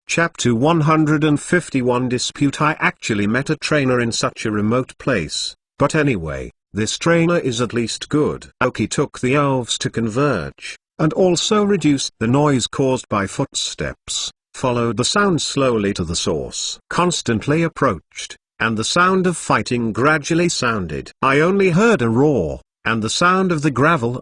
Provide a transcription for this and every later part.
Chapter 151 Dispute. I actually met a trainer in such a remote place, but anyway, this trainer is at least good. Aoki took the elves to converge, and also reduced the noise caused by footsteps, followed the sound slowly to the source. Constantly approached, and the sound of fighting gradually sounded. I only heard a roar, and the sound of the gravel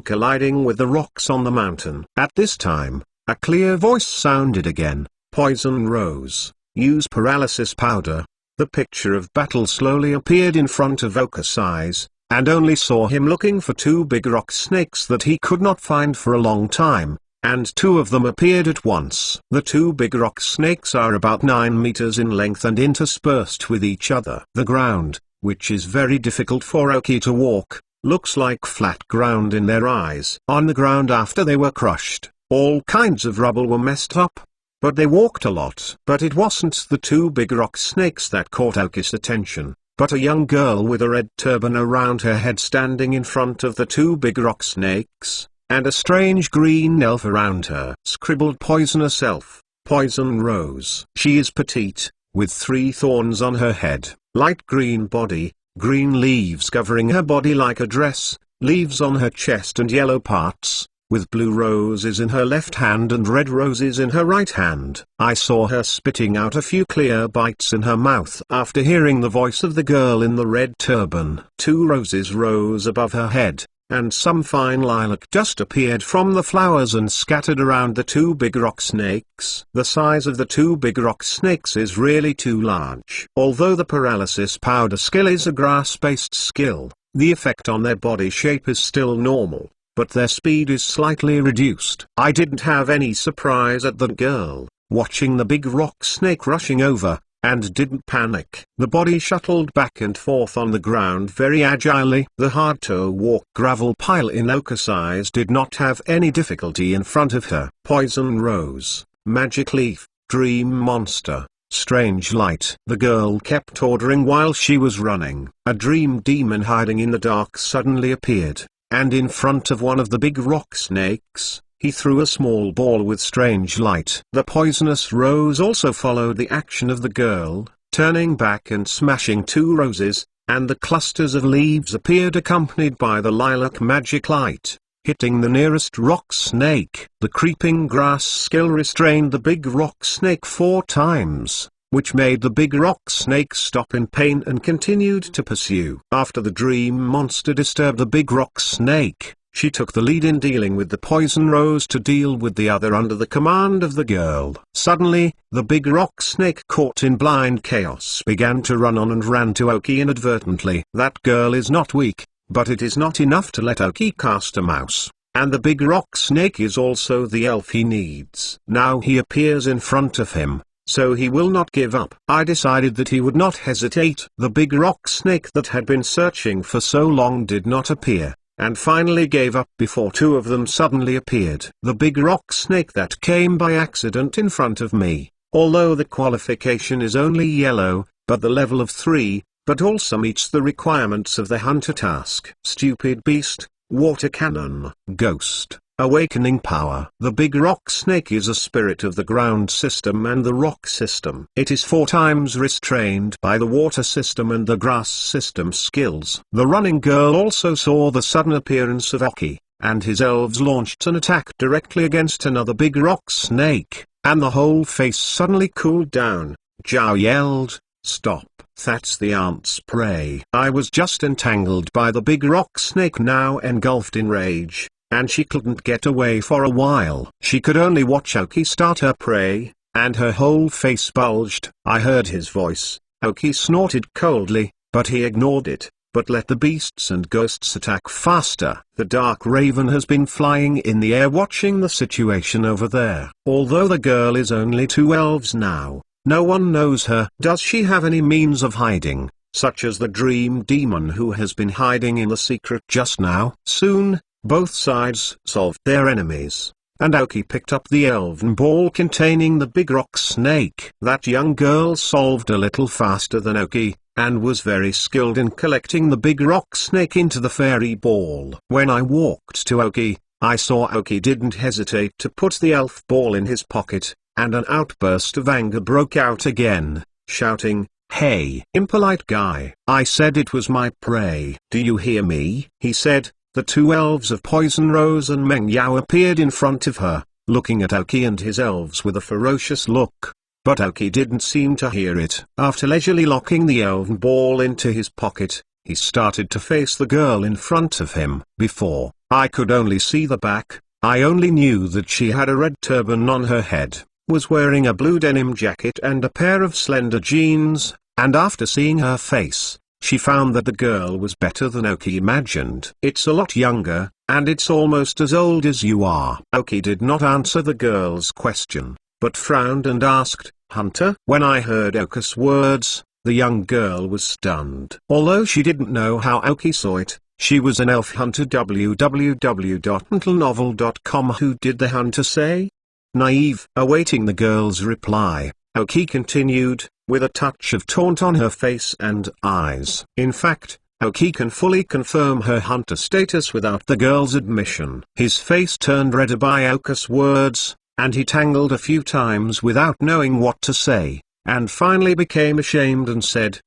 colliding with the rocks on the mountain. At this time, a clear voice sounded again. Poison Rose, use paralysis powder. The picture of battle slowly appeared in front of Oka's eyes, and only saw him looking for two big rock snakes that he could not find for a long time, and two of them appeared at once. The two big rock snakes are about 9 meters in length and interspersed with each other. The ground, which is very difficult for Aoki to walk, looks like flat ground in their eyes. On the ground after they were crushed, all kinds of rubble were messed up, but they walked a lot. But it wasn't the two big rock snakes that caught Aoki's attention, but a young girl with a red turban around her head standing in front of the two big rock snakes, and a strange green elf around her. Scribbled Poisonous Elf, Poison Rose. She is petite, with 3 thorns on her head, light green body, green leaves covering her body like a dress, leaves on her chest and yellow parts, with blue roses in her left hand and red roses in her right hand. I saw her spitting out a few clear bites in her mouth after hearing the voice of the girl in the red turban. 2 roses rose above her head, and some fine lilac dust appeared from the flowers and scattered around the two big rock snakes. The size of the two big rock snakes is really too large. Although the paralysis powder skill is a grass-based skill, the effect on their body shape is still normal, but their speed is slightly reduced. I didn't have any surprise at the girl, watching the big rock snake rushing over, and didn't panic. The body shuttled back and forth on the ground very agilely. The hard-to-walk gravel pile in Oka's eyes did not have any difficulty in front of her. Poison Rose, Magic Leaf, Dream Monster, Strange Light. The girl kept ordering while she was running. A dream demon hiding in the dark suddenly appeared, and in front of one of the big rock snakes, he threw a small ball with Strange Light. The Poisonous Rose also followed the action of the girl, turning back and smashing 2 roses, and the clusters of leaves appeared accompanied by the lilac magic light, hitting the nearest rock snake. The creeping grass skill restrained the big rock snake 4 times, which made the big rock snake stop in pain and continued to pursue. After the dream monster disturbed the big rock snake, she took the lead in dealing with the Poison Rose to deal with the other under the command of the girl. Suddenly, the big rock snake caught in blind chaos began to run on and ran to Aoki inadvertently. That girl is not weak, but it is not enough to let Aoki cast a mouse, and the big rock snake is also the elf he needs. Now he appears in front of him, so he will not give up. I decided that he would not hesitate. The big rock snake that had been searching for so long did not appear, and finally gave up before 2 of them suddenly appeared. The big rock snake that came by accident in front of me, although the qualification is only yellow, but the level of 3, but also meets the requirements of the hunter task. Stupid Beast, Water Cannon, Ghost, Awakening Power. The big rock snake is a spirit of the ground system and the rock system. It is 4 times restrained by the water system and the grass system skills. The running girl also saw the sudden appearance of Aoki, and his elves launched an attack directly against another big rock snake, and the whole face suddenly cooled down. Zhao yelled, "Stop, that's the ant's prey." I was just entangled by the big rock snake, now engulfed in rage, and she couldn't get away for a while. She could only watch Aoki start her prey, and her whole face bulged. I heard his voice. Aoki snorted coldly, but he ignored it, but let the beasts and ghosts attack faster. The Dark Raven has been flying in the air watching the situation over there. Although the girl is only 2 elves now, no one knows her. Does she have any means of hiding, such as the dream demon who has been hiding in the secret just now? Soon, both sides solved their enemies, and Aoki picked up the elven ball containing the big rock snake. That young girl solved a little faster than Aoki, and was very skilled in collecting the big rock snake into the fairy ball. When I walked to Aoki, I saw Aoki didn't hesitate to put the elf ball in his pocket, and an outburst of anger broke out again, shouting, "Hey, impolite guy! I said it was my prey. Do you hear me?" he said. The two elves of Poison Rose and Meng Yao appeared in front of her, looking at Aoki and his elves with a ferocious look. But Aoki didn't seem to hear it. After leisurely locking the elven ball into his pocket, he started to face the girl in front of him. Before, I could only see the back. I only knew that she had a red turban on her head, was wearing a blue denim jacket and a pair of slender jeans, and after seeing her face, she found that the girl was better than Aoki imagined. "It's a lot younger, and it's almost as old as you are." Aoki did not answer the girl's question, but frowned and asked, "Hunter?" When I heard Aoki's words, the young girl was stunned. Although she didn't know how Aoki saw it, she was an elf hunter. www.mentalnovel.com. Who did the hunter say? Naive. Awaiting the girl's reply, Aoki continued, with a touch of taunt on her face and eyes. In fact, Aoki can fully confirm her hunter status without the girl's admission. His face turned red by Aoki's words, and he tangled a few times without knowing what to say, and finally became ashamed and said,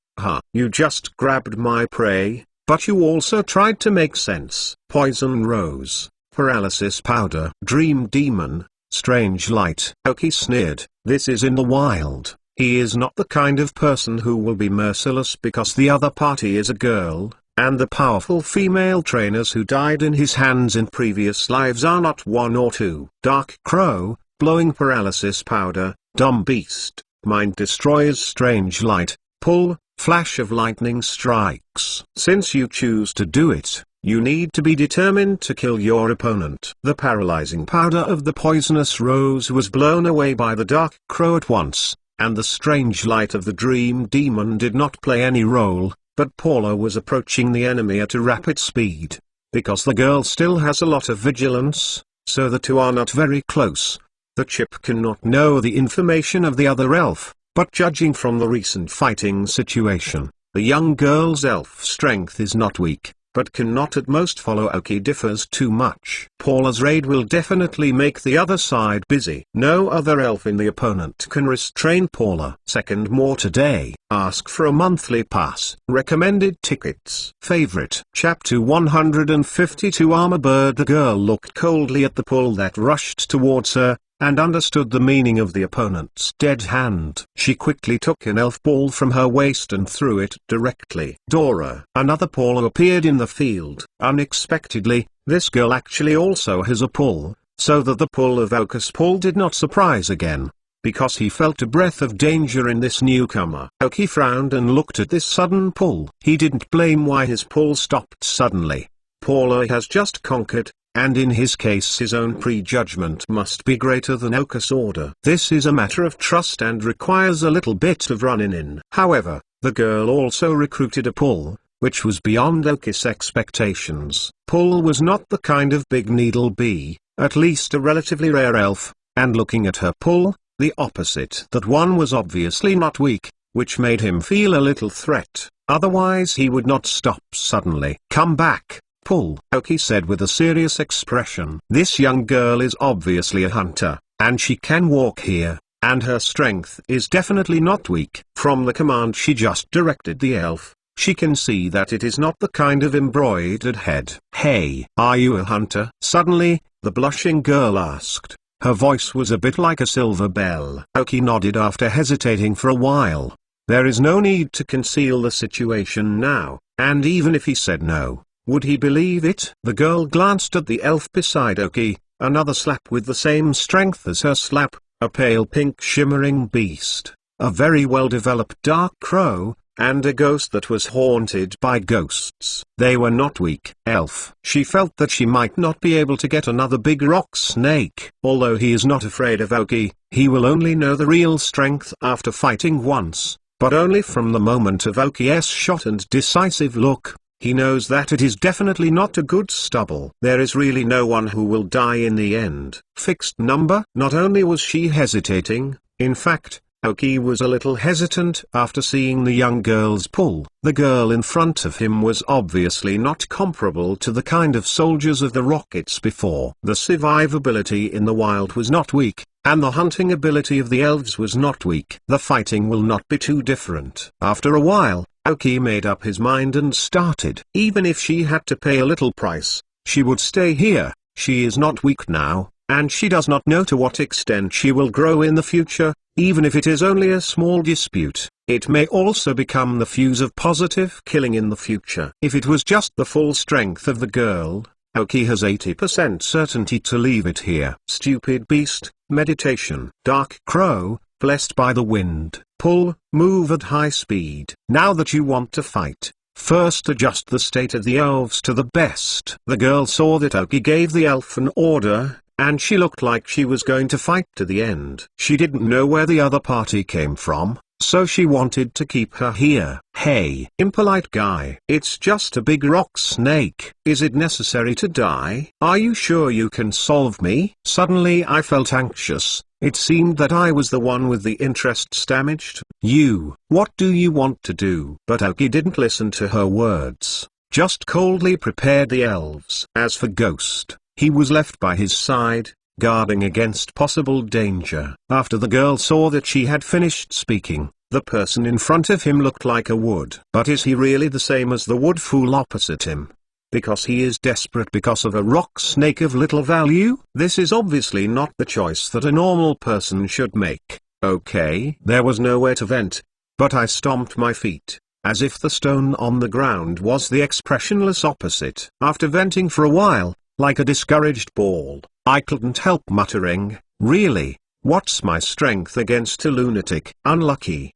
You just grabbed my prey, but you also tried to make sense." Poison Rose, Paralysis Powder, Dream Demon, Strange Light. Aoki sneered, "This is in the wild. He is not the kind of person who will be merciless because the other party is a girl, and the powerful female trainers who died in his hands in previous lives are not one or two." Dark Crow, Blowing Paralysis Powder, Dumb Beast, Mind Destroyers, Strange Light, Pull, Flash of Lightning Strikes. Since you choose to do it, you need to be determined to kill your opponent. The paralyzing powder of the Poisonous Rose was blown away by the Dark Crow at once, and the strange light of the Dream Demon did not play any role, but Paula was approaching the enemy at a rapid speed. Because the girl still has a lot of vigilance, so the two are not very close. The chip cannot know the information of the other elf, but judging from the recent fighting situation, the young girl's elf strength is not weak, but cannot at most follow Aoki differs too much. Paula's raid will definitely make the other side busy. No other elf in the opponent can restrain Paula. Second more today. Ask for a monthly pass. Recommended tickets. Favorite. Chapter 152. Armor Bird. The girl looked coldly at the pull that rushed towards her, and understood the meaning of the opponent's dead hand. She quickly took an elf ball from her waist and threw it directly. Dora. Another pull appeared in the field. Unexpectedly, this girl actually also has a pull, so that the pull of Aoki's pull did not surprise again, because he felt a breath of danger in this newcomer. Aoki frowned and looked at this sudden pull. He didn't blame why his pull stopped suddenly. Paula has just conquered, and in his case his own prejudgment must be greater than Aoki's order. This is a matter of trust and requires a little bit of running in. However, the girl also recruited a pull, which was beyond Aoki's expectations. Pull was not the kind of big needle bee, at least a relatively rare elf, and looking at her pull, the opposite. That one was obviously not weak, which made him feel a little threat, otherwise he would not stop suddenly. "Come back. Pull," Aoki said with a serious expression. This young girl is obviously a hunter, and she can walk here, and her strength is definitely not weak. From the command she just directed the elf, she can see that it is not the kind of embroidered head. "Hey, are you a hunter?" Suddenly, the blushing girl asked. Her voice was a bit like a silver bell. Aoki nodded after hesitating for a while. There is no need to conceal the situation now, and even if he said no, would he believe it? The girl glanced at the elf beside Aoki, another slap with the same strength as her slap, a pale pink shimmering beast, a very well-developed dark crow, and a ghost that was haunted by ghosts. They were not weak. Elf. She felt that she might not be able to get another big rock snake. Although he is not afraid of Aoki, he will only know the real strength after fighting once, but only from the moment of Aoki's shot and decisive look. He knows that it is definitely not a good stubble. There is really no one who will die in the end. Fixed number? Not only was she hesitating, in fact, Aoki was a little hesitant after seeing the young girl's pull. The girl in front of him was obviously not comparable to the kind of soldiers of the Rockets before. The survivability in the wild was not weak, and the hunting ability of the elves was not weak. The fighting will not be too different. After a while, Aoki made up his mind and started. Even if she had to pay a little price, she would stay here. She is not weak now, and she does not know to what extent she will grow in the future. Even if it is only a small dispute, it may also become the fuse of positive killing in the future. If it was just the full strength of the girl, Aoki has 80% certainty to leave it here. Stupid beast, meditation. Dark crow, blessed by the wind. Pull, move at high speed. Now that you want to fight, first adjust the state of the elves to the best. The girl saw that Aoki gave the elf an order, and she looked like she was going to fight to the end. She didn't know where the other party came from, so she wanted to keep her here. Hey, impolite guy. It's just a big rock snake. Is it necessary to die? Are you sure you can solve me? Suddenly I felt anxious. It seemed that I was the one with the interests damaged. What do you want to do? But Aoki didn't listen to her words, just coldly prepared the elves. As for Ghost, he was left by his side, guarding against possible danger. After the girl saw that she had finished speaking, the person in front of him looked like a wood. But is he really the same as the wood fool opposite him? Because he is desperate because of a rock snake of little value? This is obviously not the choice that a normal person should make. Okay, there was nowhere to vent, but I stomped my feet, as if the stone on the ground was the expressionless opposite. After venting for a while, like a discouraged ball, I couldn't help muttering, really? What's my strength against a lunatic? Unlucky.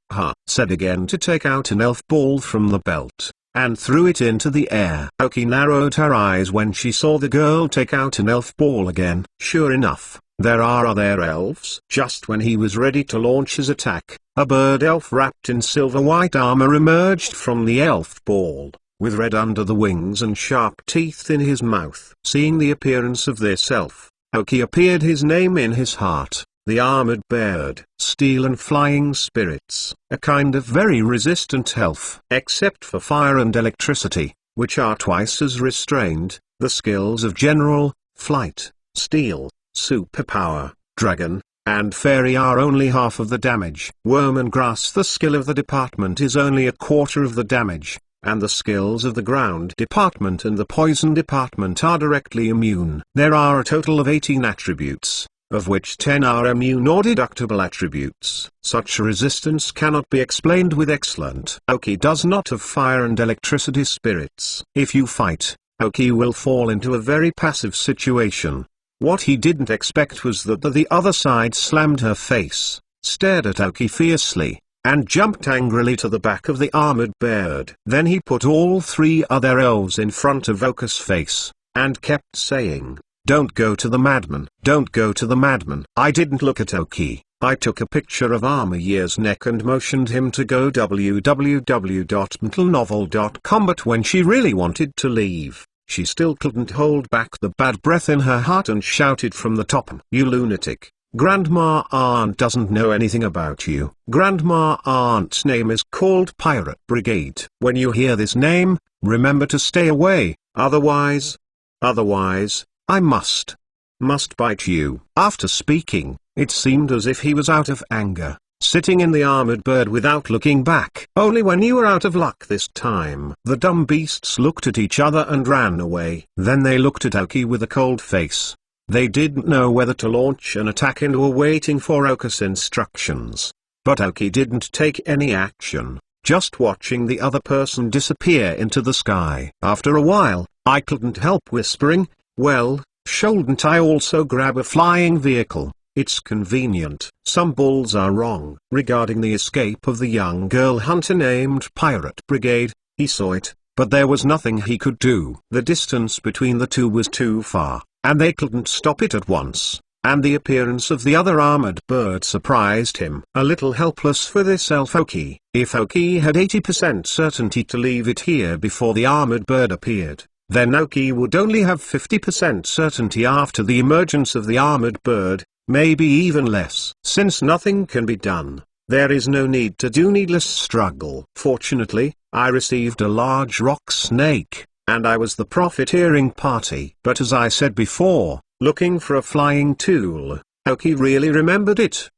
Said again to take out an elf ball from the belt, and threw it into the air. Aoki narrowed her eyes when she saw the girl take out an elf ball again. Sure enough, there are other elves. Just when he was ready to launch his attack, a bird elf wrapped in silver-white armor emerged from the elf ball, with red under the wings and sharp teeth in his mouth. Seeing the appearance of this elf, Aoki appeared his name in his heart. The armored bird. Steel and flying spirits. A kind of very resistant elf. Except for fire and electricity, which are twice as restrained, the skills of general, flight, steel, superpower, dragon, and fairy are only half of the damage. Worm and grass. The skill of the department is only a quarter of the damage, and the skills of the ground department and the poison department are directly immune. There are a total of 18 attributes, of which 10 are immune or deductible attributes. Such resistance cannot be explained with excellent. Aoki does not have fire and electricity spirits. If you fight, Aoki will fall into a very passive situation. What he didn't expect was that the other side slammed her face, stared at Aoki fiercely, and jumped angrily to the back of the armored bird. Then he put all 3 other elves in front of Aoki's face, and kept saying, "Don't go to the madman. Don't go to the madman." I didn't look at Aoki. I took a picture of Armor Year's neck and motioned him to go www.mentalnovel.com. But when she really wanted to leave, she still couldn't hold back the bad breath in her heart and shouted from the top, "You lunatic. Grandma Aunt doesn't know anything about you. Grandma Aunt's name is called Pirate Brigade. When you hear this name, remember to stay away, otherwise, I must bite you." After speaking, it seemed as if he was out of anger, sitting in the armored bird without looking back. "Only when you were out of luck this time." The dumb beasts looked at each other and ran away. Then they looked at Aoki with a cold face. They didn't know whether to launch an attack and were waiting for Aoki's instructions. But Aoki didn't take any action, just watching the other person disappear into the sky. After a while, I couldn't help whispering, "Well, shouldn't I also grab a flying vehicle? It's convenient." Some bulls are wrong. Regarding the escape of the young girl hunter named Pirate Brigade, he saw it, but there was nothing he could do. The distance between the two was too far, and they couldn't stop it at once. And the appearance of the other armored bird surprised him. A little helpless for this elf Aoki. If Aoki had 80% certainty to leave it here before the armored bird appeared, then Aoki would only have 50% certainty after the emergence of the armored bird, maybe even less. Since nothing can be done, there is no need to do needless struggle. Fortunately, I received a large rock snake, and I was the profiteering party. But as I said before, looking for a flying tool, Aoki really remembered it.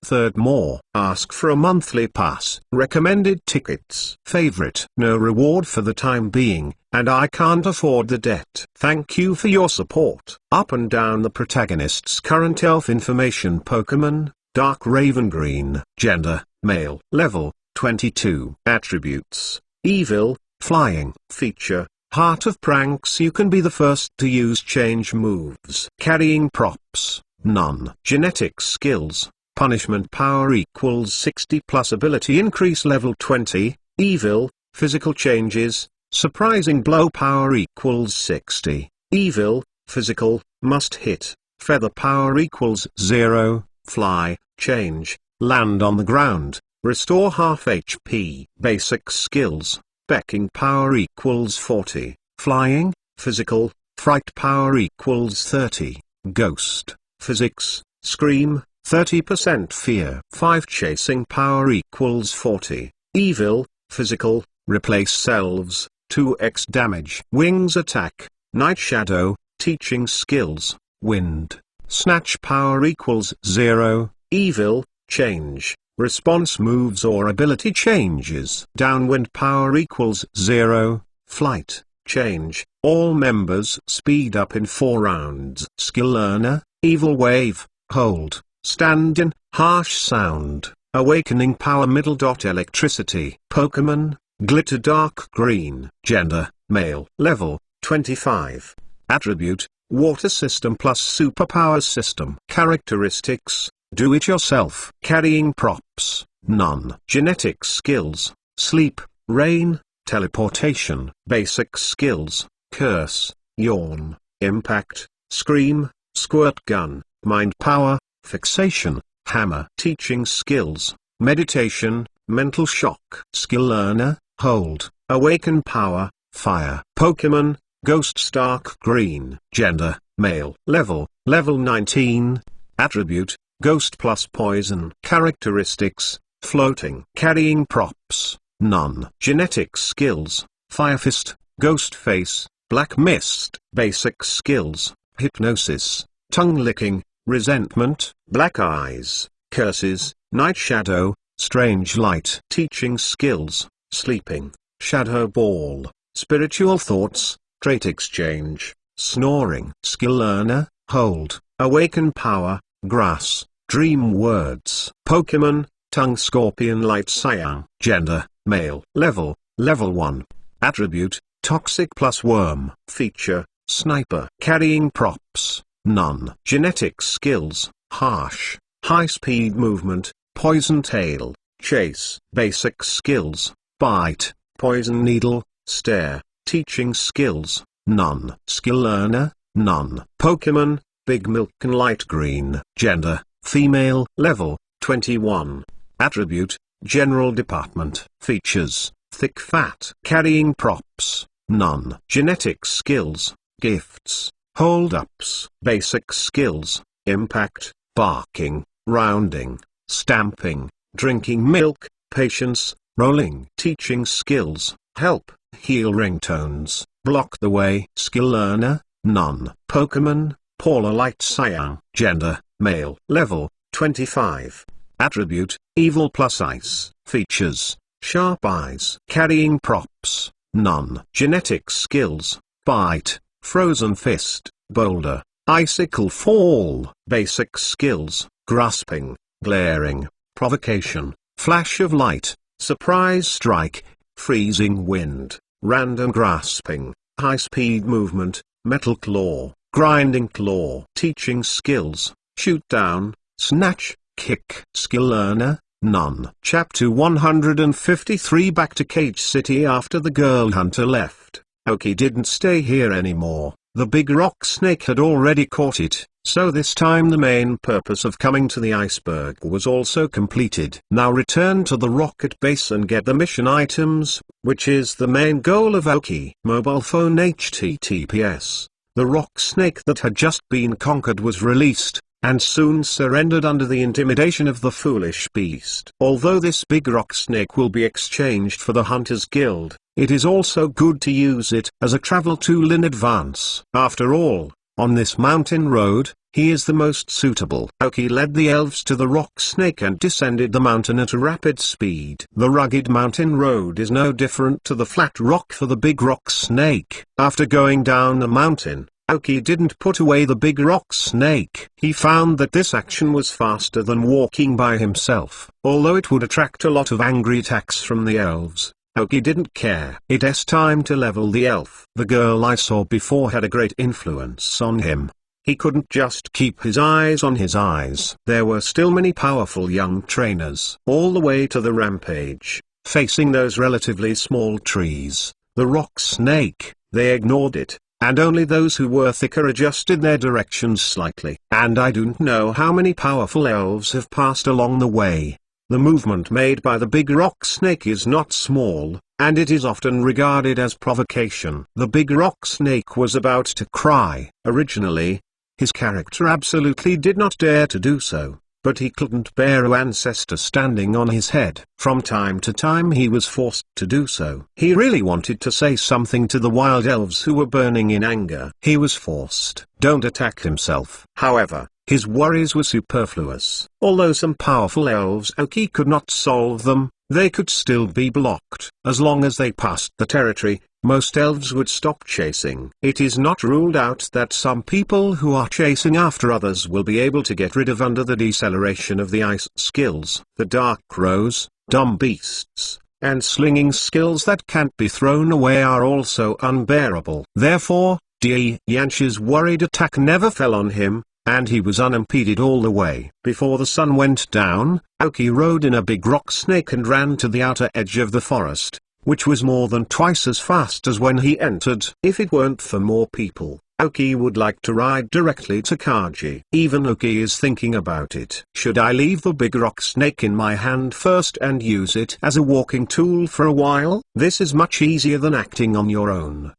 Third, more. Ask for a monthly pass. Recommended tickets. Favorite. No reward for the time being, and I can't afford the debt. Thank you for your support. Up and down the protagonist's current elf information. Pokemon, Dark Raven Green. Gender, male. Level, 22. Attributes, evil, flying. Feature, Heart of Pranks. You can be the first to use change moves. Carrying props, none. Genetic skills, punishment power equals 60 plus ability increase level 20, evil, physical changes, surprising blow power equals 60, evil, physical, must hit, feather power equals 0, fly, change, land on the ground, restore half HP. Basic skills, becking power equals 40, flying, physical, fright power equals 30, ghost, physics, scream, 30% fear. 5 chasing power equals 40, evil, physical, replace selves, 2x damage. Wings attack, night shadow, teaching skills, wind, snatch power equals 0, evil, change, response moves or ability changes. Downwind power equals 0, flight, change, all members speed up in 4 rounds. Skill learner, evil wave, hold, stand in, harsh sound, awakening power middle. Electricity. Pokemon, glitter dark green. Gender, male. Level, 25. Attribute, water system plus superpower system. Characteristics, do it yourself. Carrying props, none. Genetic skills, sleep, rain, teleportation. Basic skills, curse, yawn, impact, scream, squirt gun, mind power, fixation, hammer. Teaching skills, meditation, mental shock. Skill learner, hold, awaken power, fire. Pokemon, ghost dark green. Gender, male. Level, level 19. Attribute, ghost plus poison. Characteristics, floating. Carrying props, none. Genetic skills, fire fist, ghost face, black mist. Basic skills, hypnosis, tongue licking, resentment, black eyes, curses, night shadow, strange light. Teaching skills, sleeping, shadow ball, spiritual thoughts, trait exchange, snoring. Skill learner, hold, awaken power, grass, dream words. Pokemon, tongue scorpion light cyan. Gender, male. Level, level 1. Attribute, toxic plus worm. Feature, sniper. Carrying props, none. Genetic skills, harsh, high-speed movement, poison tail, chase. Basic skills, bite, poison needle, stare. Teaching skills, none. Skill learner, none. Pokemon, big milk and light green. Gender, female. Level, 21. Attribute, general department. Features, thick fat. Carrying props, none. Genetic skills, gifts, hold-ups. Basic skills, impact, barking, rounding, stamping, drinking milk, patience, rolling. Teaching skills, help, heal ringtones, block the way. Skill learner, none. Pokemon, Paula light cyan. Gender, male. Level, 25. Attribute, evil plus ice. Features, sharp eyes. Carrying props, none. Genetic skills, bite, frozen fist, boulder, icicle fall. Basic skills, grasping, glaring, provocation, flash of light, surprise strike, freezing wind, random grasping, high-speed movement, metal claw, grinding claw. Teaching skills, shoot down, snatch, kick. Skill learner, none. Chapter 153. Back to Cage City. After the girl hunter left, Aoki didn't stay here anymore. The big rock snake had already caught it, so this time the main purpose of coming to the iceberg was also completed. Now return to the rocket base and get the mission items, which is the main goal of Aoki. Mobile phone. HTTPS. The rock snake that had just been conquered was released, and soon surrendered under the intimidation of the foolish beast. Although this big rock snake will be exchanged for the Hunters Guild, it is also good to use it as a travel tool in advance. After all, on this mountain road, He is the most suitable. Aoki led the elves to the rock snake and descended the mountain at a rapid speed. The rugged mountain road is no different to the flat rock for the big rock snake. After going down the mountain, Aoki didn't put away the big rock snake. He found that this action was faster than walking by himself. Although it would attract a lot of angry attacks from the elves, Aoki didn't care. It's time to level the elf. The girl I saw before had a great influence on him. He couldn't just keep his eyes on his eyes. There were still many powerful young trainers. All the way to the rampage, facing those relatively small trees, the rock snake, they ignored it, and only those who were thicker adjusted their directions slightly. And I don't know how many powerful elves have passed along the way. The movement made by the big rock snake is not small, and it is often regarded as provocation. The big rock snake was about to cry. Originally, his character absolutely did not dare to do so, but he couldn't bear an ancestor standing on his head. From time to time he was forced to do so. He really wanted to say something to the wild elves who were burning in anger. He was forced. Don't attack himself. However, his worries were superfluous. Although some powerful elves Aoki could not solve them, they could still be blocked. As long as they passed the territory, most elves would stop chasing. It is not ruled out that some people who are chasing after others will be able to get rid of under the deceleration of the ice skills. The dark crows, dumb beasts, and slinging skills that can't be thrown away are also unbearable. Therefore, Di Yanchi's worried attack never fell on him, and he was unimpeded all the way. Before the sun went down, Aoki rode in a big rock snake and ran to the outer edge of the forest, which was more than twice as fast as when he entered. If it weren't for more people, Aoki would like to ride directly to Kaji. Even Aoki is thinking about it. Should I leave the big rock snake in my hand first and use it as a walking tool for a while? This is much easier than acting on your own.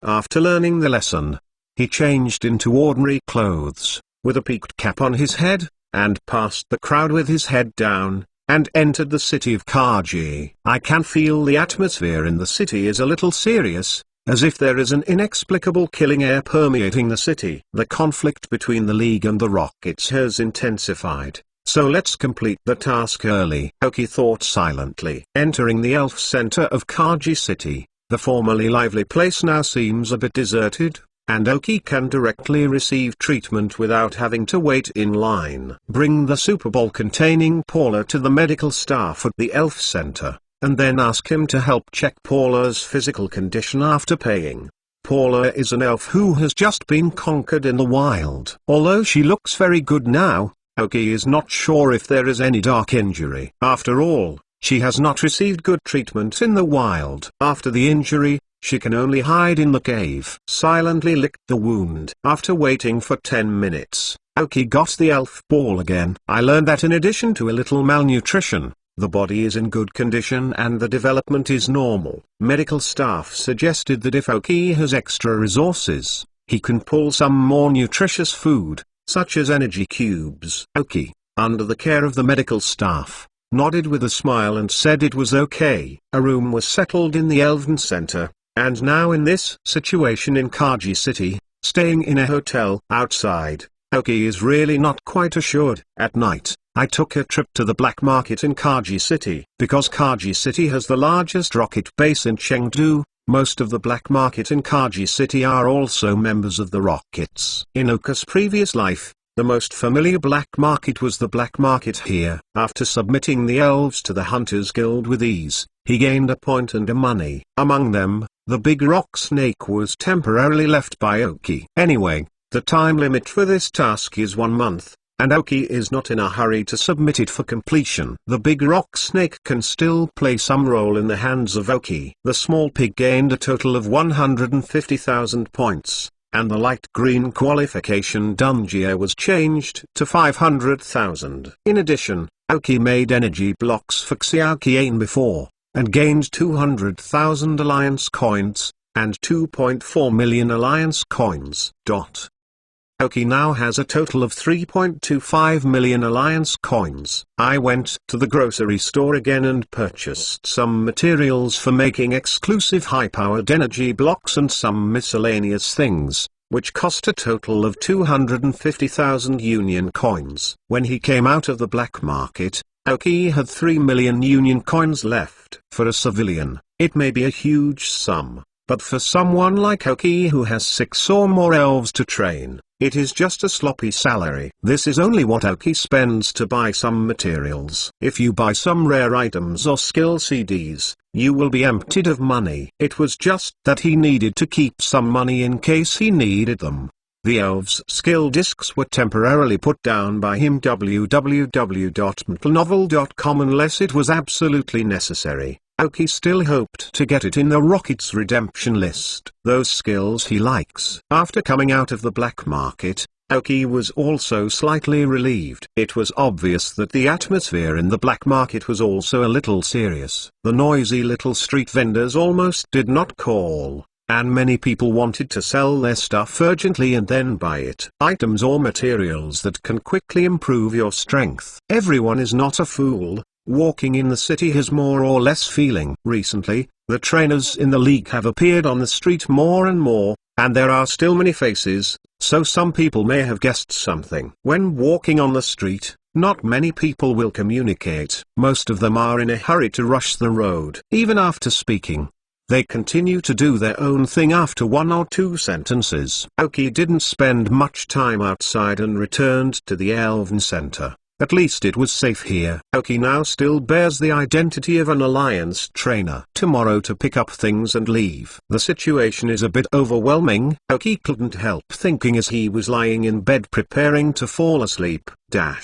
After learning the lesson, he changed into ordinary clothes, with a peaked cap on his head, and passed the crowd with his head down, and entered the city of Kaji. I can feel the atmosphere in the city is a little serious, as if there is an inexplicable killing air permeating the city. The conflict between the League and the Rockets has intensified, so let's complete the task early. Aoki thought silently. Entering the elf center of Kaji City, the formerly lively place now seems a bit deserted, and Aoki can directly receive treatment without having to wait in line. Bring the Super Bowl containing Paula to the medical staff at the Elf Center, and then ask him to help check Paula's physical condition after paying. Paula is an elf who has just been conquered in the wild. Although she looks very good now, Aoki is not sure if there is any dark injury. After all, she has not received good treatment in the wild. After the injury, she can only hide in the cave. Silently licked the wound. After waiting for 10 minutes, Aoki got the elf ball again. I learned that in addition to a little malnutrition, the body is in good condition and the development is normal. Medical staff suggested that if Aoki has extra resources, he can pull some more nutritious food, such as energy cubes. Aoki, under the care of the medical staff, nodded with a smile and said it was okay. A room was settled in the Elven Center. And now in this situation in Kaji City, staying in a hotel outside, Aoki is really not quite assured. At night, I took a trip to the black market in Kaji City. Because Kaji City has the largest rocket base in Chengdu, most of the black market in Kaji City are also members of the Rockets. In Oka's previous life, the most familiar black market was the black market here. After submitting the elves to the Hunters Guild with ease, he gained a point and a money. Among them, the big rock snake was temporarily left by Aoki. Anyway, the time limit for this task is 1 month, and Aoki is not in a hurry to submit it for completion. The big rock snake can still play some role in the hands of Aoki. The small pig gained a total of 150,000 points, and the light green qualification Dungia was changed to 500,000. In addition, Aoki made energy blocks for Xiaoqian before, and gained 200,000 alliance coins, and 2.4 million alliance coins. Aoki now has a total of 3.25 million alliance coins. I went to the grocery store again and purchased some materials for making exclusive high-powered energy blocks and some miscellaneous things, which cost a total of 250,000 Union coins. When he came out of the black market, Aoki had 3 million Union coins left. For a civilian, it may be a huge sum, but for someone like Aoki who has 6 or more elves to train, it is just a sloppy salary. This is only what Aoki spends to buy some materials. If you buy some rare items or skill CDs, you will be emptied of money. It was just that he needed to keep some money in case he needed them. The elves' skill discs were temporarily put down by him www.mtlnovel.com unless it was absolutely necessary. Aoki still hoped to get it in the Rockets redemption list. Those skills he likes. After coming out of the black market, Aoki was also slightly relieved. It was obvious that the atmosphere in the black market was also a little serious. The noisy little street vendors almost did not call, and many people wanted to sell their stuff urgently and then buy it. Items or materials that can quickly improve your strength. Everyone is not a fool. Walking in the city has more or less feeling. Recently, the trainers in the league have appeared on the street more and more, and there are still many faces, so some people may have guessed something. When walking on the street, not many people will communicate. Most of them are in a hurry to rush the road. Even after speaking, they continue to do their own thing after 1 or 2 sentences. Aoki didn't spend much time outside and returned to the Elven Center. At least it was safe here. Aoki now still bears the identity of an Alliance trainer. Tomorrow to pick up things and leave. The situation is a bit overwhelming. Aoki couldn't help thinking as he was lying in bed preparing to fall asleep. The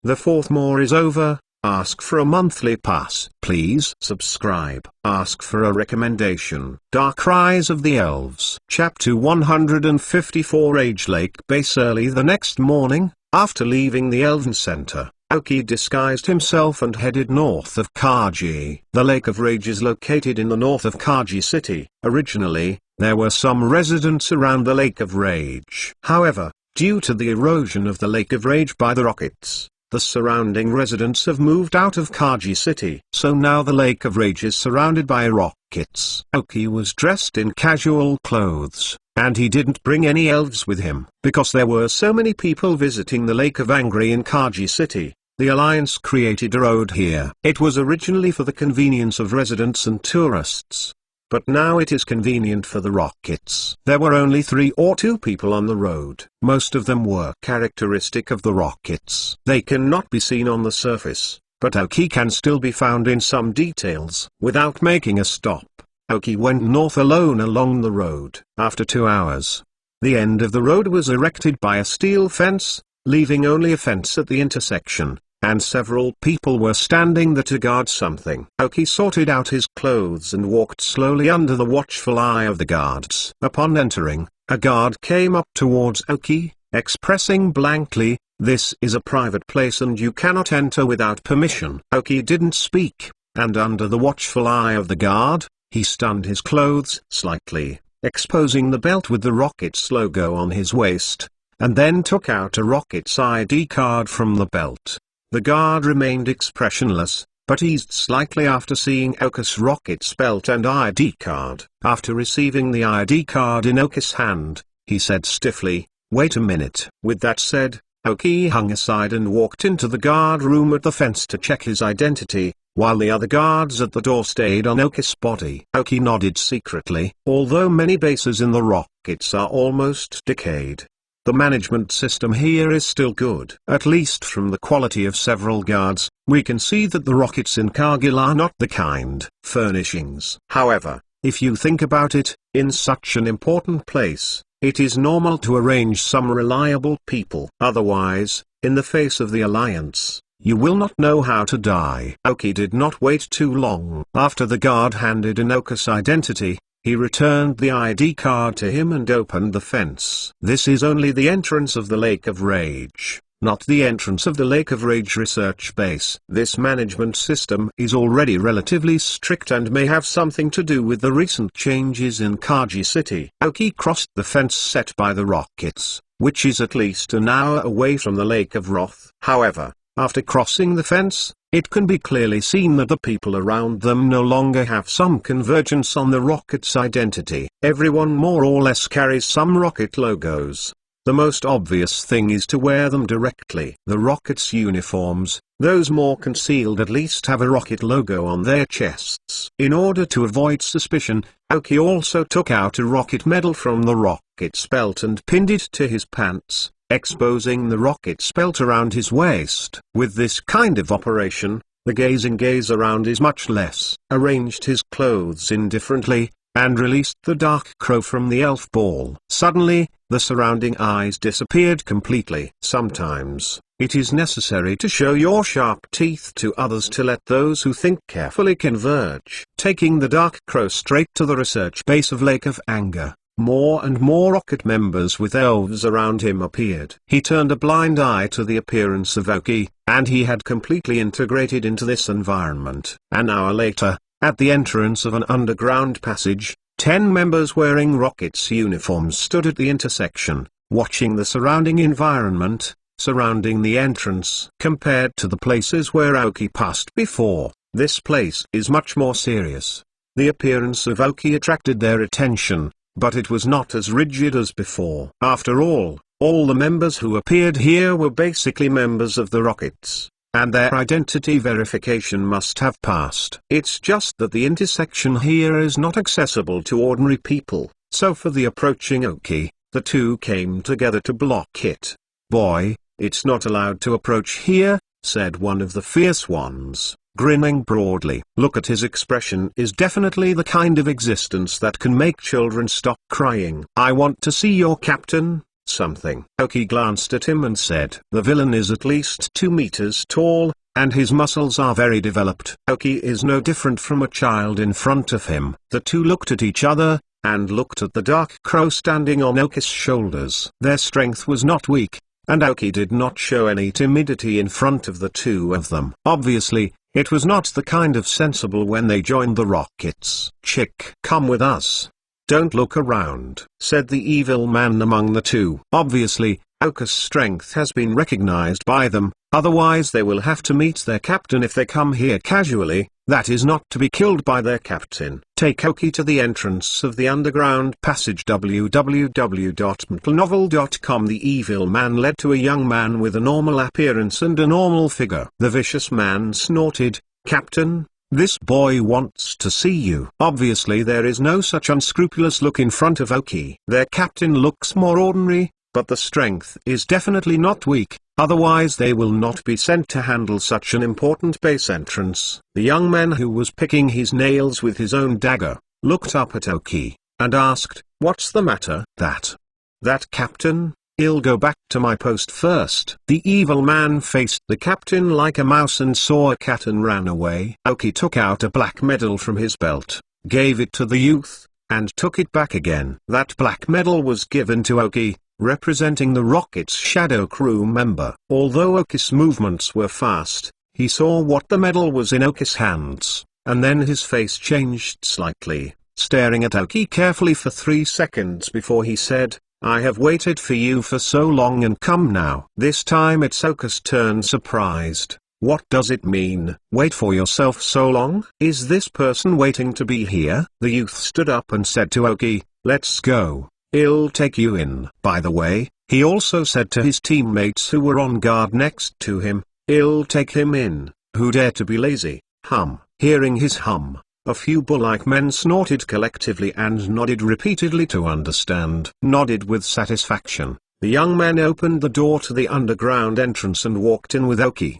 4th More is over. Ask for a monthly pass. Please subscribe. Ask for a recommendation. Dark Rise of the Elves. Chapter 154. Age Lake Base. Early the next morning, after leaving the Elven Center, Aoki disguised himself and headed north of Kaji. The Lake of Rage is located in the north of Kaji City. Originally, there were some residents around the Lake of Rage. However, due to the erosion of the Lake of Rage by the Rockets, the surrounding residents have moved out of Kaji City. So now the Lake of Rage is surrounded by Rockets. Aoki was dressed in casual clothes, and he didn't bring any elves with him. Because there were so many people visiting the Lake of Angry in Kaji City, the Alliance created a road here. It was originally for the convenience of residents and tourists, but now it is convenient for the Rockets. There were only 3 or 2 people on the road. Most of them were characteristic of the Rockets. They cannot be seen on the surface, but Aoki can still be found in some details. Without making a stop, Aoki went north alone along the road. After 2 hours, the end of the road was erected by a steel fence, leaving only a fence at the intersection, and several people were standing there to guard something. Aoki sorted out his clothes and walked slowly under the watchful eye of the guards. Upon entering, a guard came up towards Aoki, expressing blankly, "This is a private place and you cannot enter without permission." Aoki didn't speak, and under the watchful eye of the guard, he stunned his clothes slightly, exposing the belt with the Rockets logo on his waist, and then took out a Rockets ID card from the belt. The guard remained expressionless, but eased slightly after seeing Aoki's Rockets belt and ID card. After receiving the ID card in Aoki's hand, he said stiffly, "Wait a minute." With that said, Aoki hung aside and walked into the guard room at the fence to check his identity, while the other guards at the door stayed on Aoki's body. Aoki nodded secretly. Although many bases in the Rockets are almost decayed, the management system here is still good. At least from the quality of several guards, we can see that the Rockets in Cargill are not the kind furnishings. However, if you think about it, in such an important place, it is normal to arrange some reliable people. Otherwise, in the face of the Alliance, you will not know how to die. Aoki did not wait too long. After the guard handed in Aoki's identity, he returned the ID card to him and opened the fence. This is only the entrance of the Lake of Rage, not the entrance of the Lake of Rage research base. This management system is already relatively strict and may have something to do with the recent changes in Kaji City. Aoki crossed the fence set by the Rockets, which is at least an hour away from the Lake of Wrath. However, after crossing the fence, it can be clearly seen that the people around them no longer have some convergence on the rocket's identity. Everyone more or less carries some rocket logos. The most obvious thing is to wear them directly. The rocket's uniforms, those more concealed at least have a rocket logo on their chests. In order to avoid suspicion, Aoki also took out a rocket medal from the rocket's belt and pinned it to his pants, exposing the rocket's belt around his waist. With this kind of operation, the gaze around is much less. Arranged his clothes indifferently, and released the dark crow from the elf ball. Suddenly, the surrounding eyes disappeared completely. Sometimes, it is necessary to show your sharp teeth to others to let those who think carefully converge. Taking the dark crow straight to the research base of Lake of Anger, more and more rocket members with elves around him appeared. He turned a blind eye to the appearance of Aoki, and he had completely integrated into this environment. An hour later, at the entrance of an underground passage, 10 members wearing Rocket's uniforms stood at the intersection, watching the surrounding environment, surrounding the entrance. Compared to the places where Aoki passed before, this place is much more serious. The appearance of Aoki attracted their attention, but it was not as rigid as before. After all the members who appeared here were basically members of the Rockets, and their identity verification must have passed. It's just that the intersection here is not accessible to ordinary people, so for the approaching Aoki, the two came together to block it. "Boy, it's not allowed to approach here," said one of the fierce ones, grinning broadly. Look at his expression, is definitely the kind of existence that can make children stop crying. "I want to see your captain." Something. Aoki glanced at him and said, "The villain is at least 2 meters tall, and his muscles are very developed." Aoki is no different from a child in front of him. The two looked at each other, and looked at the dark crow standing on Aoki's shoulders. Their strength was not weak, and Aoki did not show any timidity in front of the two of them. Obviously, it was not the kind of sensible when they joined the Rockets. "Chick, come with us. Don't look around," said the evil man among the two. Obviously, Aoki's strength has been recognized by them, otherwise they will have to meet their captain if they come here casually, that is not to be killed by their captain. Take Aoki to the entrance of the underground passage. www.mtlnovel.com. The evil man led to a young man with a normal appearance and a normal figure. The vicious man snorted, "Captain, this boy wants to see you." Obviously there is no such unscrupulous look in front of Aoki. Their captain looks more ordinary, but the strength is definitely not weak, otherwise they will not be sent to handle such an important base entrance. The young man who was picking his nails with his own dagger, looked up at Aoki, and asked, "What's the matter?" That captain? I'll go back to my post first." The evil man faced the captain like a mouse and saw a cat and ran away. Aoki took out a black medal from his belt, gave it to the youth, and took it back again. That black medal was given to Aoki, representing the Rocket's shadow crew member. Although Aoki's movements were fast, he saw what the medal was in Aoki's hands, and then his face changed slightly, staring at Aoki carefully for 3 seconds before he said, "I have waited for you for so long and come now." This time it's Aoki's turn, surprised. What does it mean? Wait for yourself so long? Is this person waiting to be here? The youth stood up and said to Aoki, "Let's go. I'll take you in." By the way, he also said to his teammates who were on guard next to him, "I'll take him in. Who dare to be lazy?" Hum. Hearing his hum, a few bull-like men snorted collectively and nodded repeatedly to understand. Nodded with satisfaction. The young man opened the door to the underground entrance and walked in with Aoki.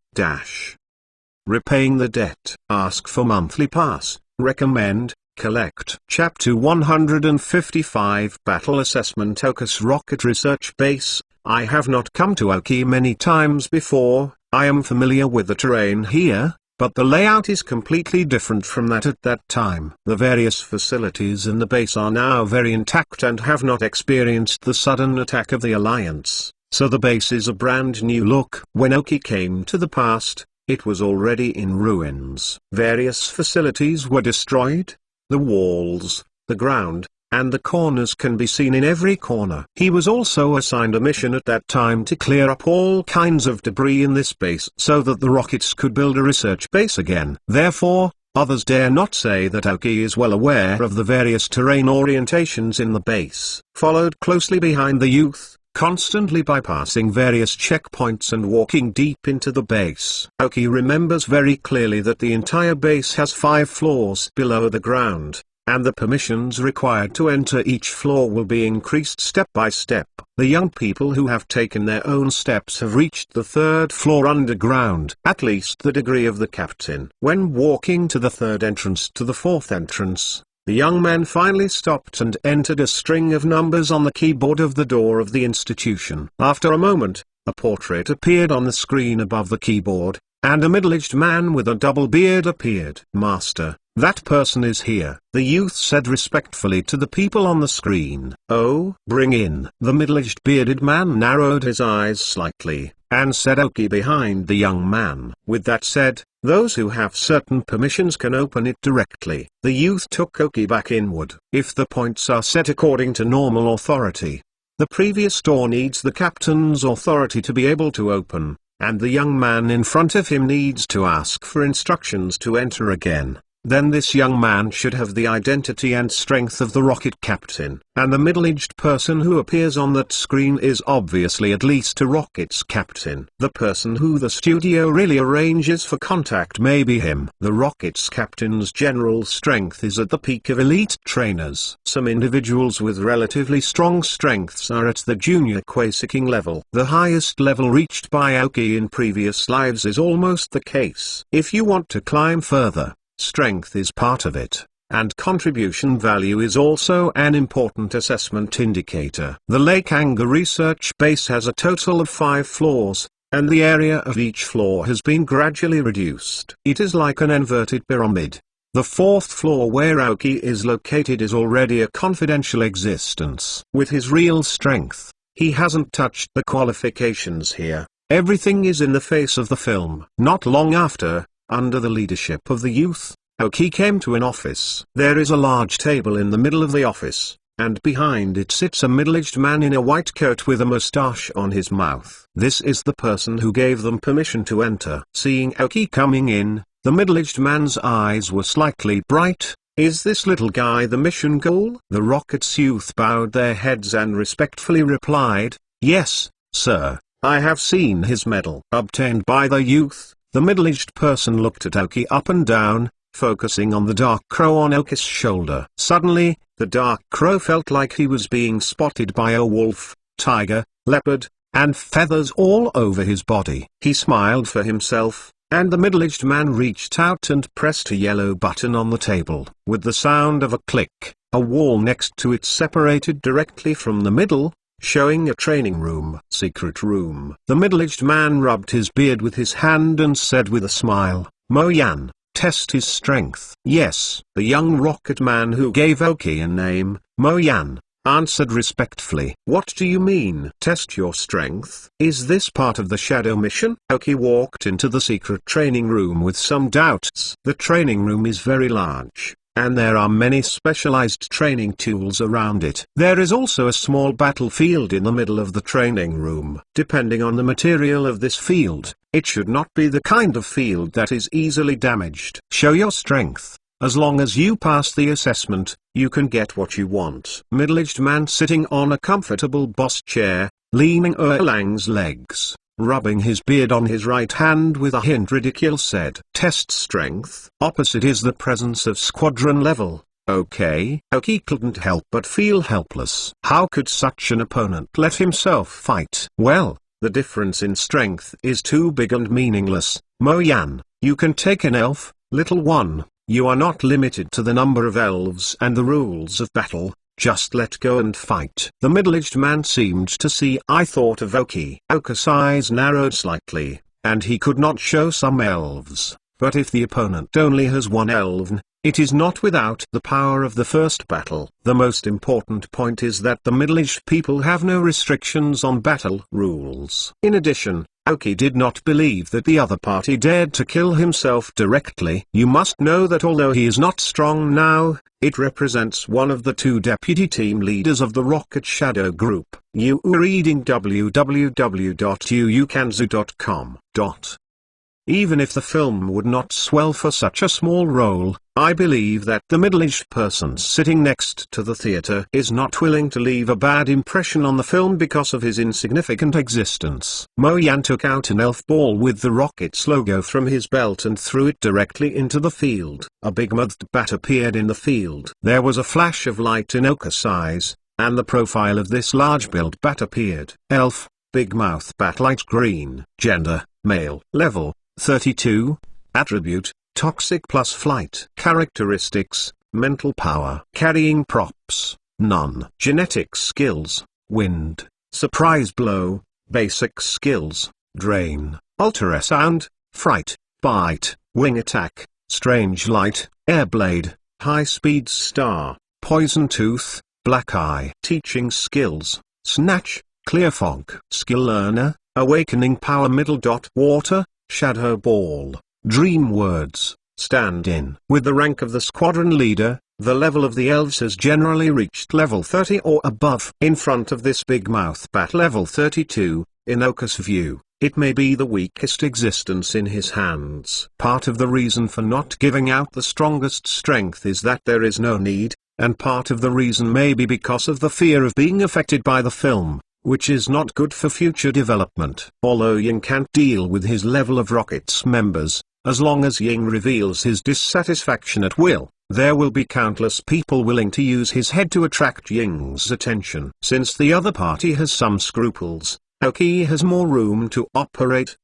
Repaying the debt. Ask for monthly pass. Recommend. Collect. Chapter 155. Battle Assessment. Aoki's Rocket Research Base. I have not come to Aoki many times before. I am familiar with the terrain here, but the layout is completely different from that at that time. The various facilities in the base are now very intact and have not experienced the sudden attack of the Alliance, so the base is a brand new look. When Aoki came to the past, it was already in ruins. Various facilities were destroyed. The walls, the ground, and the corners can be seen in every corner. He was also assigned a mission at that time to clear up all kinds of debris in this base so that the rockets could build a research base again. Therefore, others dare not say that Aoki is well aware of the various terrain orientations in the base. Followed closely behind the youth, constantly bypassing various checkpoints and walking deep into the base. Aoki remembers very clearly that the entire base has 5 floors below the ground, and the permissions required to enter each floor will be increased step by step. The young people who have taken their own steps have reached the 3rd floor underground, at least the degree of the captain. When walking to the 3rd entrance to the 4th entrance, the young man finally stopped and entered a string of numbers on the keyboard of the door of the institution. After a moment, a portrait appeared on the screen above the keyboard, and a middle-aged man with a double beard appeared. "Master, that person is here," the youth said respectfully to the people on the screen. "Oh, bring in." The middle-aged bearded man narrowed his eyes slightly, and said Aoki behind the young man. With that said, those who have certain permissions can open it directly. The youth took Aoki back inward. If the points are set according to normal authority, the previous door needs the captain's authority to be able to open, and the young man in front of him needs to ask for instructions to enter again. Then this young man should have the identity and strength of the rocket captain. And the middle-aged person who appears on that screen is obviously at least a rocket's captain. The person who the studio really arranges for contact may be him. The rocket's captain's general strength is at the peak of elite trainers. Some individuals with relatively strong strengths are at the junior Quasiking level. The highest level reached by Aoki in previous lives is almost the case. If you want to climb further, strength is part of it, and contribution value is also an important assessment indicator. The Lake Anger Research Base has a total of 5 floors, and the area of each floor has been gradually reduced. It is like an inverted pyramid. The 4th floor where Aoki is located is already a confidential existence. With his real strength, he hasn't touched the qualifications here. Everything is in the face of the film. Not long after, under the leadership of the youth, Aoki came to an office. There is a large table in the middle of the office, and behind it sits a middle-aged man in a white coat with a mustache on his mouth. This is the person who gave them permission to enter. Seeing Aoki coming in, the middle-aged man's eyes were slightly bright. "Is this little guy the mission goal?" The rocket's youth bowed their heads and respectfully replied, "Yes, sir. I have seen his medal." Obtained by the youth, the middle-aged person looked at Aoki up and down, focusing on the dark crow on Aoki's shoulder. Suddenly, the dark crow felt like he was being spotted by a wolf, tiger, leopard, and feathers all over his body. He smiled for himself, and the middle-aged man reached out and pressed a yellow button on the table. With the sound of a click, a wall next to it separated directly from the middle, showing a training room. Secret room. The middle-aged man rubbed his beard with his hand and said with a smile, "Mo Yan, test his strength." "Yes." The young rocket man who gave Aoki a name, Mo Yan, answered respectfully. "What do you mean? Test your strength? Is this part of the shadow mission?" Aoki walked into the secret training room with some doubts. The training room is very large, and there are many specialized training tools around it. There is also a small battlefield in the middle of the training room. Depending on the material of this field, it should not be the kind of field that is easily damaged. Show your strength. As long as you pass the assessment, you can get what you want. Middle-aged man sitting on a comfortable boss chair, leaning Erlang's legs, rubbing his beard on his right hand with a hint ridicule said, "Test strength." Opposite is the presence of squadron level. Okay. Aoki couldn't help but feel helpless. How could such an opponent let himself fight? Well, the difference in strength is too big and meaningless. Mo Yan, you can take an elf, little one. You are not limited to the number of elves and the rules of battle. Just let go and fight. The middle-aged man seemed to see I thought of Aoki. Aoki's eyes narrowed slightly, and he could not show some elves. But if the opponent only has one elven, it is not without the power of the first battle. The most important point is that the middle-aged people have no restrictions on battle rules. In addition, Aoki did not believe that the other party dared to kill himself directly. You must know that although he is not strong now, it represents one of the two deputy team leaders of the Rocket Shadow Group. You are reading www.uukanzu.com. Even if the film would not swell for such a small role, I believe that the middle-aged person sitting next to the theater is not willing to leave a bad impression on the film because of his insignificant existence. Mo Yan took out an elf ball with the Rockets logo from his belt and threw it directly into the field. A big-mouthed bat appeared in the field. There was a flash of light in Oka's eyes, and the profile of this large-billed bat appeared. Elf, big mouth bat, light green. Gender, male. Level, 32. Attribute, toxic plus flight. Characteristics, mental power. Carrying props, none. Genetic skills, wind, surprise blow. Basic skills, drain, ultrasound, fright, bite, wing attack, strange light, airblade, high speed star, poison tooth, black eye. Teaching skills, snatch, clear fog. Skill learner, awakening power. Middle dot water, shadow ball. Dream words, stand in. With the rank of the squadron leader, the level of the elves has generally reached level 30 or above. In front of this big mouth bat, level 32, in Oka's view, it may be the weakest existence in his hands. Part of the reason for not giving out the strongest strength is that there is no need, and part of the reason may be because of the fear of being affected by the film, which is not good for future development. Although Ying can't deal with his level of Rockets members, as long as Ying reveals his dissatisfaction at will, there will be countless people willing to use his head to attract Ying's attention. Since the other party has some scruples, Aoki has more room to operate.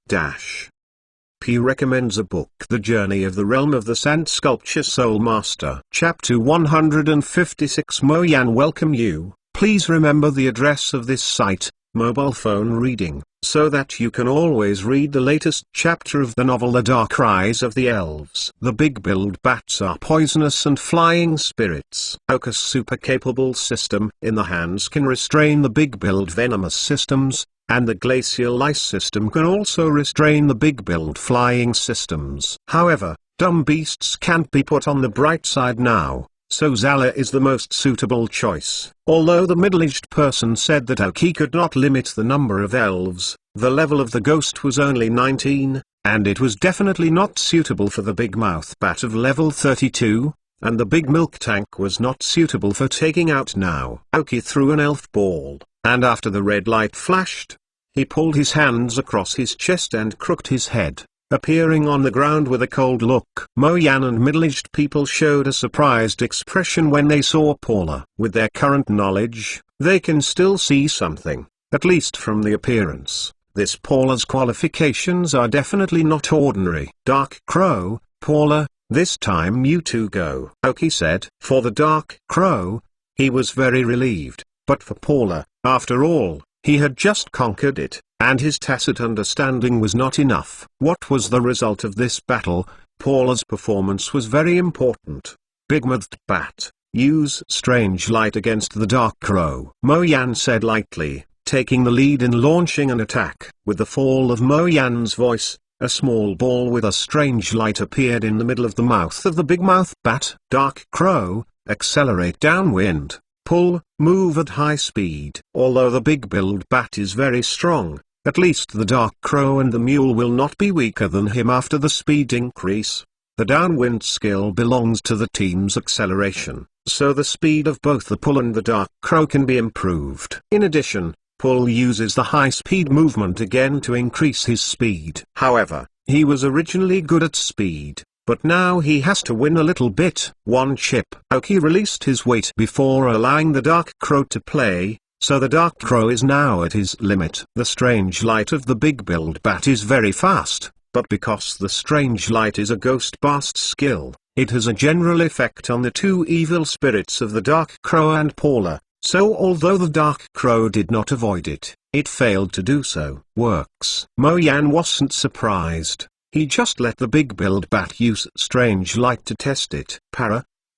P recommends a book, The Journey of the Realm of the Sand Sculpture Soul Master. Chapter 156. Mo Yan welcome you. Please remember the address of this site, mobile phone reading, so that you can always read the latest chapter of the novel The Dark Rise of the Elves. The big-billed bats are poisonous and flying spirits. Oka's super-capable system in the hands can restrain the big-billed venomous systems, and the glacial ice system can also restrain the big-billed flying systems. However, dumb beasts can't be put on the bright side now, so Zala is the most suitable choice. Although the middle-aged person said that Aoki could not limit the number of elves, the level of the ghost was only 19, and it was definitely not suitable for the big mouth bat of level 32, and the big milk tank was not suitable for taking out now. Aoki threw an elf ball, and after the red light flashed, he pulled his hands across his chest and crooked his head, appearing on the ground with a cold look. Mo Yan and middle-aged people showed a surprised expression when they saw Paula. With their current knowledge, they can still see something, at least from the appearance. This Paula's qualifications are definitely not ordinary. Dark Crow, Paula, this time you two go, Aoki said. For the Dark Crow, he was very relieved, but for Paula, after all, he had just conquered it, and his tacit understanding was not enough. What was the result of this battle? Paula's performance was very important. Big-mouthed bat, use strange light against the Dark Crow, Mo Yan said lightly, taking the lead in launching an attack. With the fall of Mo Yan's voice, a small ball with a strange light appeared in the middle of the mouth of the big mouth bat. Dark Crow, accelerate downwind. Pull, move at high speed. Although the big-billed bat is very strong, at least the Dark Crow and the mule will not be weaker than him after the speed increase. The downwind skill belongs to the team's acceleration, so the speed of both the Pull and the Dark Crow can be improved. In addition, Pull uses the high-speed movement again to increase his speed. However, he was originally good at speed, but now he has to win a little bit. One chip. Aoki released his weight before allowing the Dark Crow to play, so the Dark Crow is now at his limit. The strange light of the big-billed bat is very fast, but because the strange light is a ghost burst skill, it has a general effect on the two evil spirits of the Dark Crow and Paula, so although the Dark Crow did not avoid it, it failed to do so. Works. Mo Yan wasn't surprised. He just let the big-billed bat use strange light to test it.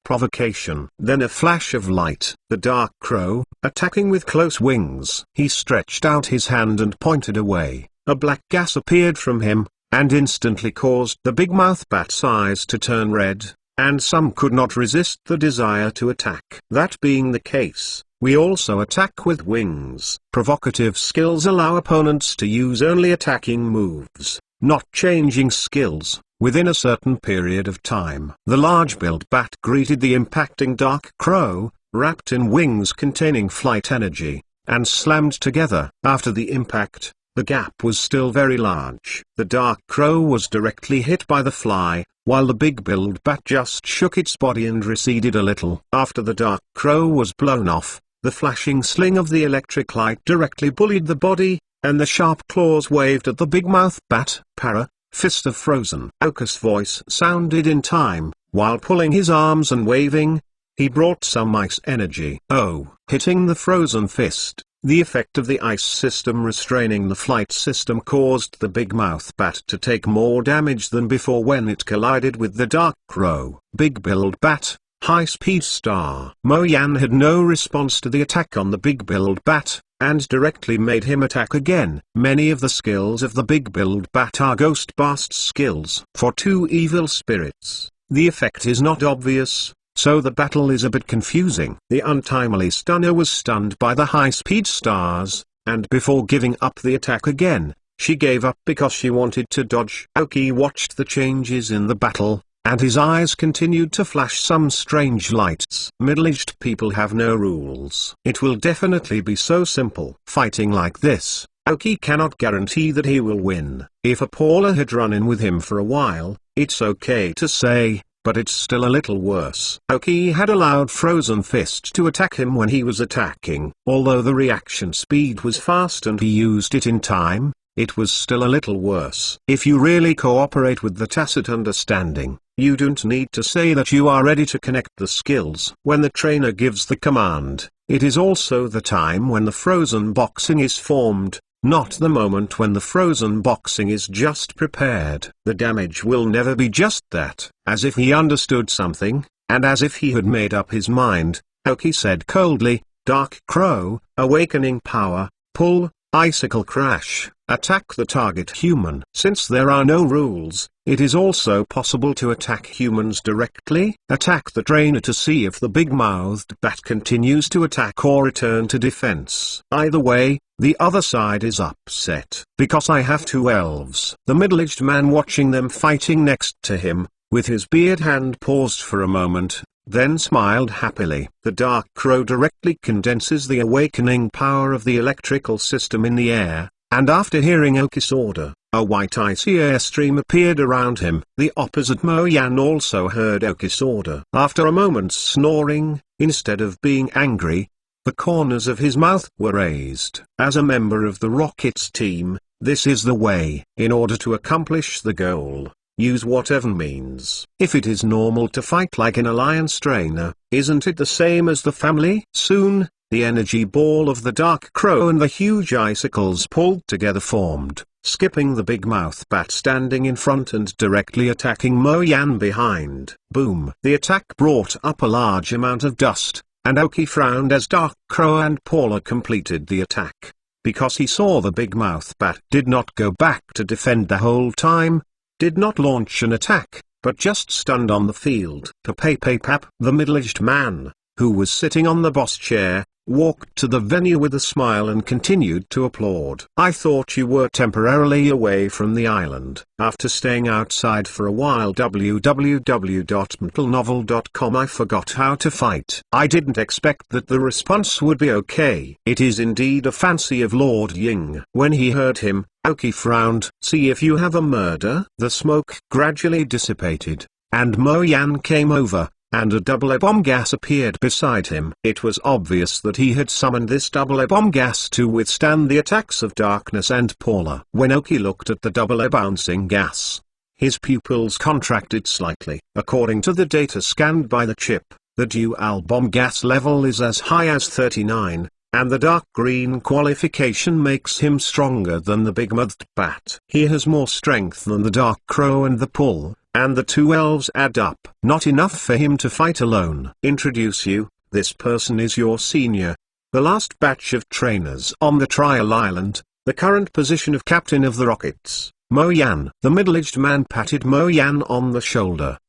Provocation. Then a flash of light. The Dark Crow, attacking with close wings. He stretched out his hand and pointed away. a black gas appeared from him, and instantly caused the big mouth bat's eyes to turn red, and some could not resist the desire to attack. That being the case, we also attack with wings. Provocative skills allow opponents to use only attacking moves, not changing skills, within a certain period of time. The large-billed bat greeted the impacting dark crow, wrapped in wings containing flight energy, and slammed together. After the impact, the gap was still very large. The dark crow was directly hit by the fly, while the big-billed bat just shook its body and receded a little. After the dark crow was blown off, the flashing sling of the electric light directly bullied the body, and the sharp claws waved at the big mouth bat. Para, Fist of Frozen. Oki's voice sounded in time, while pulling his arms and waving. He brought some ice energy. Oh, hitting the frozen fist. The effect of the ice system restraining the flight system caused the big mouth bat to take more damage than before when it collided with the dark crow. Big-billed bat, high-speed star. Mo Yan had no response to the attack on the big-billed bat, and directly made him attack again. Many of the skills of the big-billed bat are Ghost Blast skills. For two evil spirits, the effect is not obvious, so the battle is a bit confusing. The untimely stunner was stunned by the high-speed stars, and before giving up the attack again, she gave up because she wanted to dodge. Aoki watched the changes in the battle, and his eyes continued to flash some strange lights. Middle-aged people have no rules. It will definitely be so simple. Fighting like this, Aoki cannot guarantee that he will win. If a Paula had run in with him for a while, it's okay to say, but it's still a little worse. Aoki had allowed Frozen Fist to attack him when he was attacking. Although the reaction speed was fast and he used it in time, it was still a little worse. If you really cooperate with the tacit understanding, you don't need to say that you are ready to connect the skills. When the trainer gives the command, it is also the time when the frozen boxing is formed, not the moment when the frozen boxing is just prepared. The damage will never be just that. As if he understood something, and as if he had made up his mind, Aoki said coldly, Dark Crow, Awakening Power, Pull, Icicle Crash, attack the target human. Since there are no rules, it is also possible to attack humans directly. Attack the trainer to see if the big-mouthed bat continues to attack or return to defense. Either way, the other side is upset. Because I have two elves. The middle-aged man watching them fighting next to him, with his beard hand paused for a moment, then smiled happily. The dark crow directly condenses the awakening power of the electrical system in the air, and after hearing Aoki's order, a white icy airstream appeared around him. The opposite Mo Yan also heard Aoki's order. After a moment's snoring, instead of being angry, the corners of his mouth were raised. As a member of the Rockets team, this is the way. In order to accomplish the goal, use whatever means. If it is normal to fight like an alliance trainer, isn't it the same as the family? Soon, the energy ball of the dark crow and the huge icicles pulled together formed, skipping the big mouth bat standing in front and directly attacking Mo Yan behind. Boom! The attack brought up a large amount of dust, and Aoki frowned as Dark Crow and Paula completed the attack. Because he saw the big mouth bat did not go back to defend the whole time, did not launch an attack, but just stunned on the field. Pap. The middle-aged man, who was sitting on the boss chair, walked to the venue with a smile and continued to applaud. I thought you were temporarily away from the island. After staying outside for a while www.mentalnovel.com I forgot how to fight. I didn't expect that the response would be okay. It is indeed a fancy of Lord Ying. When he heard him, Aoki frowned. See if you have a murder. The smoke gradually dissipated, and Mo Yan came over, and a double bomb gas appeared beside him. It was obvious that he had summoned this double bomb gas to withstand the attacks of darkness and Paula. When Aoki looked at the double bouncing gas, his pupils contracted slightly. According to the data scanned by the chip, the dual bomb gas level is as high as 39, and the dark green qualification makes him stronger than the big-mouthed bat. He has more strength than the dark crow and the pull, and the two elves add up. Not enough for him to fight alone. Introduce you, this person is your senior. The last batch of trainers on the trial island, the current position of captain of the Rockets, Mo Yan. The middle-aged man patted Mo Yan on the shoulder.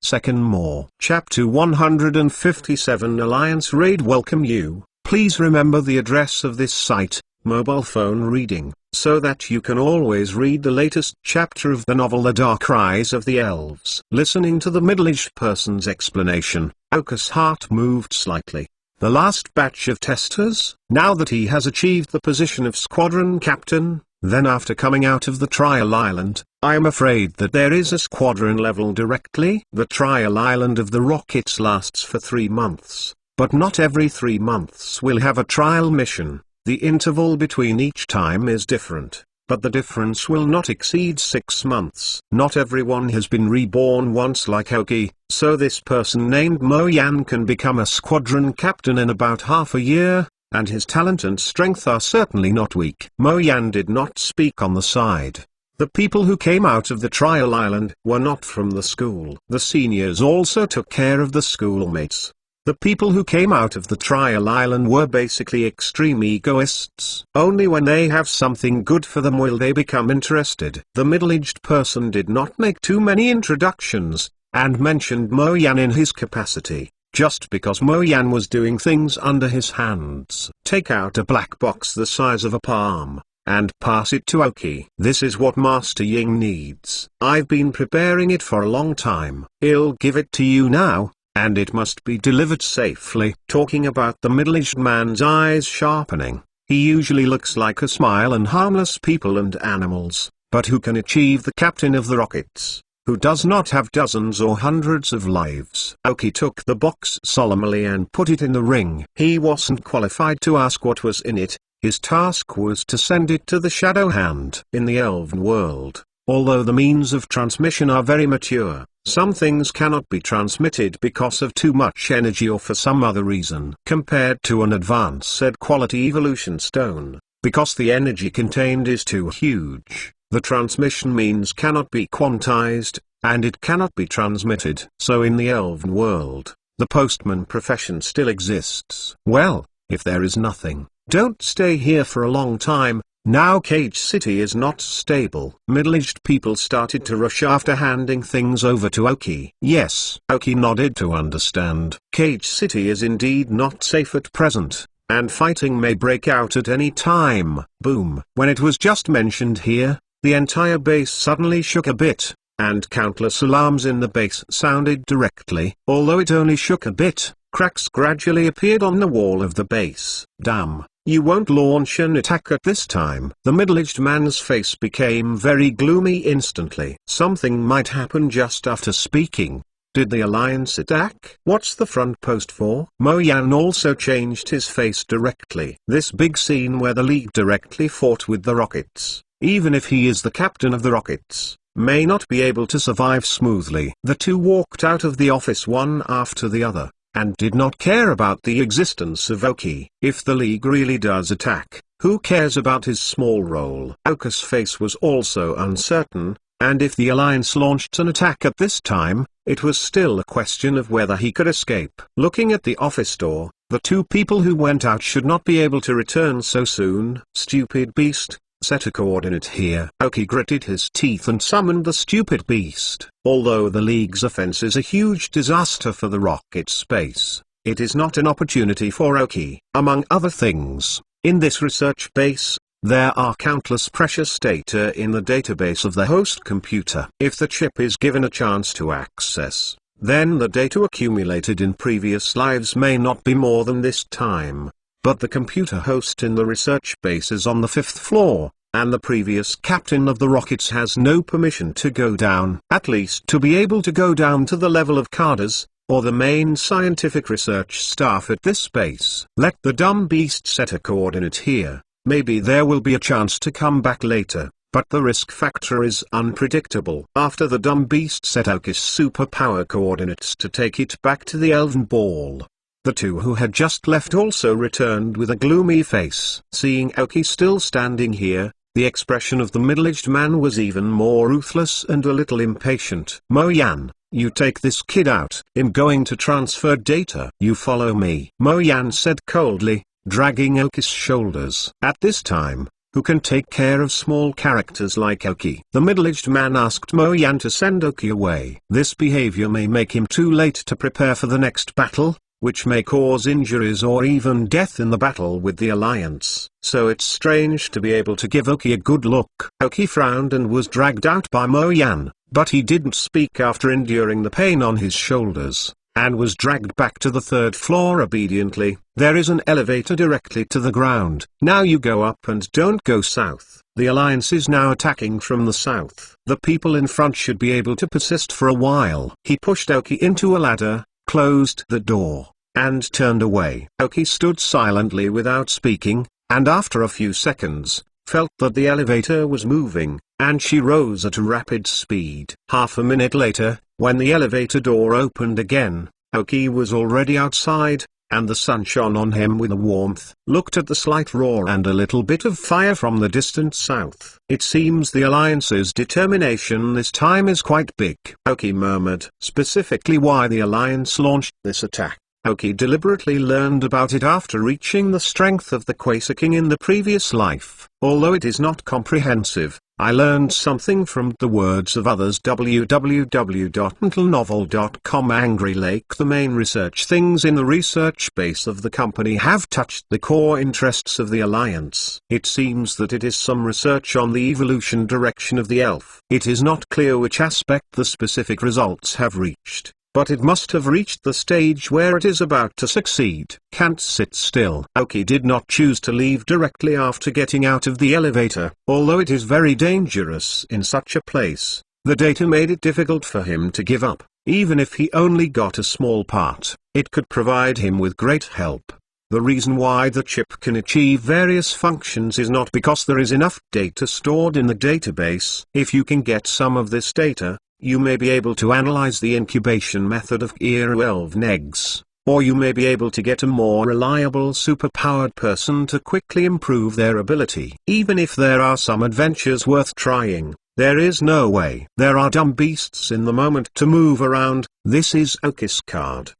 Second more. Chapter 157 Alliance Raid. Welcome you. Please remember the address of this site, mobile phone reading, so that you can always read the latest chapter of the novel The Dark Rise of the Elves. Listening to the middle-aged person's explanation, Aoki's heart moved slightly. The last batch of testers, now that he has achieved the position of squadron captain, then after coming out of the trial island, I am afraid that there is a squadron level directly. The trial island of the Rockets lasts for 3 months, but not every 3 months will have a trial mission. The interval between each time is different, but the difference will not exceed 6 months. Not everyone has been reborn once like Aoki, so this person named Mo Yan can become a squadron captain in about half a year, and his talent and strength are certainly not weak. Mo Yan did not speak on the side. The people who came out of the trial island were not from the school. The seniors also took care of the schoolmates. The people who came out of the trial island were basically extreme egoists. Only when they have something good for them will they become interested. The middle-aged person did not make too many introductions, and mentioned Mo Yan in his capacity, just because Mo Yan was doing things under his hands. Take out a black box the size of a palm, and pass it to Aoki. This is what Master Ying needs. I've been preparing it for a long time. I'll give it to you now, and it must be delivered safely. Talking about the middle-aged man's eyes sharpening, he usually looks like a smile and harmless people and animals, but who can achieve the captain of the Rockets, who does not have dozens or hundreds of lives. Aoki took the box solemnly and put it in the ring. He wasn't qualified to ask what was in it. His task was to send it to the Shadow Hand. In the Elven world, although the means of transmission are very mature, some things cannot be transmitted because of too much energy or for some other reason. Compared to an advanced quality evolution stone, because the energy contained is too huge, the transmission means cannot be quantized, and it cannot be transmitted. So in the Elven world, the postman profession still exists. Well, if there is nothing, don't stay here for a long time. Now Cage City is not stable. Middle-aged people started to rush after handing things over to Aoki. Yes, Aoki nodded to understand. Cage City is indeed not safe at present, and fighting may break out at any time. Boom. When it was just mentioned here, the entire base suddenly shook a bit, and countless alarms in the base sounded directly. Although it only shook a bit, cracks gradually appeared on the wall of the base. Damn. You won't launch an attack at this time. The middle-aged man's face became very gloomy instantly. Something might happen just after speaking. Did the Alliance attack? What's the front post for? Mo Yan also changed his face directly. This big scene where the League directly fought with the Rockets, even if he is the captain of the Rockets, may not be able to survive smoothly. The two walked out of the office one after the other, and did not care about the existence of Aoki. If the League really does attack, who cares about his small role? Aoki's face was also uncertain, and if the Alliance launched an attack at this time, it was still a question of whether he could escape. Looking at the office door, the two people who went out should not be able to return so soon. Stupid beast, set a coordinate here. Aoki gritted his teeth and summoned the stupid beast. Although the League's offense is a huge disaster for the Rocket space, it is not an opportunity for Aoki. Among other things, in this research base, there are countless precious data in the database of the host computer. If the chip is given a chance to access, then the data accumulated in previous lives may not be more than this time. But the computer host in the research base is on the 5th floor, and the previous captain of the Rockets has no permission to go down. At least to be able to go down to the level of cadres, or the main scientific research staff at this base. Let the dumb beast set a coordinate here. Maybe there will be a chance to come back later, but the risk factor is unpredictable. After the dumb beast set Aoki's superpower coordinates to take it back to the Elven Ball, the two who had just left also returned with a gloomy face. Seeing Aoki still standing here, the expression of the middle-aged man was even more ruthless and a little impatient. Mo Yan, you take this kid out. I'm going to transfer data. You follow me. Mo Yan said coldly, dragging Oki's shoulders. At this time, who can take care of small characters like Oki? The middle-aged man asked Mo Yan to send Oki away. This behavior may make him too late to prepare for the next battle, which may cause injuries or even death in the battle with the Alliance. So it's strange to be able to give Oki a good look. Oki frowned and was dragged out by Mo Yan, but he didn't speak after enduring the pain on his shoulders, and was dragged back to the third floor obediently. There is an elevator directly to the ground. Now you go up and don't go south. The Alliance is now attacking from the south. The people in front should be able to persist for a while. He pushed Oki into a ladder, closed the door, and turned away. Oki stood silently without speaking, and after a few seconds, felt that the elevator was moving, and she rose at a rapid speed. Half a minute later, when the elevator door opened again, Oki was already outside, and the sun shone on him with a warmth. Looked at the slight roar and a little bit of fire from the distant south. It seems the Alliance's determination this time is quite big. Oki murmured specifically why the Alliance launched this attack. Oki deliberately learned about it after reaching the strength of the Quasar King in the previous life. Although it is not comprehensive, I learned something from the words of others. www.mentalnovel.com. Angry Lake. The main research things in the research base of the company have touched the core interests of the Alliance. It seems that it is some research on the evolution direction of the elf. It is not clear which aspect the specific results have reached, but it must have reached the stage where it is about to succeed. Can't sit still. Oki did not choose to leave directly after getting out of the elevator. Although it is very dangerous in such a place, the data made it difficult for him to give up. Even if he only got a small part, it could provide him with great help. The reason why the chip can achieve various functions is not because there is enough data stored in the database. If you can get some of this data, you may be able to analyze the incubation method of Eru elven eggs, or you may be able to get a more reliable superpowered person to quickly improve their ability. Even if there are some adventures worth trying, there is no way. There are dumb beasts in the moment to move around. This is Oki's card.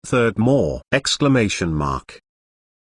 Third more! Exclamation mark.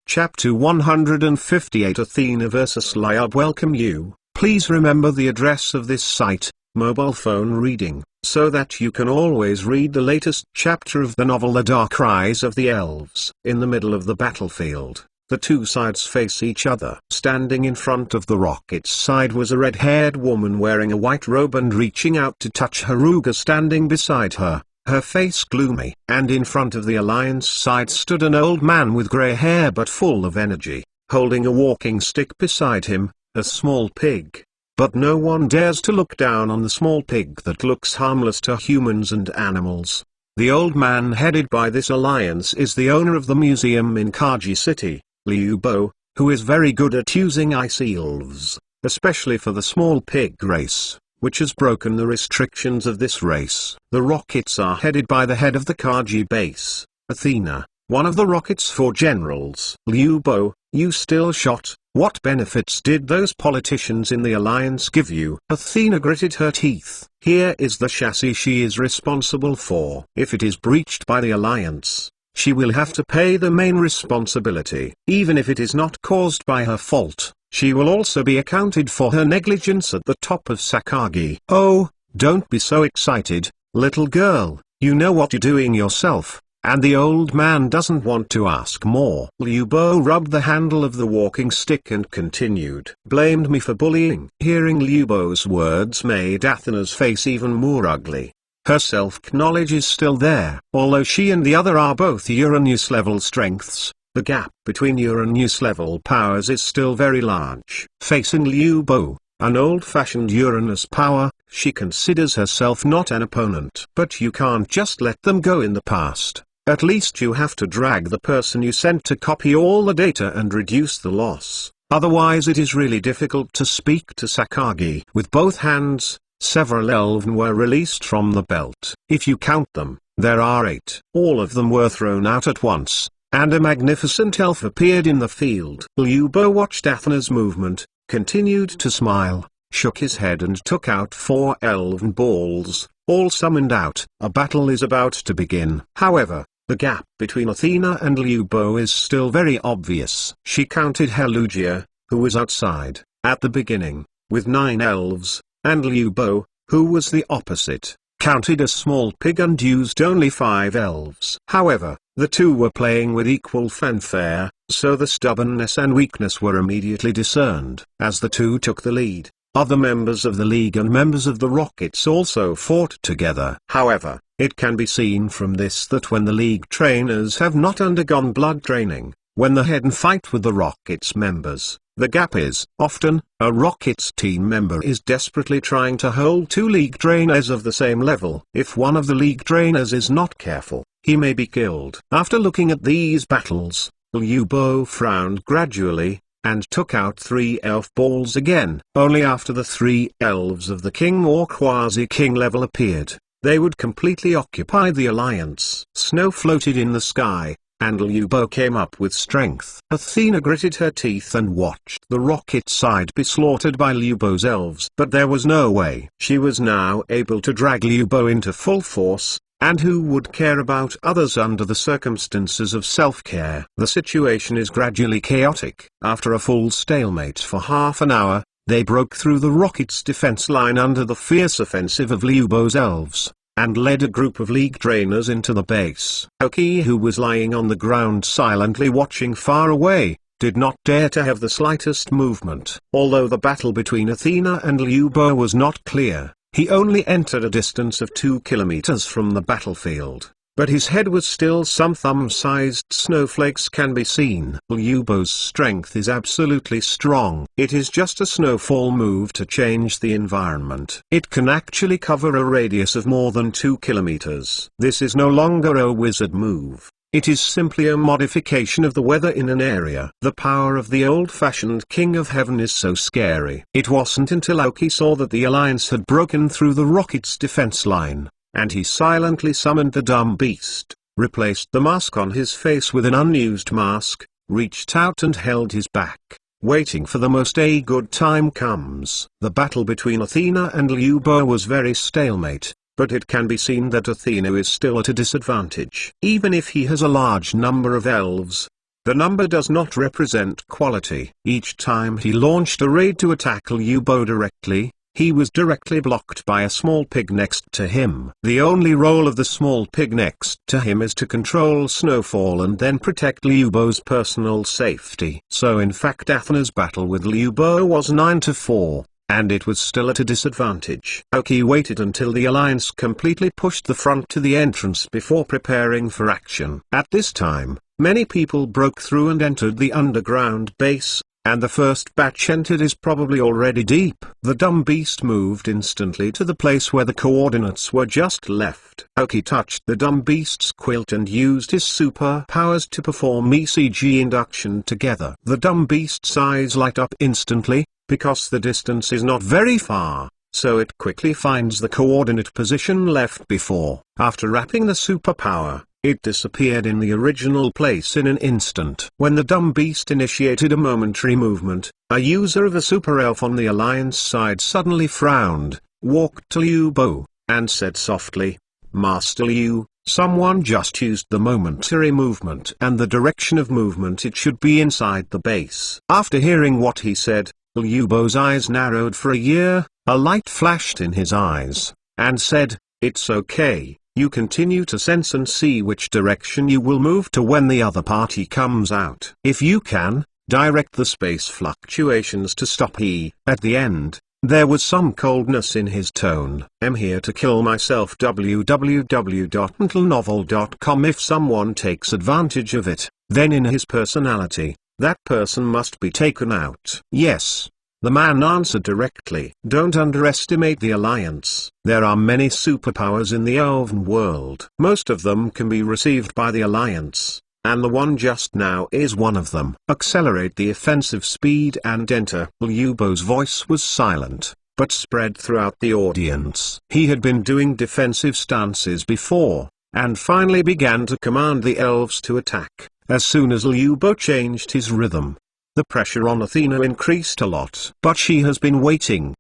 Chapter 158. Athena vs. Lyub. Welcome you. Please remember the address of this site, mobile phone reading, so that you can always read the latest chapter of the novel The Dark Rise of the Elves. In the middle of the battlefield, the two sides face each other. Standing in front of the Rocket's side was a red-haired woman wearing a white robe and reaching out to touch Haruga standing beside her, her face gloomy. And in front of the Alliance side stood an old man with grey hair but full of energy, holding a walking stick beside him, a small pig. But no one dares to look down on the small pig that looks harmless to humans and animals. The old man headed by this alliance is the owner of the museum in Kaji City, Liu Bo, who is very good at using ice elves, especially for the small pig race, which has broken the restrictions of this race. The Rockets are headed by the head of the Kaji base, Athena, one of the Rocket's 4 generals. Liu Bo, you still shot? What benefits did those politicians in the Alliance give you? Athena gritted her teeth. Here is the chassis she is responsible for. If it is breached by the Alliance, she will have to pay the main responsibility. Even if it is not caused by her fault, she will also be accounted for her negligence at the top of Sakagi. Oh, don't be so excited, little girl, you know what you're doing yourself. And the old man doesn't want to ask more. Liu Bo rubbed the handle of the walking stick and continued. Blamed me for bullying. Hearing Liu Bo's words made Athena's face even more ugly. Her self-knowledge is still there. Although she and the other are both Uranus-level strengths, the gap between Uranus-level powers is still very large. Facing Liu Bo, an old-fashioned Uranus power, she considers herself not an opponent. But you can't just let them go in the past. At least you have to drag the person you sent to copy all the data and reduce the loss. Otherwise it is really difficult to speak to Sakagi. With both hands, several elven were released from the belt. If you count them, there are 8. All of them were thrown out at once, and a magnificent elf appeared in the field. Liu Bo watched Athena's movement, continued to smile, shook his head and took out 4 elven balls, all summoned out. A battle is about to begin. However, The gap between Athena and Liu Bo is still very obvious. She counted Helugia, who was outside, at the beginning, with 9 elves, and Liu Bo, who was the opposite, counted a small pig and used only 5 elves. However, the two were playing with equal fanfare, so the stubbornness and weakness were immediately discerned. As the two took the lead, other members of the League and members of the Rockets also fought together. However, it can be seen from this that when the League trainers have not undergone blood training, when they head and fight with the Rockets members, the gap is often a Rockets team member is desperately trying to hold 2 League trainers of the same level. If one of the League trainers is not careful, he may be killed. After looking at these battles, Liu Bo frowned gradually, and took out 3 elf balls again. Only after the 3 elves of the king or quasi-king level appeared, they would completely occupy the alliance. Snow floated in the sky, and Liu Bo came up with strength. Athena gritted her teeth and watched the Rocket side be slaughtered by Liu Bo's elves. But there was no way. She was now able to drag Liu Bo into full force, and who would care about others under the circumstances of self-care? The situation is gradually chaotic. After a full stalemate for half an hour, they broke through the Rockets' defense line under the fierce offensive of Liu Bo's elves, and led a group of League trainers into the base. Aoki, who was lying on the ground silently watching far away, did not dare to have the slightest movement. Although the battle between Athena and Liu Bo was not clear, he only entered a distance of 2 kilometers from the battlefield, but his head was still some thumb-sized snowflakes can be seen. Liu Bo's strength is absolutely strong. It is just a snowfall move to change the environment. It can actually cover a radius of more than 2 kilometers. This is no longer a wizard move. It is simply a modification of the weather in an area. The power of the old-fashioned King of Heaven is so scary. It wasn't until Aoki saw that the alliance had broken through the Rockets' defense line, and he silently summoned the dumb beast, replaced the mask on his face with an unused mask, reached out and held his back, waiting for the most a good time comes. The battle between Athena and Liu Bo was very stalemate. But it can be seen that Athena is still at a disadvantage. Even if he has a large number of elves, the number does not represent quality. Each time he launched a raid to attack Liu Bo directly, he was directly blocked by a small pig next to him. The only role of the small pig next to him is to control snowfall and then protect Liu Bo's personal safety. So in fact Athena's battle with Liu Bo was 9-4. And it was still at a disadvantage. Aoki waited until the alliance completely pushed the front to the entrance before preparing for action. At this time, many people broke through and entered the underground base, and the first batch entered is probably already deep. The dumb beast moved instantly to the place where the coordinates were just left. Aoki touched the dumb beast's quilt and used his superpowers to perform ECG induction together. The dumb beast's eyes light up instantly, because the distance is not very far, so it quickly finds the coordinate position left before. After wrapping the superpower, it disappeared in the original place in an instant. When the dumb beast initiated a momentary movement, a user of a super elf on the alliance side suddenly frowned, walked to Liu Bo, and said softly, "Master Liu, someone just used the momentary movement and the direction of movement it should be inside the base." After hearing what he said, Liu Bo's eyes narrowed for a year, a light flashed in his eyes, and said, "It's okay, you continue to sense and see which direction you will move to when the other party comes out. If you can, direct the space fluctuations to stop." At the end, there was some coldness in his tone. "I'm here to kill myself." www.mentalnovel.com. If someone takes advantage of it, then in his personality, that person must be taken out. Yes. The man answered directly. Don't underestimate the alliance. There are many superpowers in the elven world. Most of them can be received by the alliance, and the one just now is one of them. Accelerate the offensive speed and enter. Liu Bo's voice was silent, but spread throughout the audience. He had been doing defensive stances before, and finally began to command the elves to attack. As soon as Liu Bo changed his rhythm, the pressure on Athena increased a lot. But she has been waiting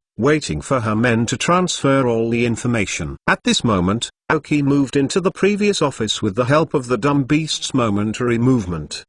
for her men to transfer all the information. At this moment, Aoki moved into the previous office with the help of the dumb beast's momentary movement.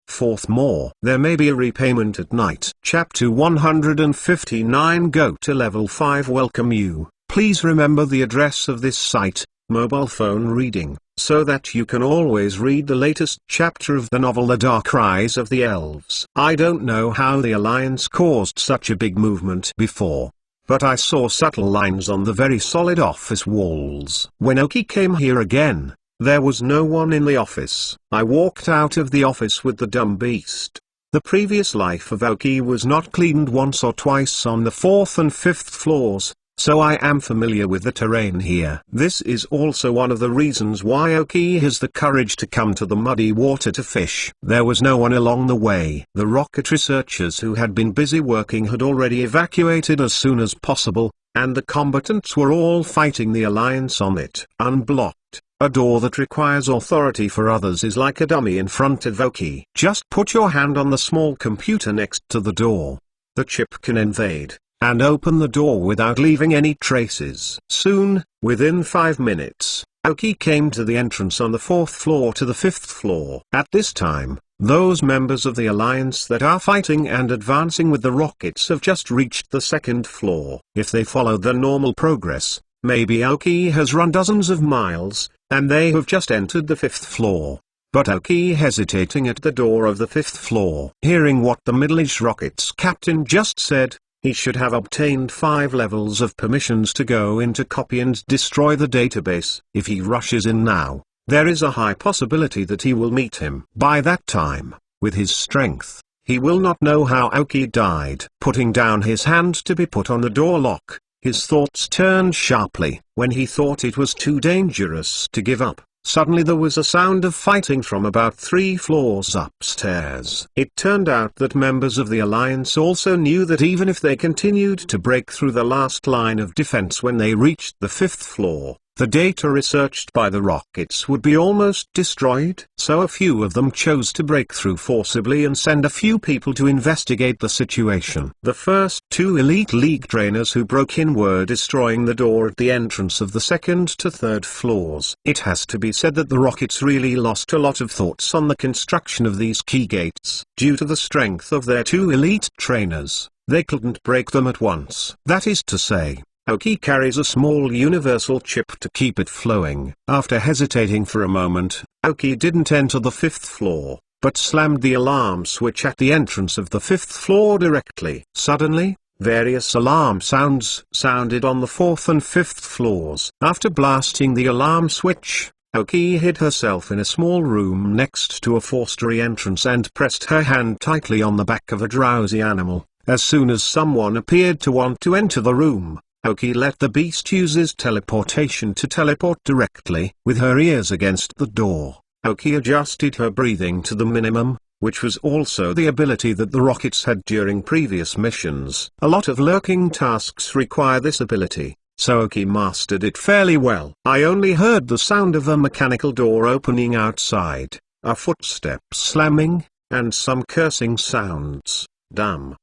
Fourth more. There may be a repayment at night. Chapter 159. Go to level 5. Welcome you. Please remember the address of this site, mobile phone reading, so that you can always read the latest chapter of the novel The Dark Rise of the Elves. I don't know how the Alliance caused such a big movement before, but I saw subtle lines on the very solid office walls. When Aoki came here again, there was no one in the office. I walked out of the office with the dumb beast. The previous life of Aoki was not cleaned once or twice on the 4th and 5th floors, so I am familiar with the terrain here. This is also one of the reasons why Aoki has the courage to come to the muddy water to fish. There was no one along the way. The rocket researchers who had been busy working had already evacuated as soon as possible, and the combatants were all fighting the Alliance on it. Unblocked. A door that requires authority for others is like a dummy in front of Aoki. Just put your hand on the small computer next to the door. The chip can invade and open the door without leaving any traces. Soon, within 5 minutes, Aoki came to the entrance on the 4th floor to the 5th floor. At this time, those members of the Alliance that are fighting and advancing with the rockets have just reached the 2nd floor. If they follow their normal progress, maybe Aoki has run dozens of miles, and they have just entered the 5th floor. But Aoki hesitating at the door of the 5th floor. Hearing what the Middle-aged rockets captain just said, he should have obtained 5 levels of permissions to go in to copy and destroy the database. If he rushes in now, there is a high possibility that he will meet him. By that time, with his strength, he will not know how Aoki died. Putting down his hand to be put on the door lock, his thoughts turned sharply. When he thought it was too dangerous to give up, suddenly there was a sound of fighting from about 3 floors upstairs. It turned out that members of the Alliance also knew that even if they continued to break through the last line of defense when they reached the 5th floor, the data researched by the rockets would be almost destroyed. So a few of them chose to break through forcibly and send a few people to investigate the situation. The first 2 Elite League trainers who broke in were destroying the door at the entrance of the 2nd to 3rd floors. It has to be said that the rockets really lost a lot of thoughts on the construction of these key gates. Due to the strength of their 2 elite trainers, they couldn't break them at once. That is to say, Aoki carries a small universal chip to keep it flowing. After hesitating for a moment, Aoki didn't enter the 5th floor, but slammed the alarm switch at the entrance of the 5th floor directly. Suddenly, various alarm sounds sounded on the 4th and 5th floors. After blasting the alarm switch, Aoki hid herself in a small room next to a forestry entrance and pressed her hand tightly on the back of a drowsy animal. As soon as someone appeared to want to enter the room, Aoki let the beast use his teleportation to teleport directly. With her ears against the door, Aoki adjusted her breathing to the minimum, which was also the ability that the rockets had during previous missions. A lot of lurking tasks require this ability, so Aoki mastered it fairly well. I only heard the sound of a mechanical door opening outside, a footstep slamming, and some cursing sounds. Damn.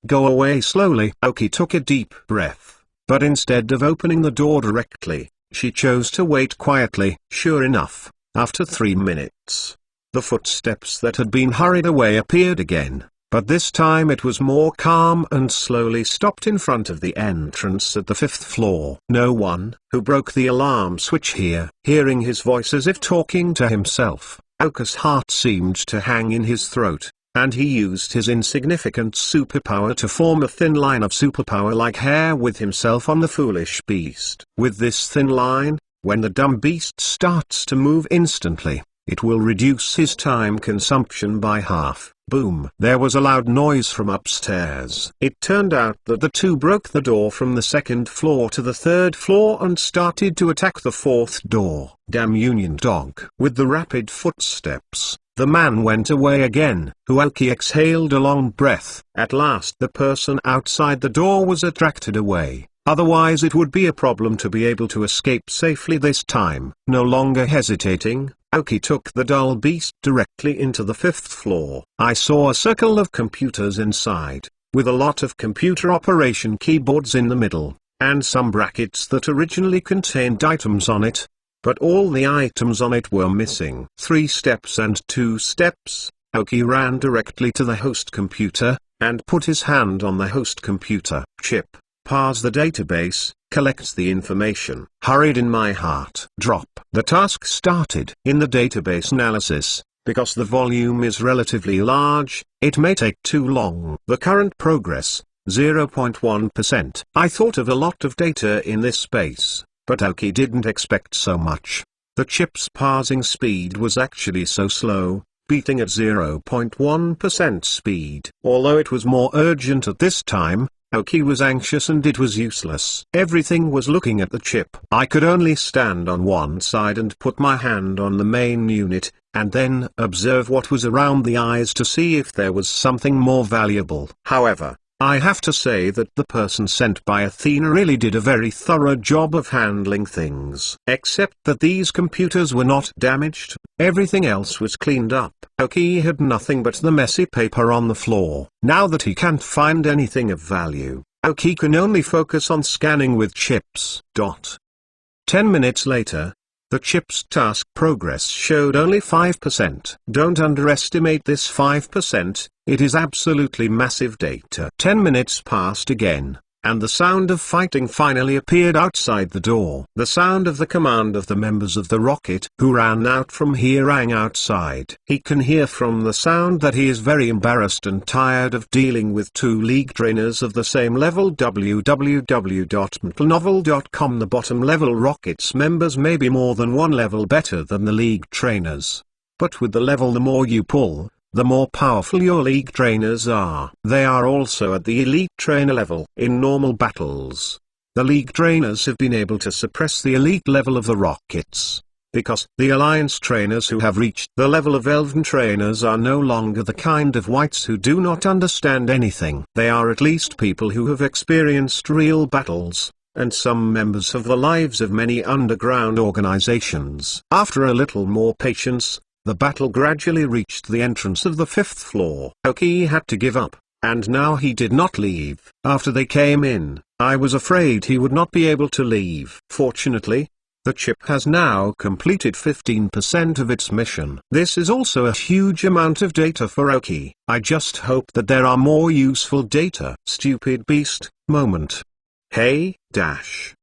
Go away slowly. Aoki took a deep breath, but instead of opening the door directly, she chose to wait quietly. Sure enough, after 3 minutes, the footsteps that had been hurried away appeared again, but this time it was more calm and slowly stopped in front of the entrance at the 5th floor. No one who broke the alarm switch here. Hearing his voice as if talking to himself, Aoki's heart seemed to hang in his throat, and he used his insignificant superpower to form a thin line of superpower-like hair with himself on the foolish beast. With this thin line, when the dumb beast starts to move instantly, it will reduce his time consumption by half. Boom! There was a loud noise from upstairs. It turned out that the two broke the door from the 2nd floor to the 3rd floor and started to attack the 4th door. Damn Union Dog! With the rapid footsteps, the man went away again. Aoki exhaled a long breath. At last the person outside the door was attracted away. Otherwise it would be a problem to be able to escape safely this time. No longer hesitating, Aoki took the dull beast directly into the 5th floor. I saw a circle of computers inside, with a lot of computer operation keyboards in the middle. and some brackets that originally contained items on it. But all the items on it were missing. 3 steps and 2 steps. Aoki ran directly to the host computer, and put his hand on the host computer chip. Parse the database, collects the information. Hurried in my heart. Drop. The task started. In the database analysis, because the volume is relatively large, it may take too long. The current progress, 0.1%. I thought of a lot of data in this space, but Aoki didn't expect so much. The chip's parsing speed was actually so slow, beating at 0.1% speed. Although it was more urgent at this time, Aoki was anxious and it was useless. Everything was looking at the chip. I could only stand on one side and put my hand on the main unit, and then observe what was around the eyes to see if there was something more valuable. However, I have to say that the person sent by Athena really did a very thorough job of handling things. Except that these computers were not damaged, everything else was cleaned up. Aoki had nothing but the messy paper on the floor. Now that he can't find anything of value, Aoki can only focus on scanning with chips. 10 minutes later, the chip's task progress showed only 5%. Don't underestimate this 5%, it is absolutely massive data. 10 minutes passed again, and the sound of fighting finally appeared outside the door. The sound of the command of the members of the rocket who ran out from here rang outside. He can hear from the sound that he is very embarrassed and tired of dealing with 2 league trainers of the same level. www.mtlnovel.com. The bottom level rockets members may be more than 1 level better than the league trainers. But with the level, the more you pull, the more powerful your league trainers are. They are also at the elite trainer level. In normal battles, the league trainers have been able to suppress the elite level of the rockets, because the alliance trainers who have reached the level of elven trainers are no longer the kind of whites who do not understand anything. They are at least people who have experienced real battles, and some members of the lives of many underground organizations. After a little more patience, the battle gradually reached the entrance of the 5th floor. Aoki had to give up, and now he did not leave. After they came in, I was afraid he would not be able to leave. Fortunately, the chip has now completed 15% of its mission. This is also a huge amount of data for Aoki. I just hope that there are more useful data. Stupid beast, moment. Hey, dash.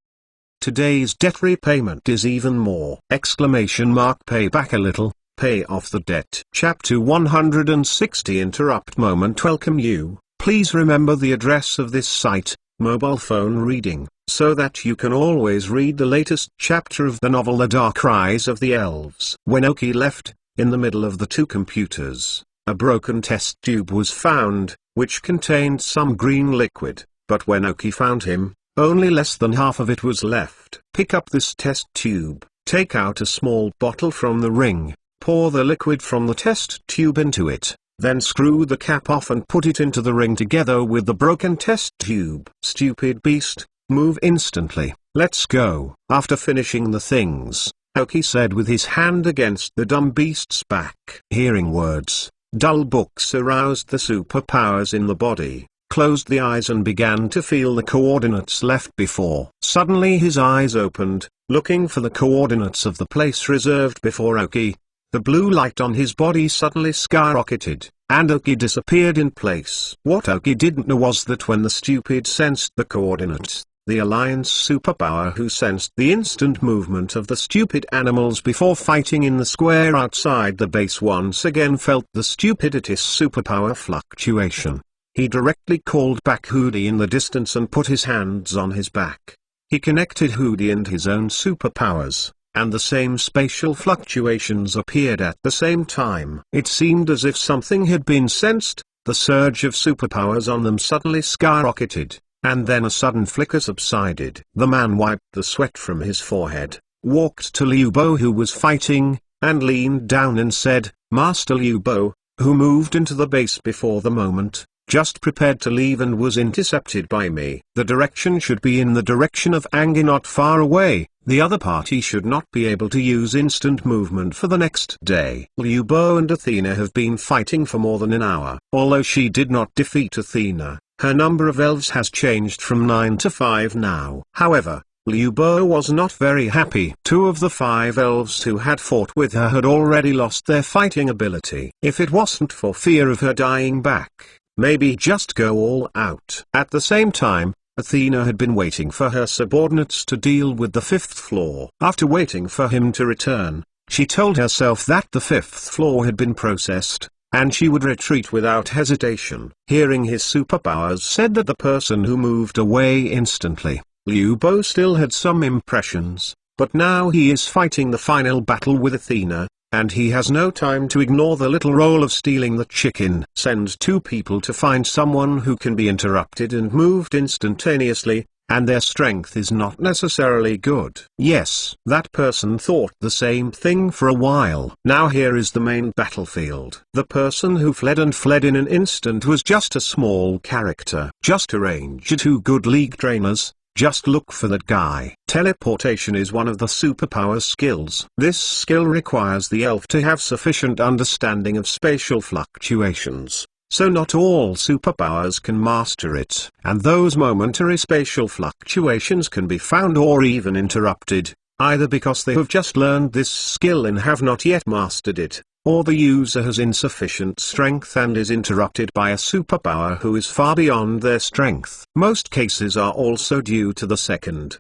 Today's debt repayment is even more! Exclamation mark. Pay back a little. Pay off the debt. Chapter 160. Interrupt moment. Welcome you. Please remember the address of this site, mobile phone reading, so that you can always read the latest chapter of the novel The Dark Rise of the Elves. When Aoki left, in the middle of the 2 computers, a broken test tube was found, which contained some green liquid, but when Aoki found him, only less than half of it was left. Pick up this test tube, take out a small bottle from the ring, pour the liquid from the test tube into it, then screw the cap off and put it into the ring together with the broken test tube. Stupid beast, move instantly. Let's go. After finishing the things, Aoki said with his hand against the dumb beast's back. Hearing words, dull books aroused the superpowers in the body, closed the eyes and began to feel the coordinates left before. Suddenly his eyes opened, looking for the coordinates of the place reserved before Aoki. The blue light on his body suddenly skyrocketed, and Aoki disappeared in place. What Aoki didn't know was that when the stupid sensed the coordinates, the Alliance superpower who sensed the instant movement of the stupid animals before fighting in the square outside the base once again felt the stupidity superpower fluctuation. He directly called back Hooty in the distance and put his hands on his back. He connected Hooty and his own superpowers, and the same spatial fluctuations appeared at the same time. It seemed as if something had been sensed. The surge of superpowers on them suddenly skyrocketed, and then a sudden flicker subsided. The man wiped the sweat from his forehead, walked to Liu Bo who was fighting, and leaned down and said, "Master Liu Bo," who moved into the base before the moment, just prepared to leave and was intercepted by me. The direction should be in the direction of Angie, not far away. The other party should not be able to use instant movement for the next day. Liu Bo and Athena have been fighting for more than an hour. Although she did not defeat Athena, Her number of elves has changed from 9 to 5 now. However, Liu Bo was not very happy. 2 of the 5 elves who had fought with her had already lost their fighting ability. If it wasn't for fear of her dying back, maybe just go all out. At the same time, Athena had been waiting for her subordinates to deal with the 5th floor. After waiting for him to return, she told herself that the 5th floor had been processed, and she would retreat without hesitation. Hearing his superpowers said that the person who moved away instantly. Liu Bo still had some impressions, but now he is fighting the final battle with Athena, and he has no time to ignore the little role of stealing the chicken. Send 2 people to find someone who can be interrupted and moved instantaneously, and their strength is not necessarily good. Yes, that person thought the same thing for a while. Now here is the main battlefield. The person who fled in an instant was just a small character. Just arrange 2 good league trainers. Just look for that guy. Teleportation is one of the superpower skills. This skill requires the elf to have sufficient understanding of spatial fluctuations, so not all superpowers can master it. And those momentary spatial fluctuations can be found or even interrupted, either because they have just learned this skill and have not yet mastered it, or the user has insufficient strength and is interrupted by a superpower who is far beyond their strength. Most cases are also due to the second.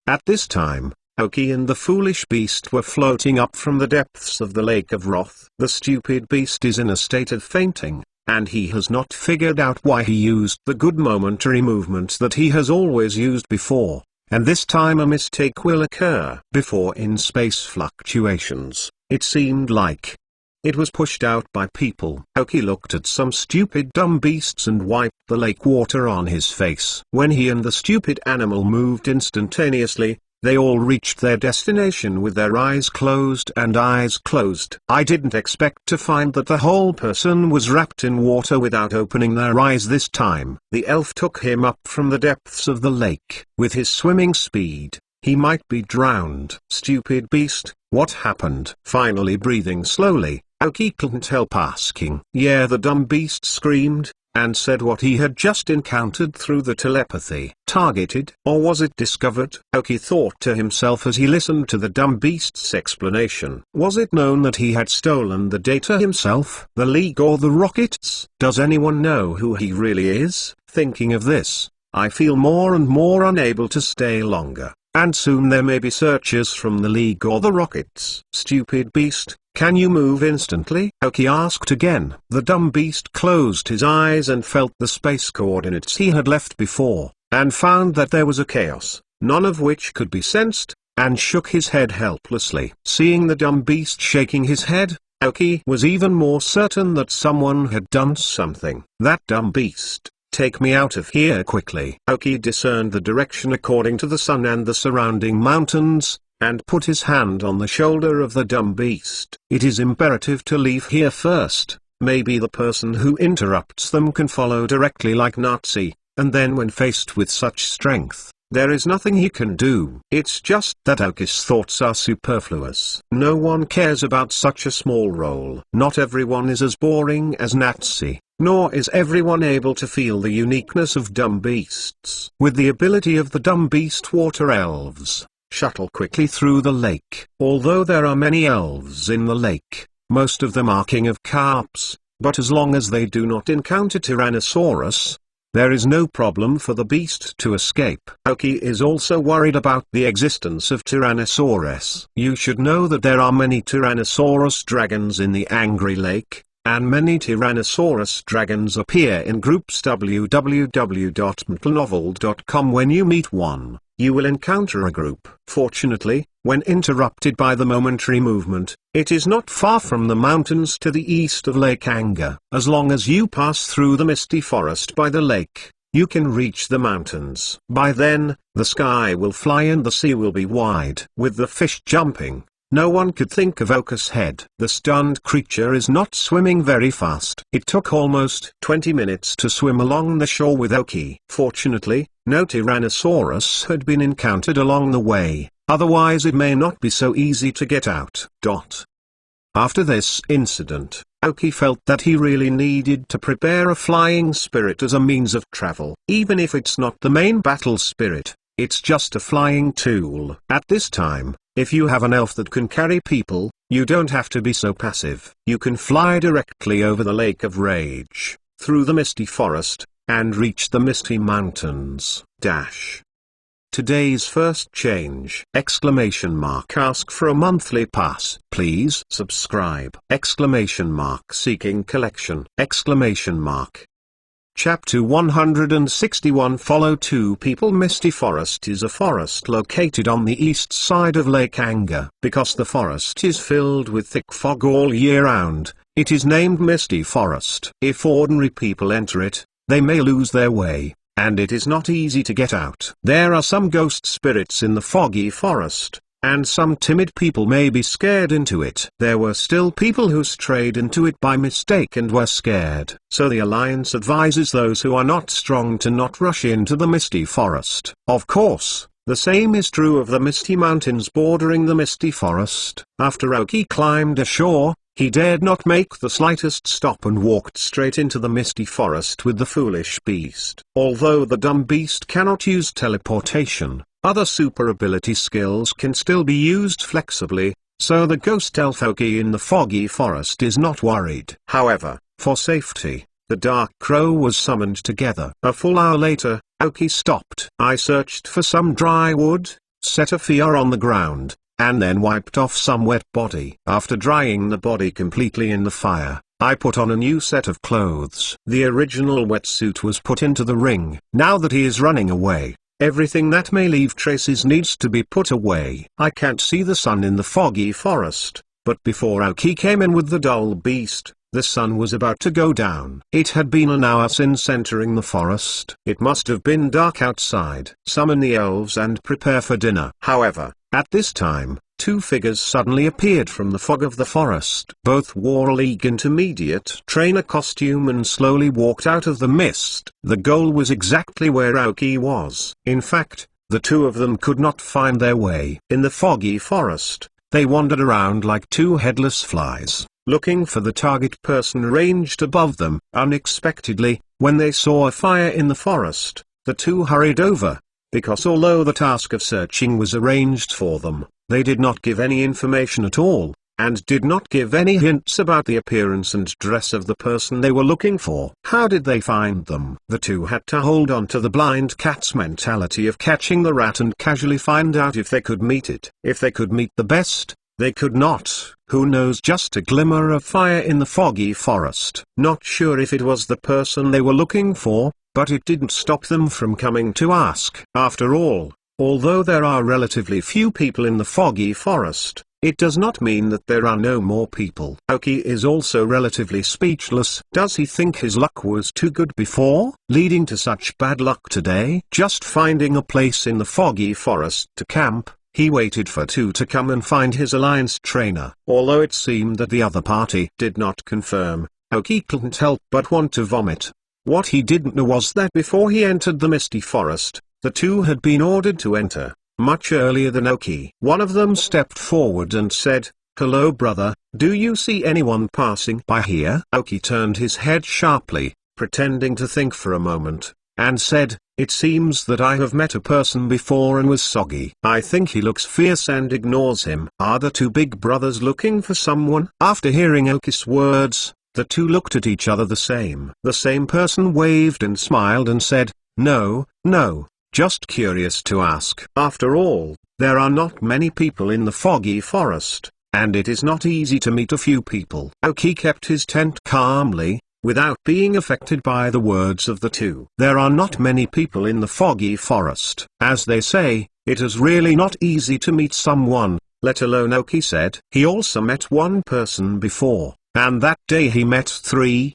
At this time, Aoki and the foolish beast were floating up from the depths of the Lake of Wrath. The stupid beast is in a state of fainting, and he has not figured out why he used the good momentary movement that he has always used before, and this time a mistake will occur. Before in space fluctuations, it seemed like it was pushed out by people. Aoki looked at some stupid dumb beasts and wiped the lake water on his face. When he and the stupid animal moved instantaneously, they all reached their destination with their eyes closed and eyes closed. I didn't expect to find that the whole person was wrapped in water without opening their eyes this time. The elf took him up from the depths of the lake. With his swimming speed, he might be drowned. Stupid beast, what happened? Finally breathing slowly, Aoki couldn't help asking. Yeah, the dumb beast screamed, and said what he had just encountered through the telepathy. Targeted? Or was it discovered? Aoki thought to himself as he listened to the dumb beast's explanation. Was it known that he had stolen the data himself? The League or the Rockets? Does anyone know who he really is? Thinking of this, I feel more and more unable to stay longer, and soon there may be searchers from the League or the Rockets. Stupid beast, can you move instantly? Aoki asked again. The dumb beast closed his eyes and felt the space coordinates he had left before, and found that there was a chaos, none of which could be sensed, and shook his head helplessly. Seeing the dumb beast shaking his head, Aoki was even more certain that someone had done something. That dumb beast, take me out of here quickly. Aoki discerned the direction according to the sun and the surrounding mountains, and put his hand on the shoulder of the dumb beast. It is imperative to leave here first. Maybe the person who interrupts them can follow directly like Nazi, and then when faced with such strength, there is nothing he can do. It's just that Aoki's thoughts are superfluous. No one cares about such a small role. Not everyone is as boring as Nazi, nor is everyone able to feel the uniqueness of dumb beasts. With the ability of the dumb beast water elves, shuttle quickly through the lake. Although there are many elves in the lake, most of them are king of carps, but as long as they do not encounter Tyrannosaurus, there is no problem for the beast to escape. Aoki is also worried about the existence of Tyrannosaurus. You should know that there are many Tyrannosaurus dragons in the Angry Lake, and many Tyrannosaurus dragons appear in groups. www.mtnovel.com. When you meet one, you will encounter a group. Fortunately, when interrupted by the momentary movement, it is not far from the mountains to the east of Lake Anger. As long as you pass through the misty forest by the lake, you can reach the mountains. By then, the sky will fly and the sea will be wide. With the fish jumping, no one could think of Aoki's head. The stunned creature is not swimming very fast. It took almost 20 minutes to swim along the shore with Aoki. Fortunately, no Tyrannosaurus had been encountered along the way, otherwise it may not be so easy to get out. After this incident, Aoki felt that he really needed to prepare a flying spirit as a means of travel. Even if it's not the main battle spirit, it's just a flying tool. At this time, if you have an elf that can carry people, you don't have to be so passive. You can fly directly over the Lake of Rage, through the Misty Forest, and reach the Misty Mountains. Today's first change! Ask for a monthly pass. Please subscribe! Seeking collection! Chapter 161 Follow two people. Misty Forest is a forest located on the east side of Lake Anger. Because the forest is filled with thick fog all year round, it is named Misty Forest. If ordinary people enter it, they may lose their way, and it is not easy to get out. There are some ghost spirits in the foggy forest, and some timid people may be scared into it. There were still people who strayed into it by mistake and were scared. So the Alliance advises those who are not strong to not rush into the Misty Forest. Of course, the same is true of the Misty Mountains bordering the Misty Forest. After Aoki climbed ashore, he dared not make the slightest stop and walked straight into the Misty Forest with the foolish beast. Although the dumb beast cannot use teleportation, other super ability skills can still be used flexibly, so the ghost elf Aoki in the foggy forest is not worried. However, for safety, the Dark Crow was summoned together. A full hour later, Aoki stopped. I searched for some dry wood, set a fire on the ground, and then wiped off some wet body. After drying the body completely in the fire, I put on a new set of clothes. The original wetsuit was put into the ring. Now that he is running away, everything that may leave traces needs to be put away. I can't see the sun in the foggy forest, but before Aoki came in with the dull beast, the sun was about to go down. It had been an hour since entering the forest. It must have been dark outside. Summon the elves and prepare for dinner. However, at this time, two figures suddenly appeared from the fog of the forest. Both wore a League Intermediate trainer costume and slowly walked out of the mist. The goal was exactly where Aoki was. In fact, the two of them could not find their way. In the foggy forest, they wandered around like two headless flies, looking for the target person ranged above them. Unexpectedly, when they saw a fire in the forest, the two hurried over, because although the task of searching was arranged for them, they did not give any information at all, and did not give any hints about the appearance and dress of the person they were looking for. How did they find them? The two had to hold on to the blind cat's mentality of catching the rat and casually find out if they could meet it. If they could meet the best, they could not. Who knows? Just a glimmer of fire in the foggy forest. Not sure if it was the person they were looking for, but it didn't stop them from coming to ask. After all, although there are relatively few people in the foggy forest, it does not mean that there are no more people. Aoki is also relatively speechless. Does he think his luck was too good before, leading to such bad luck today? Just finding a place in the foggy forest to camp, he waited for two to come and find his Alliance trainer. Although it seemed that the other party did not confirm, Aoki couldn't help but want to vomit. What he didn't know was that before he entered the Misty Forest, the two had been ordered to enter, much earlier than Aoki. One of them stepped forward and said, "Hello brother, do you see anyone passing by here?" Aoki turned his head sharply, pretending to think for a moment, and said, "It seems that I have met a person before and was soggy. I think he looks fierce," and ignores him. Are the two big brothers looking for someone? After hearing Aoki's words, the two looked at each other the same. The same person waved and smiled and said, No, just curious to ask." After all, there are not many people in the foggy forest, and it is not easy to meet a few people. Aoki kept his tent calmly, without being affected by the words of the two. There are not many people in the foggy forest. As they say, it is really not easy to meet someone, let alone Aoki said. He also met one person before, and that day he met three.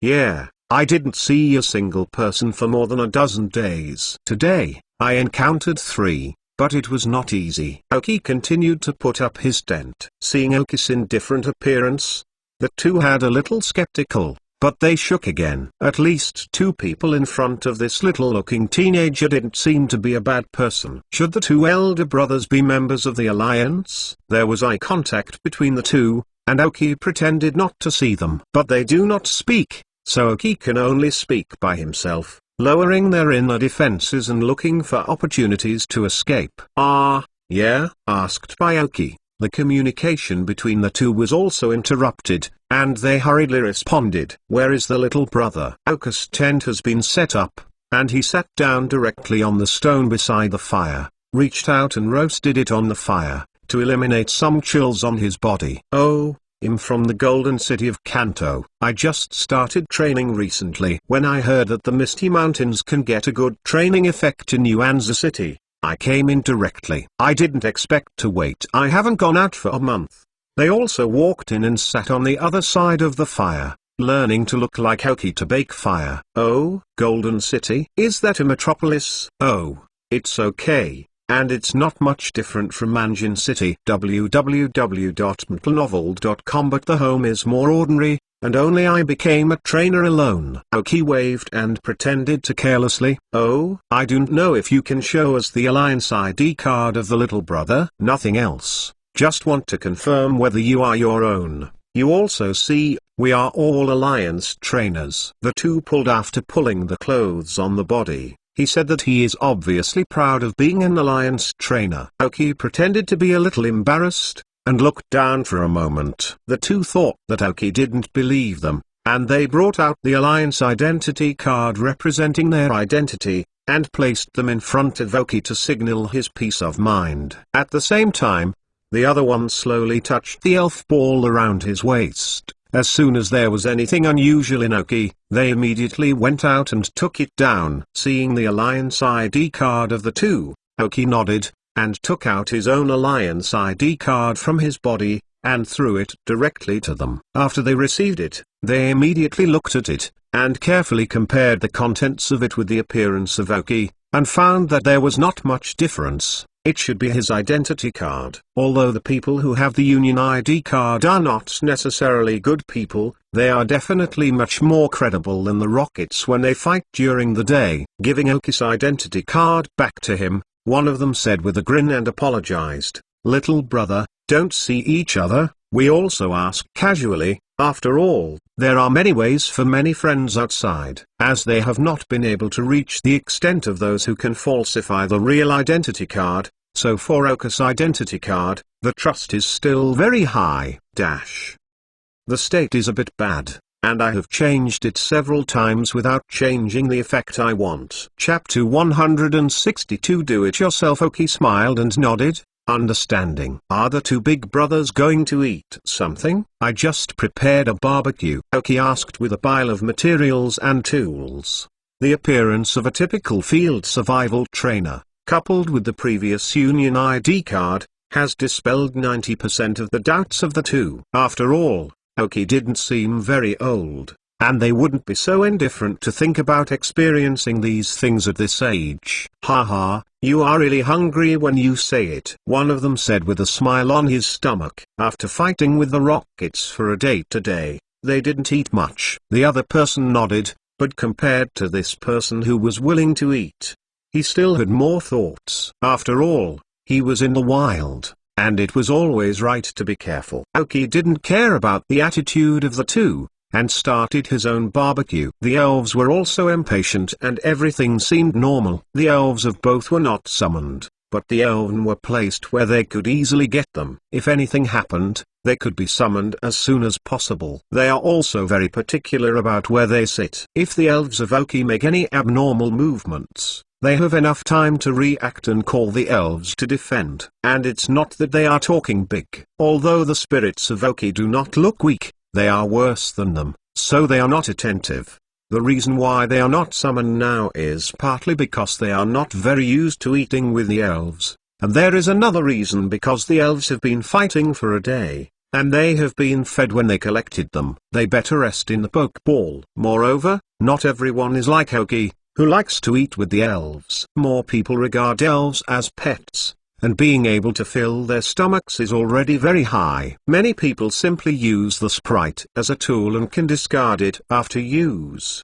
Yeah, I didn't see a single person for more than a dozen days. Today, I encountered three, but it was not easy. Aoki continued to put up his tent. Seeing Aoki's indifferent appearance, the two had a little skeptical, but they shook again. At least two people in front of this little-looking teenager didn't seem to be a bad person. Should the two elder brothers be members of the Alliance? There was eye contact between the two, and Aoki pretended not to see them. But they do not speak, so Aoki can only speak by himself, lowering their inner defenses and looking for opportunities to escape. Yeah? Asked by Aoki. The communication between the two was also interrupted, and they hurriedly responded. Where is the little brother? Aoki's tent has been set up, and he sat down directly on the stone beside the fire, reached out and roasted it on the fire, to eliminate some chills on his body. Oh, I'm from the Golden City of Kanto. I just started training recently. When I heard that the Misty Mountains can get a good training effect in Uanza City, I came in directly. I didn't expect to wait. I haven't gone out for a month. They also walked in and sat on the other side of the fire, learning to look like Aoki to bake fire. Oh, Golden City? Is that a metropolis? Oh, it's okay. And it's not much different from Manjin City www.mtlnovel.com, but the home is more ordinary, and only I became a trainer alone. Aoki waved and pretended to carelessly. Oh, I don't know if you can show us the Alliance ID card of the little brother. Nothing else, just want to confirm whether you are your own. You also see, we are all Alliance trainers. The two pulled after pulling the clothes on the body. He said that he is obviously proud of being an Alliance trainer. Aoki pretended to be a little embarrassed, and looked down for a moment. The two thought that Aoki didn't believe them, and they brought out the Alliance identity card representing their identity, and placed them in front of Aoki to signal his peace of mind. At the same time, the other one slowly touched the elf ball around his waist. As soon as there was anything unusual in Aoki, they immediately went out and took it down. Seeing the Alliance ID card of the two, Aoki nodded, and took out his own Alliance ID card from his body, and threw it directly to them. After they received it, they immediately looked at it, and carefully compared the contents of it with the appearance of Aoki, and found that there was not much difference. It should be his identity card. Although the people who have the Union ID card are not necessarily good people, they are definitely much more credible than the Rockets when they fight during the day. Giving Aoki's identity card back to him, one of them said with a grin and apologized. Little brother, don't see each other? We also asked casually. After all, there are many ways for many friends outside. As they have not been able to reach the extent of those who can falsify the real identity card, so for Aoki's identity card, the trust is still very high. The state is a bit bad, and I have changed it several times without changing the effect I want. Chapter 162. Do-it-yourself. Aoki smiled and nodded, understanding. Are the two big brothers going to eat something? I just prepared a barbecue. Aoki asked with a pile of materials and tools. The appearance of a typical field survival trainer, coupled with the previous Union ID card, has dispelled 90% of the doubts of the two. After all, Aoki didn't seem very old, and they wouldn't be so indifferent to think about experiencing these things at this age. Haha, you are really hungry when you say it, one of them said with a smile on his stomach. After fighting with the Rockets for a day today, they didn't eat much. The other person nodded, but compared to this person who was willing to eat, he still had more thoughts. After all, he was in the wild, and it was always right to be careful. Aoki didn't care about the attitude of the two, and started his own barbecue. The elves were also impatient and everything seemed normal. The elves of both were not summoned, but the elven were placed where they could easily get them. If anything happened, they could be summoned as soon as possible. They are also very particular about where they sit. If the elves of Aoki make any abnormal movements, they have enough time to react and call the elves to defend. And it's not that they are talking big. Although the spirits of Aoki do not look weak, they are worse than them, so they are not attentive. The reason why they are not summoned now is partly because they are not very used to eating with the elves, and there is another reason because the elves have been fighting for a day, and they have been fed when they collected them. They better rest in the pokeball. Moreover, not everyone is like Aoki, who likes to eat with the elves. More people regard elves as pets, and being able to fill their stomachs is already very high. Many people simply use the sprite as a tool and can discard it after use.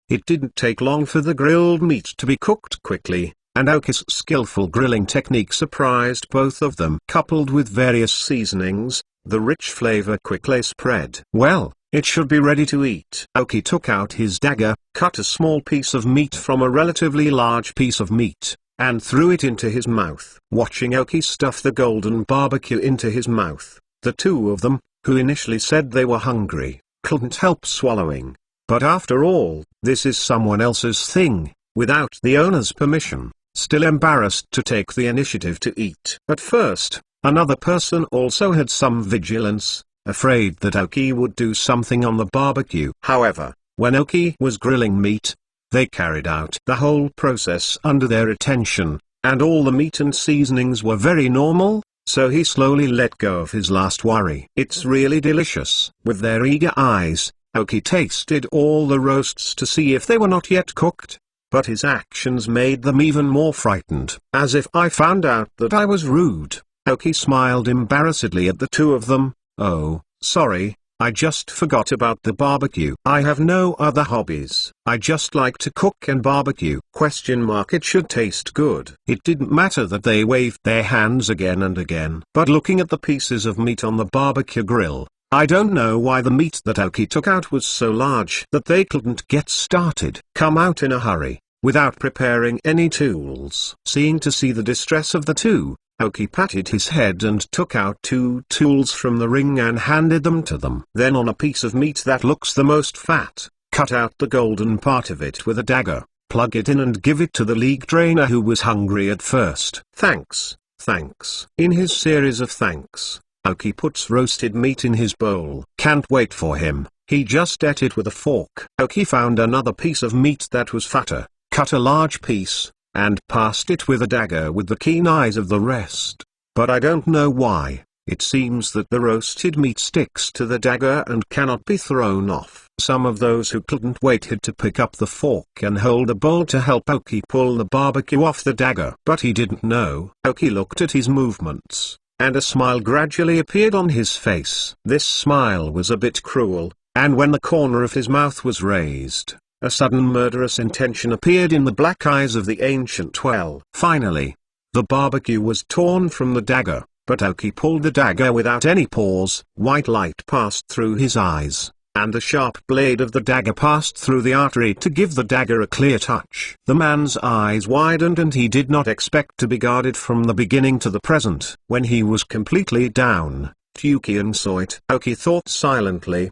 It didn't take long for the grilled meat to be cooked quickly, and Aoki's skillful grilling technique surprised both of them. Coupled with various seasonings, The rich flavor quickly spread. Well, it should be ready to eat. Aoki took out his dagger, cut a small piece of meat from a relatively large piece of meat, and threw it into his mouth. Watching Aoki stuff the golden barbecue into his mouth, the two of them, who initially said they were hungry, couldn't help swallowing. But after all, this is someone else's thing, without the owner's permission, still embarrassed to take the initiative to eat. At first, another person also had some vigilance, afraid that Aoki would do something on the barbecue. However, when Aoki was grilling meat, they carried out the whole process under their attention, and all the meat and seasonings were very normal, so he slowly let go of his last worry. It's really delicious. With their eager eyes, Aoki tasted all the roasts to see if they were not yet cooked, but his actions made them even more frightened. As if I found out that I was rude, Aoki smiled embarrassedly at the two of them. Oh, sorry, I just forgot about the barbecue. I have no other hobbies. I just like to cook and barbecue. It should taste good. It didn't matter that they waved their hands again and again. But looking at the pieces of meat on the barbecue grill, I don't know why the meat that Aoki took out was so large that they couldn't get started. Come out in a hurry, without preparing any tools. Seeing the distress of the two, Aoki patted his head and took out 2 tools from the ring and handed them to them. Then on a piece of meat that looks the most fat, cut out the golden part of it with a dagger, plug it in and give it to the league trainer who was hungry at first. Thanks, thanks. In his series of thanks, Aoki puts roasted meat in his bowl. Can't wait for him. He just ate it with a fork. Aoki found another piece of meat that was fatter, cut a large piece, and passed it with a dagger with the keen eyes of the rest. But I don't know why, it seems that the roasted meat sticks to the dagger and cannot be thrown off. Some of those who couldn't wait had to pick up the fork and hold the bowl to help Aoki pull the barbecue off the dagger. But he didn't know. Aoki looked at his movements, and a smile gradually appeared on his face. This smile was a bit cruel, and when the corner of his mouth was raised, a sudden murderous intention appeared in the black eyes of the ancient well. Finally, the barbecue was torn from the dagger, but Aoki pulled the dagger without any pause. White light passed through his eyes, and the sharp blade of the dagger passed through the artery to give the dagger a clear touch. The man's eyes widened, and he did not expect to be guarded from the beginning to the present. When he was completely down, Tyukian saw it. Aoki thought silently.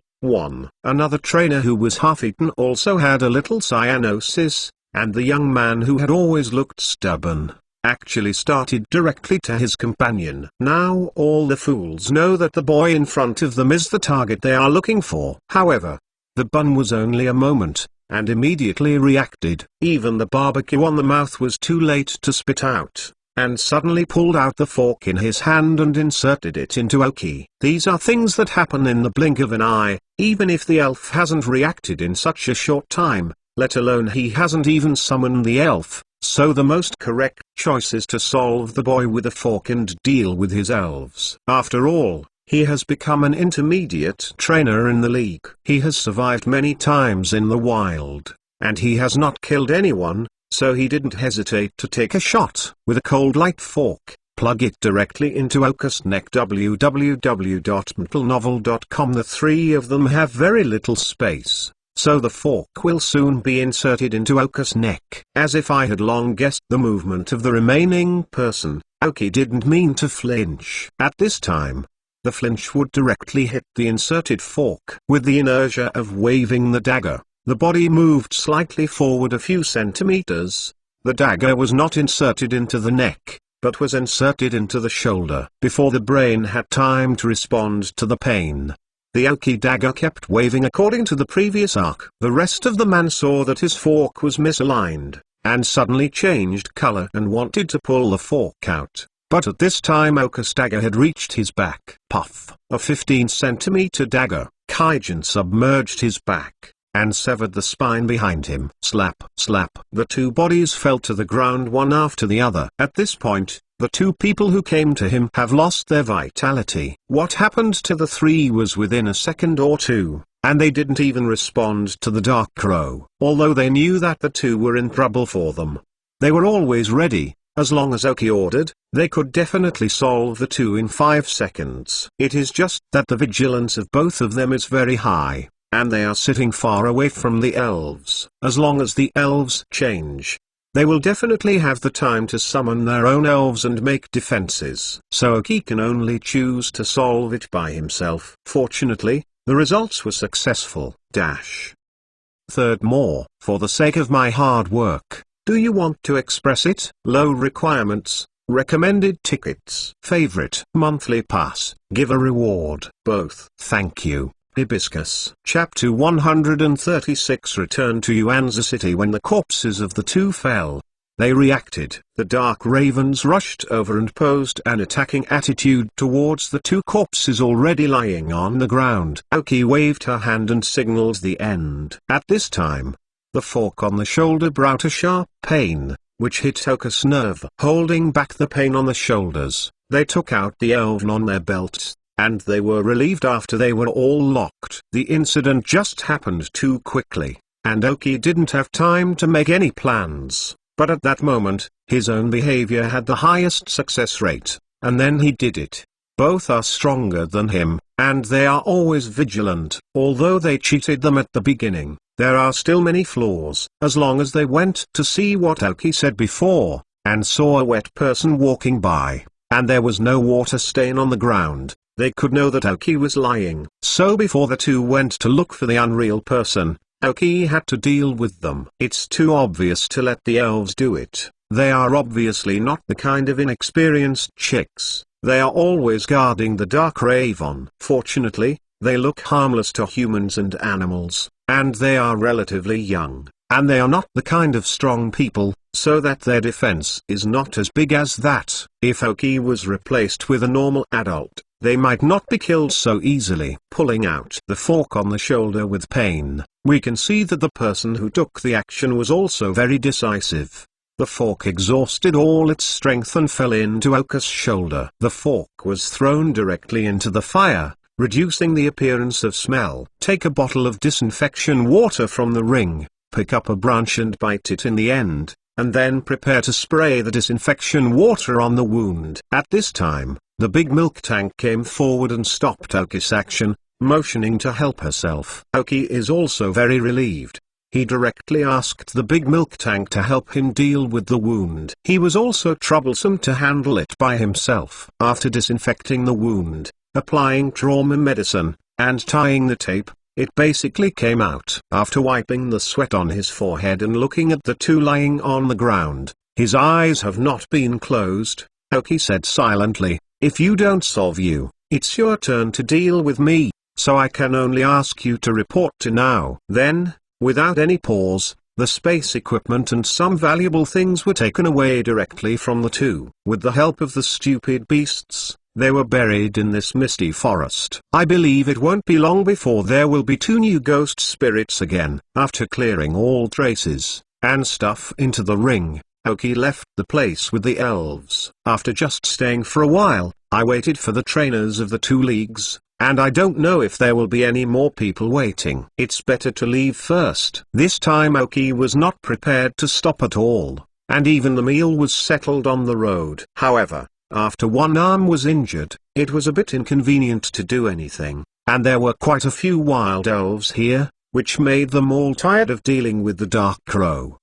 Another trainer who was half-eaten also had a little cyanosis, and the young man who had always looked stubborn, actually started directly to his companion. Now all the fools know that the boy in front of them is the target they are looking for. However, the bun was only a moment, and immediately reacted. Even the barbecue on the mouth was too late to spit out, and suddenly pulled out the fork in his hand and inserted it into Aoki. These are things that happen in the blink of an eye, even if the elf hasn't reacted in such a short time, let alone he hasn't even summoned the elf, so the most correct choice is to solve the boy with a fork and deal with his elves. After all, he has become an intermediate trainer in the league. He has survived many times in the wild, and he has not killed anyone, so he didn't hesitate to take a shot. With a cold light fork, plug it directly into Aoki's neck. www.mentalnovel.com. The three of them have very little space, so the fork will soon be inserted into Aoki's neck. As if I had long guessed the movement of the remaining person, Aoki didn't mean to flinch. At this time, the flinch would directly hit the inserted fork. With the inertia of waving the dagger, the body moved slightly forward a few centimeters. The dagger was not inserted into the neck, but was inserted into the shoulder. Before the brain had time to respond to the pain, the Aoki dagger kept waving according to the previous arc. The rest of the man saw that his fork was misaligned, and suddenly changed color and wanted to pull the fork out. But at this time Aoki's dagger had reached his back. Puff! A 15-centimeter dagger, Kaijin submerged his back, and severed the spine behind him. Slap, slap. The two bodies fell to the ground one after the other. At this point, the two people who came to him have lost their vitality. What happened to the three was within a second or two, and they didn't even respond to the Dark Crow. Although they knew that the two were in trouble for them, they were always ready, As long as Oki ordered, they could definitely solve the two in 5 seconds. It is just that the vigilance of both of them is very high, and they are sitting far away from the elves. As long as the elves change, they will definitely have the time to summon their own elves and make defenses. So Oki can only choose to solve it by himself. Fortunately, the results were successful. Third, more, for the sake of my hard work, do you want to express it? Low requirements, recommended tickets. Favorite, monthly pass, give a reward. Both. Thank you. Hibiscus. Chapter 136. Return to Yuanzi City. When the corpses of the two fell, they reacted. The dark ravens rushed over and posed an attacking attitude towards the two corpses already lying on the ground. Oki waved her hand and signaled the end. At this time, the fork on the shoulder brought a sharp pain, which hit Oka's nerve. Holding back the pain on the shoulders, they took out the elven on their belts, and they were relieved after they were all locked. The incident just happened too quickly, and Oki didn't have time to make any plans. But at that moment, his own behavior had the highest success rate, and then he did it. Both are stronger than him, and they are always vigilant. Although they cheated them at the beginning, there are still many flaws. As long as they went to see what Oki said before, and saw a wet person walking by, and there was no water stain on the ground, they could know that Oki was lying. So before the two went to look for the unreal person, Oki had to deal with them. It's too obvious to let the elves do it. They are obviously not the kind of inexperienced chicks. They are always guarding the Dark Raven. Fortunately, they look harmless to humans and animals, and they are relatively young, and they are not the kind of strong people, so that their defense is not as big as that. If Oki was replaced with a normal adult, they might not be killed so easily. Pulling out the fork on the shoulder with pain, we can see that the person who took the action was also very decisive. The fork exhausted all its strength and fell into Oka's shoulder. The fork was thrown directly into the fire, reducing the appearance of smell. Take a bottle of disinfection water from the ring, pick up a branch and bite it in the end, and then prepare to spray the disinfection water on the wound. At this time, the big milk tank came forward and stopped Oki's action, motioning to help herself. Oki is also very relieved. He directly asked the big milk tank to help him deal with the wound. He was also troublesome to handle it by himself. After disinfecting the wound, applying trauma medicine, and tying the tape, it basically came out. After wiping the sweat on his forehead and looking at the two lying on the ground, his eyes have not been closed, Oki said silently, "If you don't solve you, it's your turn to deal with me, so I can only ask you to report to now." Then, without any pause, the space equipment and some valuable things were taken away directly from the two. With the help of the stupid beasts, they were buried in this misty forest. I believe it won't be long before there will be two new ghost spirits again. After clearing all traces and stuff into the ring, Oki left the place with the elves. After just staying for a while, I waited for the trainers of the two leagues, and I don't know if there will be any more people waiting. It's better to leave first. This time Oki was not prepared to stop at all, and even the meal was settled on the road. However, after one arm was injured, it was a bit inconvenient to do anything, and there were quite a few wild elves here, which made them all tired of dealing with the Dark Crow.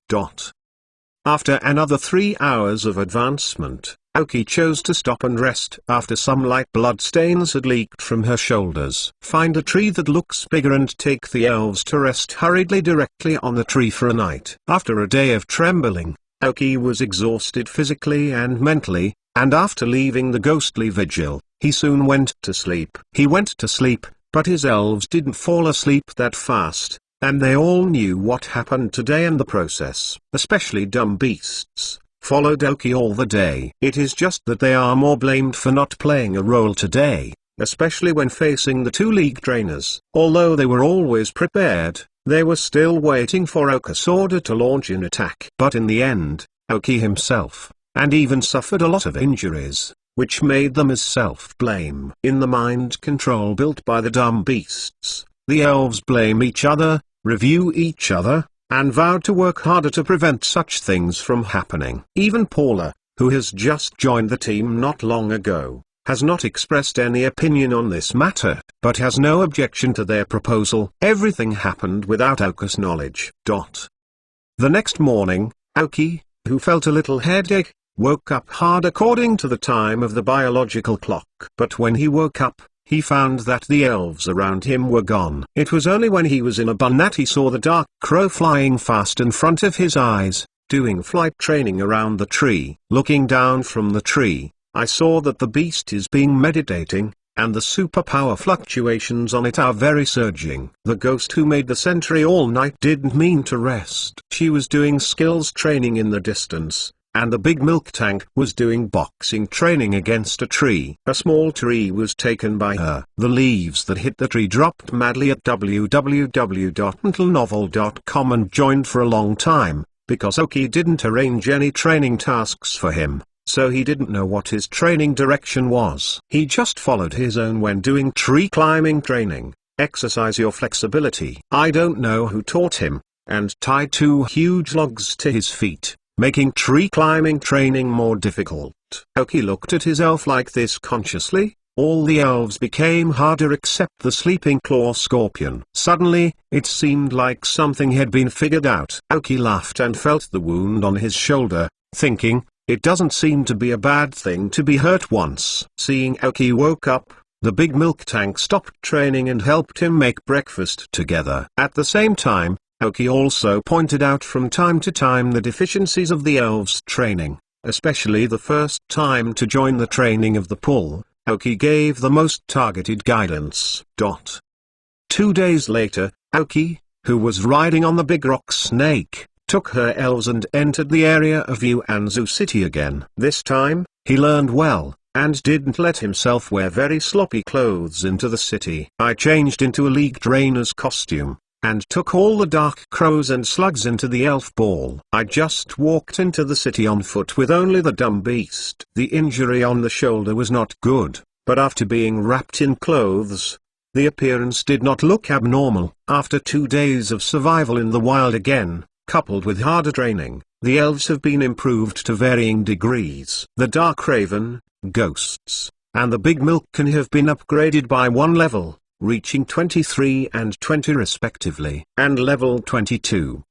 After another 3 hours of advancement, Oki chose to stop and rest after some light blood stains had leaked from her shoulders. Find a tree that looks bigger and take the elves to rest hurriedly directly on the tree for a night. After a day of trembling, Oki was exhausted physically and mentally, and after leaving the ghostly vigil, he soon went to sleep. He went to sleep, but his elves didn't fall asleep that fast, and they all knew what happened today, and the process, especially dumb beasts, followed Oki all the day. It is just that they are more blamed for not playing a role today, especially when facing the two league trainers. Although they were always prepared, they were still waiting for Oka's order to launch an attack. But in the end, Oki himself, and even suffered a lot of injuries, which made them as self-blame. In the mind control built by the dumb beasts, the elves blame each other, review each other, and vowed to work harder to prevent such things from happening. Even Paula, who has just joined the team not long ago, has not expressed any opinion on this matter, but has no objection to their proposal. Everything happened without Aoki's knowledge. The next morning, Aoki, who felt a little headache, woke up hard according to the time of the biological clock. But when he woke up, he found that the elves around him were gone. It was only when he was in a bun that he saw the dark crow flying fast in front of his eyes, doing flight training around the tree. Looking down from the tree, I saw that the beast is being meditating, and the superpower fluctuations on it are very surging. The ghost who made the sentry all night didn't mean to rest. She was doing skills training in the distance, and the big milk tank was doing boxing training against a tree. A small tree was taken by her. The leaves that hit the tree dropped madly at www.mentalnovel.com and joined for a long time, because Aoki didn't arrange any training tasks for him. So he didn't know what his training direction was. He just followed his own when doing tree climbing training. Exercise your flexibility. I don't know who taught him, and tied 2 huge logs to his feet, making tree climbing training more difficult. Aoki looked at his elf like this consciously. All the elves became harder except the sleeping claw scorpion. Suddenly, it seemed like something had been figured out. Aoki laughed and felt the wound on his shoulder, thinking, it doesn't seem to be a bad thing to be hurt once. Seeing Aoki woke up, the big milk tank stopped training and helped him make breakfast together. At the same time, Aoki also pointed out from time to time the deficiencies of the elves' training, especially the first time to join the training of the pull. Aoki gave the most targeted guidance. 2 days later, Aoki, who was riding on the big rock snake, took her elves and entered the area of Yuanzu City again. This time, he learned well, and didn't let himself wear very sloppy clothes into the city. I changed into a league trainer's costume, and took all the dark crows and slugs into the elf ball. I just walked into the city on foot with only the dumb beast. The injury on the shoulder was not good, but after being wrapped in clothes, the appearance did not look abnormal. After 2 days of survival in the wild again, coupled with harder training, the elves have been improved to varying degrees. The Dark Raven, Ghosts, and the Big Milk can have been upgraded by 1 level, reaching 23 and 20 respectively. And level 22.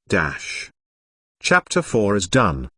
Chapter 4 is done!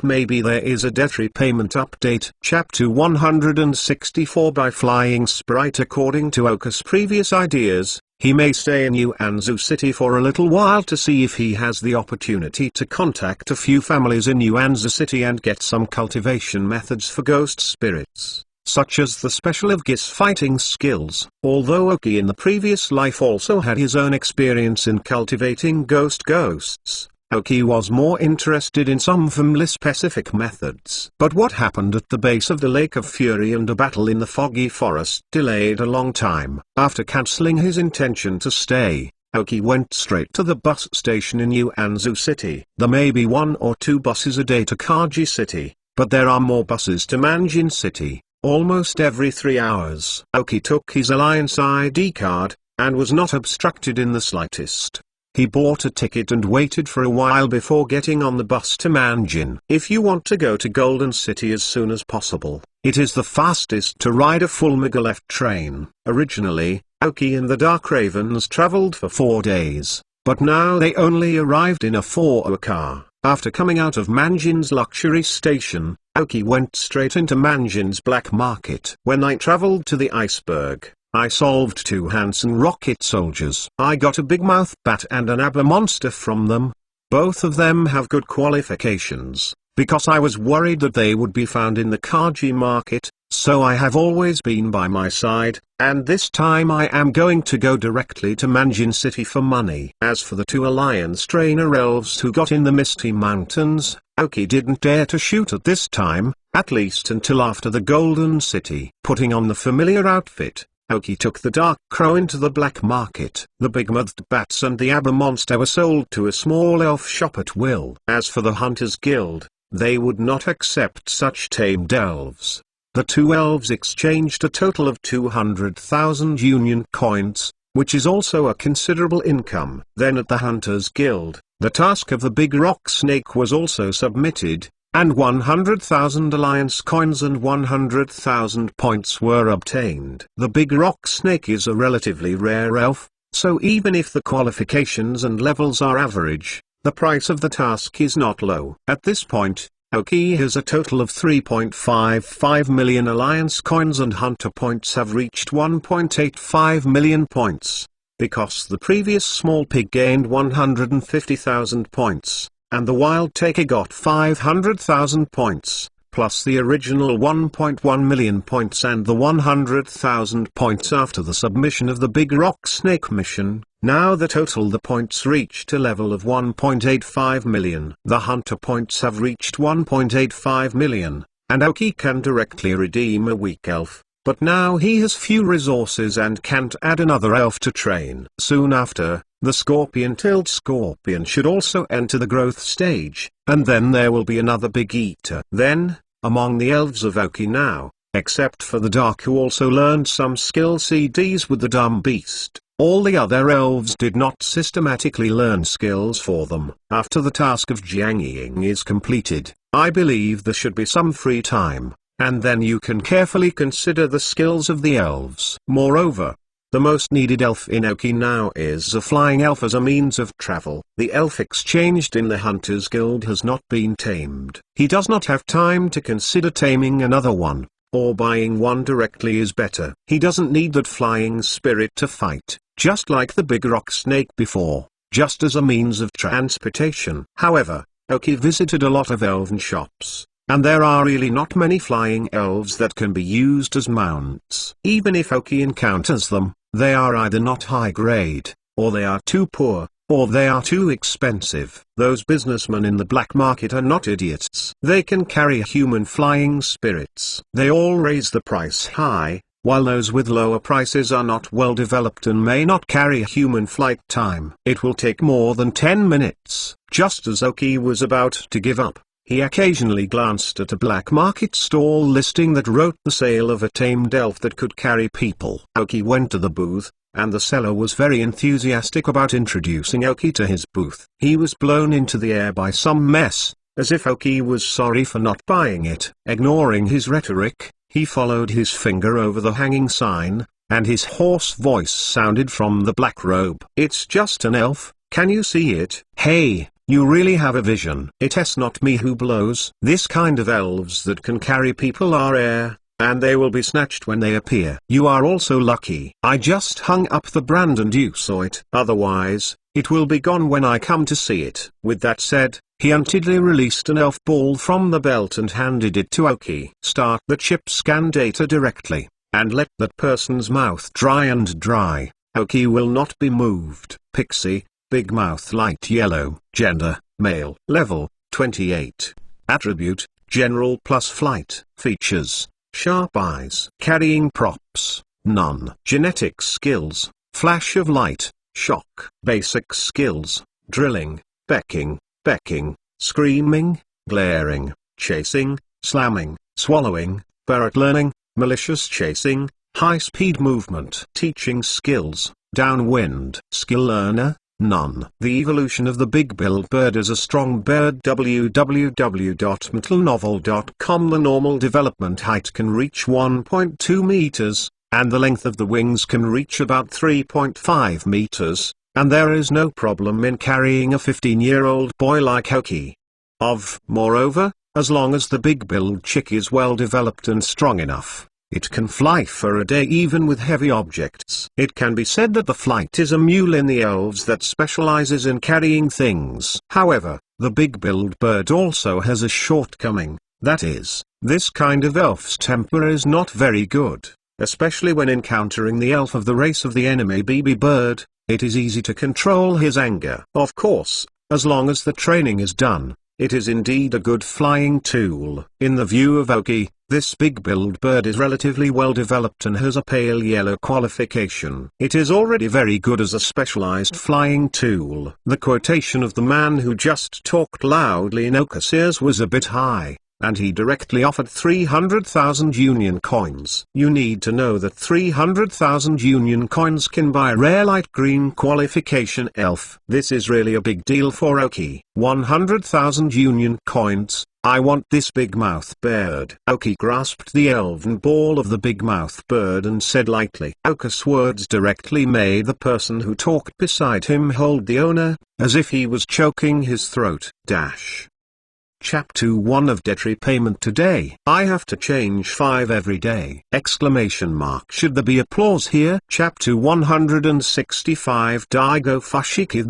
Maybe there is a debt repayment update. Chapter 164 by Flying Sprite. According to Aoki's previous ideas, he may stay in Yuanzu City for a little while to see if he has the opportunity to contact a few families in Yuanzu City and get some cultivation methods for ghost spirits, such as the special of Gis fighting skills. Although Aoki in the previous life also had his own experience in cultivating ghosts, Aoki was more interested in some family-specific methods. But what happened at the base of the Lake of Fury and a battle in the Foggy Forest delayed a long time. After cancelling his intention to stay, Aoki went straight to the bus station in Yuanzu City. There may be 1 or 2 buses a day to Kaji City, but there are more buses to Manjin City, almost every 3 hours. Aoki took his Alliance ID card, and was not obstructed in the slightest. He bought a ticket and waited for a while before getting on the bus to Manjin. If you want to go to Golden City as soon as possible, it is the fastest to ride a full Megalef train. Originally, Aoki and the Dark Ravens traveled for 4 days, but now they only arrived in a 4-hour car. After coming out of Manjin's luxury station, Aoki went straight into Manjin's black market. When I traveled to the iceberg, I solved 2 Hanson rocket soldiers. I got a big mouth bat and an Abba monster from them. Both of them have good qualifications, because I was worried that they would be found in the Kaji market, so I have always been by my side, and this time I am going to go directly to Manjin City for money. As for the 2 Alliance trainer elves who got in the Misty Mountains, Aoki didn't dare to shoot at this time, at least until after the Golden City. Putting on the familiar outfit, Aoki took the Dark Crow into the black market. The big mouthed bats and the Abba monster were sold to a small elf shop at will. As for the Hunters Guild, they would not accept such tamed elves. The 2 elves exchanged a total of 200,000 Union coins, which is also a considerable income. Then at the Hunters Guild, the task of the big rock snake was also submitted, and 100,000 alliance coins and 100,000 points were obtained. The big rock snake is a relatively rare elf, so even if the qualifications and levels are average, the price of the task is not low. At this point, Aoki has a total of 3.55 million alliance coins and hunter points have reached 1.85 million points. Because the previous small pig gained 150,000 points, and the wild taker got 500,000 points, plus the original 1.1 million points and the 100,000 points after the submission of the Big Rock Snake mission, now the points reached a level of 1.85 million. The hunter points have reached 1.85 million, and Aoki can directly redeem a weak elf, but now he has few resources and can't add another elf to train. Soon after, the scorpion-tailed scorpion should also enter the growth stage, and then there will be another big eater. Then, among the elves of Aoki now, except for the Dark who also learned some skill CDs with the dumb beast, all the other elves did not systematically learn skills for them. After the task of Jiangying is completed, I believe there should be some free time, and then you can carefully consider the skills of the elves. Moreover, the most needed elf in Aoki now is a flying elf as a means of travel. The elf exchanged in the Hunters Guild has not been tamed. He does not have time to consider taming another one, or buying one directly is better. He doesn't need that flying spirit to fight, just like the big rock snake before, just as a means of transportation. However, Aoki visited a lot of elven shops, and there are really not many flying elves that can be used as mounts. Even if Aoki encounters them, they are either not high grade, or they are too poor, or they are too expensive. Those businessmen in the black market are not idiots. They can carry human flying spirits. They all raise the price high, while those with lower prices are not well developed and may not carry human flight time. It will take more than 10 minutes. Just as Aoki was about to give up, he occasionally glanced at a black market stall listing that wrote the sale of a tamed elf that could carry people. Aoki went to the booth, and the seller was very enthusiastic about introducing Aoki to his booth. He was blown into the air by some mess, as if Aoki was sorry for not buying it. Ignoring his rhetoric, he followed his finger over the hanging sign, and his hoarse voice sounded from the black robe. "It's just an elf, can you see it? Hey! You really have a vision. It's not me who blows." This kind of elves that can carry people are rare, and they will be snatched when they appear. You are also lucky. I just hung up the brand and you saw it. Otherwise, it will be gone when I come to see it. With that said, he untidily released an elf ball from the belt and handed it to Aoki. Start the chip scan data directly, and let that person's mouth dry and dry. Aoki will not be moved. Pixie. Big mouth light yellow. Gender, male. Level, 28. Attribute, general plus flight. Features, sharp eyes. Carrying props, none. Genetic skills, flash of light, shock. Basic skills, drilling, becking, screaming, glaring, chasing, slamming, swallowing, parrot learning, malicious chasing, high-speed movement. Teaching skills, downwind. Skill learner, none. The evolution of the big-billed bird is a strong bird. www.metalnovel.com. The normal development height can reach 1.2 meters, and the length of the wings can reach about 3.5 meters, and there is no problem in carrying a 15-year-old boy like Aoki. Moreover, as long as the big-billed chick is well developed and strong enough, it can fly for a day even with heavy objects. It can be said that the flight is a mule in the elves that specializes in carrying things. However, the big-billed bird also has a shortcoming, that is, this kind of elf's temper is not very good, especially when encountering the elf of the race of the enemy BB bird. It is easy to control his anger. Of course, as long as the training is done, it is indeed a good flying tool. In the view of Aoki, this big-billed bird is relatively well developed and has a pale yellow qualification. It is already very good as a specialized flying tool. The quotation of the man who just talked loudly in Aoki's ears was a bit high, and he directly offered 300,000 union coins. You need to know that 300,000 union coins can buy a rare light green qualification elf. This is really a big deal for Aoki. 100,000 union coins, I want this big mouth bird. Aoki grasped the elven ball of the big mouth bird and said lightly. Aoki's words directly made the person who talked beside him hold the owner, as if he was choking his throat. Chapter 1 of debt repayment today. I have to change 5 every day! Exclamation mark. Should there be applause here? Chapter 165. Daigo Fushigi.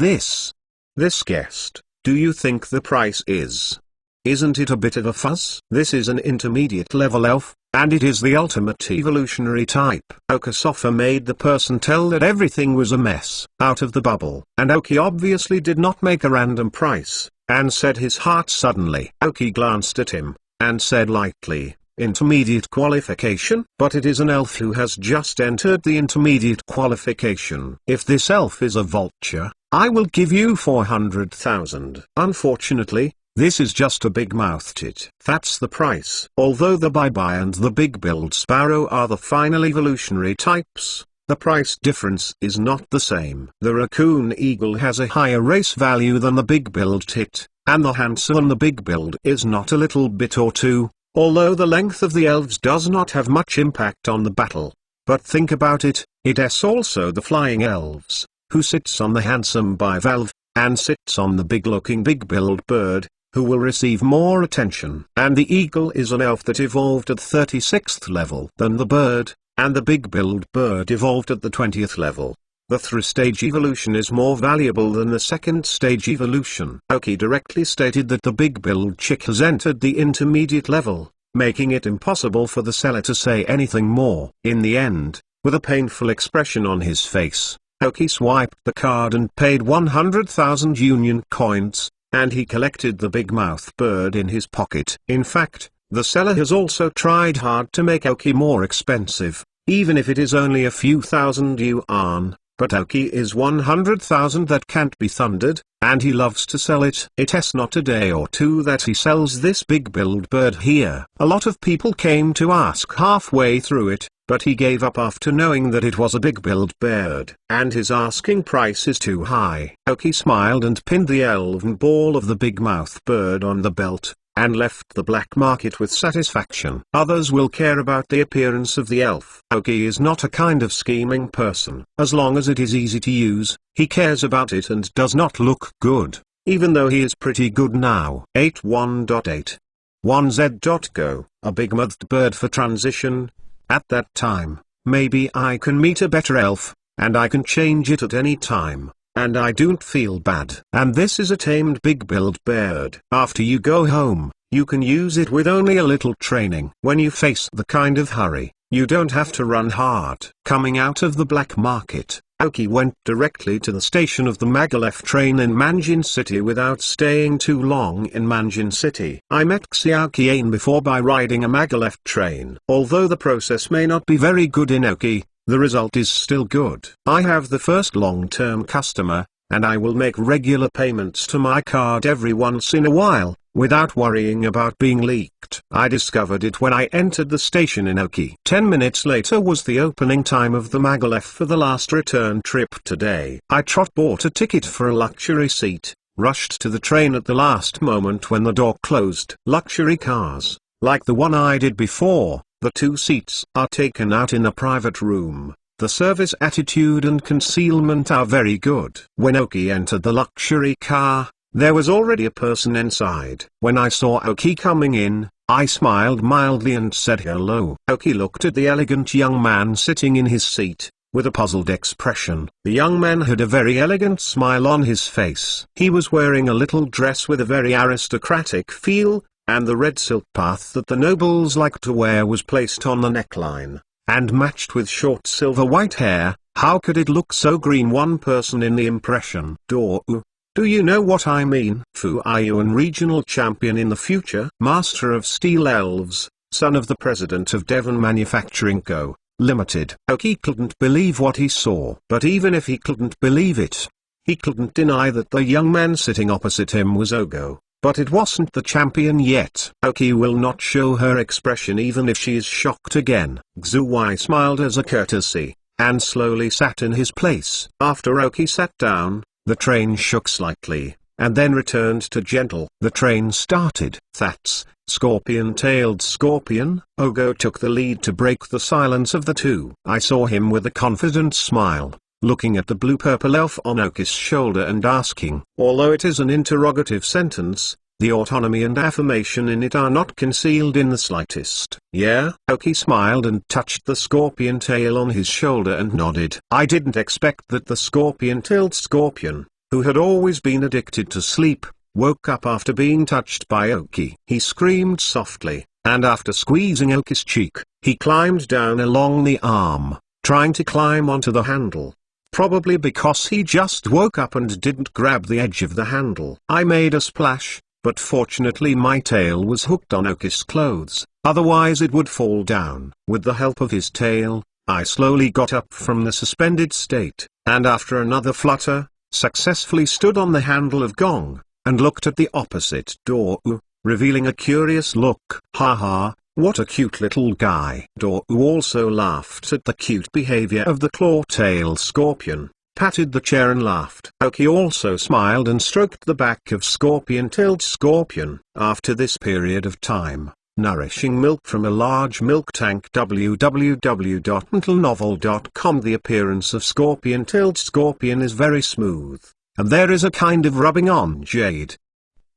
This guest, do you think the price is? Isn't it a bit of a fuss? This is an intermediate level elf, and it is the ultimate evolutionary type. Aoki's offer made the person tell that everything was a mess, out of the bubble. And Aoki obviously did not make a random price, and set his heart suddenly. Aoki glanced at him, and said lightly, intermediate qualification? But it is an elf who has just entered the intermediate qualification. If this elf is a vulture, I will give you 400,000. Unfortunately, this is just a big-mouthed tit. That's the price. Although the Bye-Bye and the Big-Billed Sparrow are the final evolutionary types, the price difference is not the same. The Raccoon Eagle has a higher race value than the Big-Billed Tit, and the Handsome on the Big-Billed is not a little bit or two, although the length of the elves does not have much impact on the battle. But think about it, it's also the Flying Elves, who sits on the Handsome bivalve, and sits on the big-looking Big-Billed Bird, who will receive more attention. And the eagle is an elf that evolved at 36th level than the bird, and the big-billed bird evolved at the 20th level. The 3-stage evolution is more valuable than the 2nd stage evolution. Aoki directly stated that the big-billed chick has entered the intermediate level, making it impossible for the seller to say anything more. In the end, with a painful expression on his face, Aoki swiped the card and paid 100,000 union coins, and he collected the big mouth bird in his pocket. In fact, the seller has also tried hard to make Aoki more expensive, even if it is only a few thousand yuan, but Aoki is 100,000 that can't be thundered, and he loves to sell it. It's not a day or two that he sells this big-billed bird here. A lot of people came to ask halfway through it, but he gave up after knowing that it was a big-billed bird, and his asking price is too high. Aoki smiled and pinned the elven ball of the big-mouth bird on the belt, and left the black market with satisfaction. Others will care about the appearance of the elf. Aoki is not a kind of scheming person. As long as it is easy to use, he cares about it and does not look good, even though he is pretty good now. 81.8 1z.go, a big-mouthed bird for transition. At that time, maybe I can meet a better elf, and I can change it at any time, and I don't feel bad. And this is a tamed big-billed bird. After you go home, you can use it with only a little training. When you face the kind of hurry, you don't have to run hard. Coming out of the black market, Aoki went directly to the station of the Maglev train in Manjin City without staying too long in Manjin City. I met Xiao Qian before by riding a Maglev train. Although the process may not be very good in Aoki, the result is still good. I have the first long-term customer, and I will make regular payments to my card every once in a while, without worrying about being leaked. I discovered it when I entered the station in Aoki. 10 minutes later was the opening time of the Maglev for the last return trip today. I bought a ticket for a luxury seat, rushed to the train at the last moment when the door closed. Luxury cars, like the one I did before, the 2 seats are taken out in a private room. The service attitude and concealment are very good. When Aoki entered the luxury car, there was already a person inside. When I saw Aoki coming in, I smiled mildly and said hello. Aoki looked at the elegant young man sitting in his seat, with a puzzled expression. The young man had a very elegant smile on his face. He was wearing a little dress with a very aristocratic feel, and the red silk path that the nobles like to wear was placed on the neckline, and matched with short silver white hair. How could it look so green? One person in the impression. Do you know what I mean? Fu Ayuan, regional champion in the future, master of steel elves, son of the president of Devon Manufacturing Co. Limited. Aoki couldn't believe what he saw. But even if he couldn't believe it, he couldn't deny that the young man sitting opposite him was Ogo. But it wasn't the champion yet. Aoki will not show her expression even if she is shocked again. Xuwei smiled as a courtesy, and slowly sat in his place. After Aoki sat down, the train shook slightly, and then returned to gentle. The train started. That's scorpion-tailed scorpion. Ogo took the lead to break the silence of the two. I saw him with a confident smile, looking at the blue-purple elf on Oki's shoulder and asking. Although it is an interrogative sentence, the autonomy and affirmation in it are not concealed in the slightest. Yeah? Oki smiled and touched the scorpion tail on his shoulder and nodded. I didn't expect that the scorpion-tailed scorpion, who had always been addicted to sleep, woke up after being touched by Oki. He screamed softly, and after squeezing Oki's cheek, he climbed down along the arm, trying to climb onto the handle. Probably because he just woke up and didn't grab the edge of the handle. I made a splash, but fortunately my tail was hooked on Oki's clothes, otherwise it would fall down. With the help of his tail, I slowly got up from the suspended state, and after another flutter, successfully stood on the handle of Gong, and looked at the opposite door, revealing a curious look. Haha, what a cute little guy. Dou also laughed at the cute behavior of the claw-tailed scorpion, patted the chair and laughed. Oki also smiled and stroked the back of scorpion-tailed scorpion. After this period of time, nourishing milk from a large milk tank. www.mentalnovel.com. The appearance of scorpion-tailed scorpion is very smooth, and there is a kind of rubbing on jade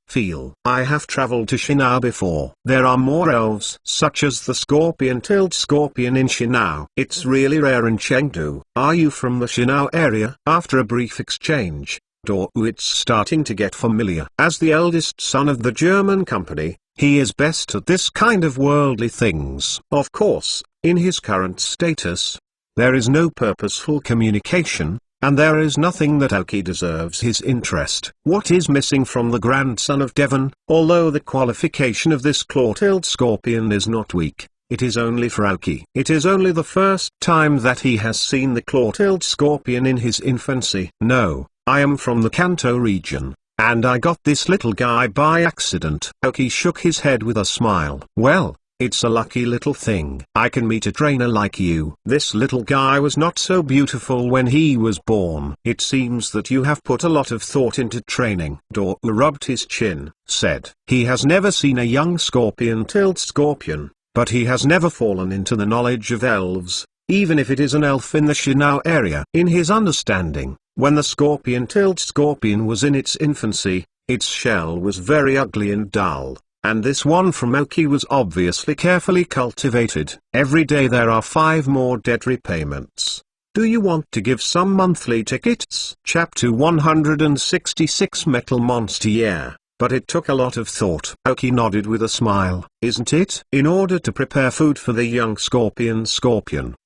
feel. I have traveled to Shinao before. There are more elves such as the scorpion-tailed scorpion in Shinao. It's really rare in Chengdu. Are you from the Shinao area? After a brief exchange, it's starting to get familiar. As the eldest son of the German company, he is best at this kind of worldly things. Of course, in his current status, there is no purposeful communication, and there is nothing that Oki deserves his interest. What is missing from the grandson of Devon? Although the qualification of this claw-tailed scorpion is not weak, it is only for Oki. It is only the first time that he has seen the claw-tailed scorpion in his infancy. No, I am from the Kanto region, and I got this little guy by accident. Oki shook his head with a smile. Well, it's a lucky little thing I can meet a trainer like you. This little guy was not so beautiful when he was born. It seems that you have put a lot of thought into training. Dou rubbed his chin, said. He has never seen a young scorpion-tailed scorpion, but he has never fallen into the knowledge of elves, even if it is an elf in the Shinao area. In his understanding, when the scorpion-tailed scorpion was in its infancy, its shell was very ugly and dull. And this one from Oki was obviously carefully cultivated. Every day there are 5 more debt repayments. Do you want to give some monthly tickets? Chapter 166 Metal Monster. Yeah, but it took a lot of thought. Oki nodded with a smile. Isn't it? In order to prepare food for the young scorpion,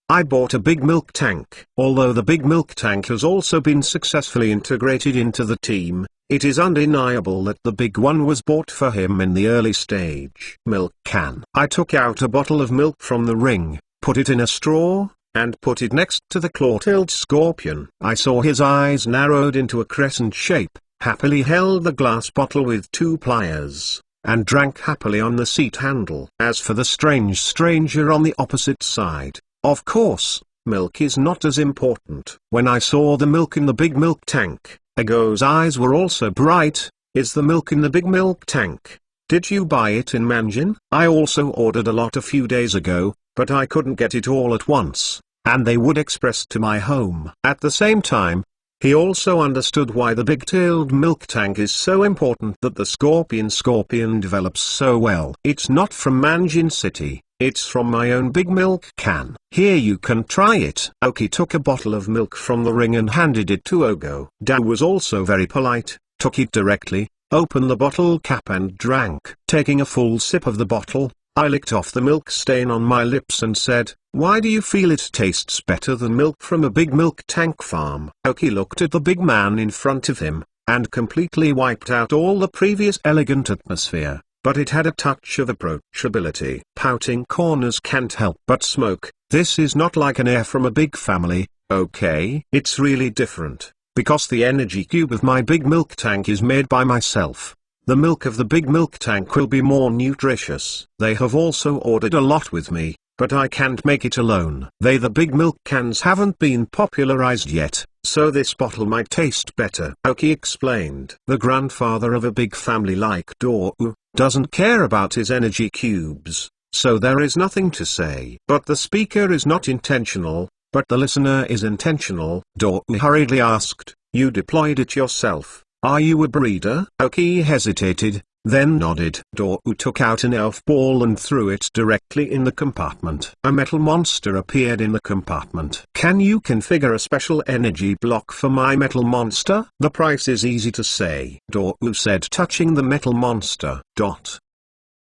I bought a big milk tank. Although the big milk tank has also been successfully integrated into the team, it is undeniable that the big one was bought for him in the early stage. Milk can. I took out a bottle of milk from the ring, put it in a straw, and put it next to the claw-tailed scorpion. I saw his eyes narrowed into a crescent shape, happily held the glass bottle with 2 pliers, and drank happily on the seat handle. As for the strange stranger on the opposite side, of course, milk is not as important. When I saw the milk in the big milk tank, Ogo's eyes were also bright. Is the milk in the big milk tank? Did you buy it in Manjin? I also ordered a lot a few days ago, but I couldn't get it all at once, and they would express to my home. At the same time, he also understood why the big-tailed milk tank is so important, that the scorpion develops so well. It's not from Manjin City. It's from my own big milk can. Here, you can try it. Oki took a bottle of milk from the ring and handed it to Ogo. Dou was also very polite, took it directly, opened the bottle cap and drank. Taking a full sip of the bottle, I licked off the milk stain on my lips and said, "Why do you feel it tastes better than milk from a big milk tank farm?" Oki looked at the big man in front of him, and completely wiped out all the previous elegant atmosphere. But it had a touch of approachability. Pouting corners can't help but smoke. This is not like an heir from a big family, okay? It's really different, because the energy cube of my big milk tank is made by myself. The milk of the big milk tank will be more nutritious. They have also ordered a lot with me, but I can't make it alone. The big milk cans haven't been popularized yet, so this bottle might taste better. Aoki explained. The grandfather of a big family like Dou doesn't care about his energy cubes, so there is nothing to say. But the speaker is not intentional, but the listener is intentional. Dou hurriedly asked, "You deployed it yourself? Are you a breeder?" Aoki hesitated, then nodded. Dou took out an elf ball and threw it directly in the compartment. A metal monster appeared in the compartment. "Can you configure a special energy block for my metal monster?" "The price is easy to say," Dou said, touching the metal monster.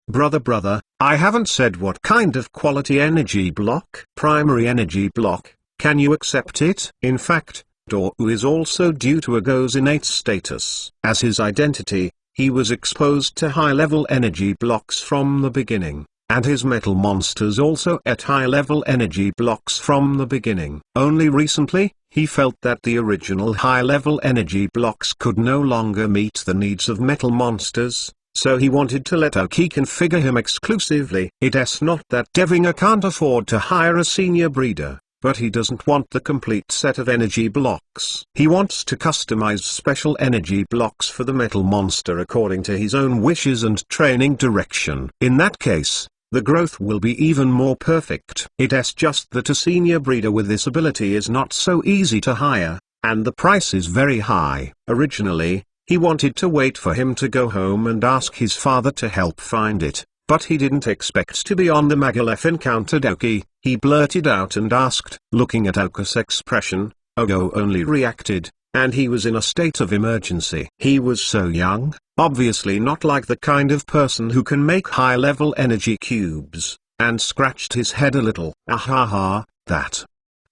Brother, I haven't said what kind of quality energy block. Primary energy block, can you accept it? In fact, Dou is also due to Ago's innate status. As his identity, he was exposed to high-level energy blocks from the beginning, and his metal monsters also at high-level energy blocks from the beginning. Only recently, he felt that the original high-level energy blocks could no longer meet the needs of metal monsters, so he wanted to let Aoki configure him exclusively. It's not that Devinger can't afford to hire a senior breeder, but he doesn't want the complete set of energy blocks. He wants to customize special energy blocks for the metal monster according to his own wishes and training direction. In that case, the growth will be even more perfect. It's just that a senior breeder with this ability is not so easy to hire, and the price is very high. Originally, he wanted to wait for him to go home and ask his father to help find it, but he didn't expect to be on the Magalef encountered Aoki. He blurted out and asked. Looking at Aoki's expression, Ago only reacted, and he was in a state of emergency. He was so young, obviously not like the kind of person who can make high-level energy cubes, and scratched his head a little. That.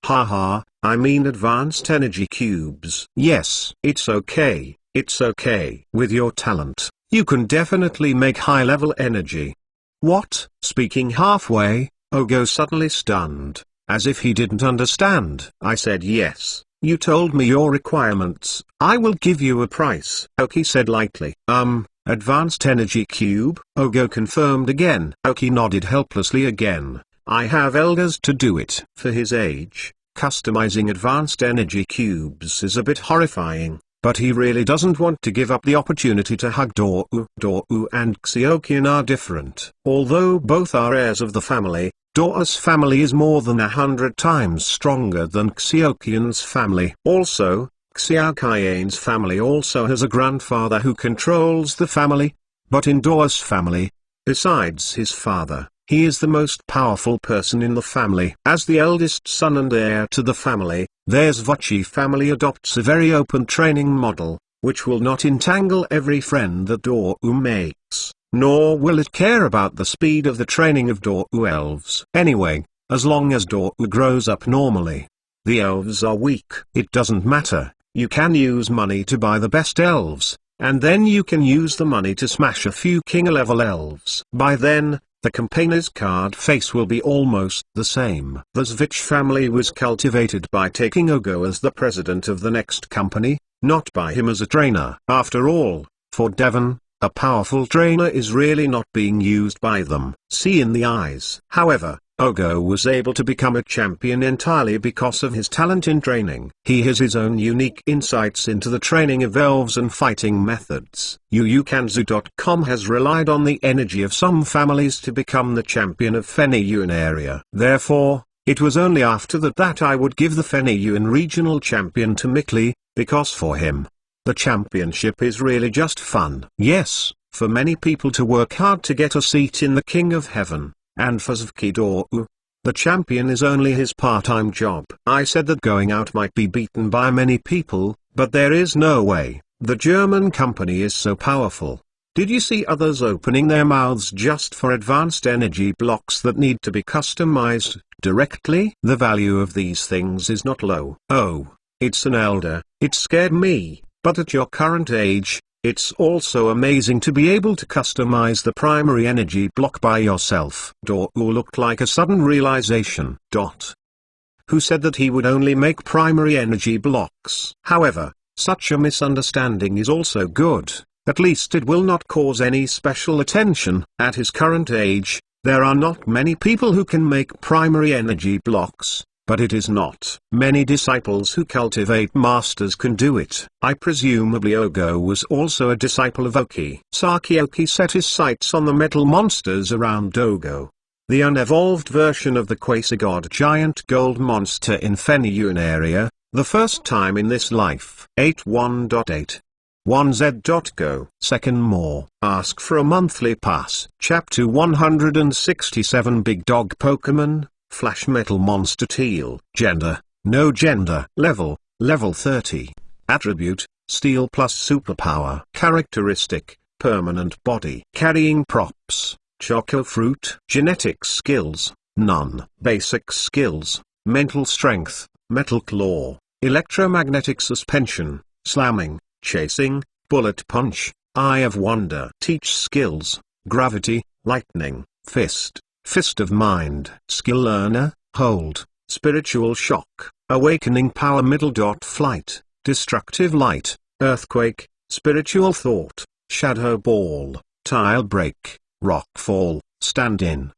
I mean advanced energy cubes. Yes, it's okay. It's okay. With your talent, you can definitely make high-level energy. What? Speaking halfway, Ogo suddenly stunned, as if he didn't understand. I said yes, you told me your requirements, I will give you a price, Aoki said lightly. Advanced energy cube? Ogo confirmed again. Aoki nodded helplessly again. I have elders to do it. For his age, customizing advanced energy cubes is a bit horrifying. But he really doesn't want to give up the opportunity to hug Dou. Dou and Xioqian are different. Although both are heirs of the family, Dou's family is more than 100 times stronger than Xioqian's family. Also, Xiaoqian's family also has a grandfather who controls the family. But in Dou's family, besides his father, he is the most powerful person in the family. As the eldest son and heir to the family, their Zvuchi family adopts a very open training model, which will not entangle every friend that Dou makes, nor will it care about the speed of the training of Dou elves. Anyway, as long as Dou grows up normally, the elves are weak. It doesn't matter, you can use money to buy the best elves, and then you can use the money to smash a few king-level elves. By then, the campaigner's card face will be almost the same. The Zvich family was cultivated by taking Ogo as the president of the next company, not by him as a trainer. After all, for Devon, a powerful trainer is really not being used by them. See in the eyes. However, Ogo was able to become a champion entirely because of his talent in training. He has his own unique insights into the training of elves and fighting methods. UUkanzu.com has relied on the energy of some families to become the champion of Feniyuan area. Therefore, it was only after that I would give the Feniyuan regional champion to Mikli, because for him, the championship is really just fun. Yes, for many people to work hard to get a seat in the King of Heaven. And for Zvki Dou, the champion is only his part-time job. I said that going out might be beaten by many people, but there is no way. The German company is so powerful. Did you see others opening their mouths just for advanced energy blocks that need to be customized directly? The value of these things is not low. Oh, it's an elder. It scared me, but at your current age, it's also amazing to be able to customize the primary energy block by yourself. Dou looked like a sudden realization. Who said that he would only make primary energy blocks? However, such a misunderstanding is also good. At least it will not cause any special attention. At his current age, there are not many people who can make primary energy blocks, but it is not. Many disciples who cultivate masters can do it. Presumably Ogo was also a disciple of Oki. Oki set his sights on the metal monsters around Dogo. The unevolved version of the Quasi-God giant gold monster in Feniyunaria, the first time in this life. 81.8. 1z.go. Second more. Ask for a monthly pass. Chapter 167 Big Dog Pokemon, Flash Metal Monster Teal. Gender, no gender. Level 30. Attribute, Steel plus Superpower. Characteristic, Permanent Body. Carrying Props, Choco Fruit. Genetics skills, none. Basic skills, Mental Strength, Metal Claw. Electromagnetic Suspension, Slamming, Chasing, Bullet Punch, Eye of Wonder. Teach skills, Gravity, Lightning, Fist, Fist of Mind. Skill Learner, Hold, Spiritual Shock, Awakening Power. Flight, Destructive Light, Earthquake, Spiritual Thought, Shadow Ball, Tile Break, Rock Fall, Stand-in.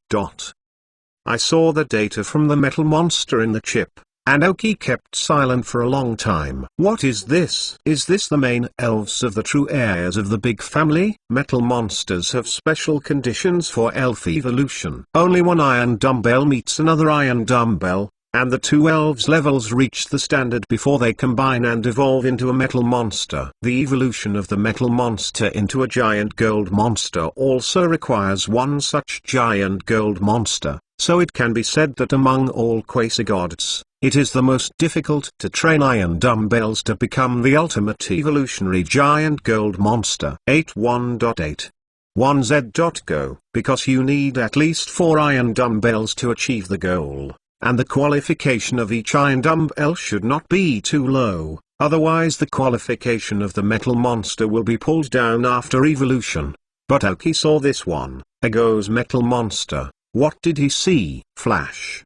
I saw the data from the metal monster in the chip, and Oki kept silent for a long time. What is this? Is this the main elves of the true heirs of the big family? Metal monsters have special conditions for elf evolution. Only one iron dumbbell meets another iron dumbbell, and the two elves levels reach the standard before they combine and evolve into a metal monster. The evolution of the metal monster into a giant gold monster also requires one such giant gold monster, so it can be said that among all Quasi-Gods, it is the most difficult to train iron dumbbells to become the ultimate evolutionary giant gold monster. 81.8. 1z.go. Because you need at least 4 iron dumbbells to achieve the goal, and the qualification of each iron dumbbell should not be too low, otherwise the qualification of the metal monster will be pulled down after evolution. But Oki saw this one, Ogo's metal monster. What did he see? Flash?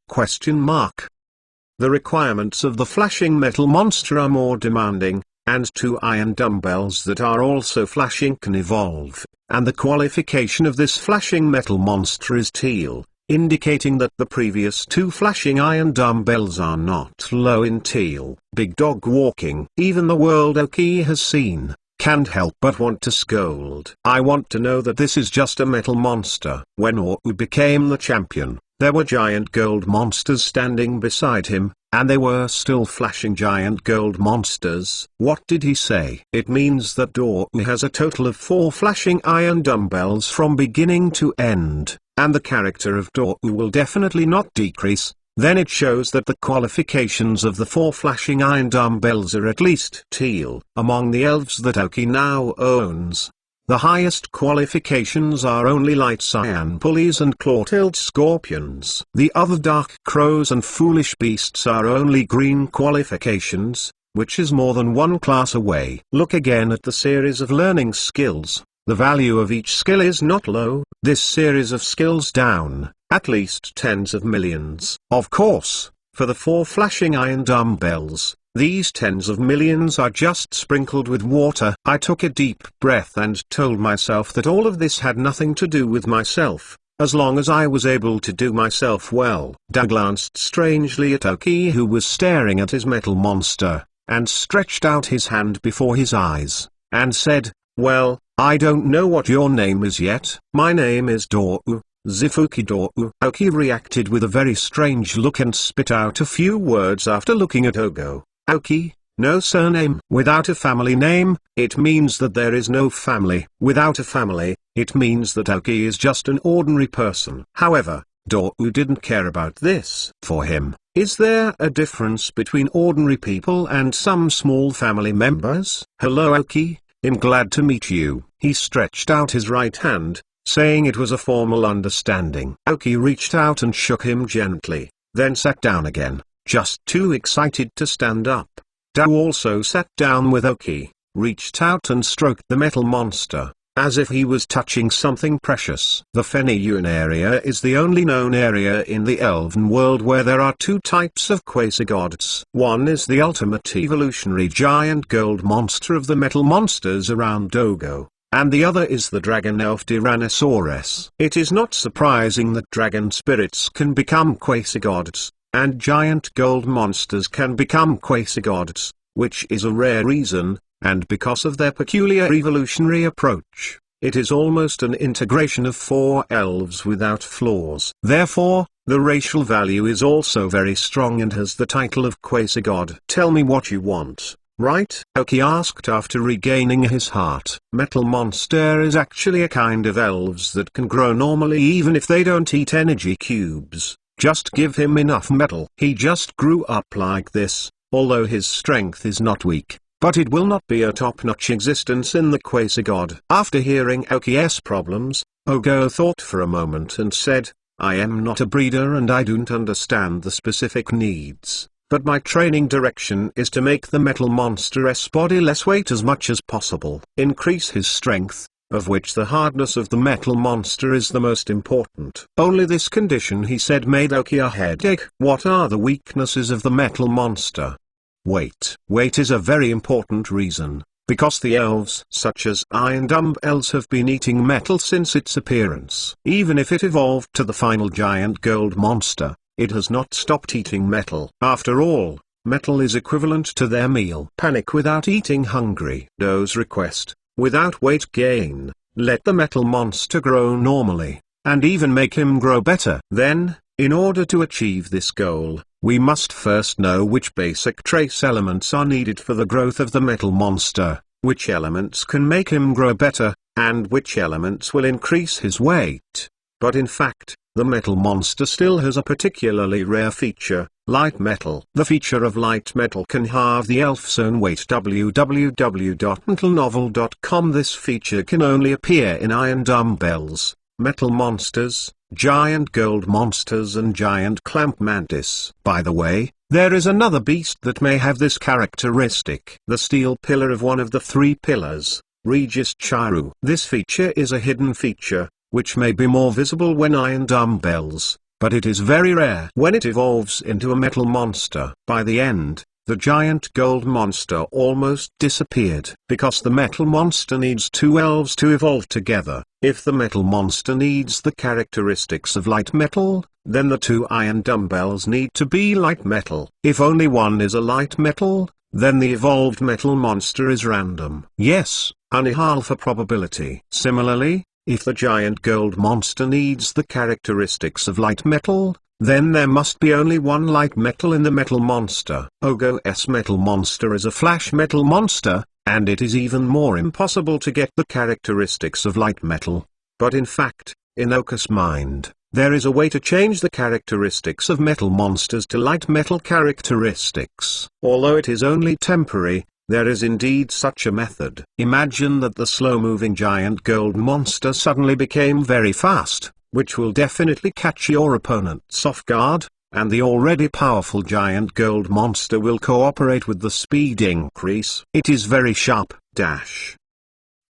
The requirements of the flashing metal monster are more demanding, and 2 iron dumbbells that are also flashing can evolve, and the qualification of this flashing metal monster is teal, indicating that the previous 2 flashing iron dumbbells are not low in teal. Big Dog walking. Even the world Oki has seen can't help but want to scold. I want to know that this is just a metal monster. When Orwu became the champion, there were giant gold monsters standing beside him, and they were still flashing giant gold monsters. What did he say? It means that Orwu has a total of 4 flashing iron dumbbells from beginning to end, and the character of Orwu will definitely not decrease. Then it shows that the qualifications of the 4 flashing iron dumbbells are at least teal. Among the elves that Oki now owns, the highest qualifications are only light cyan pulleys and claw-tailed scorpions. The other dark crows and foolish beasts are only green qualifications, which is more than 1 class away. Look again at the series of learning skills. The value of each skill is not low. This series of skills down at least tens of millions. Of course, for the 4 flashing iron dumbbells, these tens of millions are just sprinkled with water. I took a deep breath and told myself that all of this had nothing to do with myself, as long as I was able to do myself well. Doug glanced strangely at Oki, who was staring at his metal monster, and stretched out his hand before his eyes, and said, "Well, I don't know what your name is yet." "My name is Dorwu, Zifuki Dorwu." Oki reacted with a very strange look and spit out a few words after looking at Ogo. "Oki, no surname." Without a family name, it means that there is no family. Without a family, it means that Oki is just an ordinary person. However, Dorwu didn't care about this. For him, is there a difference between ordinary people and some small family members? "Hello Oki, I'm glad to meet you." He stretched out his right hand, saying it was a formal understanding. Oki reached out and shook him gently, then sat down again, just too excited to stand up. Dao also sat down with Oki, reached out and stroked the metal monster, as if he was touching something precious. The Feniyunaria is the only known area in the elven world where there are 2 types of Quasi-Gods. One is the ultimate evolutionary giant gold monster of the metal monsters around Dogo, and the other is the dragon elf Tyrannosaurus. It is not surprising that dragon spirits can become Quasi-Gods, and giant gold monsters can become quasi-gods, which is a rare reason, and because of their peculiar evolutionary approach, it is almost an integration of 4 elves without flaws. Therefore, the racial value is also very strong and has the title of quasi-god. Tell me what you want, right? Oki asked after regaining his heart. Metal monster is actually a kind of elves that can grow normally even if they don't eat energy cubes. Just give him enough metal. He just grew up like this, although his strength is not weak. But it will not be a top-notch existence in the quasi-god. After hearing Oki's problems, Ogo thought for a moment and said, I am not a breeder and I don't understand the specific needs, but my training direction is to make the metal monster's body less weight as much as possible. Increase his strength, of which the hardness of the metal monster is the most important. Only this condition, he said, made Oki a headache. What are the weaknesses of the metal monster? Weight. Weight is a very important reason, because the elves such as Iron Dumbbells have been eating metal since its appearance. Even if it evolved to the final giant gold monster, it has not stopped eating metal. After all, metal is equivalent to their meal. Panic without eating hungry. Do's request, without weight gain, let the metal monster grow normally, and even make him grow better. Then, in order to achieve this goal, we must first know which basic trace elements are needed for the growth of the metal monster, which elements can make him grow better, and which elements will increase his weight. But in fact, the metal monster still has a particularly rare feature, light metal. The feature of light metal can halve the elf's own weight. www.metalnovel.com. This feature can only appear in Iron Dumbbells, metal monsters, giant gold monsters and giant clamp mantis. By the way, there is another beast that may have this characteristic. The steel pillar of one of the 3 pillars, Regis Chiru. This feature is a hidden feature, which may be more visible when Iron Dumbbells, but it is very rare when it evolves into a metal monster. By the end, the giant gold monster almost disappeared. Because the metal monster needs 2 elves to evolve together. If the metal monster needs the characteristics of light metal, then the 2 Iron Dumbbells need to be light metal. If only one is a light metal, then the evolved metal monster is random. Yes, only half a probability. Similarly, if the giant gold monster needs the characteristics of light metal, then there must be only 1 light metal in the metal monster. Ogo's metal monster is a flash metal monster, and it is even more impossible to get the characteristics of light metal. But in fact, in Ogo's mind, there is a way to change the characteristics of metal monsters to light metal characteristics. Although it is only temporary, there is indeed such a method. Imagine that the slow-moving giant gold monster suddenly became very fast, which will definitely catch your opponents off guard, and the already powerful giant gold monster will cooperate with the speed increase. It is very sharp.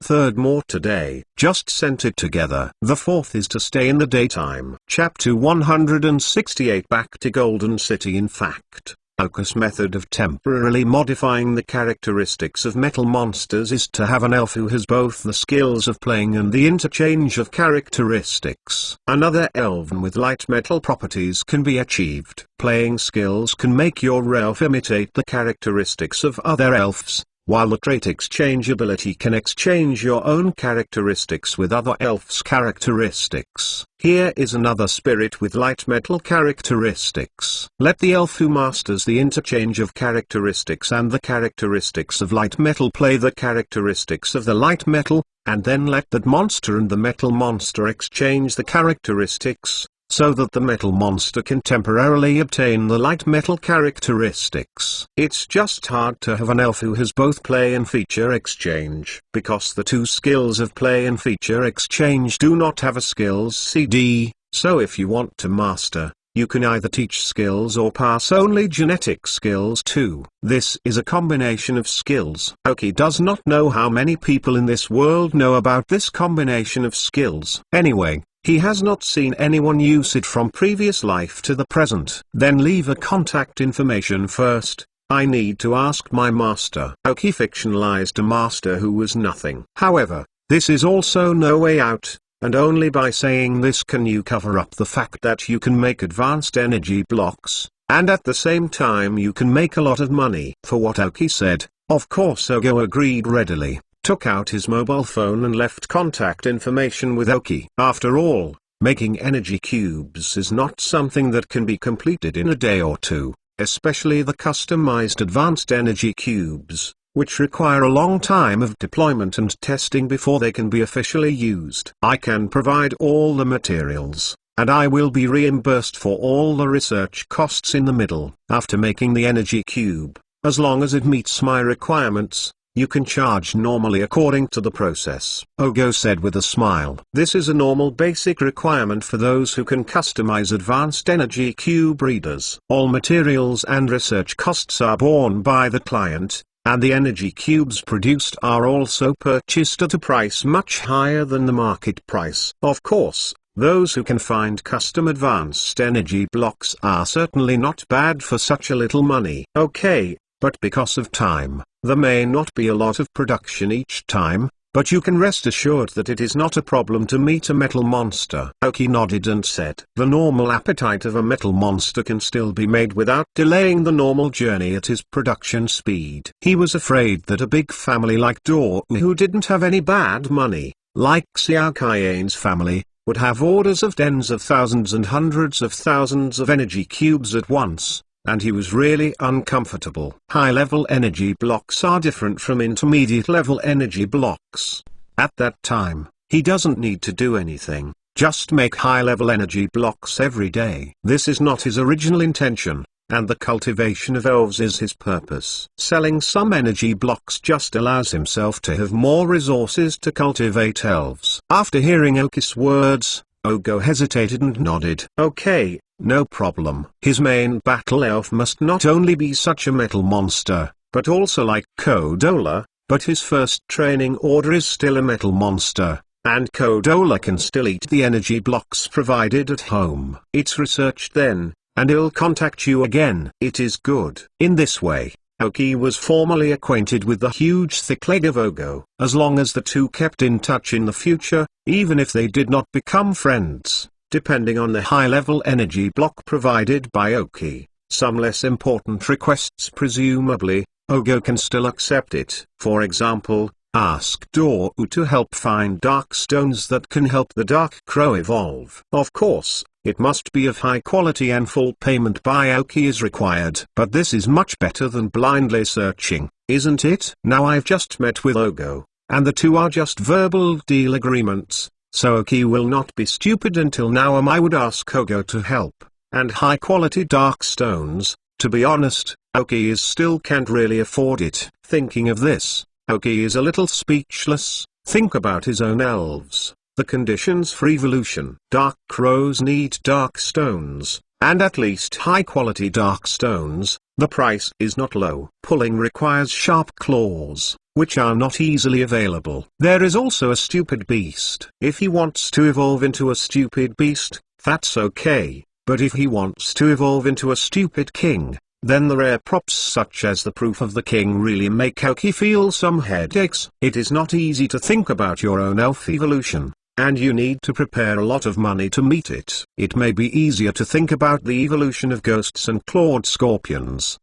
Third more today. Just sent it together. The fourth is to stay in the daytime. Chapter 168. Back to Golden City. In fact, Ogo's method of temporarily modifying the characteristics of metal monsters is to have an elf who has both the skills of playing and the interchange of characteristics. Another elven with light metal properties can be achieved. Playing skills can make your elf imitate the characteristics of other elves, while the trait exchange ability can exchange your own characteristics with other elf's characteristics. Here is another spirit with light metal characteristics. Let the elf who masters the interchange of characteristics and the characteristics of light metal play the characteristics of the light metal, and then let that monster and the metal monster exchange the characteristics, so that the metal monster can temporarily obtain the light metal characteristics. It's just hard to have an elf who has both play and feature exchange, because the 2 skills of play and feature exchange do not have a skills CD, so if you want to master, you can either teach skills or pass only genetic skills too. This is a combination of skills. Oki does not know how many people in this world know about this combination of skills. Anyway, he has not seen anyone use it from previous life to the present. Then leave a contact information first. I need to ask my master. Oki fictionalized a master who was nothing. However, this is also no way out, and only by saying this can you cover up the fact that you can make advanced energy blocks, and at the same time you can make a lot of money. For what Aoki said, of course Ogo agreed readily, took out his mobile phone and left contact information with Aoki. After all, making energy cubes is not something that can be completed in a day or two, especially the customized advanced energy cubes, which require a long time of deployment and testing before they can be officially used. I can provide all the materials, and I will be reimbursed for all the research costs in the middle. After making the energy cube, as long as it meets my requirements, you can charge normally according to the process. Ogo said with a smile. This is a normal basic requirement for those who can customize advanced energy cube readers. All materials and research costs are borne by the client, and the energy cubes produced are also purchased at a price much higher than the market price. Of course, those who can find custom advanced energy blocks are certainly not bad for such a little money. Okay, but because of time, there may not be a lot of production each time, but you can rest assured that it is not a problem to meet a metal monster. Aoki nodded and said, the normal appetite of a metal monster can still be made without delaying the normal journey at his production speed. He was afraid that a big family like Dou, who didn't have any bad money, like Xiao Qian's family, would have orders of tens of thousands and hundreds of thousands of energy cubes at once, and he was really uncomfortable. High-level energy blocks are different from intermediate-level energy blocks. At that time, he doesn't need to do anything, just make high-level energy blocks every day. This is not his original intention, and the cultivation of elves is his purpose. Selling some energy blocks just allows himself to have more resources to cultivate elves. After hearing Aoki's words, Ogo hesitated and nodded. Okay, no problem. His main battle elf must not only be such a metal monster, but also like Kodola, but his first training order is still a metal monster, and Kodola can still eat the energy blocks provided at home. It's researched then, and he'll contact you again. It is good. In this way, Aoki was formally acquainted with the huge thick leg of Ogo. As long as the two kept in touch in the future, even if they did not become friends, depending on the high-level energy block provided by Aoki, some less important requests presumably, Ogo can still accept it. For example, ask Dou to help find dark stones that can help the Dark Crow evolve. Of course, it must be of high quality and full payment by Aoki is required. But this is much better than blindly searching, isn't it? Now I've just met with Ogo, and the two are just verbal deal agreements, so Aoki will not be stupid until now. I would ask Ogo to help, and high quality dark stones, to be honest, Aoki still can't really afford it. Thinking of this, Aoki is a little speechless. Think about his own elves. The conditions for evolution. Dark crows need dark stones, and at least high-quality dark stones. The price is not low. Pulling requires sharp claws, which are not easily available. There is also a stupid beast. If he wants to evolve into a stupid beast, that's okay, but if he wants to evolve into a stupid king, then the rare props such as the proof of the king really make Aoki feel some headaches. It is not easy to think about your own elf evolution, and you need to prepare a lot of money to meet it. It may be easier to think about the evolution of ghosts and clawed scorpions.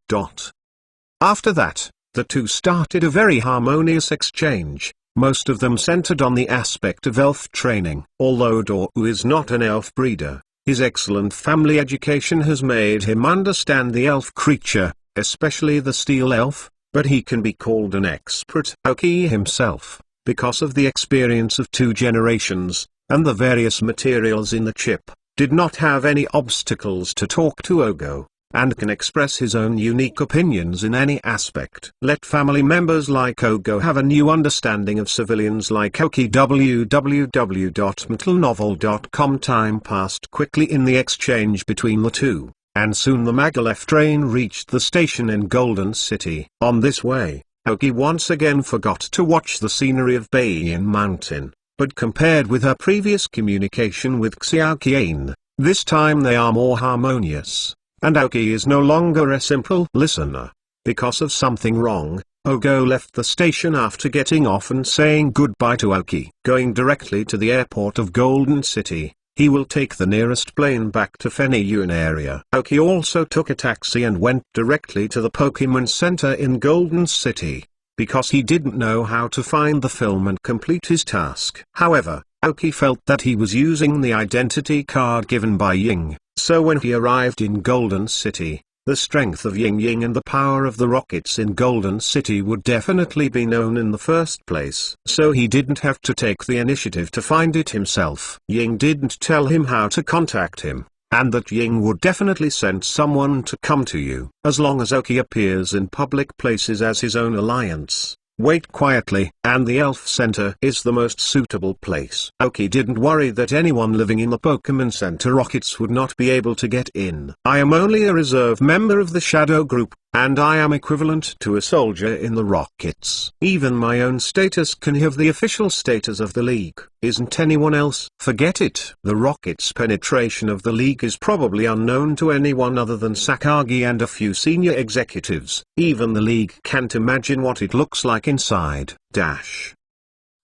After that, the two started a very harmonious exchange, most of them centered on the aspect of elf training. Although Dou is not an elf breeder, his excellent family education has made him understand the elf creature, especially the steel elf, but he can be called an expert. Aoki himself, because of the experience of 2 generations, and the various materials in the chip, did not have any obstacles to talk to Ogo, and can express his own unique opinions in any aspect. Let family members like Ogo have a new understanding of civilians like Aoki. www.metalnovel.com. Time passed quickly in the exchange between the two, and soon the Maglev train reached the station in Golden City. On this way, Aoki once again forgot to watch the scenery of Baiyan Mountain, but compared with her previous communication with Xiao Qian, this time they are more harmonious, and Aoki is no longer a simple listener. Because of something wrong, Ogo left the station after getting off and saying goodbye to Aoki. Going directly to the airport of Golden City, He will take the nearest plane back to Fenyun area. Aoki also took a taxi and went directly to the Pokemon Center in Golden City, because he didn't know how to find the film and complete his task. However, Aoki felt that he was using the identity card given by Ying, so when he arrived in Golden City, the strength of Ying and the power of the rockets in Golden City would definitely be known in the first place. So he didn't have to take the initiative to find it himself. Ying didn't tell him how to contact him, and that Ying would definitely send someone to come to you. As long as Aoki appears in public places as his own alliance, wait quietly, and the Elf Center is the most suitable place. Aoki didn't worry that anyone living in the Pokemon Center rockets would not be able to get in. I am only a reserve member of the Shadow Group, and I am equivalent to a soldier in the rockets. Even my own status can have the official status of the League. Isn't anyone else? Forget it. The rockets' penetration of the League is probably unknown to anyone other than Sakagi and a few senior executives. Even the League can't imagine what it looks like inside.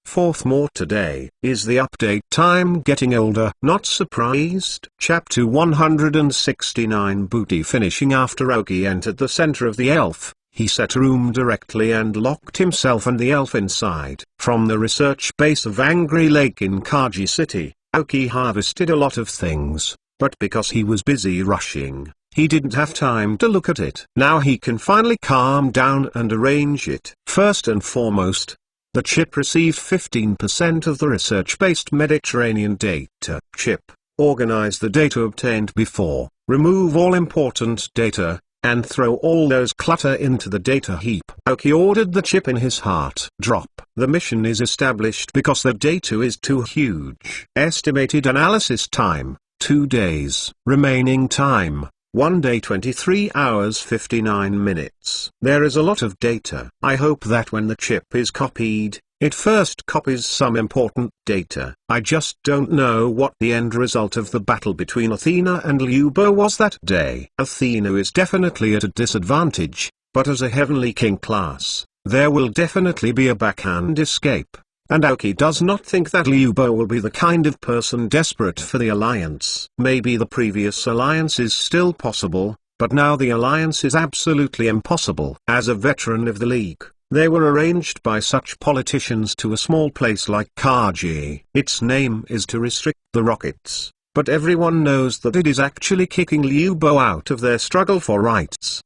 Fourth more today. Is the update time getting older? Not surprised. Chapter 169 Booty finishing. After Aoki entered the center of the elf, he set room directly and locked himself and the elf inside. From the research base of Angry Lake in Kaji City, Aoki harvested a lot of things, but because he was busy rushing, he didn't have time to look at it. Now he can finally calm down and arrange it. First and foremost, the chip received 15% of the research-based Mediterranean data. Chip, organize the data obtained before, remove all important data, and throw all those clutter into the data heap. Aoki ordered the chip in his heart. Drop. The mission is established because the data is too huge. Estimated analysis time, 2 days. Remaining time, 1 day 23 hours 59 minutes. There is a lot of data. I hope that when the chip is copied, it first copies some important data. I just don't know what the end result of the battle between Athena and Liu Bo was that day. Athena is definitely at a disadvantage, but as a Heavenly King class, there will definitely be a backhand escape. And Aoki does not think that Liu Bo will be the kind of person desperate for the alliance. Maybe the previous alliance is still possible, but now the alliance is absolutely impossible. As a veteran of the League, they were arranged by such politicians to a small place like Kaji. Its name is to restrict the rockets, but everyone knows that it is actually kicking Liu Bo out of their struggle for rights.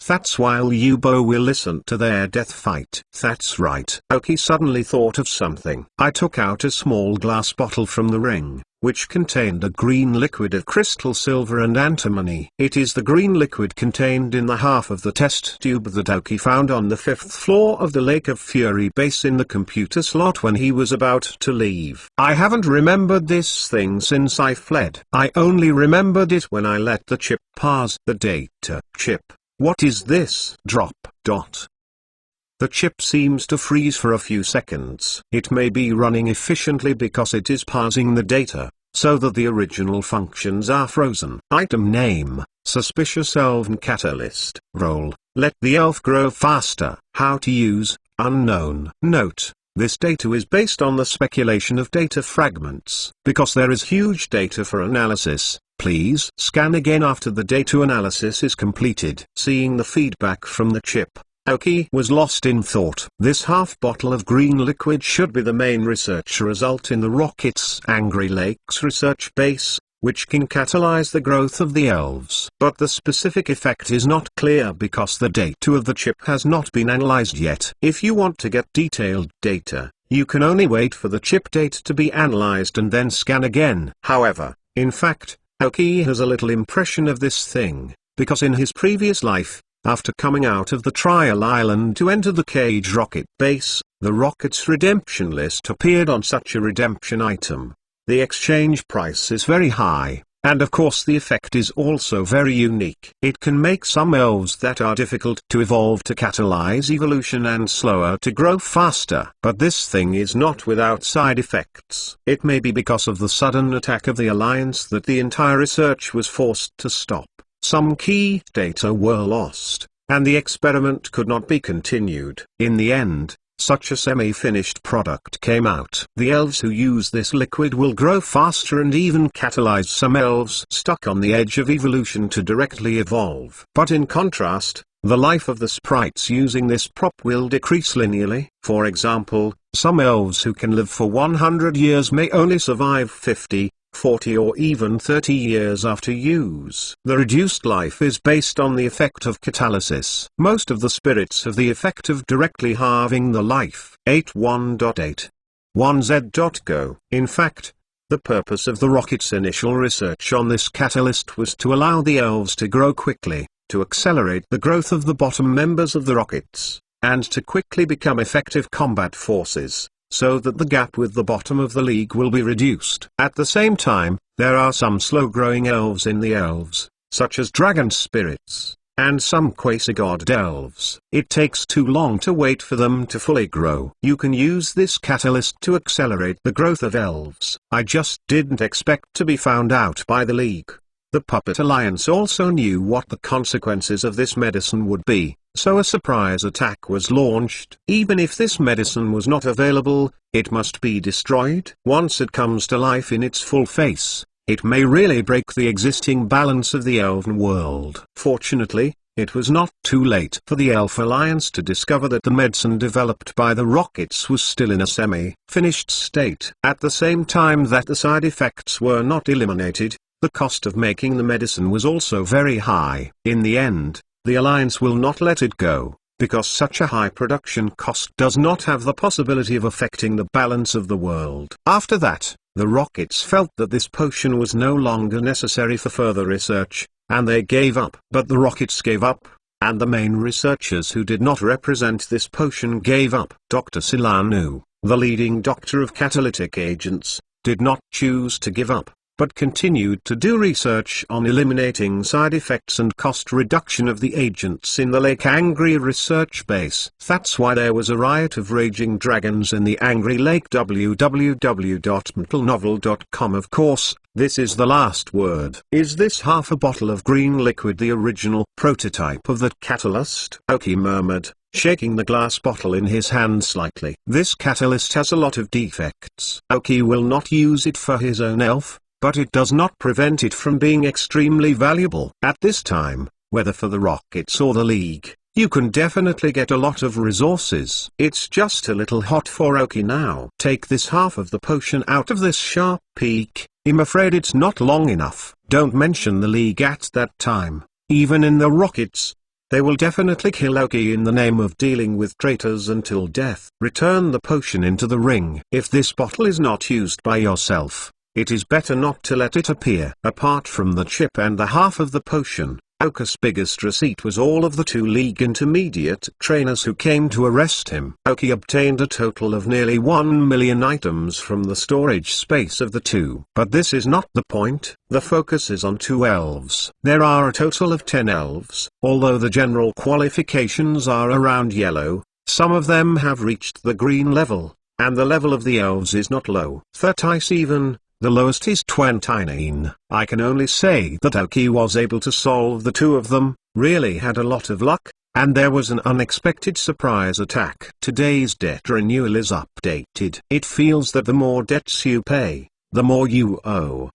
That's why Liu Bo will listen to their death fight. That's right. Aoki suddenly thought of something. I took out a small glass bottle from the ring, which contained a green liquid of crystal silver and antimony. It is the green liquid contained in the half of the test tube that Aoki found on the 5th floor of the Lake of Fury base in the computer slot when he was about to leave. I haven't remembered this thing since I fled. I only remembered it when I let the chip pass the data. Chip. What is this? Drop. The chip seems to freeze for a few seconds. It may be running efficiently because it is parsing the data, so that the original functions are frozen. Item name, Suspicious Elven Catalyst. Role, let the elf grow faster. How to use, unknown. Note, this data is based on the speculation of data fragments. Because there is huge data for analysis, please scan again after the data analysis is completed. Seeing the feedback from the chip, Aoki was lost in thought. This half bottle of green liquid should be the main research result in the rocket's Angry Lakes research base, which can catalyze the growth of the elves. But the specific effect is not clear because the data of the chip has not been analyzed yet. If you want to get detailed data, you can only wait for the chip data to be analyzed and then scan again. However, in fact, Aoki has a little impression of this thing, because in his previous life, after coming out of the trial island to enter the Cage rocket base, the rocket's redemption list appeared on such a redemption item. The exchange price is very high, and of course the effect is also very unique. It can make some elves that are difficult to evolve to catalyze evolution and slower to grow faster. But this thing is not without side effects. It may be because of the sudden attack of the Alliance that the entire research was forced to stop. Some key data were lost, and the experiment could not be continued. In the end, such a semi-finished product came out. The elves who use this liquid will grow faster and even catalyze some elves stuck on the edge of evolution to directly evolve. But in contrast, the life of the sprites using this prop will decrease linearly. For example, some elves who can live for 100 years may only survive 50, 40 or even 30 years after use. The reduced life is based on the effect of catalysis. Most of the spirits have the effect of directly halving the life. 81.8. 1z.go. In fact, the purpose of the rocket's initial research on this catalyst was to allow the elves to grow quickly, to accelerate the growth of the bottom members of the rockets, and to quickly become effective combat forces, so that the gap with the bottom of the league will be reduced. At the same time, there are some slow-growing elves in the elves, such as dragon spirits, and some quasi-god elves. It takes too long to wait for them to fully grow. You can use this catalyst to accelerate the growth of elves. I just didn't expect to be found out by the league. The Puppet Alliance also knew what the consequences of this medicine would be, so a surprise attack was launched. Even if this medicine was not available, it must be destroyed. Once it comes to life in its full face, it may really break the existing balance of the elven world. Fortunately, it was not too late for the Elf Alliance to discover that the medicine developed by the rockets was still in a semi-finished state. At the same time that the side effects were not eliminated, the cost of making the medicine was also very high. In the end, the Alliance will not let it go, because such a high production cost does not have the possibility of affecting the balance of the world. After that, the rockets felt that this potion was no longer necessary for further research, and they gave up. But the rockets gave up, and the main researchers who did not represent this potion gave up. Dr. Silanu, the leading doctor of catalytic agents, did not choose to give up, but continued to do research on eliminating side effects and cost reduction of the agents in the Lake Angry research base. That's why there was a riot of raging dragons in the Angry Lake. www.metalnovel.com. Of course, this is the last word. Is this half a bottle of green liquid the original prototype of that catalyst? Aoki murmured, shaking the glass bottle in his hand slightly. This catalyst has a lot of defects. Aoki will not use it for his own elf, but it does not prevent it from being extremely valuable. At this time, whether for the rockets or the league, you can definitely get a lot of resources. It's just a little hot for Aoki now. Take this half of the potion out of this sharp peak. I'm afraid it's not long enough. Don't mention the league at that time. Even in the rockets, they will definitely kill Aoki in the name of dealing with traitors until death. Return the potion into the ring. If this bottle is not used by yourself, it is better not to let it appear. Apart from the chip and the half of the potion, Aoki's biggest receipt was all of the 2 League intermediate trainers who came to arrest him. Aoki obtained a total of nearly 1 million items from the storage space of the 2. But this is not the point. The focus is on 2 elves. There are a total of 10 elves. Although the general qualifications are around yellow, some of them have reached the green level, and the level of the elves is not low. 30 even. The lowest is 29. I can only say that Aoki was able to solve the 2 of them, really had a lot of luck, and there was an unexpected surprise attack. Today's debt renewal is updated. It feels that the more debts you pay, the more you owe.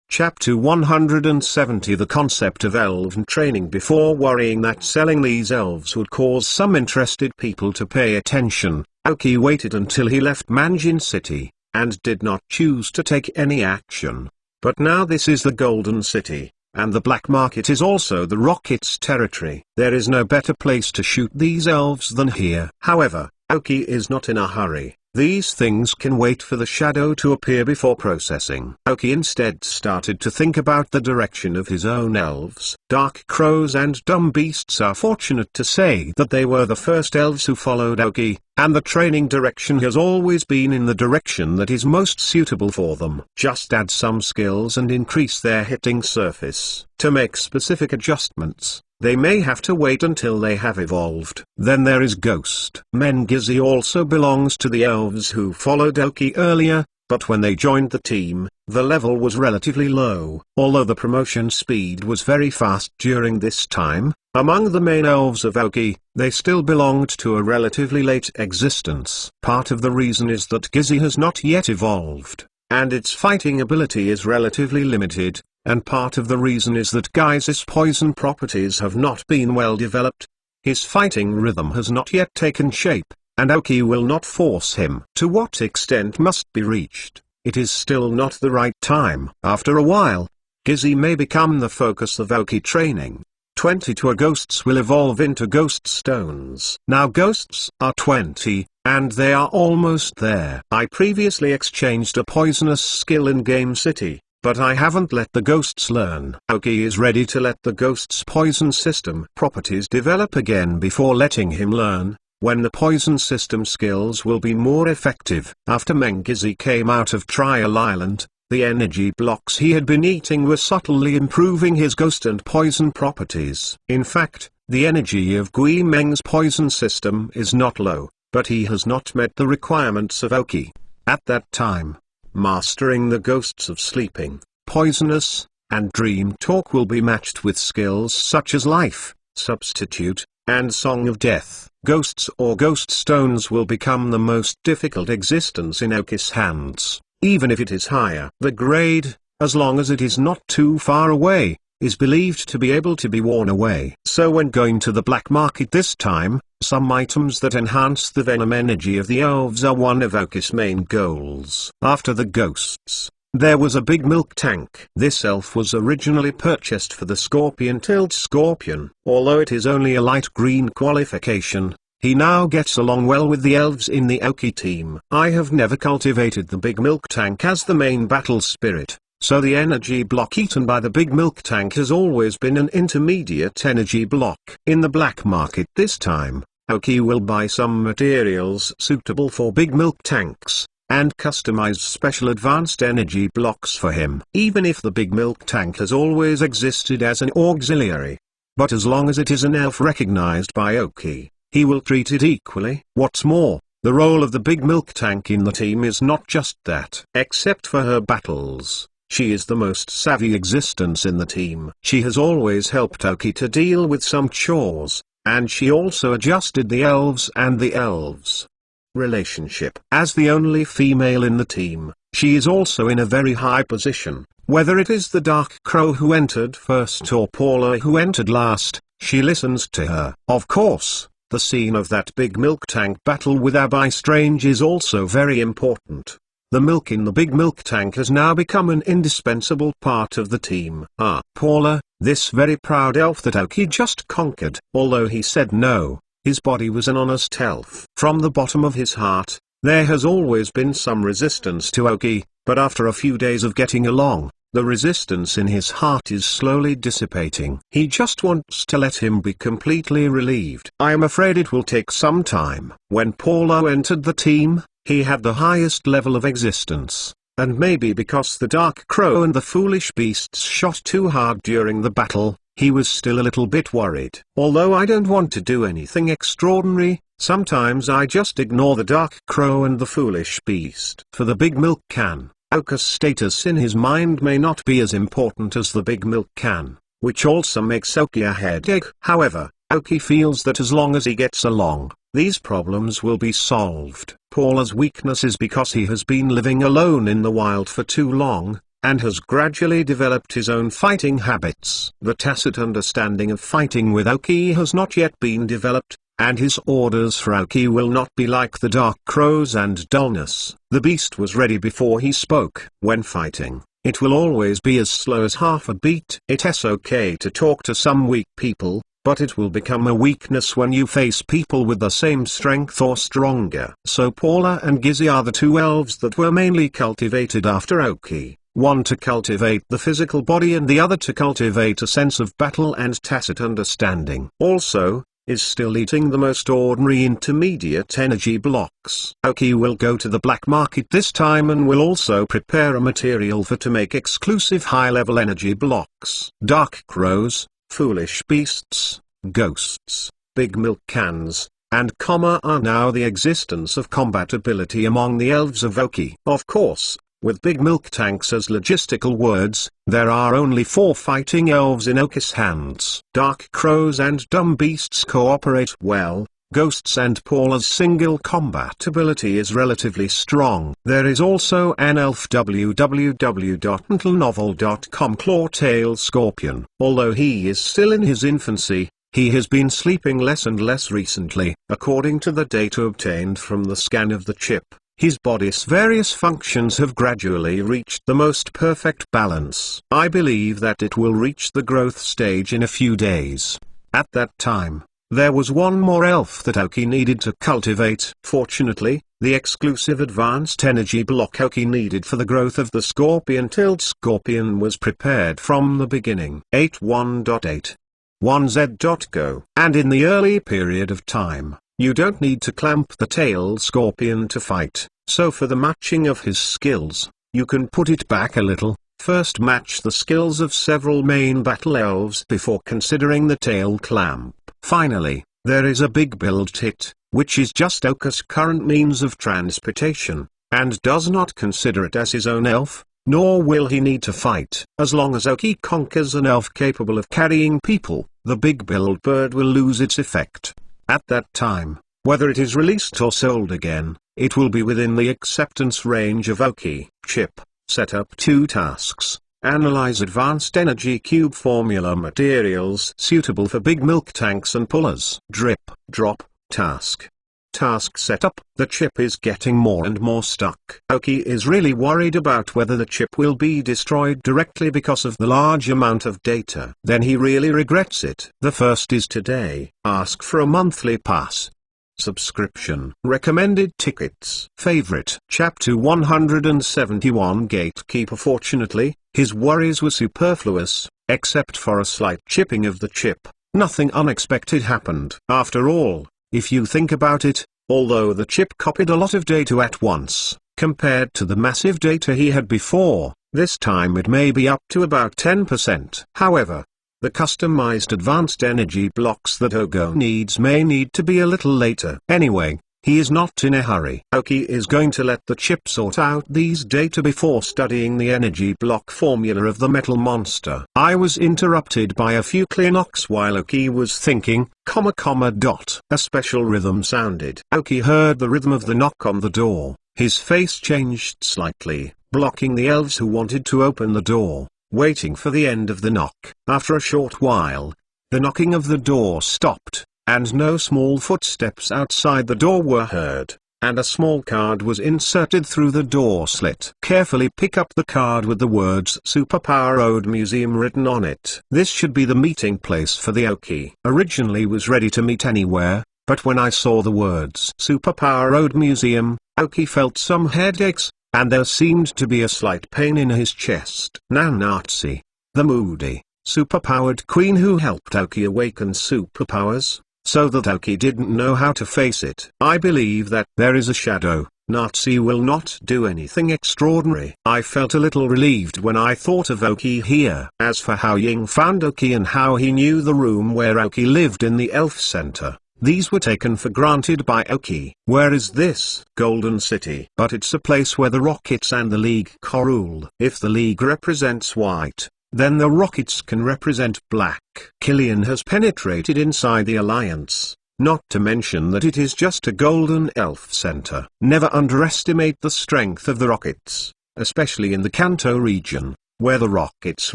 Chapter 170. The concept of elven training. Before worrying that selling these elves would cause some interested people to pay attention, Aoki waited until he left Manjin City, and did not choose to take any action. But now this is the Golden City, and the black market is also the Rockets' territory. There is no better place to shoot these elves than here. However, Aoki is not in a hurry. These things can wait for the shadow to appear before processing. Aoki instead started to think about the direction of his own elves. Dark crows and dumb beasts are fortunate to say that they were the first elves who followed Aoki, and the training direction has always been in the direction that is most suitable for them. Just add some skills and increase their hitting surface. To make specific adjustments, they may have to wait until they have evolved. Then there is Ghost. Mengizi also belongs to the elves who followed Aoki earlier, but when they joined the team, the level was relatively low. Although the promotion speed was very fast during this time, Among the main elves of Aoki, they still belonged to a relatively late existence. Part of the reason is that Gizzy has not yet evolved, and its fighting ability is relatively limited, and part of the reason is that Guy's poison properties have not been well developed. His fighting rhythm has not yet taken shape, and Aoki will not force him. To what extent must be reached, it is still not the right time. After a while, Gizzy may become the focus of Aoki training. 22 ghosts will evolve into ghost stones. Now ghosts are 20, and they are almost there. I previously exchanged a poisonous skill in Game City, but I haven't let the ghosts learn. Aoki is ready to let the ghosts' poison system properties develop again before letting him learn, when the poison system skills will be more effective. After Mengizzy came out of Trial Island, the energy blocks he had been eating were subtly improving his ghost and poison properties. In fact, the energy of Gui Meng's poison system is not low, but he has not met the requirements of Aoki. At that time, mastering the ghosts of sleeping, poisonous, and dream talk will be matched with skills such as life, substitute, and song of death. Ghosts or ghost stones will become the most difficult existence in Aoki's hands. Even if it is higher, the grade, as long as it is not too far away, is believed to be able to be worn away. So when going to the black market this time, some items that enhance the venom energy of the elves are one of Aoki's main goals. After the ghosts, there was a big milk tank. This elf was originally purchased for the scorpion-tailed scorpion. Although it is only a light green qualification, he now gets along well with the elves in the Aoki team. I have never cultivated the big milk tank as the main battle spirit, so the energy block eaten by the big milk tank has always been an intermediate energy block. In the black market this time, Aoki will buy some materials suitable for big milk tanks, and customize special advanced energy blocks for him. Even if the big milk tank has always existed as an auxiliary, but as long as it is an elf recognized by Aoki, he will treat it equally. What's more, the role of the big milk tank in the team is not just that. Except for her battles, she is the most savvy existence in the team. She has always helped Aoki to deal with some chores, and she also adjusted the elves and the elves' relationship. As the only female in the team, she is also in a very high position. Whether it is the Dark Crow who entered first or Paula who entered last, she listens to her. Of course, the scene of that big milk tank battle with Abai Strange is also very important. The milk in the big milk tank has now become an indispensable part of the team. Paula, this very proud elf that Aoki just conquered. Although he said no, his body was an honest elf. From the bottom of his heart, there has always been some resistance to Aoki, but after a few days of getting along, the resistance in his heart is slowly dissipating. He just wants to let him be completely relieved. I am afraid it will take some time. When Paulo entered the team, he had the highest level of existence, and maybe because the Dark Crow and the Foolish Beasts shot too hard during the battle, he was still a little bit worried. Although I don't want to do anything extraordinary, sometimes I just ignore the Dark Crow and the Foolish Beast. For the big milk can, Aoki's status in his mind may not be as important as the big milk can, which also makes Aoki a headache. However, Aoki feels that as long as he gets along, these problems will be solved. Paula's weakness is because he has been living alone in the wild for too long, and has gradually developed his own fighting habits. The tacit understanding of fighting with Aoki has not yet been developed, and his orders for Aoki will not be like the Dark Crow's and dullness. The beast was ready before he spoke. When fighting, it will always be as slow as half a beat. It's okay to talk to some weak people, but it will become a weakness when you face people with the same strength or stronger. So Paula and Gizzy are the two elves that were mainly cultivated after Aoki. One to cultivate the physical body and the other to cultivate a sense of battle and tacit understanding. Also, is still eating the most ordinary intermediate energy blocks. Aoki will go to the black market this time and will also prepare a material for to make exclusive high-level energy blocks. Dark Crows, Foolish Beasts, Ghosts, Big Milk Cans, and are now the existence of combat ability among the elves of Aoki. Of course, With big milk tanks as logistical words, there are only 4 fighting elves in Oki's hands. Dark crows and dumb beasts cooperate well. Ghosts and Paula's single combat ability is relatively strong. There is also an elf www.mentalnovel.com Clawtail Scorpion. Although he is still in his infancy, he has been sleeping less and less recently. According to the data obtained from the scan of the chip, his body's various functions have gradually reached the most perfect balance. I believe that it will reach the growth stage in a few days. At that time, there was one more elf that Oki needed to cultivate. Fortunately, the exclusive advanced energy block Oki needed for the growth of the scorpion-tailed scorpion was prepared from the beginning. 8.1.8 1z.go. And in the early period of time, you don't need to clamp the tailed scorpion to fight, so for the matching of his skills, you can put it back a little. First match the skills of several main battle elves before considering the tail clamp. Finally, there is a big build hit, which is just Oki's current means of transportation, and does not consider it as his own elf, nor will he need to fight. As long as Oki conquers an elf capable of carrying people, the big build bird will lose its effect. At that time, whether it is released or sold again, it will be within the acceptance range of Oki. Chip. Set up 2 tasks. Analyze advanced energy cube formula materials suitable for big milk tanks and pullers. Drip, drop, task. Task setup. The chip is getting more and more stuck. Oki is really worried about whether the chip will be destroyed directly because of the large amount of data. Then he really regrets it. The first is today. Ask for a monthly pass. Subscription. Recommended tickets. Favorite. Chapter 171 Gatekeeper. Fortunately, his worries were superfluous, except for a slight chipping of the chip. Nothing unexpected happened. After all, if you think about it, although the chip copied a lot of data at once, compared to the massive data he had before, this time it may be up to about 10%. However, the customized advanced energy blocks that Ogo needs may need to be a little later. Anyway, he is not in a hurry. Oki is going to let the chip sort out these data before studying the energy block formula of the metal monster. I was interrupted by a few clear knocks while Oki was thinking, A special rhythm sounded. Oki heard the rhythm of the knock on the door. His face changed slightly, blocking the elves who wanted to open the door, waiting for the end of the knock. After a short while, the knocking of the door stopped, and no small footsteps outside the door were heard, and a small card was inserted through the door slit. Carefully pick up the card with the words Superpower Ode Museum written on it. This should be the meeting place for the Oki. Originally was ready to meet anywhere, but when I saw the words Superpower Ode Museum, Oki felt some headaches, and there seemed to be a slight pain in his chest. Nanatsu, the moody, superpowered queen who helped Oki awaken superpowers, so that Oki didn't know how to face it. I believe that there is a shadow. Natsu will not do anything extraordinary. I felt a little relieved when I thought of Oki here. As for how Ying found Oki and how he knew the room where Oki lived in the Elf Center, these were taken for granted by Oki. Where is this? Golden City. But it's a place where the Rockets and the League rule. If the League represents white, then the Rockets can represent black. Killian has penetrated inside the Alliance, not to mention that it is just a golden elf center. Never underestimate the strength of the Rockets, especially in the Kanto region, where the Rockets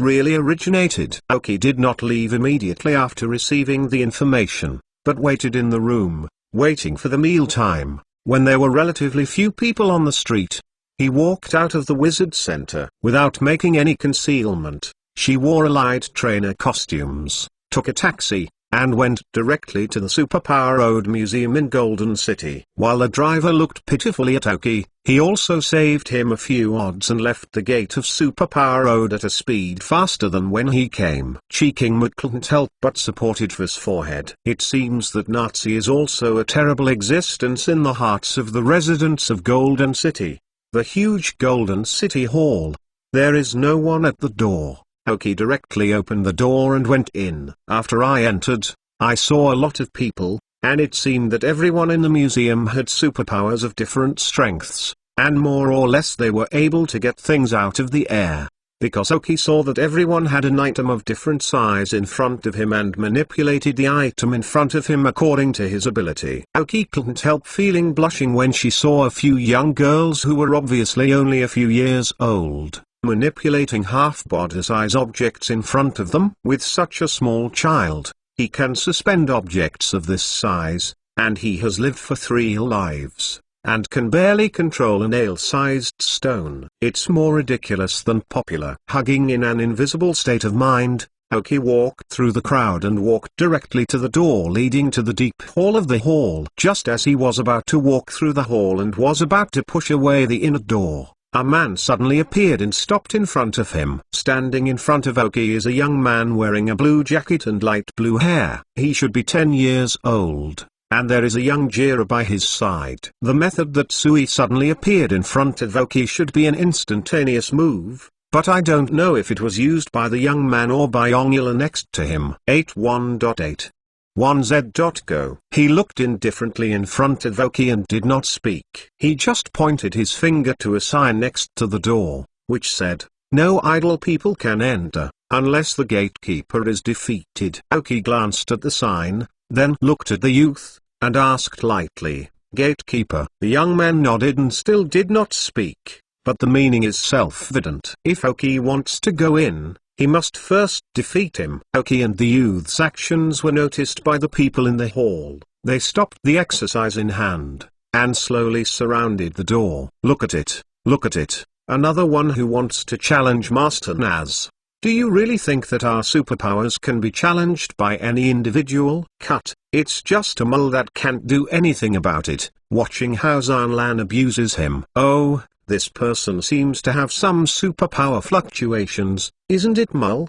really originated. Oki did not leave immediately after receiving the information, but waited in the room, waiting for the mealtime. When there were relatively few people on the street, he walked out of the Wizard Center. Without making any concealment, she wore allied trainer costumes, took a taxi, and went directly to the Superpower Ode Museum in Golden City. While the driver looked pitifully at Oki, he also saved him a few odds and left the gate of Superpower Ode at a speed faster than when he came. Cheekingwood couldn't help but supported his forehead. It seems that Nazi is also a terrible existence in the hearts of the residents of Golden City. The huge Golden City Hall. There is no one at the door. Oki directly opened the door and went in. After I entered, I saw a lot of people, and it seemed that everyone in the museum had superpowers of different strengths. and more or less they were able to get things out of the air. Because Oki saw that everyone had an item of different size in front of him and manipulated the item in front of him according to his ability. Oki couldn't help feeling blushing when she saw a few young girls who were obviously only a few years old, manipulating half-body size objects in front of them. With such a small child, he can suspend objects of this size, and he has lived for 3 lives, and can barely control a nail-sized stone. It's more ridiculous than popular. Hugging in an invisible state of mind, Oki walked through the crowd and walked directly to the door leading to the deep hall of the hall. Just as he was about to walk through the hall and was about to push away the inner door, a man suddenly appeared and stopped in front of him. Standing in front of Oki is a young man wearing a blue jacket and light blue hair. He should be 10 years old, and there is a young Jira by his side. The method that Sui suddenly appeared in front of Oki should be an instantaneous move, but I don't know if it was used by the young man or by Ongula next to him. 81.8 1z.go. He looked indifferently in front of Oki and did not speak. He just pointed his finger to a sign next to the door, which said, "No idle people can enter, unless the gatekeeper is defeated." Oki glanced at the sign, then looked at the youth, and asked lightly, "Gatekeeper?" The young man nodded and still did not speak, but the meaning is self-evident. If Oki wants to go in, he must first defeat him. Oki and the youth's actions were noticed by the people in the hall. They stopped the exercise in hand, and slowly surrounded the door. "Look at it, look at it, another one who wants to challenge Master Naz. Do you really think that our superpowers can be challenged by any individual? Cut, it's just a mole that can't do anything about it." Watching how Zanlan abuses him. "Oh, this person seems to have some superpower fluctuations, isn't it Mul?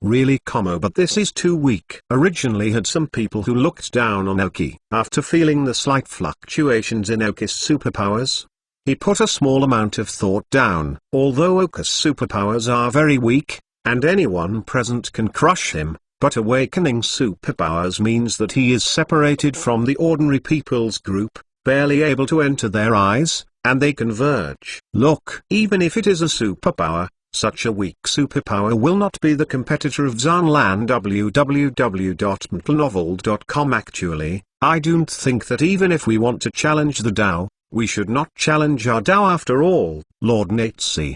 Really Como, but this is too weak. Originally had some people who looked down on Oki. After feeling the slight fluctuations in Oki's superpowers, he put a small amount of thought down. Although Oki's superpowers are very weak, and anyone present can crush him, but awakening superpowers means that he is separated from the ordinary people's group, barely able to enter their eyes, and they converge. Look, even if it is a superpower, such a weak superpower will not be the competitor of Zanlan. www.mtlnovel.com. Actually, I don't think that even if we want to challenge the Tao, we should not challenge our Tao after all. Lord Natsi.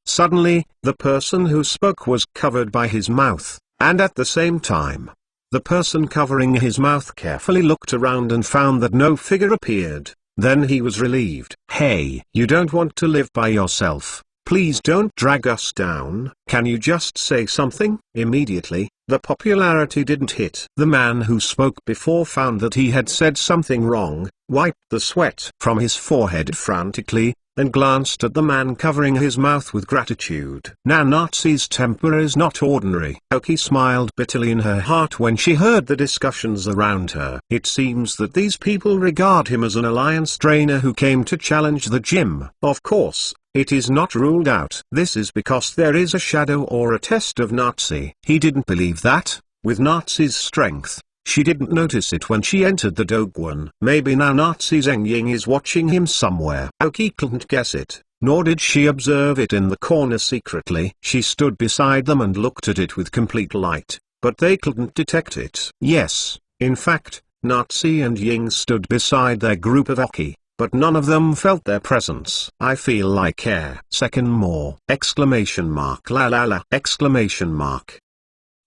Suddenly, the person who spoke was covered by his mouth, and at the same time, the person covering his mouth carefully looked around and found that no figure appeared. Then he was relieved. "Hey, you don't want to live by yourself? Please don't drag us down. Can you just say something?" Immediately, the popularity didn't hit. The man who spoke before found that he had said something wrong, wiped the sweat from his forehead frantically, and glanced at the man covering his mouth with gratitude. Nanatsi's temper is not ordinary. Oki smiled bitterly in her heart when she heard the discussions around her. It seems that these people regard him as an alliance trainer who came to challenge the gym. Of course, it is not ruled out. This is because there is a shadow or a test of Natsi. He didn't believe that, with Natsi's strength, she didn't notice it when she entered the Doguan. Maybe now Natsi Zengying is watching him somewhere. Oki couldn't guess it, nor did she observe it in the corner secretly. She stood beside them and looked at it with complete light, but they couldn't detect it. Yes, in fact, Natsi and Ying stood beside their group of Oki, but none of them felt their presence. "I feel like air. Second more! Exclamation mark la la la! Exclamation mark.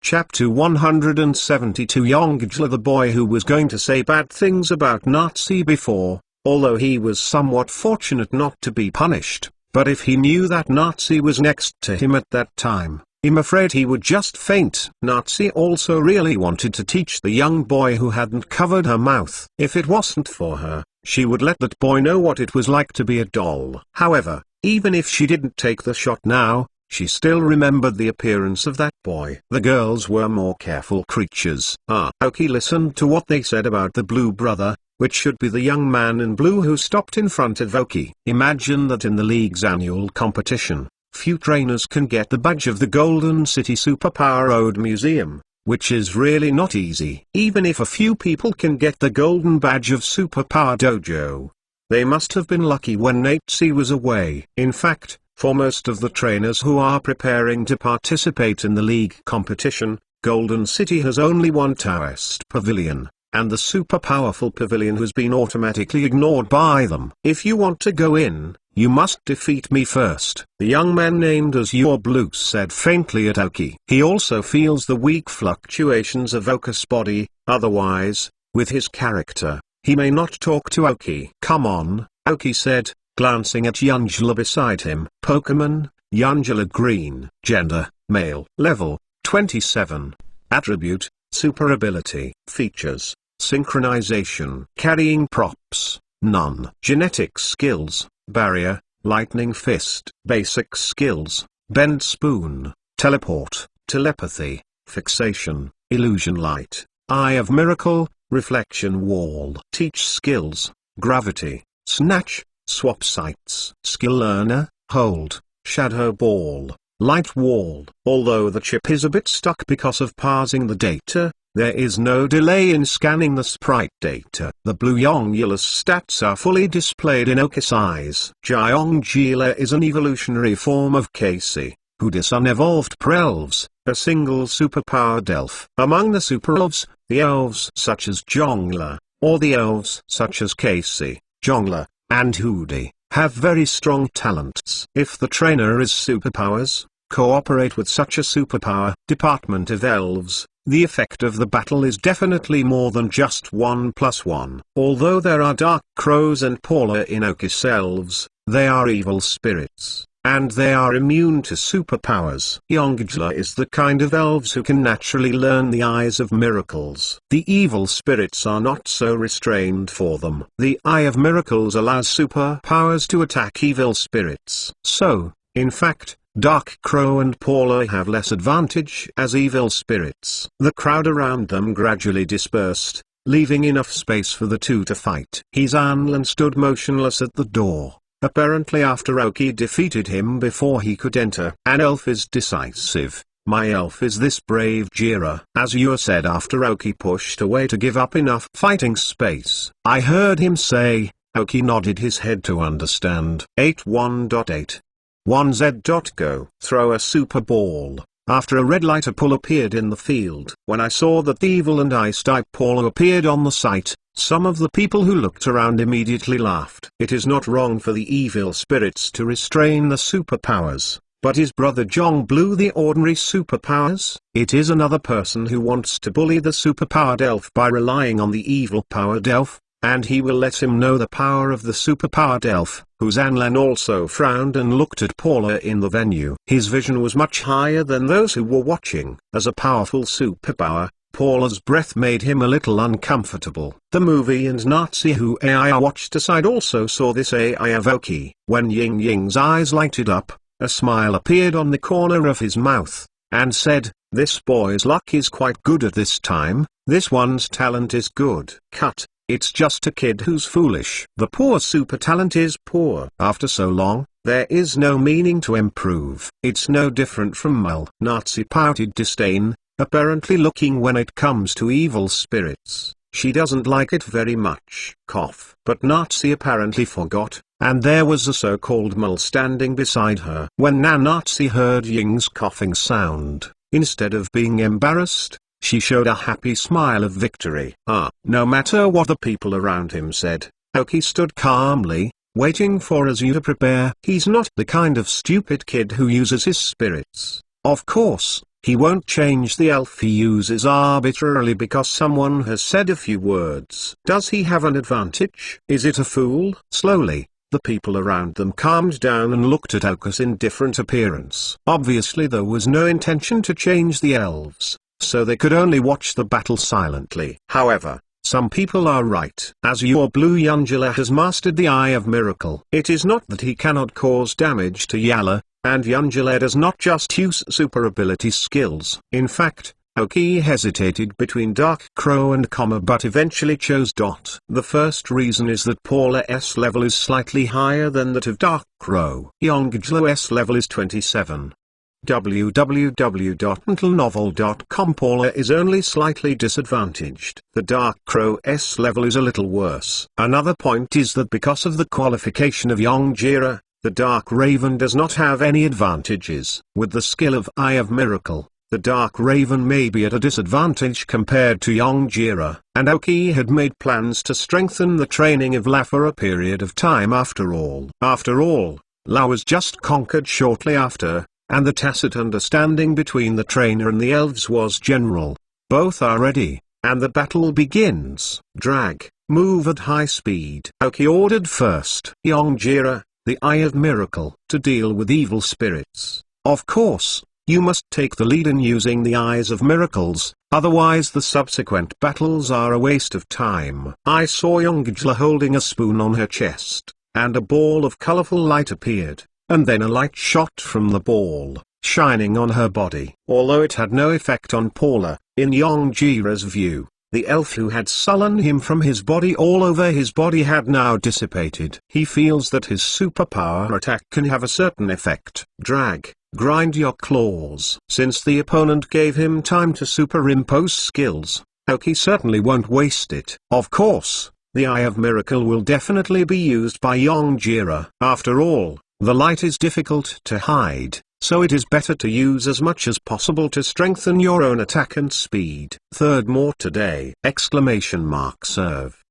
Chapter 172. Yongjla, the boy who was going to say bad things about Natsi before, although he was somewhat fortunate not to be punished, but if he knew that Natsi was next to him at that time, I'm afraid he would just faint. Natsi also really wanted to teach the young boy who hadn't covered her mouth. If it wasn't for her, she would let that boy know what it was like to be a doll. However, even if she didn't take the shot now, she still remembered the appearance of that boy. The girls were more careful creatures. Oki listened to what they said about the blue brother, which should be the young man in blue who stopped in front of Oki. Imagine that in the league's annual competition, few trainers can get the badge of the Golden City Superpower Ode Museum, which is really not easy. Even if a few people can get the golden badge of Superpower Dojo, They must have been lucky when Natsi was away. In fact, for most of the trainers who are preparing to participate in the league competition, Golden City has only one Taoist pavilion, and the super powerful pavilion has been automatically ignored by them. If you want to go in, you must defeat me first. The young man named Azure Blue said faintly at Aoki. He also feels the weak fluctuations of Oka's body, otherwise, with his character, he may not talk to Aoki. Come on, Aoki said, glancing at Yungela beside him. Pokemon, Yungela Green. Gender, male. Level, 27. Attribute, super ability. Features, synchronization. Carrying props, none. Genetic skills, barrier, lightning fist. Basic skills, bend spoon, teleport, telepathy, fixation, illusion light, eye of miracle, reflection wall. Teach skills, gravity, snatch, swap sights. Skill learner, hold, shadow ball, light wall. Although the chip is a bit stuck because of parsing the data, there is no delay in scanning the sprite data. The blue Yongela's stats are fully displayed in Oka's eyes. Yongela is an evolutionary form of Casey, who is unevolved pre-elves, a single superpowered elf. Among the super-elves, the elves such as Jongla, or the elves such as Casey, Jongla, and Hooty, have very strong talents. If the trainer is superpowers, cooperate with such a superpower department of elves, the effect of the battle is definitely more than just 1+1. Although there are dark crows and Paula in Oka's elves, they are evil spirits, and they are immune to superpowers. Yongela is the kind of elves who can naturally learn the eyes of miracles. The evil spirits are not so restrained for them. The Eye of Miracles allows superpowers to attack evil spirits. So, in fact, Dark Crow and Paula have less advantage as evil spirits. The crowd around them gradually dispersed, leaving enough space for the two to fight. Zanlan stood motionless at the door, apparently after Aoki defeated him before he could enter. An elf is decisive. My elf is this brave. Jira. Azure said after Aoki pushed away to give up enough fighting space. I heard him say. Aoki nodded his head to understand. 81.8. 1Z.Go. Throw a super ball. After a red lighter pull appeared in the field. When I saw that the evil and ice type Paula appeared on the site, some of the people who looked around immediately laughed. It is not wrong for the evil spirits to restrain the superpowers, but is Brother Jong Blue the ordinary superpowers? It is another person who wants to bully the superpowered elf by relying on the evil powered elf, and he will let him know the power of the superpowered elf. Zanlan also frowned and looked at Paula in the venue. His vision was much higher than those who were watching. As a powerful superpower, Paula's breath made him a little uncomfortable. The movie and Nazi who AI watched aside also saw this AI of Aoki. When Ying Ying's eyes lighted up, a smile appeared on the corner of his mouth, and said, "This boy's luck is quite good at this time, this one's talent is good." Cut. It's just a kid who's foolish. The poor super talent is poor. After so long, there is no meaning to improve. It's no different from Mel. Nazi pouted disdain, apparently looking when it comes to evil spirits. She doesn't like it very much. Cough. But Nazi apparently forgot, and there was a so-called Mel standing beside her. When Nazi heard Ying's coughing sound, instead of being embarrassed, she showed a happy smile of victory. No matter what the people around him said, Aoki stood calmly, waiting for Azure to prepare. He's not the kind of stupid kid who uses his spirits. Of course, he won't change the elf he uses arbitrarily because someone has said a few words. Does he have an advantage? Is it a fool? Slowly, the people around them calmed down and looked at Aoki's indifferent appearance. Obviously there was no intention to change the elves, so they could only watch the battle silently. However, some people are right. Azure Blue Yungela has mastered the Eye of Miracle. It is not that he cannot cause damage to Yala, and Yungela does not just use super ability skills. In fact, Aoki hesitated between Dark Crow and Comma but eventually chose Dot. The first reason is that Paula's level is slightly higher than that of Dark Crow. Yongela's level is 27. www.mentalnovel.com. Paula is only slightly disadvantaged. The Dark Crow's level is a little worse. Another point is that because of the qualification of Yongjira, the Dark Raven does not have any advantages. With the skill of Eye of Miracle, the Dark Raven may be at a disadvantage compared to Yongjira, and Aoki had made plans to strengthen the training of La for a period of time after all. After all, La was just conquered shortly after, and the tacit understanding between the trainer and the elves was general. Both are ready, and the battle begins. Drag, move at high speed. Aoki ordered first Yongjira, the Eye of Miracle, to deal with evil spirits. Of course, you must take the lead in using the Eyes of Miracles, otherwise the subsequent battles are a waste of time. I saw Yongjira holding a spoon on her chest, and a ball of colorful light appeared, and then a light shot from the ball, shining on her body. Although it had no effect on Paula, in Yongjira's view, the elf who had sullen him from his body all over his body had now dissipated. He feels that his superpower attack can have a certain effect. Drag, grind your claws. Since the opponent gave him time to superimpose skills, Aoki certainly won't waste it. Of course, the Eye of Miracle will definitely be used by Yongjira. After all, the light is difficult to hide, so it is better to use as much as possible to strengthen your own attack and speed. Third more today! Serve!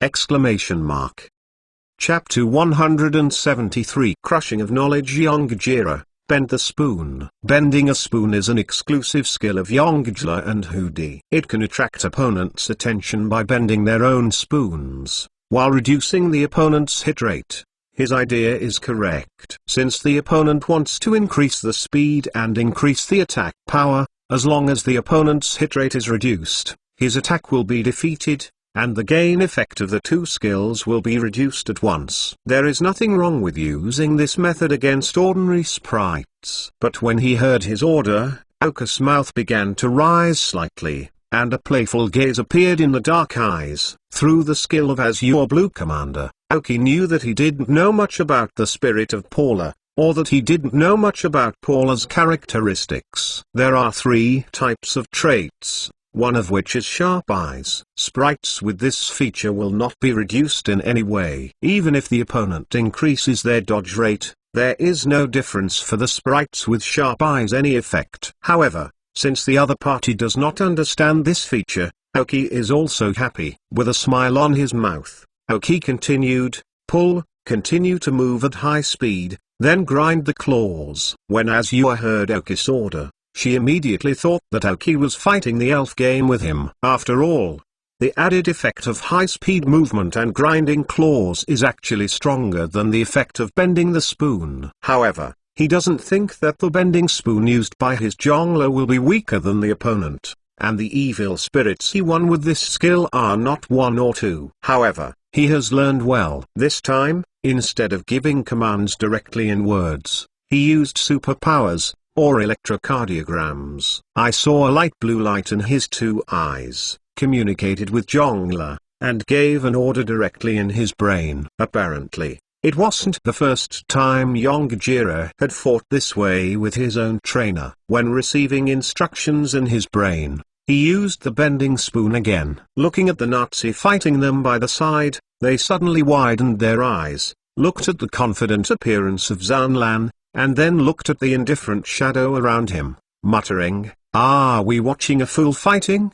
Chapter 173 Crushing of Knowledge. Yongjira, bend the spoon. Bending a spoon is an exclusive skill of Yongjira and Hudi. It can attract opponents' attention by bending their own spoons, while reducing the opponent's hit rate. His idea is correct. Since the opponent wants to increase the speed and increase the attack power, as long as the opponent's hit rate is reduced, his attack will be defeated, and the gain effect of the two skills will be reduced at once. There is nothing wrong with using this method against ordinary sprites. But when he heard his order, Aoki's mouth began to rise slightly, and a playful gaze appeared in the dark eyes. Through the skill of Azure Blue Commander, Aoki knew that he didn't know much about the spirit of Paula, or that he didn't know much about Paula's characteristics. There are 3 types of traits, one of which is sharp eyes. Sprites with this feature will not be reduced in any way. Even if the opponent increases their dodge rate, there is no difference for the sprites with sharp eyes any effect. However, since the other party does not understand this feature, Aoki is also happy. With a smile on his mouth, Aoki continued, pull, continue to move at high speed, then grind the claws. When Azure heard Aoki's order, she immediately thought that Aoki was fighting the elf game with him. After all, the added effect of high-speed movement and grinding claws is actually stronger than the effect of bending the spoon. However, he doesn't think that the bending spoon used by his Zhongli will be weaker than the opponent, and the evil spirits he won with this skill are not 1 or 2. However, he has learned well. This time, instead of giving commands directly in words, he used superpowers, or electrocardiograms. I saw a light blue light in his 2 eyes, communicated with Zhongli, and gave an order directly in his brain. Apparently, it wasn't the first time Yongjira had fought this way with his own trainer. When receiving instructions in his brain, he used the bending spoon again. Looking at the Nazi fighting them by the side, they suddenly widened their eyes, looked at the confident appearance of Zanlan, and then looked at the indifferent shadow around him, muttering, "Are we watching a fool fighting?"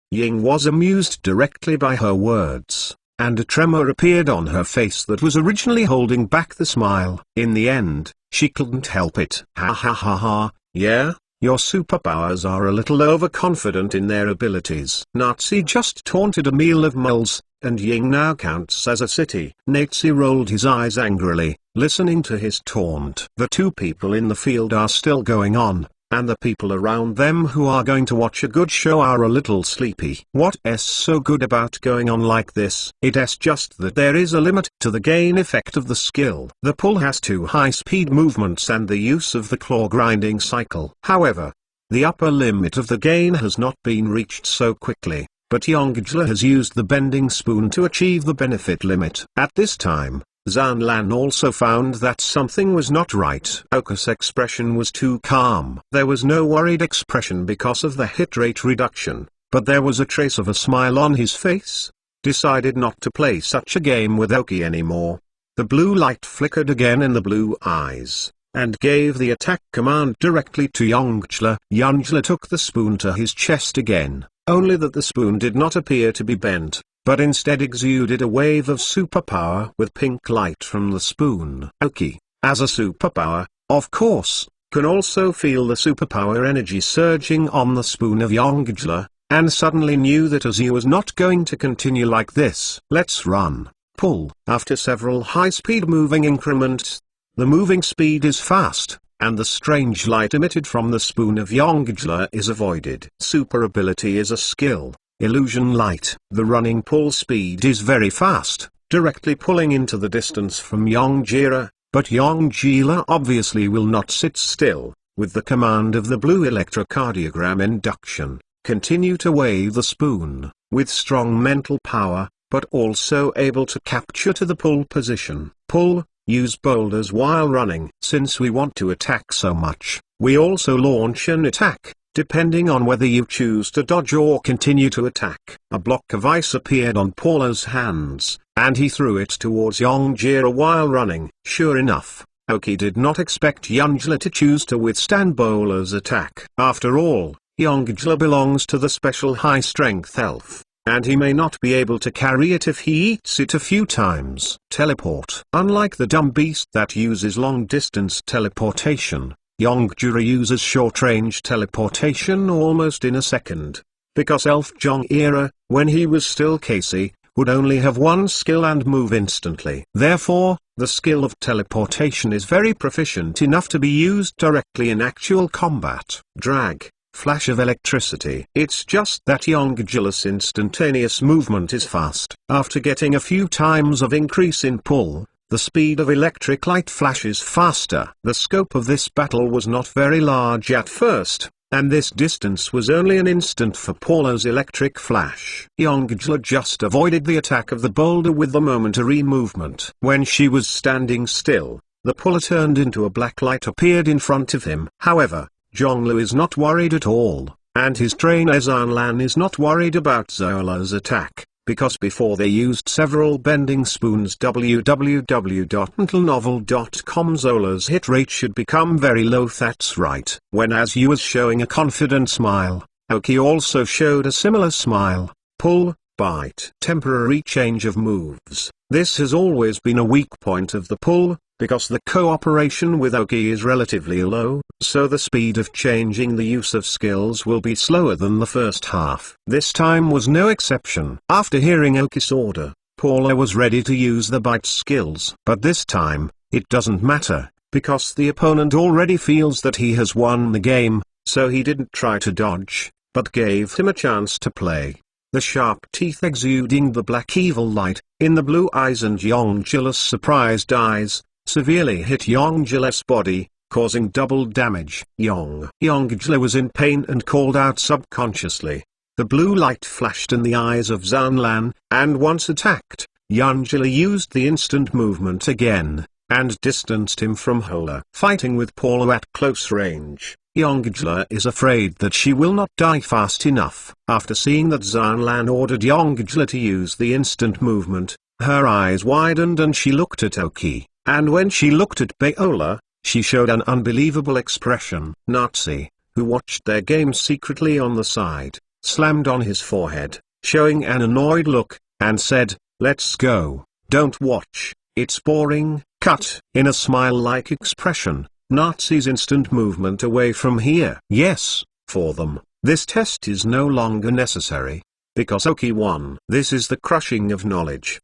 Ying was amused directly by her words, and a tremor appeared on her face that was originally holding back the smile. In the end, she couldn't help it. Ha ha ha ha, yeah? Your superpowers are a little overconfident in their abilities. Nazi just taunted a meal of moles, and Ying now counts as a city. Nazi rolled his eyes angrily, listening to his taunt. The 2 people in the field are still going on, and the people around them who are going to watch a good show are a little sleepy. What's so good about going on like this? It's just that there is a limit to the gain effect of the skill. The pull has 2 high-speed movements and the use of the claw grinding cycle. However, the upper limit of the gain has not been reached so quickly, but Yongjira has used the bending spoon to achieve the benefit limit. At this time, Zhang Lan also found that something was not right. Oki's expression was too calm. There was no worried expression because of the hit rate reduction, but there was a trace of a smile on his face. Decided not to play such a game with Oki anymore. The blue light flickered again in the blue eyes, and gave the attack command directly to Yongjla. Yongjla took the spoon to his chest again, only that the spoon did not appear to be bent, but instead exuded a wave of superpower with pink light from the spoon. Oki, as a superpower, of course, can also feel the superpower energy surging on the spoon of Yongjla, and suddenly knew that Oki was not going to continue like this. Let's run. Pull. After several high-speed moving increments, the moving speed is fast, and the strange light emitted from the spoon of Yongjla is avoided. Super ability is a skill. Illusion light. The running pull speed is very fast, directly pulling into the distance from Yongjla, but Yongjla obviously will not sit still. With the command of the blue electrocardiogram induction, continue to wave the spoon, with strong mental power, but also able to capture to the pull position. Pull, use boulders while running. Since we want to attack so much, we also launch an attack, depending on whether you choose to dodge or continue to attack. A block of ice appeared on Paula's hands, and he threw it towards Yongjla while running. Sure enough, Oki did not expect Yongjla to choose to withstand Paula's attack. After all, Yongjla belongs to the special high-strength elf, and he may not be able to carry it if he eats it a few times. Teleport. Unlike the dumb beast that uses long-distance teleportation, Yongjla uses short-range teleportation almost in a second. Because Elf Jong-era, when he was still Casey, would only have one skill and move instantly. Therefore, the skill of teleportation is very proficient enough to be used directly in actual combat. Drag. Flash of electricity. It's just that Yongjla's instantaneous movement is fast. After getting a few times of increase in pull, the speed of electric light flashes faster. The scope of this battle was not very large at first, and this distance was only an instant for Paula's electric flash. Yongjla just avoided the attack of the boulder with the momentary movement. When she was standing still, the puller turned into a black light appeared in front of him. However, Zhonglu is not worried at all, and his trainer Zhang Lan is not worried about Zola's attack, because before they used several bending spoons. www.untilnovel.com. Zola's hit rate should become very low. That's right. When Azu was showing a confident smile, Oki also showed a similar smile. Pull, bite. Temporary change of moves. This has always been a weak point of the pull, because the cooperation with Oki is relatively low, so the speed of changing the use of skills will be slower than the first half. This time was no exception. After hearing Oki's order, Paula was ready to use the bite skills. But this time, it doesn't matter, because the opponent already feels that he has won the game, so he didn't try to dodge, but gave him a chance to play. The sharp teeth exuding the black evil light, in the blue eyes and Yongjla's surprised eyes, severely hit Yongjla's body, causing double damage. Yongjla was in pain and called out subconsciously. The blue light flashed in the eyes of Zhang Lan, and once attacked, Yongjla used the instant movement again, and distanced him from Paula. Fighting with Paula at close range, Yongjla is afraid that she will not die fast enough. After seeing that Zhang Lan ordered Yongjla to use the instant movement, her eyes widened and she looked at Oki. And when she looked at Paola, she showed an unbelievable expression. Nazi, who watched their game secretly on the side, slammed on his forehead, showing an annoyed look, and said, "Let's go, don't watch, it's boring." Cut. In a smile-like expression, Nazi's instant movement away from here. Yes, for them, this test is no longer necessary, because Oki won. This is the crushing of knowledge.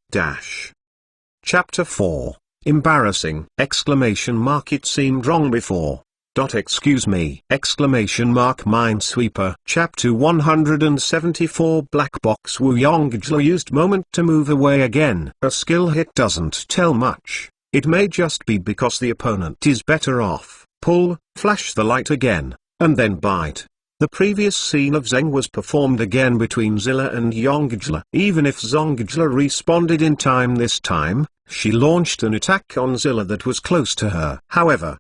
Chapter 4. Embarrassing! Exclamation mark. It seemed wrong before. Excuse me! Exclamation mark. Minesweeper. Chapter 174. Black box. Wu Yongjla used moment to move away again. A skill hit doesn't tell much. It may just be because the opponent is better off. Pull, flash the light again, and then bite. The previous scene of Zeng was performed again between Zilla and Yongjla. Even if Yongjla responded in time this time, she launched an attack on Zilla that was close to her. However,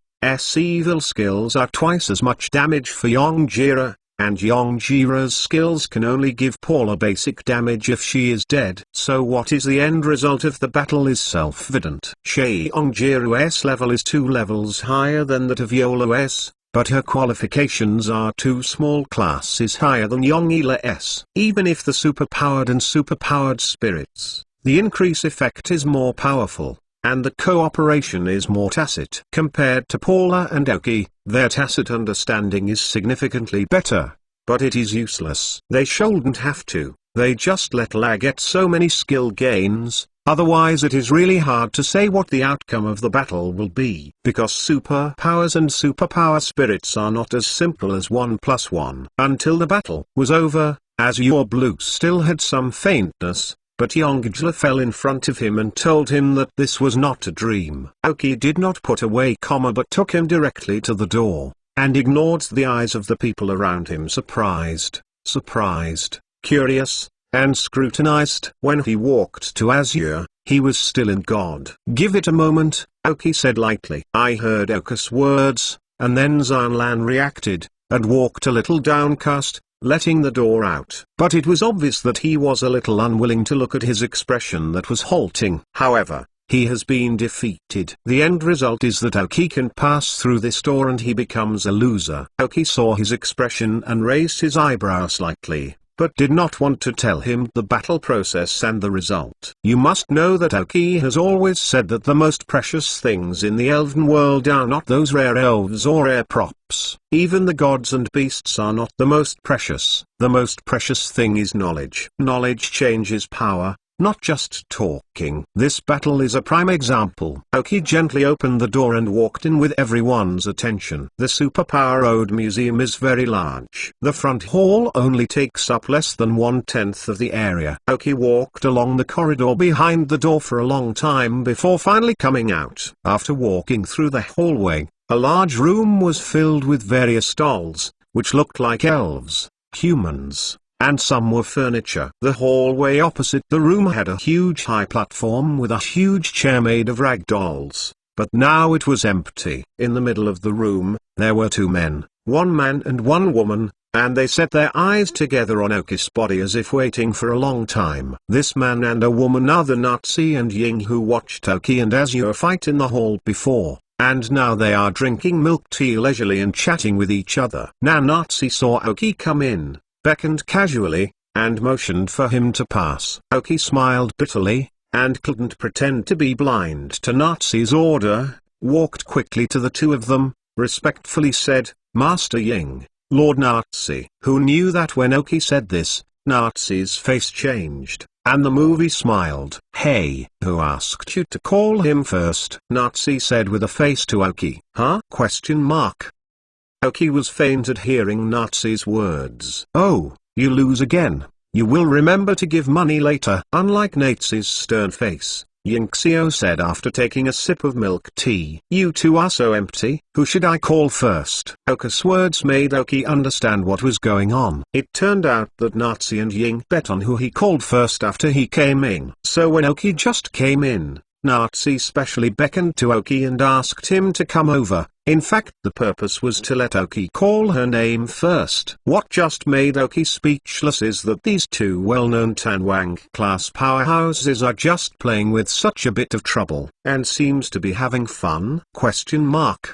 evil skills are twice as much damage for Yongjira, and Yongjira's skills can only give Paula basic damage if she is dead. So what is the end result of the battle is self-evident. Yongjiru's level is 2 levels higher than that of Yolo's, but her qualifications are 2 small classes higher than Yongila's. Even if the superpowered and superpowered spirits, the increase effect is more powerful, and the cooperation is more tacit. Compared to Paula and Aoki, their tacit understanding is significantly better, but it is useless. They shouldn't have to, they just let La get so many skill gains, otherwise it is really hard to say what the outcome of the battle will be. Because superpowers and superpower spirits are not as simple as 1 plus 1. Until the battle was over, Azure Blue still had some faintness, but Yongjila fell in front of him and told him that this was not a dream. Aoki did not put away but took him directly to the door, and ignored the eyes of the people around him, surprised, curious, and scrutinized. When he walked to Azure, he was still in God. Give it a moment, Aoki said lightly. I heard Aoki's words, and then Zanlan reacted, and walked a little downcast, letting the door out. But it was obvious that he was a little unwilling to look at his expression that was halting. However, he has been defeated. The end result is that Aoki can pass through this door and he becomes a loser. Aoki saw his expression and raised his eyebrows slightly, but did not want to tell him the battle process and the result. You must know that Aoki has always said that the most precious things in the elven world are not those rare elves or rare props. Even the gods and beasts are not the most precious. The most precious thing is knowledge. Knowledge changes power, not just talking. This battle is a prime example. Aoki gently opened the door and walked in with everyone's attention. The Superpower Ode Museum is very large. The front hall only takes up less than 1/10 of the area. Aoki walked along the corridor behind the door for a long time before finally coming out. After walking through the hallway, a large room was filled with various dolls, which looked like elves, humans, and some were furniture. The hallway opposite the room had a huge high platform with a huge chair made of rag dolls, but now it was empty. In the middle of the room, there were 2 men, 1 man and 1 woman, and they set their eyes together on Aoki's body as if waiting for a long time. This man and a woman are the Nazi and Ying who watched Aoki and Azure fight in the hall before, and now they are drinking milk tea leisurely and chatting with each other. Now Nazi saw Aoki come in, beckoned casually, and motioned for him to pass. Aoki smiled bitterly, and couldn't pretend to be blind to Nazi's order, walked quickly to the 2 of them, respectfully said, Master Ying, Lord Nazi. Who knew that when Aoki said this, Nazi's face changed, and the movie smiled. Hey, who asked you to call him first? Nazi said with a face to Aoki. Huh? Question mark. Aoki was faint at hearing Nazi's words. Oh, you lose again. You will remember to give money later. Unlike Nazi's stern face, Yingxiu said after taking a sip of milk tea. You 2 are so empty. Who should I call first? Aoki's words made Aoki understand what was going on. It turned out that Nazi and Ying bet on who he called first after he came in. So when Aoki just came in, Nazi specially beckoned to Aoki and asked him to come over. In fact, the purpose was to let Aoki call her name first. What just made Aoki speechless is that these 2 well-known Tanwang class powerhouses are just playing with such a bit of trouble, and seems to be having fun? Question mark.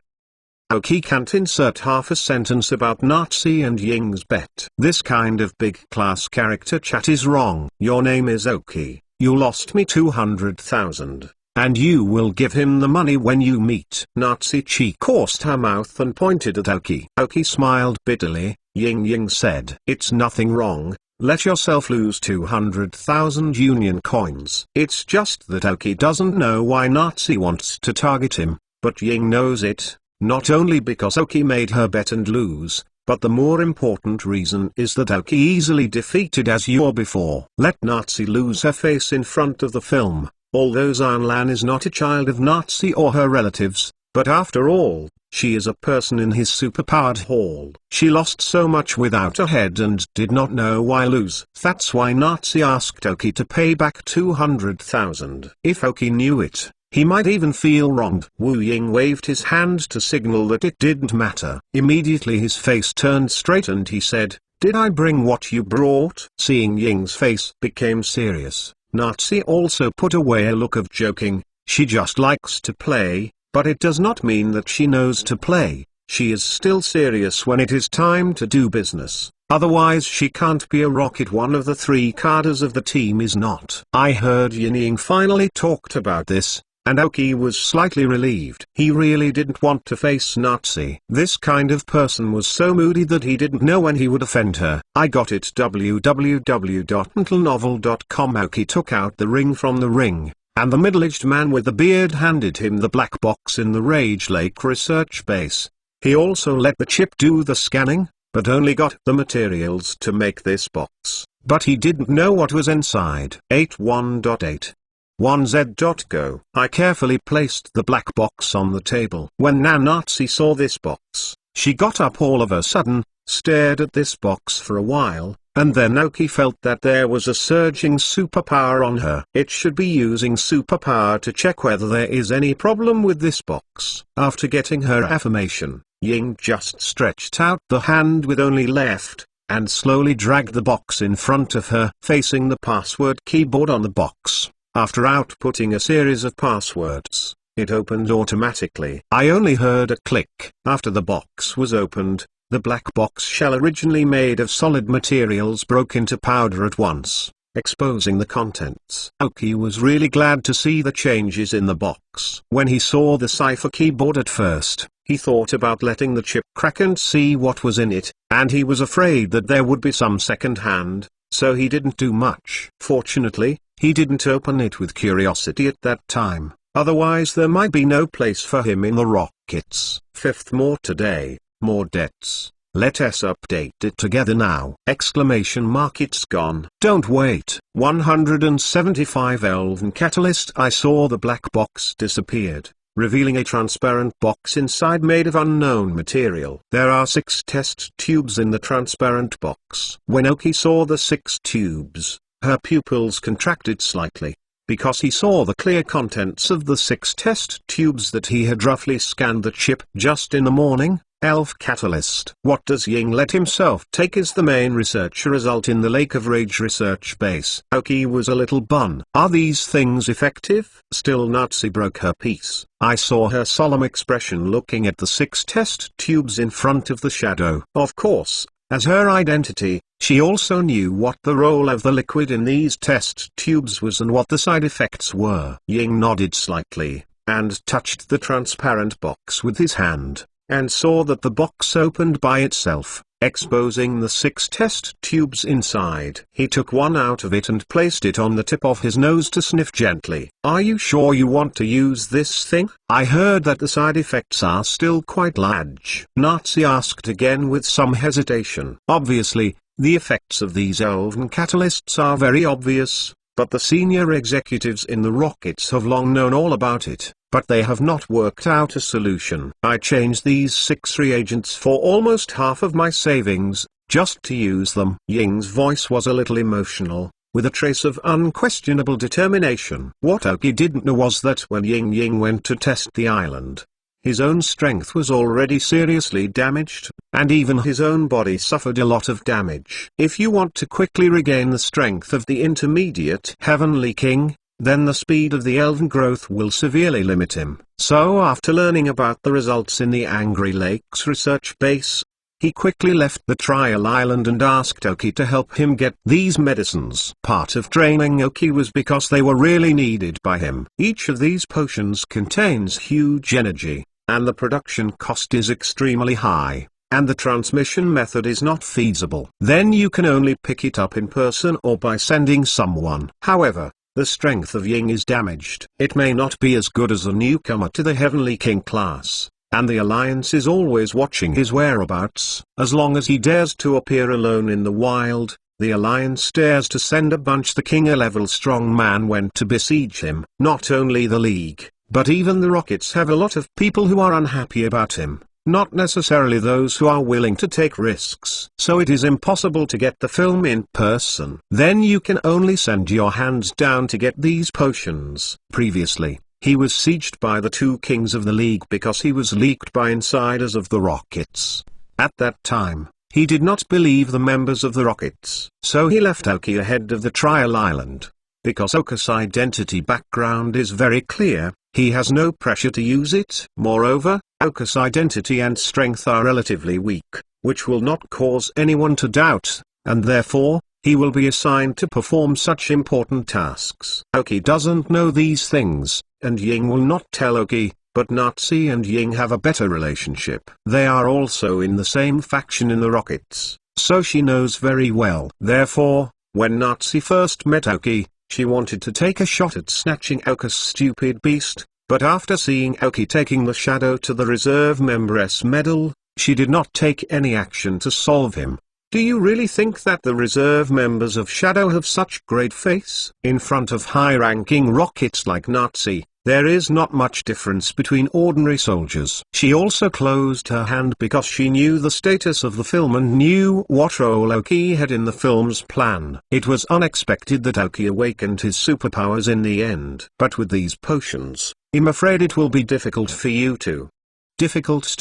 Aoki can't insert half a sentence about Nazi and Ying's bet. This kind of big class character chat is wrong. Your name is Aoki, you lost me 200,000. And you will give him the money when you meet. Nazi Chi coursed her mouth and pointed at Aoki. Aoki smiled bitterly. Ying said, It's nothing wrong, let yourself lose 200,000 union coins. It's just that Aoki doesn't know why Nazi wants to target him, but Ying knows it, not only because Aoki made her bet and lose, but the more important reason is that Aoki easily defeated Azure before. Let Nazi lose her face in front of the film. Although Zanlan is not a child of Nazi or her relatives, But after all, she is a person in his superpowered hall. She lost so much without a head and did not know why lose. That's why Nazi asked Oki to pay back 200,000. If Oki knew it, he might even feel wronged. Wu Ying waved his hand to signal that it didn't matter. Immediately his face turned straight and he said, "Did I bring what you brought?" Seeing Ying's face became serious, Nazi also put away a look of joking. She just likes to play, but it does not mean that she knows to play. She is still serious when it is time to do business. Otherwise she can't be a rocket. One of the three cadres of the team is not. I heard Yin Ying finally talked about this, and Oki was slightly relieved. He really didn't want to face Nazi. This kind of person was so moody that he didn't know when he would offend her. I got it. www.mentalnovel.com. Oki took out the ring from the ring, and the middle-aged man with the beard handed him the black box in the Rage Lake research base. He also let the chip do the scanning, but only got the materials to make this box. But he didn't know what was inside. 81.8 1z.go. I carefully placed the black box on the table. When Nazi saw this box, she got up all of a sudden, stared at this box for a while, and then Oki felt that there was a surging superpower on her. It should be using superpower to check whether there is any problem with this box. After getting her affirmation, Ying just stretched out the hand with only left, and slowly dragged the box in front of her, facing the password keyboard on the box. After outputting a series of passwords, it opened automatically. I only heard a click. After the box was opened, the black box shell, originally made of solid materials, broke into powder at once, exposing the contents. Oki was really glad to see the changes in the box. When he saw the cipher keyboard at first, he thought about letting the chip crack and see what was in it, and he was afraid that there would be some second hand, so he didn't do much. Fortunately, he didn't open it with curiosity at that time, otherwise there might be no place for him in the rockets. Fifth, more today, more debts. Let us update it together now! Exclamation mark. It's gone. Don't wait. 175 Elven Catalyst. I saw the black box disappeared, revealing a transparent box inside made of unknown material. There are 6 test tubes in the transparent box. When Oki saw the 6 tubes, her pupils contracted slightly, because he saw the clear contents of the 6 test tubes that he had roughly scanned the chip just in the morning. Elf Catalyst. What does Ying let himself take is the main research result in the Lake of Rage research base. Oki was a little bun. Are these things effective? Still Nazi broke her peace. I saw her solemn expression looking at the 6 test tubes in front of the shadow. Of course, as her identity, she also knew what the role of the liquid in these test tubes was and what the side effects were. Ying nodded slightly, and touched the transparent box with his hand, and saw that the box opened by itself, exposing the 6 test tubes inside. He took one out of it and placed it on the tip of his nose to sniff gently. Are you sure you want to use this thing? I heard that the side effects are still quite large. Nazi asked again with some hesitation. Obviously, the effects of these elven catalysts are very obvious, but the senior executives in the rockets have long known all about it, but they have not worked out a solution. I changed these 6 reagents for almost half of my savings, just to use them. Ying's voice was a little emotional, with a trace of unquestionable determination. What Oki didn't know was that when Ying went to test the island, his own strength was already seriously damaged, and even his own body suffered a lot of damage. If you want to quickly regain the strength of the intermediate Heavenly King, then the speed of the elven growth will severely limit him. So after learning about the results in the Angry Lakes research base, he quickly left the trial island and asked Oki to help him get these medicines. Part of training Oki was because they were really needed by him. Each of these potions contains huge energy, and the production cost is extremely high, and the transmission method is not feasible. Then you can only pick it up in person or by sending someone. However, the strength of Ying is damaged. It may not be as good as a newcomer to the Heavenly King class, and the Alliance is always watching his whereabouts. As long as he dares to appear alone in the wild, the Alliance dares to send a bunch. The King, a level strong man, went to besiege him. Not only the League, But even the rockets have a lot of people who are unhappy about him, not necessarily those who are willing to take risks. So it is impossible to get the film in person. Then you can only send your hands down to get these potions. Previously, he was sieged by the two kings of the League because he was leaked by insiders of the Rockets. At that time, he did not believe the members of the Rockets. So he left Aoki ahead of the trial island. Because Oka's identity background is very clear, he has no pressure to use it. Moreover, Oka's identity and strength are relatively weak, which will not cause anyone to doubt, and therefore, he will be assigned to perform such important tasks. Aoki doesn't know these things, and Ying will not tell Aoki, but Natsu and Ying have a better relationship. They are also in the same faction in the Rockets, so she knows very well. Therefore, when Natsu first met Aoki, she wanted to take a shot at snatching Oka's stupid beast, but after seeing Aoki taking the shadow to the reserve member's medal, she did not take any action to solve him. Do you really think that the reserve members of Shadow have such great faith? In front of high-ranking Rockets like Natsu, there is not much difference between ordinary soldiers. She also closed her hand because she knew the status of the film and knew what role Aoki had in the film's plan. It was unexpected that Aoki awakened his superpowers in the end. But with these potions, I'm afraid it will be difficult for you to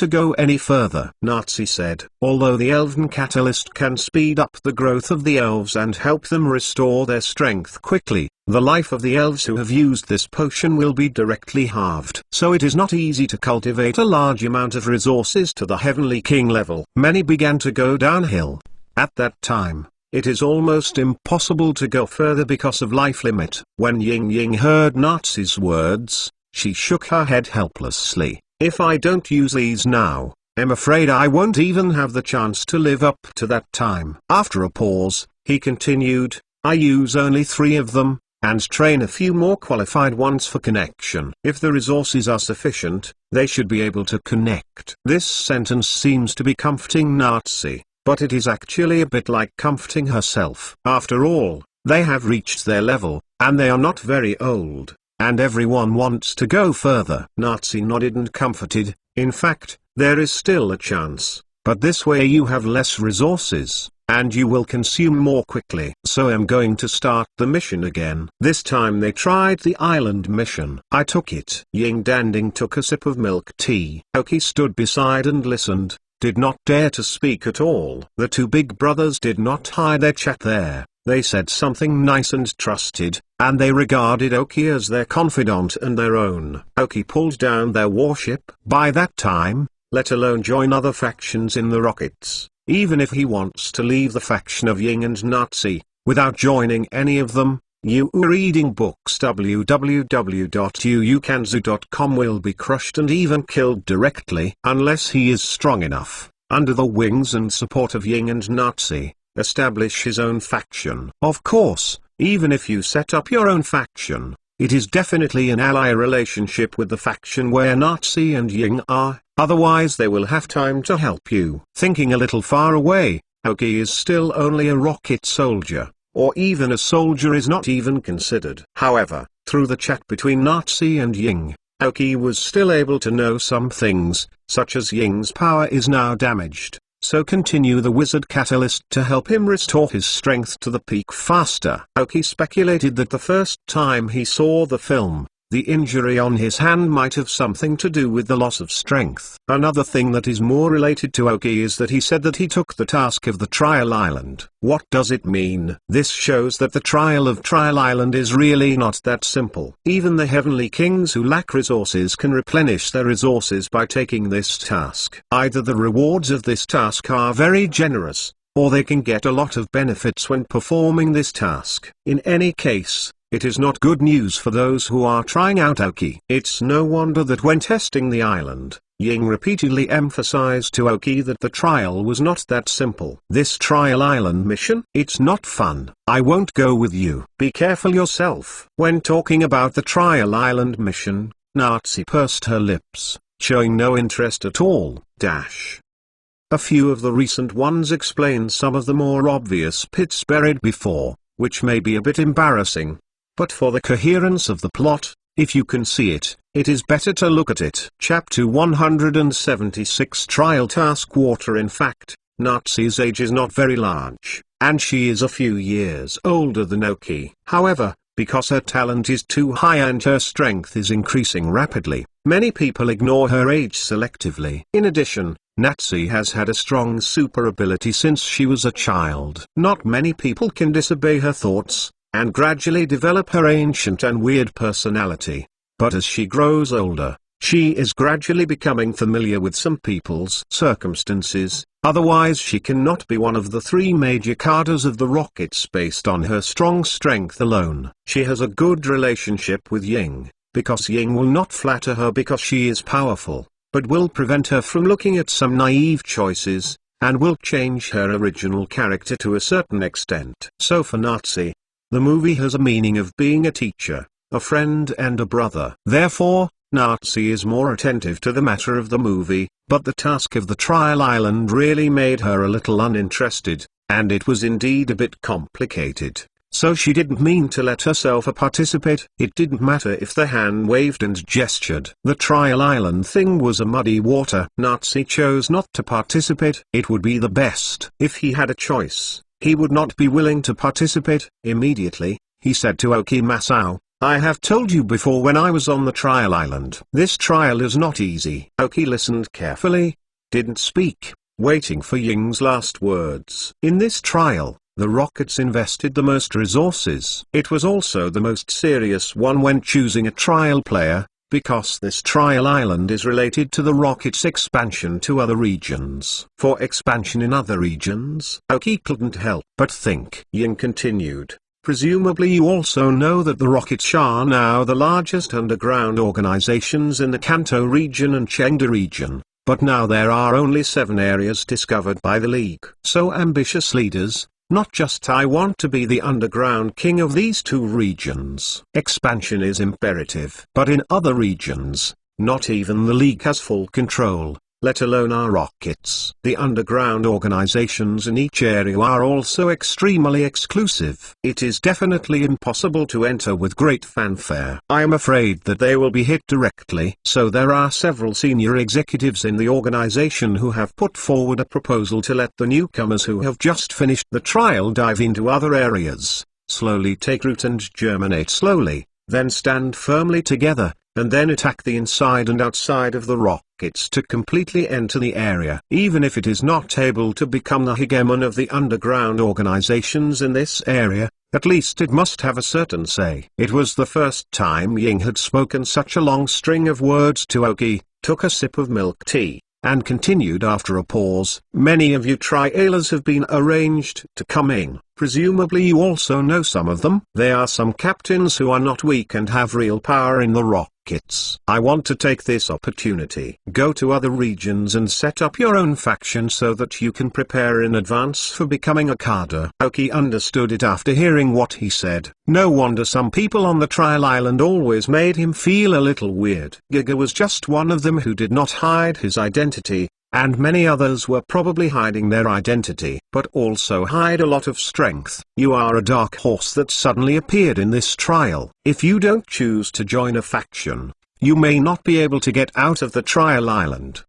go any further, Natsu said. Although the Elven Catalyst can speed up the growth of the elves and help them restore their strength quickly, the life of the elves who have used this potion will be directly halved. So it is not easy to cultivate a large amount of resources to the Heavenly King level. Many began to go downhill. At that time, it is almost impossible to go further because of life limit. When Ying heard Natsu's words, she shook her head helplessly. If I don't use these now, I'm afraid I won't even have the chance to live up to that time. After a pause, he continued, I use only 3 of them, and train a few more qualified ones for connection. If the resources are sufficient, they should be able to connect. This sentence seems to be comforting Natsu, but it is actually a bit like comforting herself. After all, they have reached their level, and they are not very old. And everyone wants to go further. Natsu nodded and comforted. In fact, there is still a chance, but this way you have less resources, and you will consume more quickly. So I'm going to start the mission again. This time they tried the island mission. I took it. Ying Danding took a sip of milk tea. Aoki stood beside and listened, did not dare to speak at all. The two big brothers did not hide their chat there. They said something nice and trusted, and they regarded Aoki as their confidant and their own. Aoki pulled down their warship by that time, let alone join other factions in the Rockets. Even if he wants to leave the faction of Ying and Natsu, without joining any of them, reading books www.uukanzu.com will be crushed and even killed directly unless he is strong enough, under the wings and support of Ying and Natsu, establish his own faction. Of course, even if you set up your own faction, it is definitely an ally relationship with the faction where Natsu and Ying are, otherwise they will have time to help you. Thinking a little far away, Aoki is still only a rocket soldier, or even a soldier is not even considered. However, through the chat between Natsu and Ying, Aoki was still able to know some things, such as Ying's power is now damaged. So continue the wizard catalyst to help him restore his strength to the peak faster. Aoki speculated that the first time he saw the film, the injury on his hand might have something to do with the loss of strength. Another thing that is more related to Aoki is that he said that he took the task of the Trial Island. What does it mean? This shows that the trial of Trial Island is really not that simple. Even the Heavenly Kings who lack resources can replenish their resources by taking this task. Either the rewards of this task are very generous, or they can get a lot of benefits when performing this task. In any case, it is not good news for those who are trying out Aoki. It's no wonder that when testing the island, Ying repeatedly emphasized to Aoki that the trial was not that simple. This Trial Island mission, it's not fun. I won't go with you. Be careful yourself. When talking about the Trial Island mission, Natsu pursed her lips, showing no interest at all. A few of the recent ones explain some of the more obvious pits buried before, which may be a bit embarrassing. But for the coherence of the plot, If you can see it, it is better to look at it. Chapter 176 Trial Task Water. In fact, Natsu's age is not very large, and she is a few years older than Oki. However, because her talent is too high and her strength is increasing rapidly, many people ignore her age selectively. In addition, Natsu has had a strong super ability since she was a child. Not many people can disobey her thoughts, and gradually develop her ancient and weird personality. But as she grows older, she is gradually becoming familiar with some people's circumstances, otherwise she cannot be one of the three major cadres of the Rockets based on her strong strength alone. She has a good relationship with Ying, because Ying will not flatter her because she is powerful, but will prevent her from looking at some naive choices, and will change her original character to a certain extent. So for Natsu, the movie has a meaning of being a teacher, a friend and a brother. Therefore, Natsu is more attentive to the matter of the movie, but the task of the trial island really made her a little uninterested, and it was indeed a bit complicated. So she didn't mean to let herself participate. It didn't matter if the hand waved and gestured. The trial island thing was a muddy water. Natsu chose not to participate. It would be the best. If he had a choice, he would not be willing to participate. Immediately, he said to Oki Masao, "I have told you before when I was on the trial island. This trial is not easy." Oki listened carefully, didn't speak, waiting for Ying's last words. In this trial, the Rockets invested the most resources. It was also the most serious one when choosing a trial player, because this trial island is related to the Rockets' expansion to other regions. For expansion in other regions, Oki couldn't help but think. Ying continued. Presumably you also know that the Rockets are now the largest underground organizations in the Kanto region and Chengdu region, but now there are only 7 areas discovered by the League. So ambitious leaders, not just I want to be the underground king of these 2 regions. Expansion is imperative. But in other regions, not even the League has full control, let alone our Rockets. The underground organizations in each area are also extremely exclusive. It is definitely impossible to enter with great fanfare. I am afraid that they will be hit directly. So there are several senior executives in the organization who have put forward a proposal to let the newcomers who have just finished the trial dive into other areas, slowly take root and germinate slowly, then stand firmly together, and then attack the inside and outside of the Rockets to completely enter the area. Even if it is not able to become the hegemon of the underground organizations in this area, at least it must have a certain say. It was the first time Ying had spoken such a long string of words to Oki, took a sip of milk tea, and continued after a pause. Many of you trialers have been arranged to come in. Presumably you also know some of them. There are some captains who are not weak and have real power in the Rockets. I want to take this opportunity. Go to other regions and set up your own faction so that you can prepare in advance for becoming a cadre. Oki understood it after hearing what he said. No wonder some people on the trial island always made him feel a little weird. Giga was just one of them who did not hide his identity, and many others were probably hiding their identity, but also hide a lot of strength. You are a dark horse that suddenly appeared in this trial. If you don't choose to join a faction, you may not be able to get out of the trial island.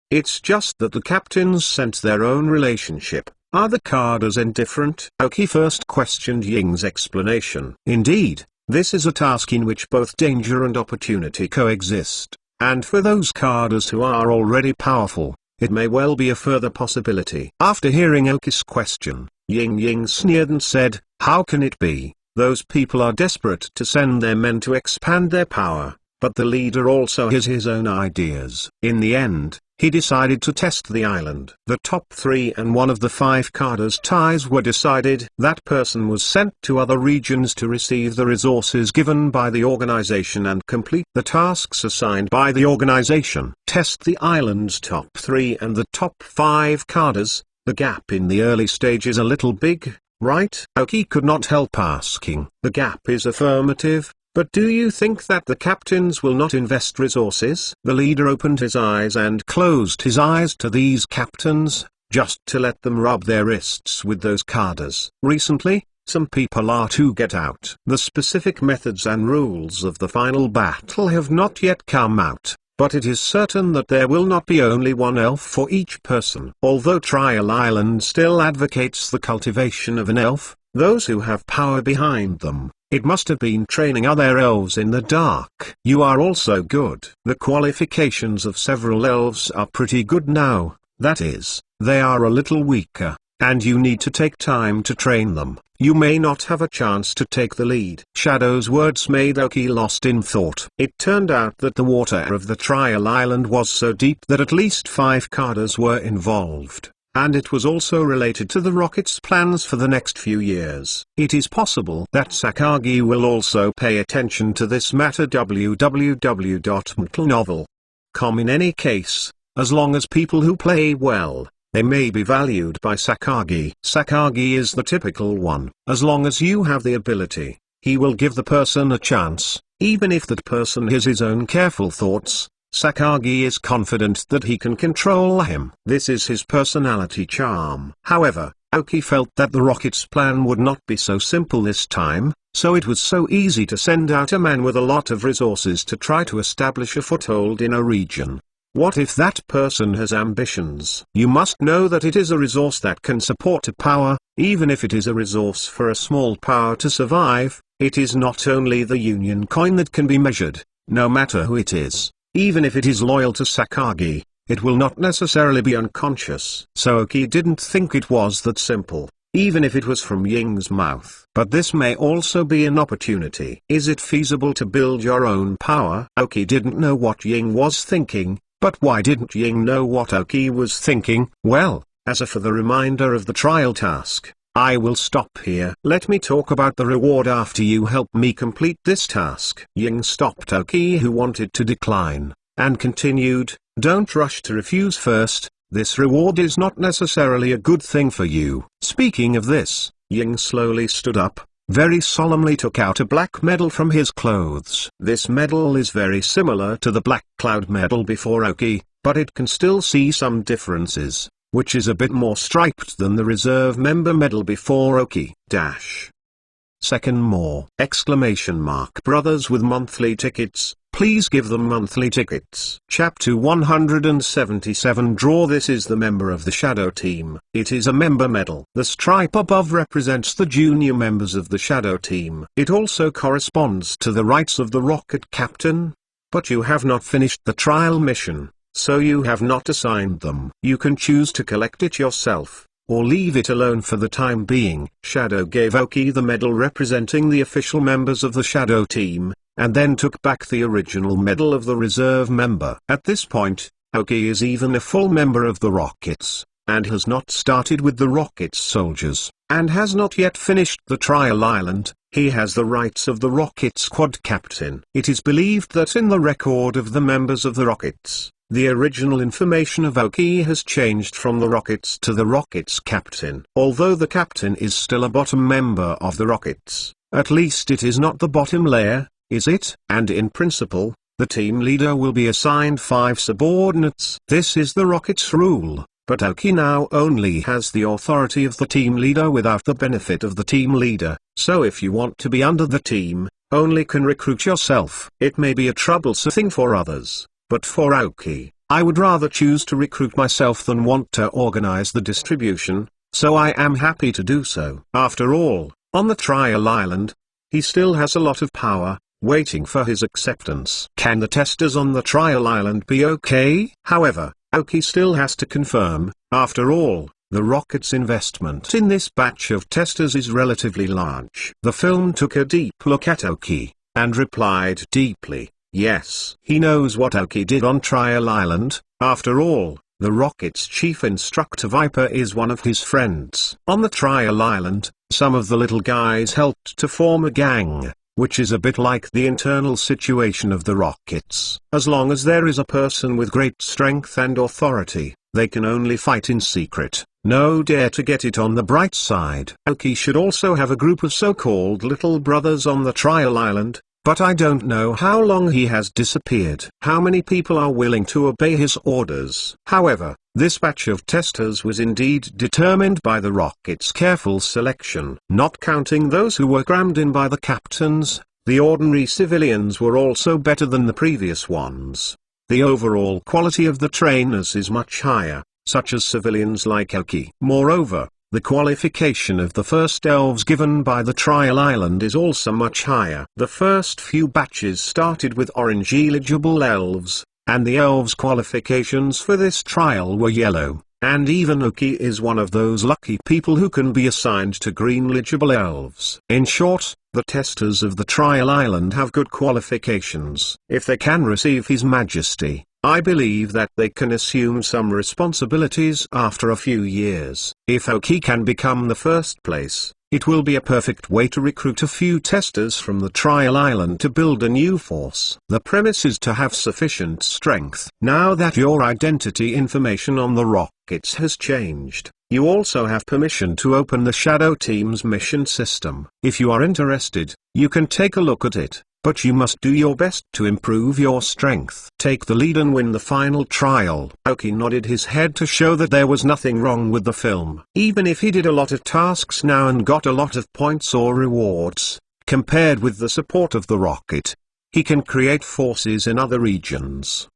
It's just that the captains sent their own relationship. Are the cadres indifferent? Oki first questioned Ying's explanation. Indeed, this is a task in which both danger and opportunity coexist. And for those cadres who are already powerful, it may well be a further possibility. After hearing Oki's question, Ying sneered and said, how can it be? Those people are desperate to send their men to expand their power, but the leader also has his own ideas. In the end, he decided to test the island. The top 3 and one of the 5 cadres ties were decided. That person was sent to other regions to receive the resources given by the organization and complete the tasks assigned by the organization. Test the island's top 3 and the top 5 cadres. The gap in the early stage is a little big, right? Oki could not help asking. The gap is affirmative. But do you think that the captains will not invest resources? The leader opened his eyes and closed his eyes to these captains, just to let them rub their wrists with those cadres. Recently, some people are to get out. The specific methods and rules of the final battle have not yet come out, but it is certain that there will not be only one elf for each person. Although Trial Island still advocates the cultivation of an elf, those who have power behind them, it must have been training other elves in the dark. You are also good. The qualifications of several elves are pretty good now, that is, they are a little weaker, and you need to take time to train them. You may not have a chance to take the lead. Shadow's words made Oki lost in thought. It turned out that the water of the Trial Island was so deep that at least 5 Cardas were involved, and it was also related to the Rocket's plans for the next few years. It is possible that Sakagi will also pay attention to this matter. www.mtlnovel.com. In any case, as long as people who play well, they may be valued by Sakagi. Sakagi is the typical one. As long as you have the ability, he will give the person a chance, even if that person has his own careful thoughts. Sakagi is confident that he can control him. This is his personality charm. However, Oki felt that the Rocket's plan would not be so simple this time, so it was so easy to send out a man with a lot of resources to try to establish a foothold in a region. What if that person has ambitions? You must know that it is a resource that can support a power, even if it is a resource for a small power to survive. It is not only the Union coin that can be measured, no matter who it is. Even if it is loyal to Sakagi, it will not necessarily be unconscious. So Oki didn't think it was that simple, even if it was from Ying's mouth. But this may also be an opportunity. Is it feasible to build your own power? Oki didn't know what Ying was thinking. But why didn't Ying know what Oki was thinking? Well, as a for the reminder of the trial task, I will stop here. Let me talk about the reward after you help me complete this task. Ying stopped Oki, who wanted to decline, and continued, don't rush to refuse first. This reward is not necessarily a good thing for you. Speaking of this, Ying slowly stood up, very solemnly took out a black medal from his clothes. This medal is very similar to the Black Cloud medal before Oki, but it can still see some differences, which is a bit more striped than the reserve member medal before Oki. Second more! Brothers with monthly tickets, please give them monthly tickets. Chapter 177. Draw. This is the member of the Shadow Team. It is a member medal. The stripe above represents the junior members of the Shadow Team. It also corresponds to the rights of the Rocket Captain. But you have not finished the trial mission, so you have not assigned them. You can choose to collect it yourself, or leave it alone for the time being. Shadow gave Oki the medal representing the official members of the Shadow Team, and then took back the original medal of the reserve member. At this point, Oki is even a full member of the Rockets, and has not started with the Rockets soldiers, and has not yet finished the Trial Island. He has the rights of the Rocket Squad Captain. It is believed that in the record of the members of the Rockets, the original information of Oki has changed from the Rockets to the Rockets Captain. Although the Captain is still a bottom member of the Rockets, at least it is not the bottom layer, is it? And in principle, the team leader will be assigned 5 subordinates. This is the Rockets rule, but Oki now only has the authority of the team leader without the benefit of the team leader, so if you want to be under the team, only can recruit yourself. It may be a troublesome thing for others, but for Oki, I would rather choose to recruit myself than want to organize the distribution, so I am happy to do so. After all, on the Trial Island, he still has a lot of power, waiting for his acceptance. Can the testers on the Trial Island be okay? However, Oki still has to confirm. After all, the Rocket's investment in this batch of testers is relatively large. The film took a deep look at Oki, and replied deeply, yes. He knows what Oki did on Trial Island. After all, the Rocket's chief instructor Viper is one of his friends. On the Trial Island, some of the little guys helped to form a gang, which is a bit like the internal situation of the Rockets. As long as there is a person with great strength and authority, they can only fight in secret. No dare to get it on the bright side. Oki should also have a group of so-called little brothers on the Trial Island, but I don't know how long he has disappeared. How many people are willing to obey his orders? However, this batch of testers was indeed determined by the rocket's careful selection. Not counting those who were crammed in by the captains, the ordinary civilians were also better than the previous ones. The overall quality of the trainers is much higher, such as civilians like Oki. Moreover, the qualification of the first elves given by the trial island is also much higher. The first few batches started with orange eligible elves, and the elves' qualifications for this trial were yellow, and even Oki is one of those lucky people who can be assigned to green eligible elves. In short, the testers of the trial island have good qualifications. If they can receive His Majesty, I believe that they can assume some responsibilities after a few years. If Oki can become the first place, it will be a perfect way to recruit a few testers from the trial island to build a new force. The premise is to have sufficient strength. Now that your identity information on the rockets has changed, you also have permission to open the Shadow Team's mission system. If you are interested, you can take a look at it. But you must do your best to improve your strength. Take the lead and win the final trial. Oki nodded his head to show that there was nothing wrong with the film. Even if he did a lot of tasks now and got a lot of points or rewards, compared with the support of the rocket, he can create forces in other regions.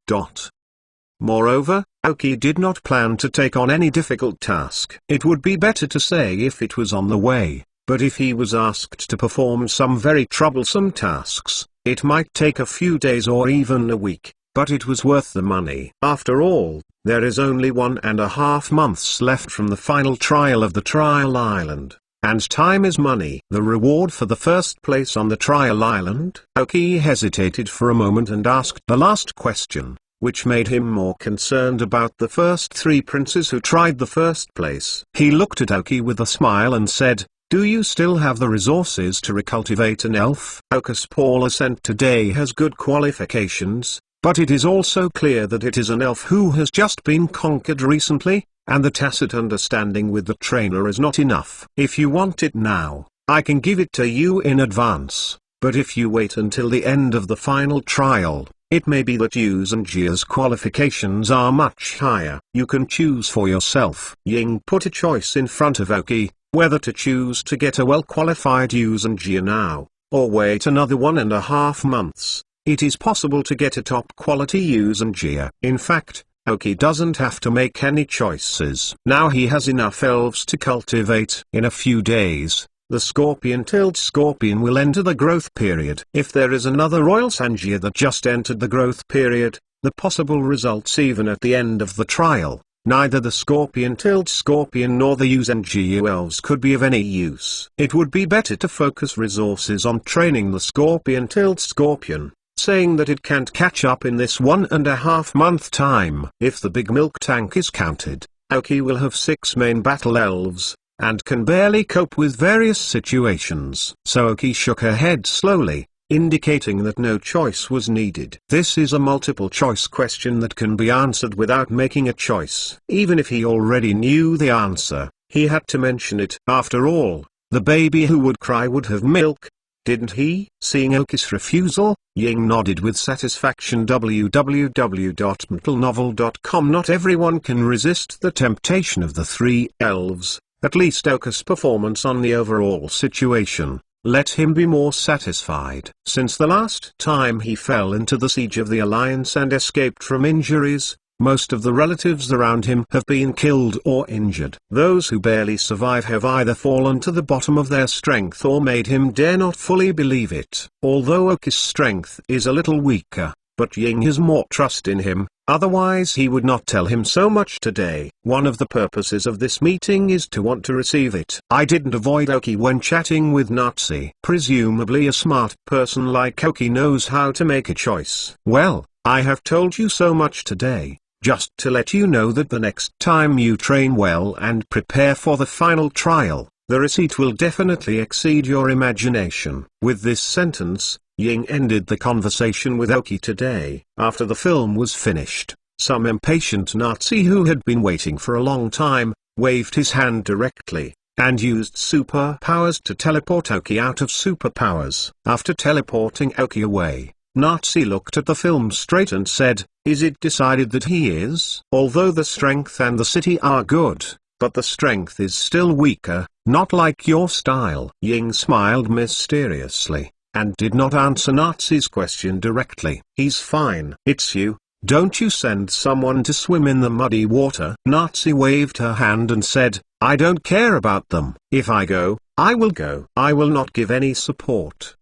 Moreover, Oki did not plan to take on any difficult task. It would be better to say if it was on the way. But if he was asked to perform some very troublesome tasks, it might take a few days or even a week, but it was worth the money. After all, there is only 1.5 months left from the final trial of the trial island, and time is money. The reward for the first place on the trial island? Oki hesitated for a moment and asked the last question, which made him more concerned about the first 3 princes who tried the first place. He looked at Oki with a smile and said, "Do you still have the resources to recultivate an elf?" Oki's Paula sent today has good qualifications, but it is also clear that it is an elf who has just been conquered recently, and the tacit understanding with the trainer is not enough. If you want it now, I can give it to you in advance, but if you wait until the end of the final trial, it may be that Yu's and Jia's qualifications are much higher. You can choose for yourself. Ying put a choice in front of Oki, whether to choose to get a well-qualified Yu's and Jia now, or wait another 1.5 months. It is possible to get a top-quality Yu's and Jia. In fact, Oki doesn't have to make any choices. Now he has enough elves to cultivate. In a few days, the scorpion-tailed scorpion will enter the growth period. If there is another Royal Sanjia that just entered the growth period, the possible results even at the end of the trial, neither the scorpion-tailed scorpion nor the Yu's and Jia elves could be of any use. It would be better to focus resources on training the scorpion-tailed scorpion, saying that it can't catch up in this 1.5 month time. If the big milk tank is counted, Oki will have 6 main battle elves, and can barely cope with various situations. So Oki shook her head slowly, indicating that no choice was needed. This is a multiple choice question that can be answered without making a choice. Even if he already knew the answer, he had to mention it. After all, the baby who would cry would have milk, didn't he? Seeing Oki's refusal, Ying nodded with satisfaction. www.mtlnovel.com. Not everyone can resist the temptation of the 3 elves, at least Oki's performance on the overall situation let him be more satisfied. Since the last time he fell into the siege of the Alliance and escaped from injuries, most of the relatives around him have been killed or injured. Those who barely survive have either fallen to the bottom of their strength or made him dare not fully believe it. Although Oki's strength is a little weaker, but Ying has more trust in him, otherwise he would not tell him so much today. One of the purposes of this meeting is to want to receive it. I didn't avoid Oki when chatting with Nazi. Presumably a smart person like Oki knows how to make a choice. Well, I have told you so much today, just to let you know that the next time you train well and prepare for the final trial, the receipt will definitely exceed your imagination. With this sentence, Ying ended the conversation with Oki today. After the film was finished, some impatient Nazi who had been waiting for a long time, waved his hand directly, and used superpowers to teleport Oki out of superpowers. After teleporting Oki away, Nazi looked at the film straight and said, "Is it decided that he is?" Although the strength and the city are good, but the strength is still weaker, not like your style. Ying smiled mysteriously, and did not answer Nazi's question directly. "He's fine. It's you. Don't you send someone to swim in the muddy water." Nazi waved her hand and said, "I don't care about them. If I go, I will go. I will not give any support.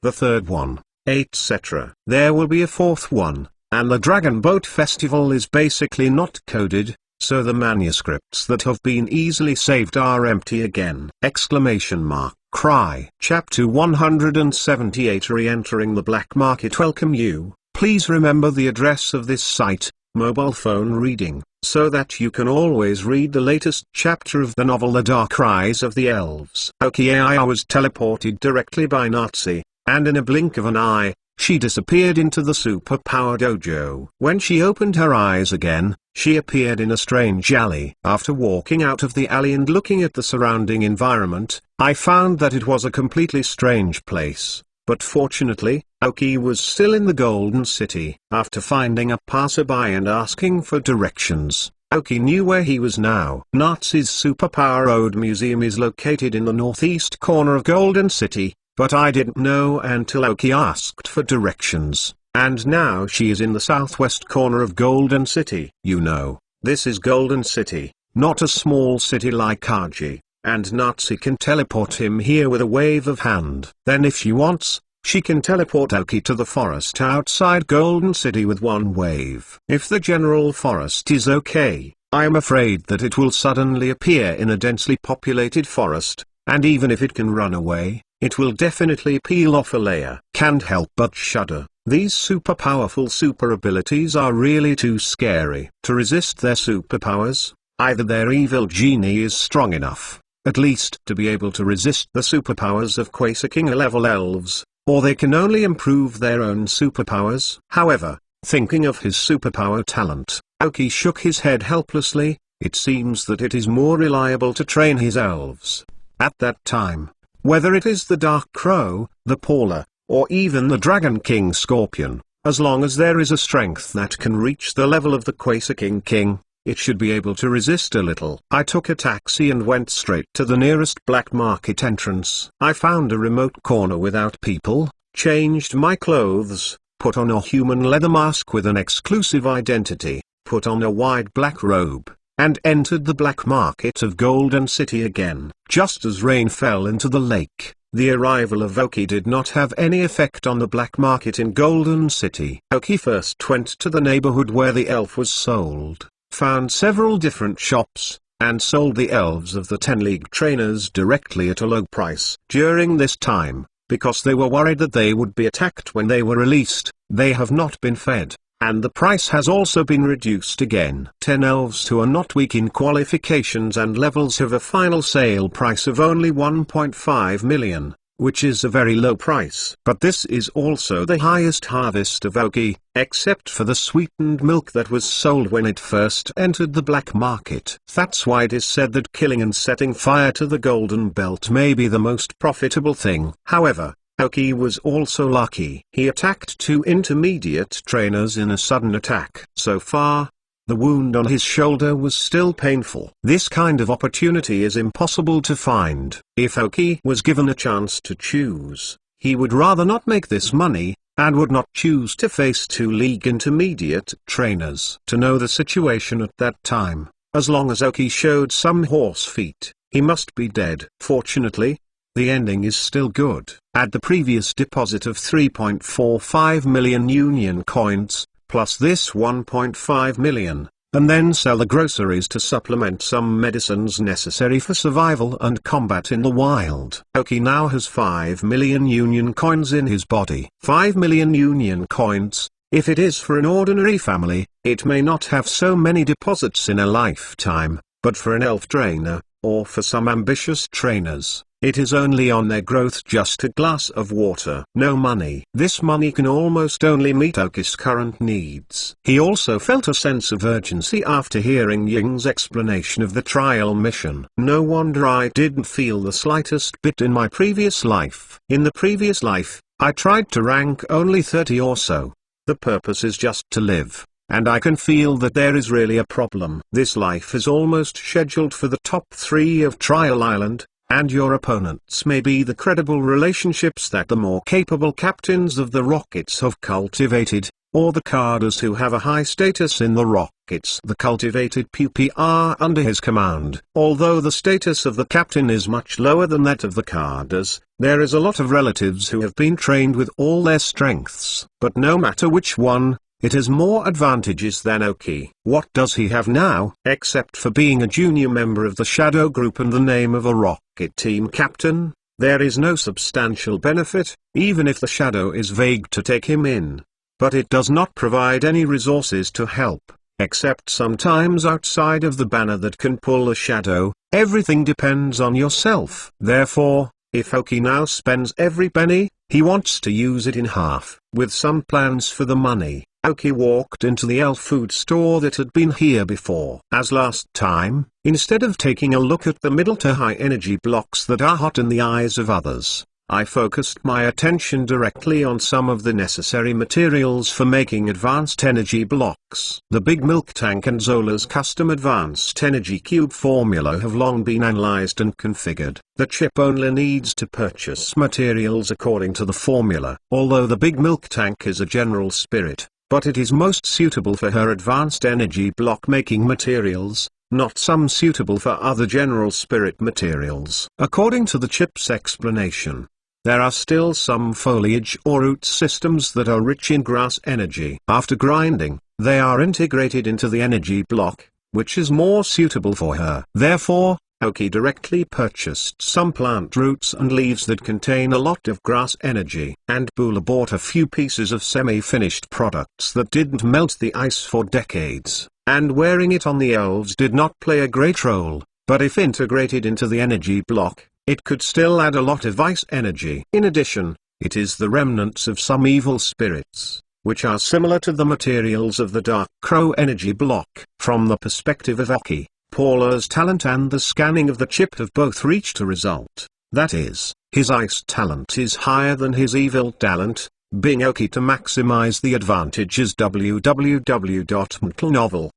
The third one, etc. There will be a fourth one, and the Dragon Boat Festival is basically not coded, so the manuscripts that have been easily saved are empty again. Exclamation mark. Cry. Chapter 178 Re-entering the Black Market. Welcome you. Please remember the address of this site, mobile phone reading, so that you can always read the latest chapter of the novel The Dark Rise of the Elves. Okiai was teleported directly by Nazi, and in a blink of an eye, she disappeared into the superpower dojo. When she opened her eyes again, she appeared in a strange alley. After walking out of the alley and looking at the surrounding environment, I found that it was a completely strange place. But fortunately, Oki was still in the Golden City. After finding a passerby and asking for directions, Oki knew where he was now. Nazi's Superpower Ode Museum is located in the northeast corner of Golden City, but I didn't know until Oki asked for directions, and now she is in the southwest corner of Golden City. You know, this is Golden City, not a small city like Kaji, and Nazi can teleport him here with a wave of hand. Then if she wants, she can teleport Oki to the forest outside Golden City with one wave. If the general forest is okay, I am afraid that it will suddenly appear in a densely populated forest, and even if it can run away, it will definitely peel off a layer. Can't help but shudder. These super powerful super abilities are really too scary. To resist their superpowers, either their evil genie is strong enough, at least to be able to resist the superpowers of Quasar level elves, or they can only improve their own superpowers. However, thinking of his superpower talent, Oki shook his head helplessly. It seems that it is more reliable to train his elves. At that time, whether it is the Dark Crow, the Paula, or even the Dragon King Scorpion, as long as there is a strength that can reach the level of the Quasar King, it should be able to resist a little. I took a taxi and went straight to the nearest black market entrance. I found a remote corner without people, changed my clothes, put on a human leather mask with an exclusive identity, put on a wide black robe, and entered the black market of Golden City again. Just as rain fell into the lake, the arrival of Oki did not have any effect on the black market in Golden City. Oki first went to the neighborhood where the elf was sold, found several different shops, and sold the elves of the 10 League trainers directly at a low price. During this time, because they were worried that they would be attacked when they were released, they have not been fed, and the price has also been reduced again. 10 elves who are not weak in qualifications and levels have a final sale price of only 1.5 million, which is a very low price. But this is also the highest harvest of Oki, except for the sweetened milk that was sold when it first entered the black market. That's why it is said that killing and setting fire to the Golden Belt may be the most profitable thing. However, Oki was also lucky. He attacked 2 intermediate trainers in a sudden attack. So far, the wound on his shoulder was still painful. This kind of opportunity is impossible to find. If Oki was given a chance to choose, he would rather not make this money, and would not choose to face 2 League intermediate trainers. To know the situation at that time, as long as Oki showed some horse feet, he must be dead. Fortunately, the ending is still good. Add the previous deposit of 3.45 million Union coins, plus this 1.5 million, and then sell the groceries to supplement some medicines necessary for survival and combat in the wild. Oki now has 5 million Union coins in his body. 5 million Union coins. If it is for an ordinary family, it may not have so many deposits in a lifetime, but for an elf trainer, or for some ambitious trainers, it is only on their growth just a glass of water. No money. This money can almost only meet Aoki's current needs. He also felt a sense of urgency after hearing Ying's explanation of the trial mission. No wonder I didn't feel the slightest bit in my previous life. In the previous life, I tried to rank only 30 or so. The purpose is just to live. And I can feel that there is really a problem. This life is almost scheduled for the top 3 of Trial Island, and your opponents may be the credible relationships that the more capable captains of the rockets have cultivated, or the carders who have a high status in the rockets. The cultivated pupae are under his command. Although the status of the captain is much lower than that of the carders, there is a lot of relatives who have been trained with all their strengths. But no matter which one, it has more advantages than Aoki. What does he have now? Except for being a junior member of the Shadow Group and the name of a rocket team captain, there is no substantial benefit, even if the Shadow is vague to take him in. But it does not provide any resources to help, except sometimes outside of the banner that can pull a Shadow. Everything depends on yourself. Therefore, if Aoki now spends every penny, he wants to use it in half. With some plans for the money, Aoki walked into the elf food store that had been here before. As last time, instead of taking a look at the middle to high energy blocks that are hot in the eyes of others, I focused my attention directly on some of the necessary materials for making advanced energy blocks. The Big Milk Tank and Zola's custom advanced energy cube formula have long been analyzed and configured. The chip only needs to purchase materials according to the formula. Although the Big Milk Tank is a general spirit, but it is most suitable for her advanced energy block making materials, not some suitable for other general spirit materials. According to the chip's explanation, there are still some foliage or root systems that are rich in grass energy. After grinding, they are integrated into the energy block, which is more suitable for her. Therefore, Aoki directly purchased some plant roots and leaves that contain a lot of grass energy. And Bula bought a few pieces of semi-finished products that didn't melt the ice for decades, and wearing it on the elves did not play a great role, but if integrated into the energy block, it could still add a lot of ice energy. In addition, it is the remnants of some evil spirits, which are similar to the materials of the Dark Crow energy block. From the perspective of Aoki, Paula's talent and the scanning of the chip have both reached a result. That is, his ice talent is higher than his evil talent, being Aoki to maximize the advantages. www.mtlnovel.com.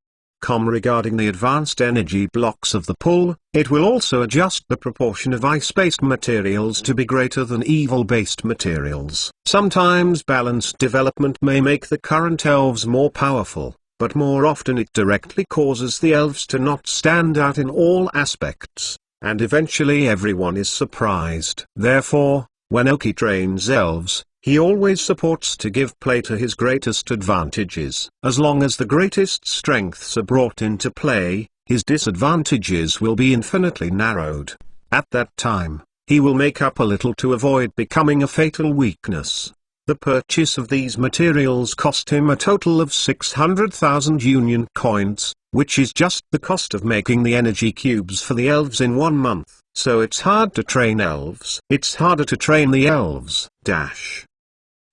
Regarding the advanced energy blocks of the pull, it will also adjust the proportion of ice-based materials to be greater than evil-based materials. Sometimes balanced development may make the current elves more powerful, but more often it directly causes the elves to not stand out in all aspects, and eventually everyone is surprised. Therefore, when Aoki trains elves, he always supports to give play to his greatest advantages. As long as the greatest strengths are brought into play, his disadvantages will be infinitely narrowed. At that time, he will make up a little to avoid becoming a fatal weakness. The purchase of these materials cost him a total of 600,000 union coins, which is just the cost of making the energy cubes for the elves in 1 month. So it's hard to train elves. It's harder to train the elves.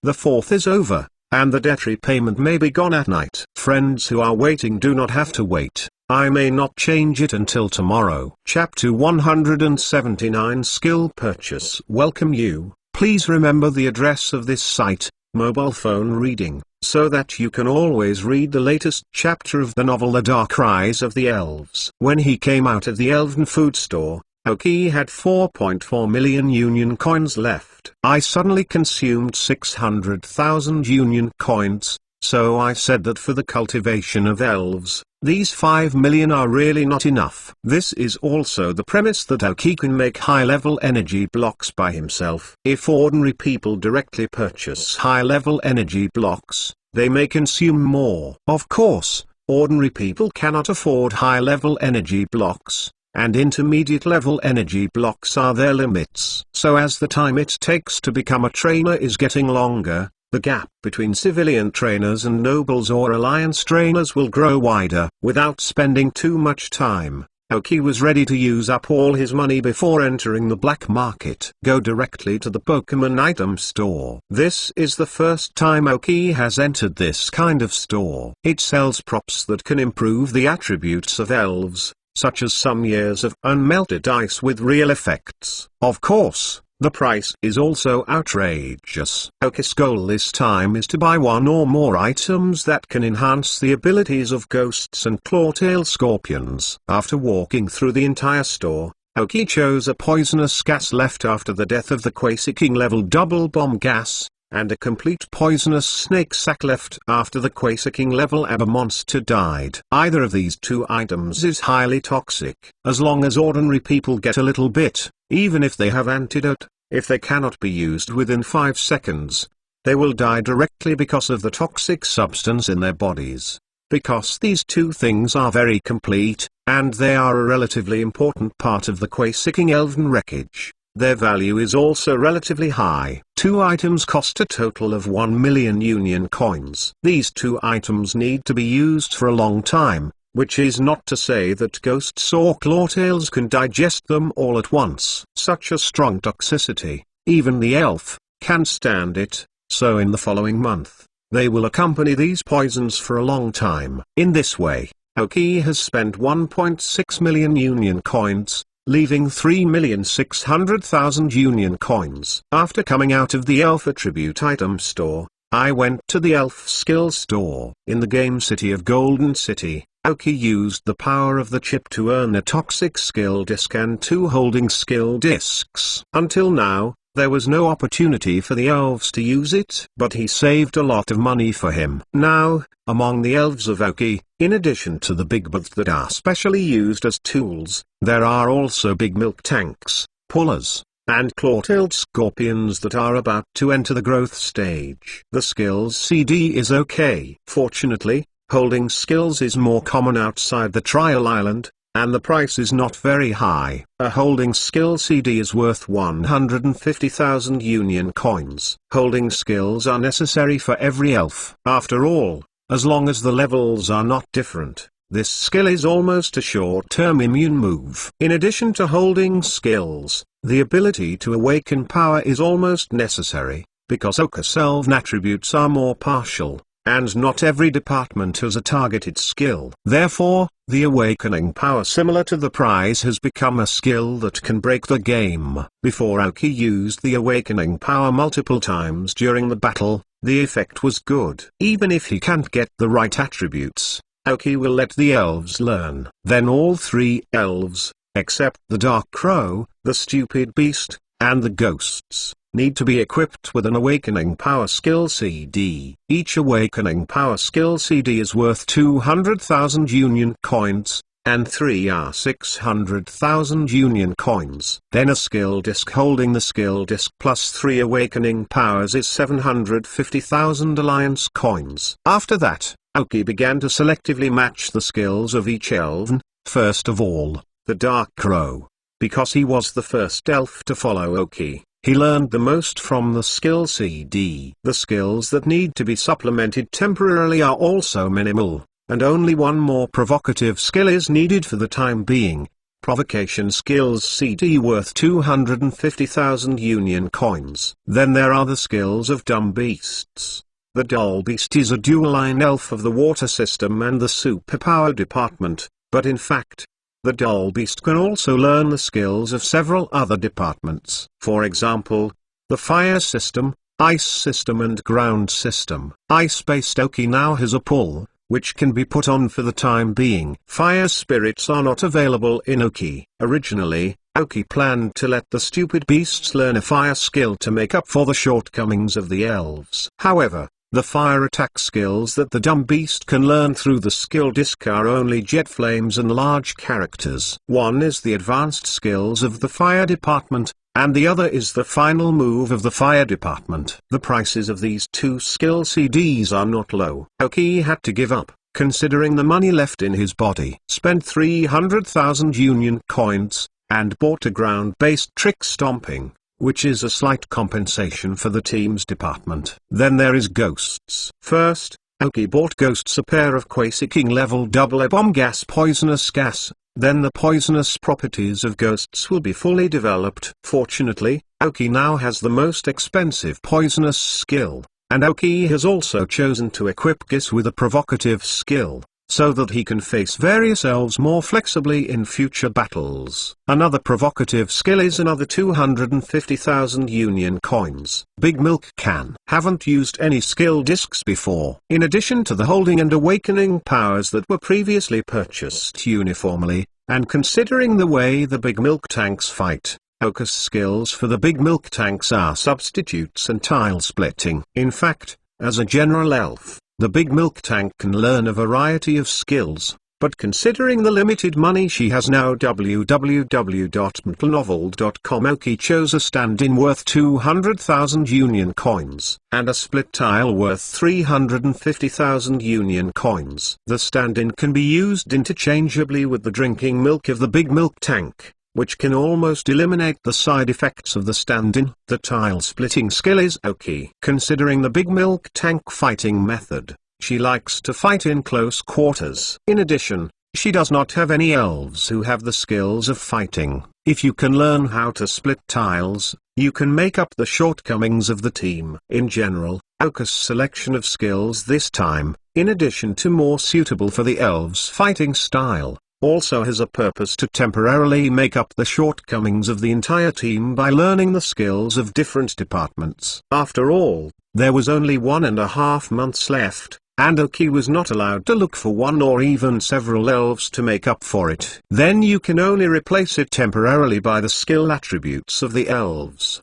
The 4th is over, and the debt repayment may be gone at night. Friends who are waiting do not have to wait. I may not change it until tomorrow. Chapter 179 Skill Purchase. Welcome you. Please remember the address of this site, mobile phone reading, so that you can always read the latest chapter of the novel The Dark Rise of the Elves. When he came out of the Elven food store, Aoki had 4.4 million union coins left. I suddenly consumed 600,000 union coins, so I said that for the cultivation of elves, these 5 million are really not enough. This is also the premise that Aoki can make high-level energy blocks by himself. If ordinary people directly purchase high-level energy blocks, they may consume more. Of course, ordinary people cannot afford high-level energy blocks, and intermediate-level energy blocks are their limits. So as the time it takes to become a trainer is getting longer, the gap between civilian trainers and nobles or alliance trainers will grow wider. Without spending too much time, Aoki was ready to use up all his money before entering the black market. Go directly to the Pokemon item store. This is the first time Aoki has entered this kind of store. It sells props that can improve the attributes of elves, such as some years of unmelted ice with real effects. Of course, the price is also outrageous. Aoki's goal this time is to buy one or more items that can enhance the abilities of ghosts and clawtail scorpions. After walking through the entire store, Aoki chose a poisonous gas left after the death of the Quaesicking level double bomb gas, and a complete poisonous snake sack left after the Quaesicking level Abba monster died. Either of these two items is highly toxic. As long as ordinary people get a little bit, even if they have antidote, if they cannot be used within 5 seconds, they will die directly because of the toxic substance in their bodies. Because these two things are very complete, and they are a relatively important part of the Quaesicking elven wreckage, their value is also relatively high. 2 items cost a total of 1 million union coins. These 2 items need to be used for a long time, which is not to say that ghosts or clawtails can digest them all at once. Such a strong toxicity, even the elf, can stand it, so in the following month, they will accompany these poisons for a long time. In this way, Aoki has spent 1.6 million union coins, leaving 3,600,000 union coins. After coming out of the elf attribute item store, I went to the elf skill store. In the game city of Golden City, Aoki used the power of the chip to earn a toxic skill disc and 2 holding skill discs. Until now, there was no opportunity for the elves to use it, but he saved a lot of money for him. Now, among the elves of Aoki, in addition to the big butts that are specially used as tools, there are also big milk tanks, pullers, and claw-tailed scorpions that are about to enter the growth stage. The skills CD is okay. Fortunately, holding skills is more common outside the trial island, and the price is not very high. A holding skill CD is worth 150,000 union coins. Holding skills are necessary for every elf. After all, as long as the levels are not different, this skill is almost a short-term immune move. In addition to holding skills, the ability to awaken power is almost necessary, because Aoki's elven attributes are more partial, and not every department has a targeted skill. Therefore, the awakening power similar to the prize has become a skill that can break the game. Before Aoki used the awakening power multiple times during the battle, the effect was good. Even if he can't get the right attributes, Aoki will let the elves learn. Then all 3 elves, except the Dark Crow, the Stupid Beast, and the Ghosts, need to be equipped with an Awakening Power Skill CD. Each Awakening Power Skill CD is worth 200,000 union coins, and 3 are 600,000 union coins. Then a skill disc holding the skill disc plus 3 awakening powers is 750,000 alliance coins. After that, Aoki began to selectively match the skills of each elven, first of all, the Dark Crow. Because he was the first elf to follow Aoki, he learned the most from the skill CD. The skills that need to be supplemented temporarily are also minimal, and only one more provocative skill is needed for the time being. Provocation skills CD worth 250,000 union coins. Then there are the skills of dumb beasts. The Dull Beast is a dual-line elf of the water system and the superpower department, but in fact, the Dull Beast can also learn the skills of several other departments. For example, the fire system, ice system and ground system. Ice-based Aoki now has a pull, which can be put on for the time being. Fire spirits are not available in Aoki. Originally, Aoki planned to let the stupid beasts learn a fire skill to make up for the shortcomings of the elves. However, the fire attack skills that the dumb beast can learn through the skill disc are only jet flames and large characters. One is the advanced skills of the fire department, and the other is the final move of the fire department. The prices of these 2 skill CDs are not low. Aoki had to give up, considering the money left in his body. Spent 300,000 union coins, and bought a ground-based trick stomping, which is a slight compensation for the team's department. Then there is Ghosts. First, Aoki bought Ghosts a pair of Quaesicking level double bomb gas poisonous gas, then the poisonous properties of ghosts will be fully developed. Fortunately, Aoki now has the most expensive poisonous skill, and Aoki has also chosen to equip Gis with a provocative skill, so that he can face various elves more flexibly in future battles. Another provocative skill is another 250,000 union coins. Big Milk Can haven't used any skill discs before. In addition to the holding and awakening powers that were previously purchased uniformly, and considering the way the Big Milk Tanks fight, Oka's skills for the Big Milk Tanks are substitutes and tile splitting. In fact, as a general elf, the Big Milk Tank can learn a variety of skills, but considering the limited money she has now, www.mtlnovel.com, Aoki chose a stand-in worth 200,000 union coins, and a split tile worth 350,000 union coins. The stand-in can be used interchangeably with the drinking milk of the Big Milk Tank, which can almost eliminate the side effects of the stand-in. The tile-splitting skill is Aoki. Considering the Big Milk Tank fighting method, she likes to fight in close quarters. In addition, she does not have any elves who have the skills of fighting. If you can learn how to split tiles, you can make up the shortcomings of the team. In general, Aoki's selection of skills this time, in addition to more suitable for the elves' fighting style, also has a purpose to temporarily make up the shortcomings of the entire team by learning the skills of different departments. After all, there was only 1.5 months left, and Aoki was not allowed to look for one or even several elves to make up for it. Then you can only replace it temporarily by the skill attributes of the elves.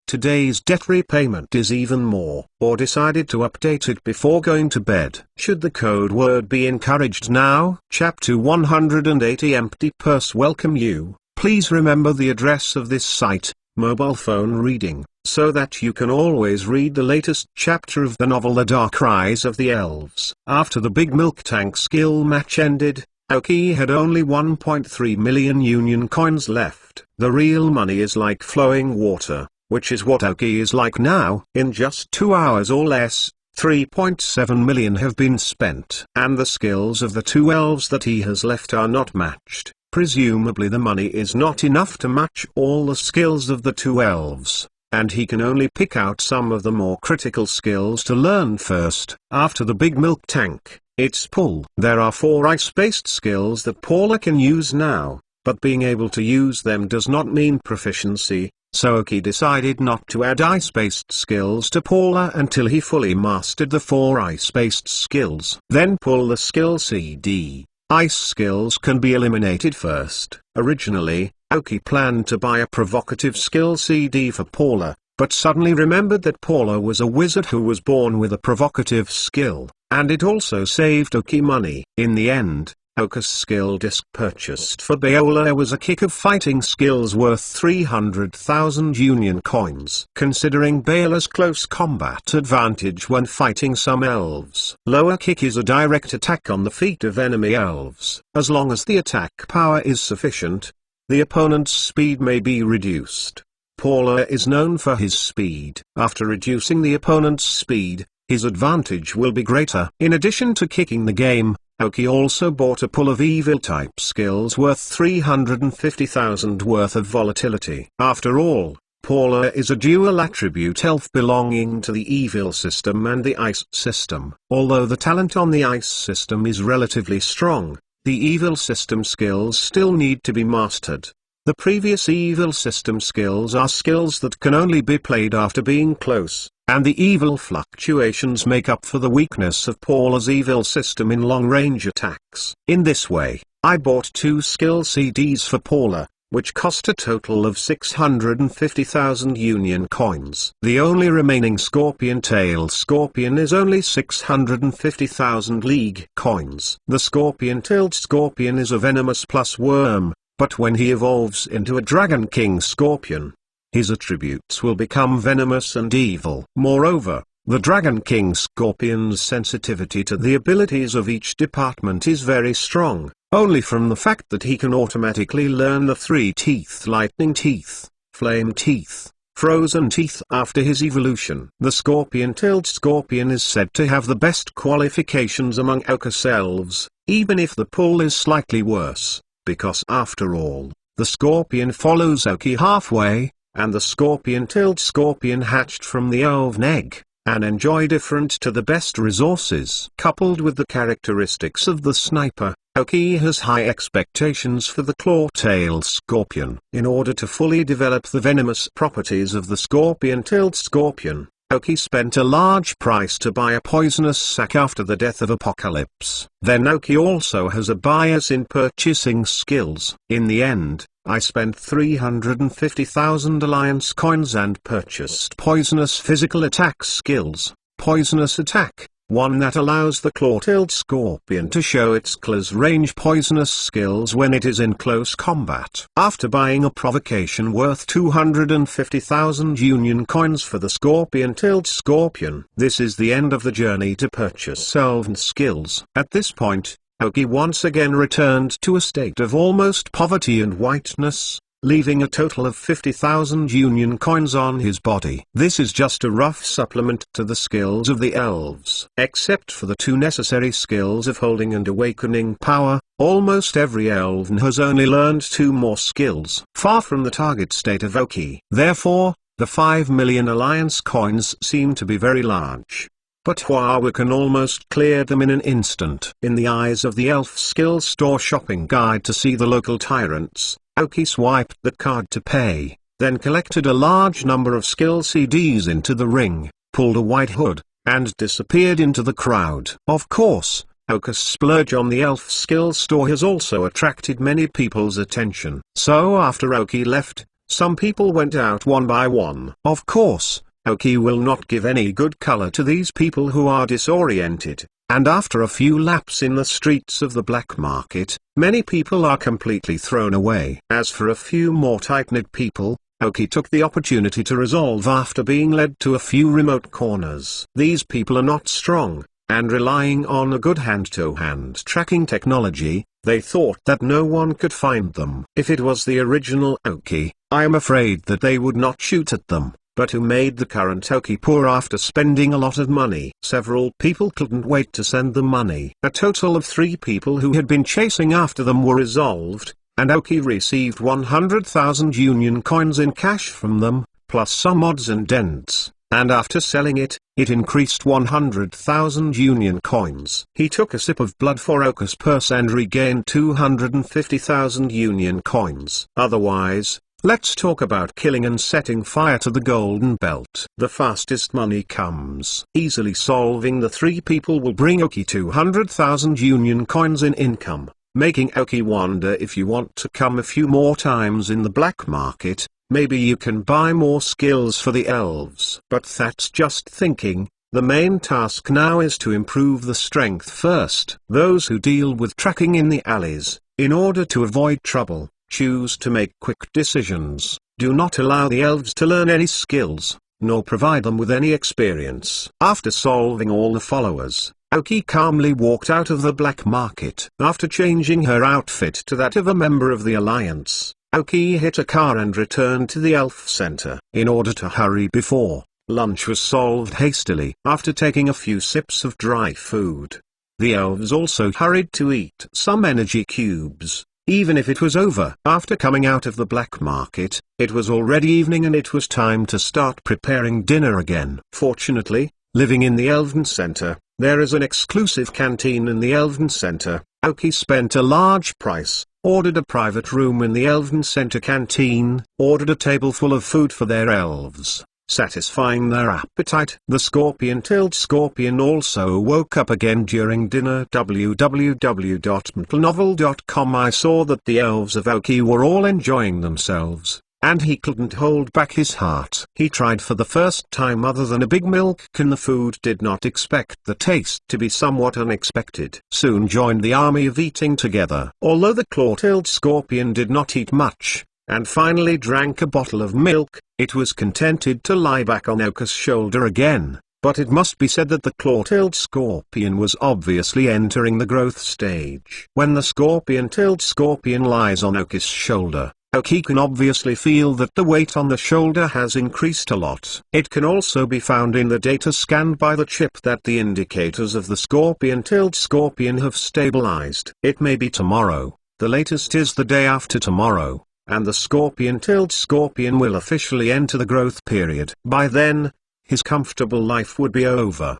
Today's debt repayment is even more, or decided to update it before going to bed. Should the code word be encouraged now? Chapter 180 Empty Purse. Welcome you. Please remember the address of this site, mobile phone reading, so that you can always read the latest chapter of the novel The Dark Rise of the Elves. After the Big Milk Tank skill match ended, Aoki had only 1.3 million union coins left. The real money is like flowing water, which is what Aoki is like now. In just 2 hours or less, 3.7 million have been spent. And the skills of the 2 elves that he has left are not matched. Presumably the money is not enough to match all the skills of the 2 elves, and he can only pick out some of the more critical skills to learn first. After the Big Milk Tank, it's Pull. There are 4 ice-based skills that Paula can use now, but being able to use them does not mean proficiency. So Aoki decided not to add ice-based skills to Paula until he fully mastered the 4 ice-based skills. Then pull the skill CD. Ice skills can be eliminated first. Originally, Aoki planned to buy a provocative skill CD for Paula, but suddenly remembered that Paula was a wizard who was born with a provocative skill, and it also saved Aoki money. In the end, Aoki's skill disc purchased for Bayola was a kick of fighting skills worth 300,000 union coins. Considering Bayola's close combat advantage when fighting some elves, lower kick is a direct attack on the feet of enemy elves. As long as the attack power is sufficient, the opponent's speed may be reduced. Paula is known for his speed. After reducing the opponent's speed, his advantage will be greater. In addition to kicking the game, Aoki also bought a pull of evil-type skills worth 350,000 worth of volatility. After all, Paula is a dual-attribute elf belonging to the evil system and the ice system. Although the talent on the ice system is relatively strong, the evil system skills still need to be mastered. The previous evil system skills are skills that can only be played after being close, and the evil fluctuations make up for the weakness of Paula's evil system in long-range attacks. In this way, I bought 2 skill CDs for Paula, which cost a total of 650,000 union coins. The only remaining Scorpion Tail Scorpion is only 650,000 league coins. The Scorpion-tailed Scorpion is a venomous plus worm, but when he evolves into a Dragon King Scorpion, his attributes will become venomous and evil. Moreover, the Dragon King Scorpion's sensitivity to the abilities of each department is very strong, only from the fact that he can automatically learn the 3 teeth: Lightning Teeth, Flame Teeth, Frozen Teeth after his evolution. The Scorpion-tailed Scorpion is said to have the best qualifications among Aoki's elves, even if the pull is slightly worse, because after all, the scorpion follows Oki halfway, and the scorpion-tailed scorpion hatched from the elven egg, an enjoy different to the best resources. Coupled with the characteristics of the sniper, Oki has high expectations for the claw-tailed scorpion. In order to fully develop the venomous properties of the scorpion-tailed scorpion, Oki spent a large price to buy a poisonous sac after the death of Apocalypse. Then Oki also has a bias in purchasing skills. In the end, I spent 350,000 alliance coins and purchased poisonous physical attack skills. Poisonous attack, one that allows the claw-tailed scorpion to show its close-range poisonous skills when it is in close combat. After buying a provocation worth 250,000 union coins for the scorpion-tailed scorpion, this is the end of the journey to purchase elven skills. At this point, Oki once again returned to a state of almost poverty and whiteness, leaving a total of 50,000 union coins on his body. This is just a rough supplement to the skills of the elves. Except for the two necessary skills of holding and awakening power, almost every elven has only learned 2 more skills. Far from the target state of Oki. Therefore, the 5 million alliance coins seem to be very large. But Huawei can almost clear them in an instant. In the eyes of the elf skill store shopping guide to see the local tyrants, Oki swiped the card to pay, then collected a large number of skill CDs into the ring, pulled a white hood, and disappeared into the crowd. Of course, Oki's splurge on the elf skill store has also attracted many people's attention. So after Oki left, some people went out one by one. Of course, Oki will not give any good color to these people who are disoriented, and after a few laps in the streets of the black market, many people are completely thrown away. As for a few more tight-knit people, Oki took the opportunity to resolve after being led to a few remote corners. These people are not strong, and relying on a good hand-to-hand tracking technology, they thought that no one could find them. If it was the original Oki, I am afraid that they would not shoot at them. But who made the current Oki poor after spending a lot of money? Several people couldn't wait to send them money. A total of 3 people who had been chasing after them were resolved, and Oki received 100,000 union coins in cash from them, plus some odds and ends, and after selling it, it increased 100,000 union coins. He took a sip of blood for Oki's purse and regained 250,000 union coins. Otherwise, let's talk about killing and setting fire to the golden belt. The fastest money comes. Easily solving the 3 people will bring Oki 200,000 union coins in income, making Oki wonder if you want to come a few more times in the black market, maybe you can buy more skills for the elves. But that's just thinking. The main task now is to improve the strength first. Those who deal with tracking in the alleys, in order to avoid trouble, choose to make quick decisions. Do not allow the elves to learn any skills, nor provide them with any experience. After solving all the followers, Oki calmly walked out of the black market. After changing her outfit to that of a member of the Alliance, Oki hit a car and returned to the Elf Center. In order to hurry before lunch was solved hastily. After taking a few sips of dry food, the elves also hurried to eat some energy cubes. Even if it was over. After coming out of the black market, it was already evening and it was time to start preparing dinner again. Fortunately, living in the Elven Center, there is an exclusive canteen in the Elven Center. Oki spent a large price, ordered a private room in the Elven Center canteen, ordered a table full of food for their elves, satisfying their appetite. The scorpion-tailed scorpion also woke up again during dinner. www.mtlnovel.com. I saw that the elves of Oki were all enjoying themselves, and he couldn't hold back his heart. He tried for the first time other than a big milk can. The food did not expect the taste to be somewhat unexpected. Soon joined the army of eating together. Although the claw-tailed scorpion did not eat much, and finally drank a bottle of milk, it was contented to lie back on Oki's shoulder again. But it must be said that the claw-tailed scorpion was obviously entering the growth stage. When the scorpion-tailed scorpion lies on Oki's shoulder, Aoki can obviously feel that the weight on the shoulder has increased a lot. It can also be found in the data scanned by the chip that the indicators of the scorpion-tailed scorpion have stabilized. It may be tomorrow, the latest is the day after tomorrow, and the scorpion-tailed scorpion will officially enter the growth period. By then, his comfortable life would be over.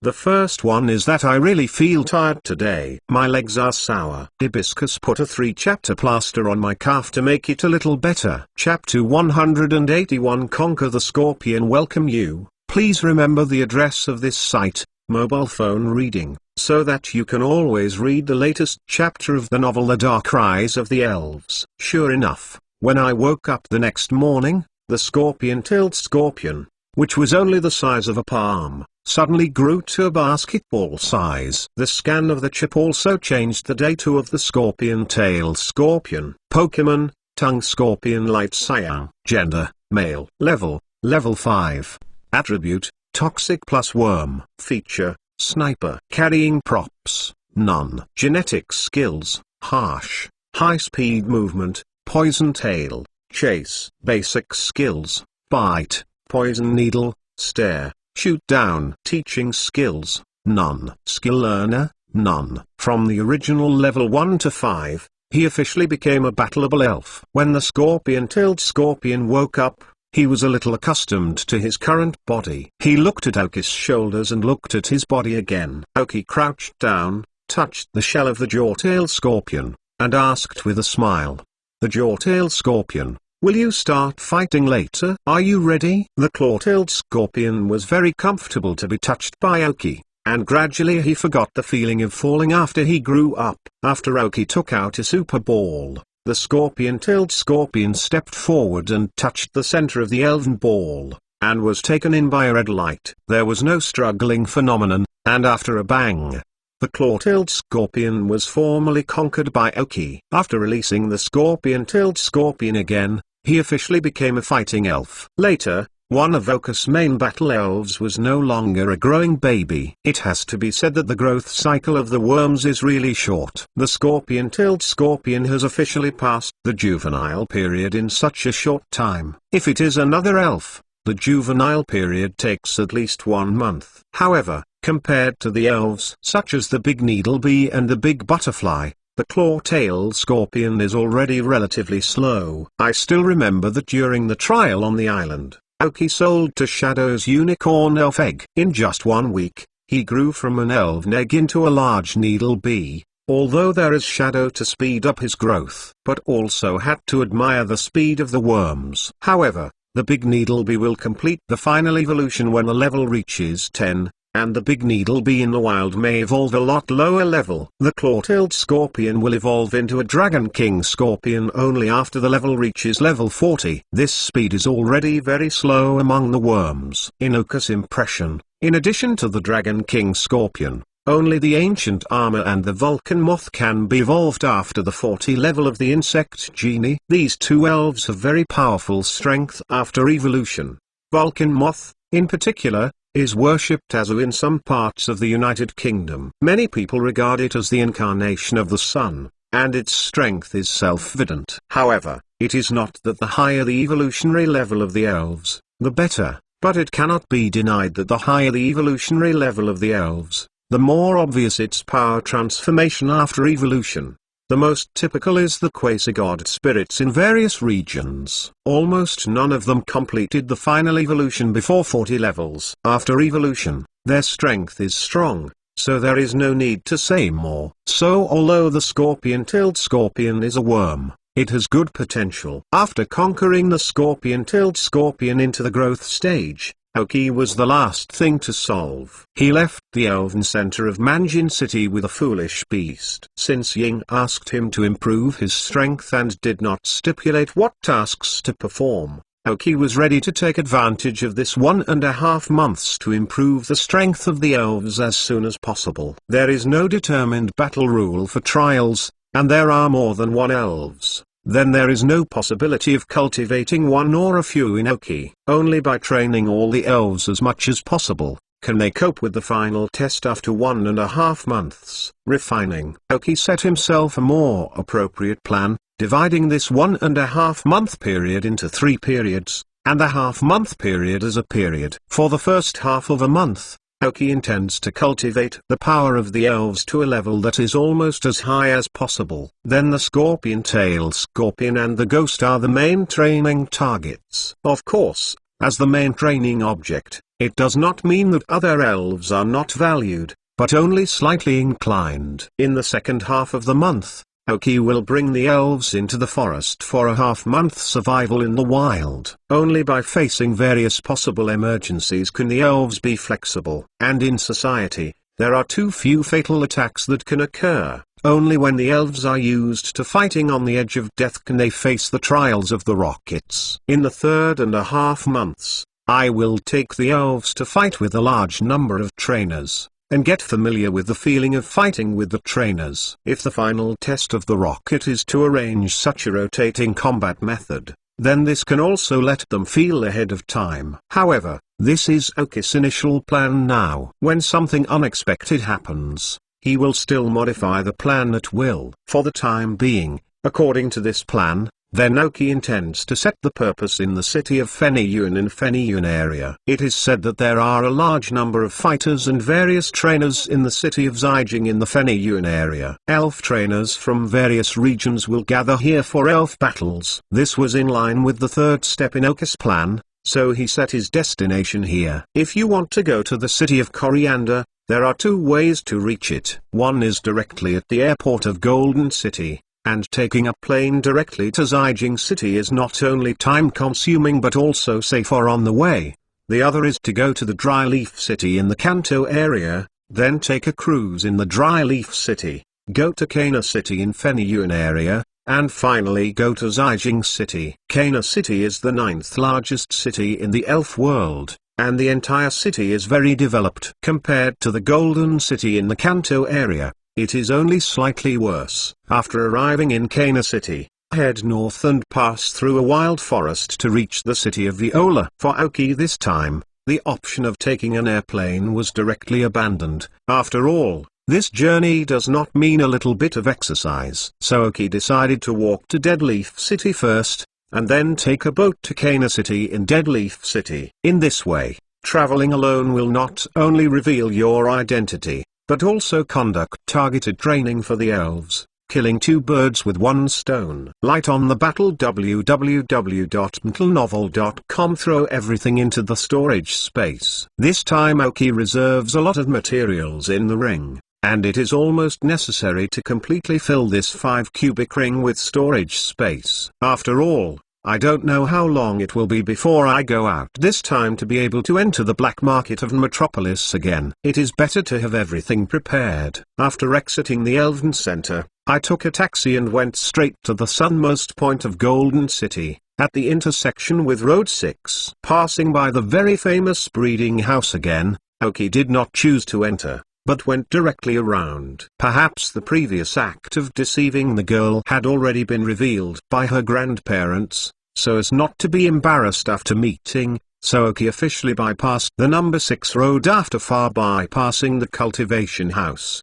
The first one is that I really feel tired today. My legs are sour. Hibiscus put a 3-chapter plaster on my calf to make it a little better. Chapter 181 Conquer the Scorpion. Welcome you. Please remember the address of this site, mobile phone reading, so that you can always read the latest chapter of the novel The Dark Rise of the Elves. Sure enough, when I woke up the next morning, the scorpion-tailed scorpion, which was only the size of a palm, suddenly grew to a basketball size. The scan of the chip also changed the data of the scorpion-tailed scorpion. Pokemon, Tongue Scorpion Light Cyan. Gender, male. Level 5. Attribute, Toxic plus Worm. Feature, Sniper. Carrying props, none. Genetic skills, Harsh. High-speed movement, Poison Tail. Chase. Basic skills, Bite, Poison Needle, Stare, Shoot Down. Teaching skills, none. Skill learner, none. From the original level 1 to 5, he officially became a battleable elf. When the scorpion-tailed scorpion woke up, he was a little accustomed to his current body. He looked at Aoki's shoulders and looked at his body again. Aoki crouched down, touched the shell of the jaw-tailed scorpion, and asked with a smile. The jaw-tailed scorpion, will you start fighting later? Are you ready? The claw-tailed scorpion was very comfortable to be touched by Aoki, and gradually he forgot the feeling of falling after he grew up. After Aoki took out a super ball, the scorpion-tailed scorpion stepped forward and touched the center of the elven ball, and was taken in by a red light. There was no struggling phenomenon, and after a bang, the claw-tailed scorpion was formally conquered by Aoki. After releasing the scorpion-tailed scorpion again, he officially became a fighting elf. Later, one of Aoki's main battle elves was no longer a growing baby. It has to be said that the growth cycle of the worms is really short. The scorpion-tailed scorpion has officially passed the juvenile period in such a short time. If it is another elf, the juvenile period takes at least 1 month. However, compared to the elves such as the big needlebee and the big butterfly, the claw-tailed scorpion is already relatively slow. I still remember that during the trial on the island, Aoki sold to Shadow's unicorn elf egg. In just 1 week, he grew from an elven egg into a large needlebee, although there is Shadow to speed up his growth, but also had to admire the speed of the worms. However, the big needlebee will complete the final evolution when the level reaches 10. And the big needlebee in the wild may evolve a lot lower level. The claw-tailed scorpion will evolve into a Dragon King scorpion only after the level reaches level 40. This speed is already very slow among the worms. In Aoki's impression, in addition to the Dragon King scorpion, only the ancient armor and the Vulcan moth can be evolved after the 40 level of the insect genie. These two elves have very powerful strength after evolution. Vulcan moth, in particular, is worshipped as in some parts of the United Kingdom. Many people regard it as the incarnation of the sun, and its strength is self-evident. However, it is not that the higher the evolutionary level of the elves, the better, but it cannot be denied that the higher the evolutionary level of the elves, the more obvious its power transformation after evolution. The most typical is the quasi-god spirits in various regions. Almost none of them completed the final evolution before 40 levels. After evolution, their strength is strong, so there is no need to say more. So although the scorpion-tailed scorpion is a worm, it has good potential. After conquering the scorpion-tailed scorpion into the growth stage, Aoki was the last thing to solve. He left the elven center of Manjin City with a foolish beast. Since Ying asked him to improve his strength and did not stipulate what tasks to perform, Aoki was ready to take advantage of this 1.5 months to improve the strength of the elves as soon as possible. There is no determined battle rule for trials, and there are more than one elves. Then there is no possibility of cultivating one or a few in Aoki. Only by training all the elves as much as possible, can they cope with the final test after 1.5 months. Refining. Aoki set himself a more appropriate plan, dividing this 1.5-month period into 3 periods, and the half-month period as a period. For the first half of a month, Aoki intends to cultivate the power of the elves to a level that is almost as high as possible. Then the Scorpion Tail Scorpion and the Ghost are the main training targets. Of course, as the main training object, it does not mean that other elves are not valued, but only slightly inclined. In the second half of the month, Aoki will bring the elves into the forest for a half-month survival in the wild. Only by facing various possible emergencies can the elves be flexible. And in society, there are too few fatal attacks that can occur. Only when the elves are used to fighting on the edge of death can they face the trials of the rockets. In the 3.5 months, I will take the elves to fight with a large number of trainers, and get familiar with the feeling of fighting with the trainers. If the final test of the rocket is to arrange such a rotating combat method, then this can also let them feel ahead of time. However, this is Aoki's initial plan now. When something unexpected happens, he will still modify the plan at will. For the time being, according to this plan, then Aoki intends to set the purpose in the city of Feniyun in Feniyun area. It is said that there are a large number of fighters and various trainers in the city of Zijing in the Feniyun area. Elf trainers from various regions will gather here for elf battles. This was in line with the third step in Aoki's plan, so he set his destination here. If you want to go to the city of Coriander, there are 2 ways to reach it. One is directly at the airport of Golden City, and taking a plane directly to Zijing City is not only time-consuming but also safer on the way. The other is to go to the Dryleaf City in the Kanto area, then take a cruise in the Dryleaf City, go to Kana City in Feniyun area, and finally go to Zijing City. Kana City is the 9th largest city in the elf world, and the entire city is very developed. Compared to the Golden City in the Kanto area, it is only slightly worse. After arriving in Kana City, head north and pass through a wild forest to reach the city of Viola. For Aoki this time, the option of taking an airplane was directly abandoned. After all, this journey does not mean a little bit of exercise. So Aoki decided to walk to Deadleaf City first, and then take a boat to Kana City in Deadleaf City. In this way, traveling alone will not only reveal your identity, but also conduct targeted training for the elves, killing 2 birds with 1 stone. Light on the battle. www.mentalnovel.com. Throw everything into the storage space. This time Aoki reserves a lot of materials in the ring, and it is almost necessary to completely fill this 5-cubic ring with storage space. After all, I don't know how long it will be before I go out this time to be able to enter the black market of Metropolis again. It is better to have everything prepared. After exiting the Elven Center, I took a taxi and went straight to the southernmost point of Golden City, at the intersection with Road 6. Passing by the very famous breeding house again, Aoki did not choose to enter, but went directly around. Perhaps the previous act of deceiving the girl had already been revealed by her grandparents, so as not to be embarrassed after meeting, so Aoki officially bypassed the number 6 road after far bypassing the cultivation house.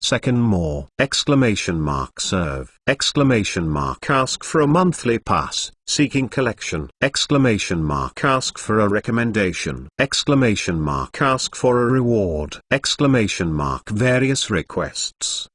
Second more! Serve! Ask for a monthly pass, seeking collection! Ask for a recommendation! Ask for a reward! Various requests!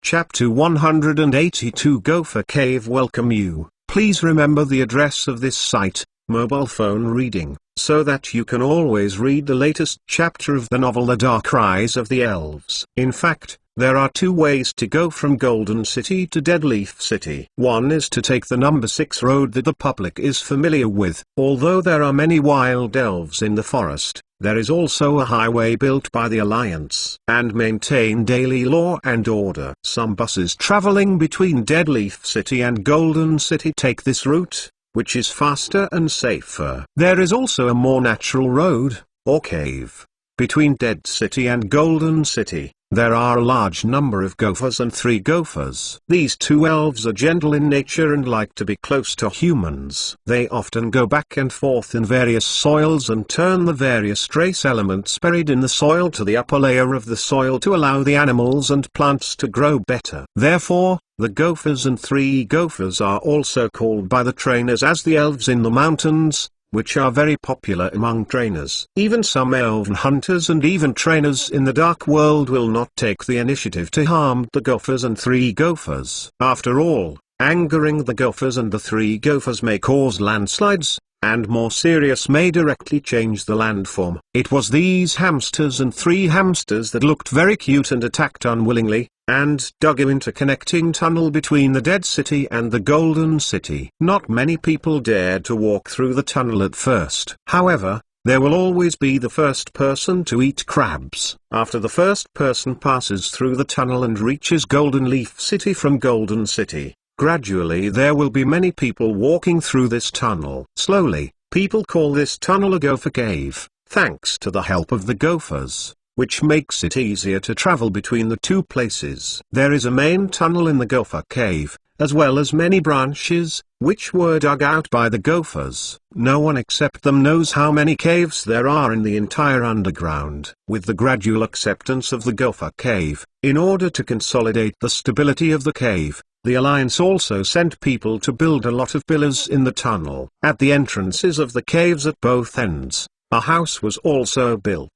Chapter 182 Gopher Cave welcome you. Please remember the address of this site, mobile phone reading, so that you can always read the latest chapter of the novel The Dark Rise of the Elves. In fact, there are 2 ways to go from Golden City to Deadleaf City. One is to take the number 6 road that the public is familiar with. Although there are many wild elves in the forest, there is also a highway built by the Alliance and maintain daily law and order. Some buses traveling between Deadleaf City and Golden City take this route, which is faster and safer. There is also a more natural road, or cave, between Dead City and Golden City. There are a large number of gophers and 3 gophers. These 2 elves are gentle in nature and like to be close to humans. They often go back and forth in various soils and turn the various trace elements buried in the soil to the upper layer of the soil to allow the animals and plants to grow better. Therefore, the gophers and 3 gophers are also called by the trainers as the elves in the mountains, which are very popular among trainers. Even some elven hunters and even trainers in the dark world will not take the initiative to harm the gophers and 3 gophers. After all, angering the gophers and the 3 gophers may cause landslides, and more serious may directly change the landform. It was these hamsters and 3 hamsters that looked very cute and attacked unwillingly, and dug an interconnecting tunnel between the Dead City and the Golden City. Not many people dared to walk through the tunnel at first. However, there will always be the first person to eat crabs. After the first person passes through the tunnel and reaches Golden Leaf City from Golden City, gradually there will be many people walking through this tunnel. Slowly, people call this tunnel a gopher cave, thanks to the help of the gophers, which makes it easier to travel between the 2 places. There is a main tunnel in the gopher cave, as well as many branches, which were dug out by the gophers. No one except them knows how many caves there are in the entire underground. With the gradual acceptance of the gopher cave, in order to consolidate the stability of the cave, the Alliance also sent people to build a lot of pillars in the tunnel. At the entrances of the caves at both ends, a house was also built,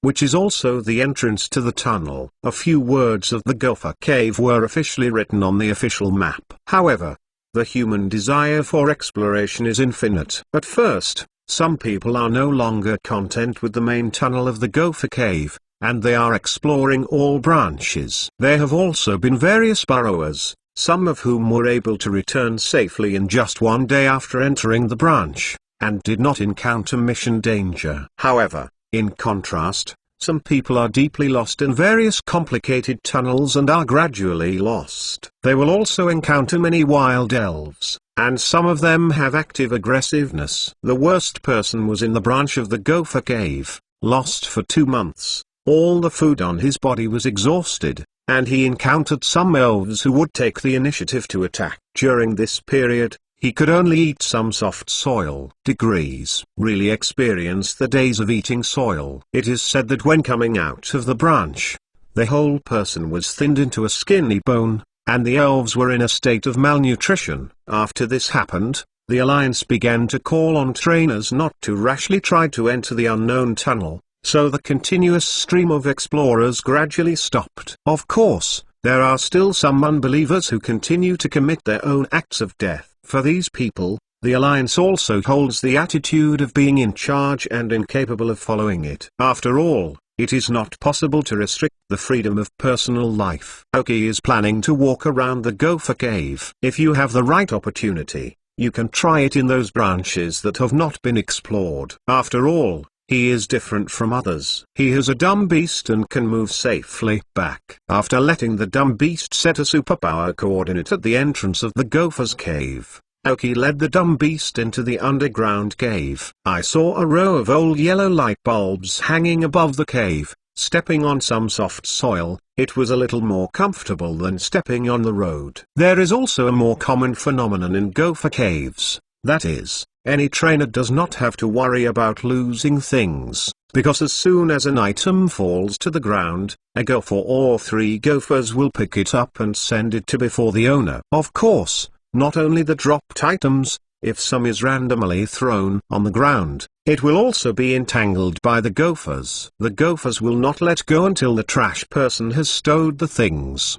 which is also the entrance to the tunnel. A few words of the Gopher Cave were officially written on the official map. However, the human desire for exploration is infinite. At first, some people are no longer content with the main tunnel of the Gopher Cave, and they are exploring all branches. There have also been various burrowers, some of whom were able to return safely in just 1 day after entering the branch, and did not encounter mission danger. However, in contrast, some people are deeply lost in various complicated tunnels and are gradually lost. They will also encounter many wild elves, and some of them have active aggressiveness. The worst person was in the branch of the Gopher Cave, lost for 2 months. All the food on his body was exhausted, and he encountered some elves who would take the initiative to attack. During this period, he could only eat some soft soil. Degrees really experience the days of eating soil. It is said that when coming out of the branch, the whole person was thinned into a skinny bone, and the elves were in a state of malnutrition. After this happened, the Alliance began to call on trainers not to rashly try to enter the unknown tunnel, so the continuous stream of explorers gradually stopped. Of course, there are still some unbelievers who continue to commit their own acts of death. For these people, the Alliance also holds the attitude of being in charge and incapable of following it. After all, it is not possible to restrict the freedom of personal life. Aoki is planning to walk around the Gopher Cave. If you have the right opportunity, you can try it in those branches that have not been explored. After all, he is different from others. He is a dumb beast and can move safely back. After letting the dumb beast set a superpower coordinate at the entrance of the Gopher's Cave, Aoki led the dumb beast into the underground cave. I saw a row of old yellow light bulbs hanging above the cave. Stepping on some soft soil, it was a little more comfortable than stepping on the road. There is also a more common phenomenon in Gopher Caves, that is, any trainer does not have to worry about losing things, because as soon as an item falls to the ground, a gopher or 3 gophers will pick it up and send it to before the owner. Of course, not only the dropped items, if some is randomly thrown on the ground, it will also be entangled by the gophers. The gophers will not let go until the trash person has stowed the things.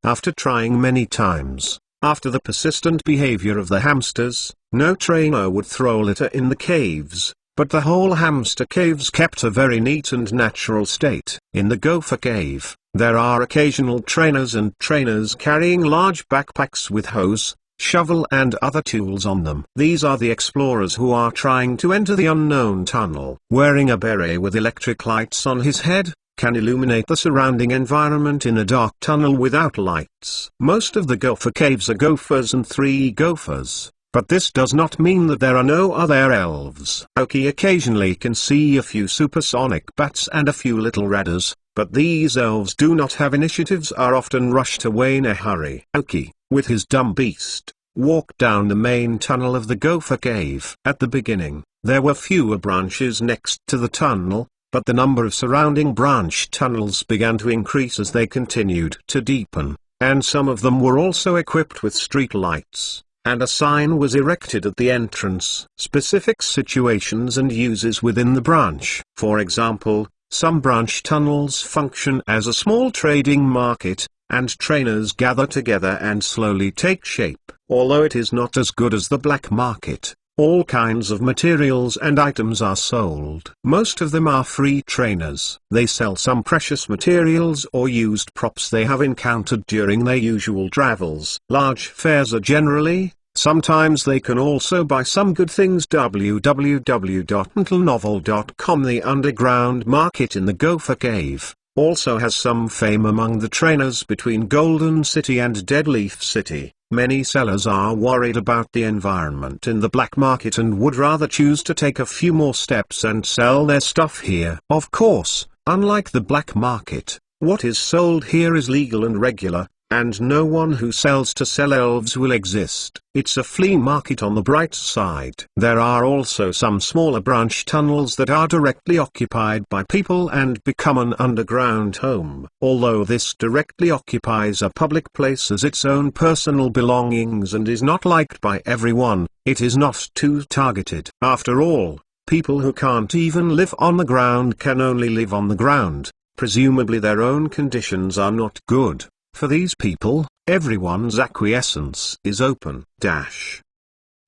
After trying many times, after the persistent behavior of the hamsters, no trainer would throw litter in the caves, but the whole hamster caves kept a very neat and natural state. In the Gopher Cave, there are occasional trainers and trainers carrying large backpacks with hose, shovel and other tools on them. These are the explorers who are trying to enter the unknown tunnel. Wearing a beret with electric lights on his head, can illuminate the surrounding environment in a dark tunnel without lights. Most of the Gopher Caves are gophers and 3 gophers. But this does not mean that there are no other elves. Aoki occasionally can see a few supersonic bats and a few little radders, but these elves do not have initiatives, are often rushed away in a hurry. Aoki, with his dumb beast, walked down the main tunnel of the Gopher Cave. At the beginning, there were fewer branches next to the tunnel, but the number of surrounding branch tunnels began to increase as they continued to deepen, and some of them were also equipped with street lights, and a sign was erected at the entrance. Specific situations and uses within the branch. For example, some branch tunnels function as a small trading market, and trainers gather together and slowly take shape. Although it is not as good as the black market, all kinds of materials and items are sold. Most of them are free trainers. They sell some precious materials or used props they have encountered during their usual travels. Large fairs are generally, sometimes they can also buy some good things. www.mentalnovel.com. The underground market in the Gopher Cave also has some fame among the trainers between Golden City and Deadleaf City. Many sellers are worried about the environment in the black market and would rather choose to take a few more steps and sell their stuff here. Of course, unlike the black market, what is sold here is legal and regular, and no one who sells to sell elves will exist. It's a flea market on the bright side. There are also some smaller branch tunnels that are directly occupied by people and become an underground home. Although this directly occupies a public place as its own personal belongings and is not liked by everyone, it is not too targeted. After all, people who can't even live on the ground can only live on the ground. Presumably their own conditions are not good. For these people, everyone's acquiescence is open.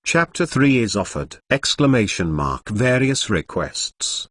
Chapter 3 is offered! Various requests!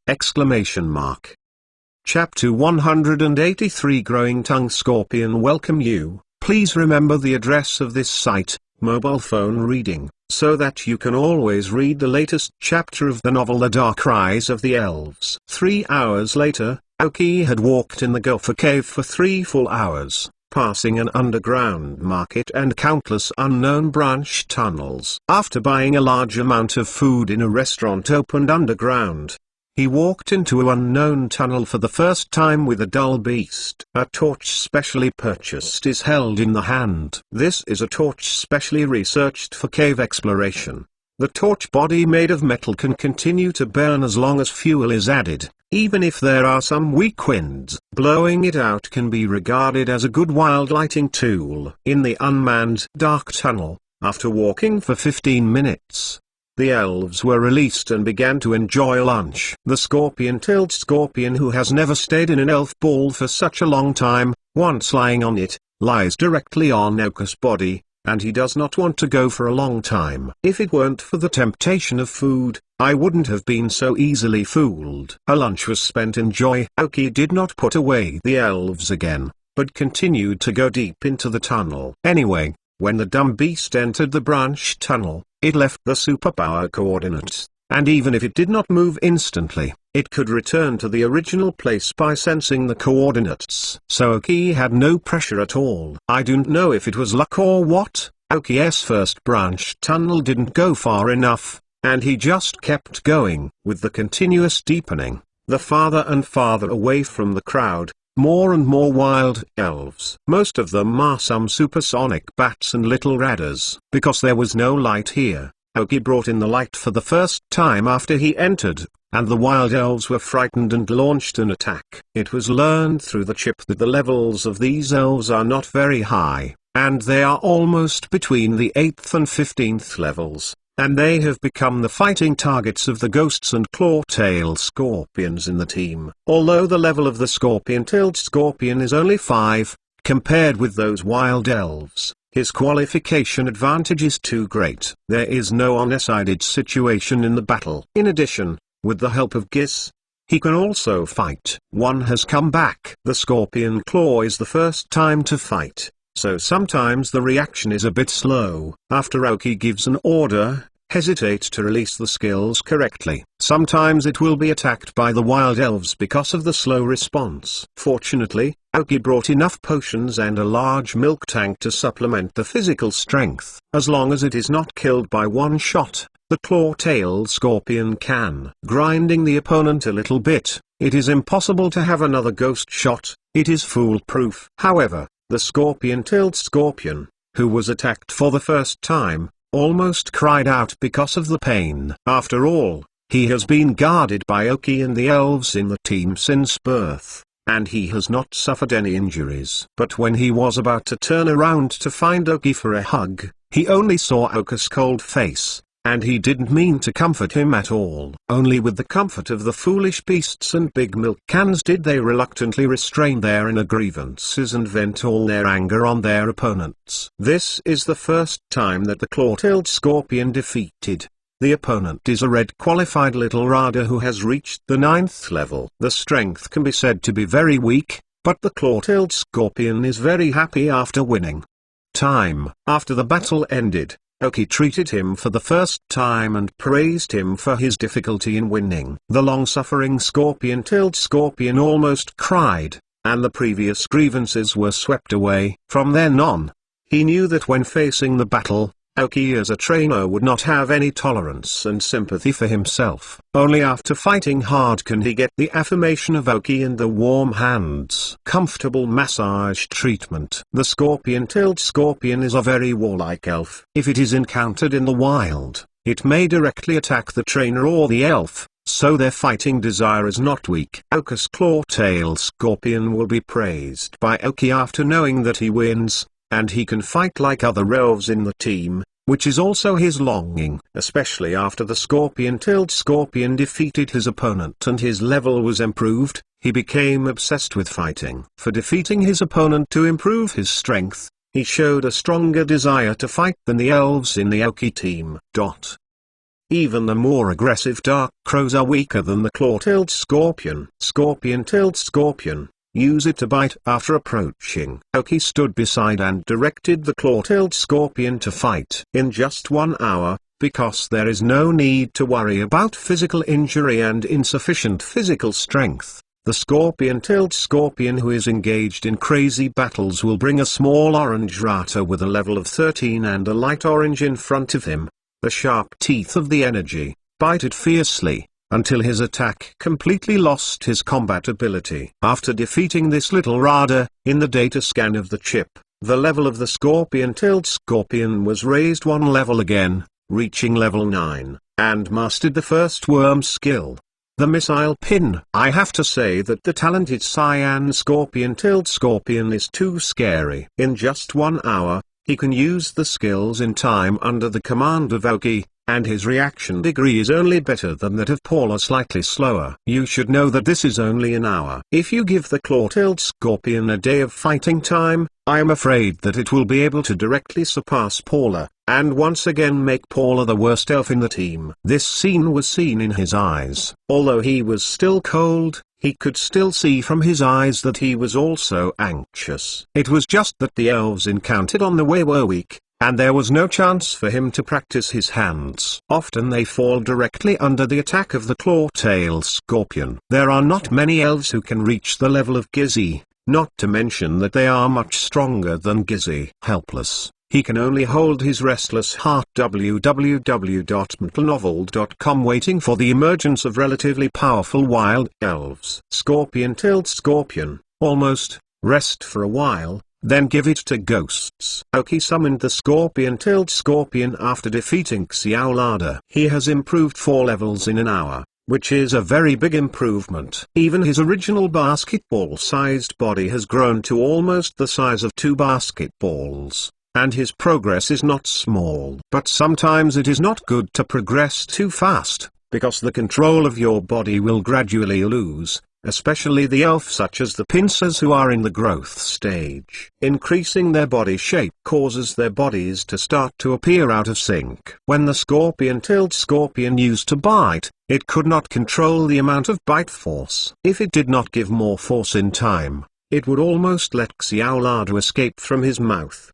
Chapter 183 Growing Tongue Scorpion welcome you. Please remember the address of this site, mobile phone reading, so that you can always read the latest chapter of the novel The Dark Rise of the Elves. 3 hours later, Aoki had walked in the Gopher Cave for 3 full hours, passing an underground market and countless unknown branch tunnels. After buying a large amount of food in a restaurant opened underground, he walked into an unknown tunnel for the first time with a dull beast. A torch specially purchased is held in the hand. This is a torch specially researched for cave exploration. The torch body made of metal can continue to burn as long as fuel is added, even if there are some weak winds. Blowing it out can be regarded as a good wild lighting tool. In the unmanned dark tunnel, after walking for 15 minutes, the elves were released and began to enjoy lunch. The scorpion-tailed scorpion, who has never stayed in an elf ball for such a long time, once lying on it, lies directly on Aoki's body, and he does not want to go for a long time. If it weren't for the temptation of food, I wouldn't have been so easily fooled. A lunch was spent in joy. Aoki did not put away the elves again, but continued to go deep into the tunnel. Anyway, when the dumb beast entered the branch tunnel, it left the superpower coordinates, and even if it did not move instantly, it could return to the original place by sensing the coordinates. So Aoki had no pressure at all. I don't know if it was luck or what. Aoki's first branch tunnel didn't go far enough, and he just kept going. With the continuous deepening, the farther and farther away from the crowd, more and more wild elves. Most of them are some supersonic bats and little radders. Because there was no light here, Aoki brought in the light for the first time after he entered, and the wild elves were frightened and launched an attack. It was learned through the chip that the levels of these elves are not very high, and they are almost between the 8th and 15th levels, and they have become the fighting targets of the ghosts and claw-tail scorpions in the team. Although the level of the scorpion-tailed scorpion is only 5, compared with those wild elves, his qualification advantage is too great. There is no one-sided situation in the battle. In addition, with the help of Gis, he can also fight. One has come back. The scorpion claw is the first time to fight, so sometimes the reaction is a bit slow. After Aoki gives an order, hesitate to release the skills correctly. Sometimes it will be attacked by the wild elves because of the slow response. Fortunately, Aoki brought enough potions and a large milk tank to supplement the physical strength. As long as it is not killed by one shot, the claw-tailed scorpion can. Grinding the opponent a little bit, it is impossible to have another ghost shot. It is foolproof. However, the scorpion-tailed scorpion, who was attacked for the first time, almost cried out because of the pain. After all, he has been guarded by Aoki and the elves in the team since birth, and he has not suffered any injuries. But when he was about to turn around to find Aoki for a hug, he only saw Aoki's cold face, and he didn't mean to comfort him at all. Only with the comfort of the foolish beasts and big milk cans did they reluctantly restrain their inner grievances and vent all their anger on their opponents. This is the first time that the claw-tailed scorpion defeated. The opponent is a red qualified little Rada who has reached the 9th level. The strength can be said to be very weak, but the claw-tailed scorpion is very happy after winning. After the battle ended, Aoki treated him for the first time and praised him for his difficulty in winning. The long-suffering scorpion-tailed scorpion almost cried, and the previous grievances were swept away. From then on, he knew that when facing the battle, Aoki as a trainer would not have any tolerance and sympathy for himself. Only after fighting hard can he get the affirmation of Aoki and the warm hands. Comfortable massage treatment. The scorpion-tailed scorpion is a very warlike elf. If it is encountered in the wild, it may directly attack the trainer or the elf, so their fighting desire is not weak. Aoki's claw-tailed scorpion will be praised by Aoki after knowing that he wins, and he can fight like other elves in the team, which is also his longing. Especially after the scorpion-tailed scorpion defeated his opponent and his level was improved, he became obsessed with fighting. For defeating his opponent to improve his strength, he showed a stronger desire to fight than the elves in the Aoki team. Even the more aggressive dark crows are weaker than the claw-tailed scorpion. Scorpion-tailed scorpion, use it to bite. After approaching, Aoki stood beside and directed the claw-tailed scorpion to fight. In just 1 hour, because there is no need to worry about physical injury and insufficient physical strength, the scorpion-tailed scorpion who is engaged in crazy battles will bring a small orange Rata with a level of 13 and a light orange in front of him. The sharp teeth of the energy bite it fiercely, until his attack completely lost his combat ability. After defeating this little Rada, in the data scan of the chip, the level of the scorpion-tailed scorpion was raised 1 level again, reaching level 9, and mastered the first worm skill, the missile pin. I have to say that the talented cyan scorpion-tailed scorpion is too scary. In just 1 hour, he can use the skills in time under the command of Aoki, and his reaction degree is only better than that of Paula, slightly slower. You should know that this is only an hour. If you give the claw-tailed scorpion a day of fighting time, I am afraid that it will be able to directly surpass Paula, and once again make Paula the worst elf in the team. This scene was seen in his eyes. Although he was still cold, he could still see from his eyes that he was also anxious. It was just that the elves encountered on the way were weak, and there was no chance for him to practice his hands. Often they fall directly under the attack of the claw-tailed scorpion. There are not many elves who can reach the level of Gizzy, not to mention that they are much stronger than Gizzy. Helpless, he can only hold his restless heart. www.mtlnovel.com waiting for the emergence of relatively powerful wild elves. Scorpion-tailed scorpion, almost, rest for a while, then give it to ghosts. Aoki summoned the scorpion-tailed scorpion after defeating Xiaolada. He has improved 4 levels in an hour, which is a very big improvement. Even his original basketball-sized body has grown to almost the size of 2 basketballs, and his progress is not small. But sometimes it is not good to progress too fast, because the control of your body will gradually lose, especially the elf such as the pincers who are in the growth stage. Increasing their body shape causes their bodies to start to appear out of sync. When the scorpion-tailed scorpion used to bite, it could not control the amount of bite force. If it did not give more force in time, it would almost let Xiaolada escape from his mouth.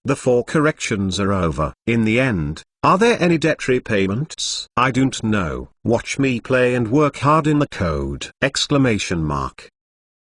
The 4 corrections are over. In the end, are there any debt repayments? I don't know. Watch me play and work hard in the code! Exclamation mark.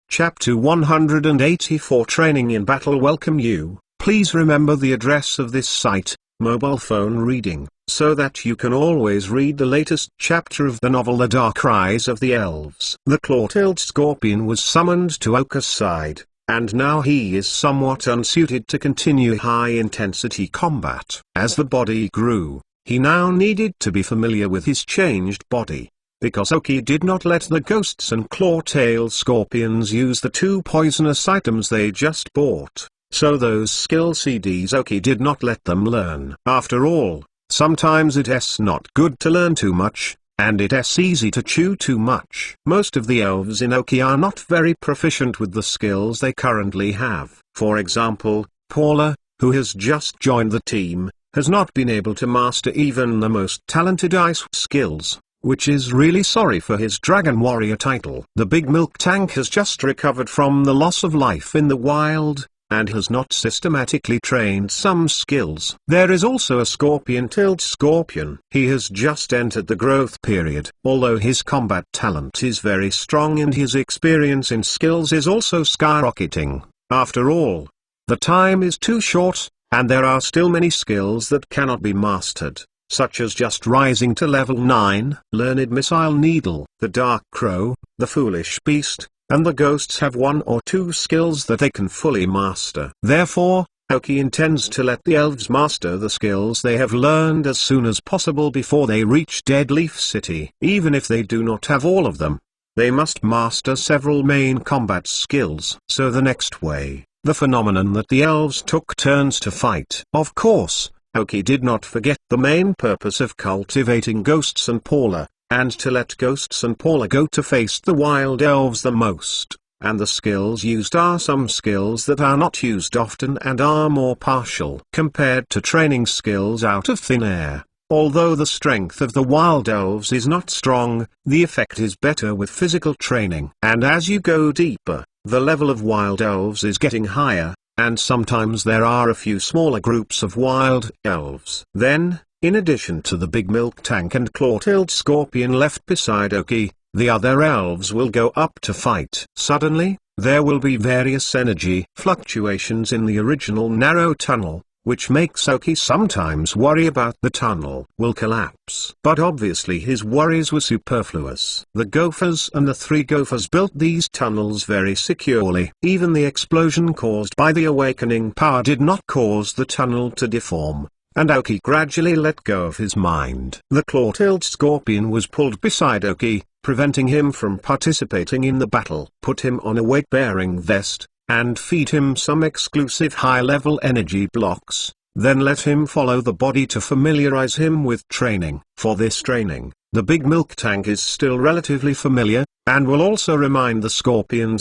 Chapter 184 Training in Battle. Welcome you. Please remember the address of this site, mobile phone reading, so that you can always read the latest chapter of the novel The Dark Rise of the Elves. The claw-tailed scorpion was summoned to Oka's side, and now he is somewhat unsuited to continue high-intensity combat. As the body grew, he now needed to be familiar with his changed body. Because Oki did not let the ghosts and claw-tail scorpions use the 2 poisonous items they just bought, so those skill CDs Oki did not let them learn. After all, sometimes it's not good to learn too much, and it's easy to chew too much. Most of the elves in Oki are not very proficient with the skills they currently have. For example, Paula, who has just joined the team, has not been able to master even the most talented ice skills, which is really sorry for his Dragon Warrior title. The Big Milk Tank has just recovered from the loss of life in the wild, and has not systematically trained some skills. There is also a scorpion-tailed scorpion. He has just entered the growth period. Although his combat talent is very strong and his experience in skills is also skyrocketing, after all, the time is too short, and there are still many skills that cannot be mastered, such as just rising to level 9. Learned Missile Needle, the Dark Crow, the Foolish Beast, and the Ghosts have 1 or 2 skills that they can fully master. Therefore, Oki intends to let the elves master the skills they have learned as soon as possible before they reach Deadleaf City. Even if they do not have all of them, they must master several main combat skills. So the next way, the phenomenon that the elves took turns to fight. Of course, Oki did not forget the main purpose of cultivating Ghosts and Paula, and to let Ghosts and Paula go to face the wild elves the most, and the skills used are some skills that are not used often and are more partial compared to training skills out of thin air. Although the strength of the wild elves is not strong, the effect is better with physical training. And as you go deeper, the level of wild elves is getting higher, and sometimes there are a few smaller groups of wild elves. Then, in addition to the Big Milk Tank and claw-tailed scorpion left beside Oki, the other elves will go up to fight. Suddenly, there will be various energy fluctuations in the original narrow tunnel, which makes Oki sometimes worry about the tunnel will collapse. But obviously his worries were superfluous. The Gophers and the 3 Gophers built these tunnels very securely. Even the explosion caused by the awakening power did not cause the tunnel to deform, and Oki gradually let go of his mind. The claw-tailed scorpion was pulled beside Oki, preventing him from participating in the battle. Put him on a weight-bearing vest, and feed him some exclusive high-level energy blocks, then let him follow the body to familiarize him with training. For this training, the Big Milk Tank is still relatively familiar, and will also remind the scorpion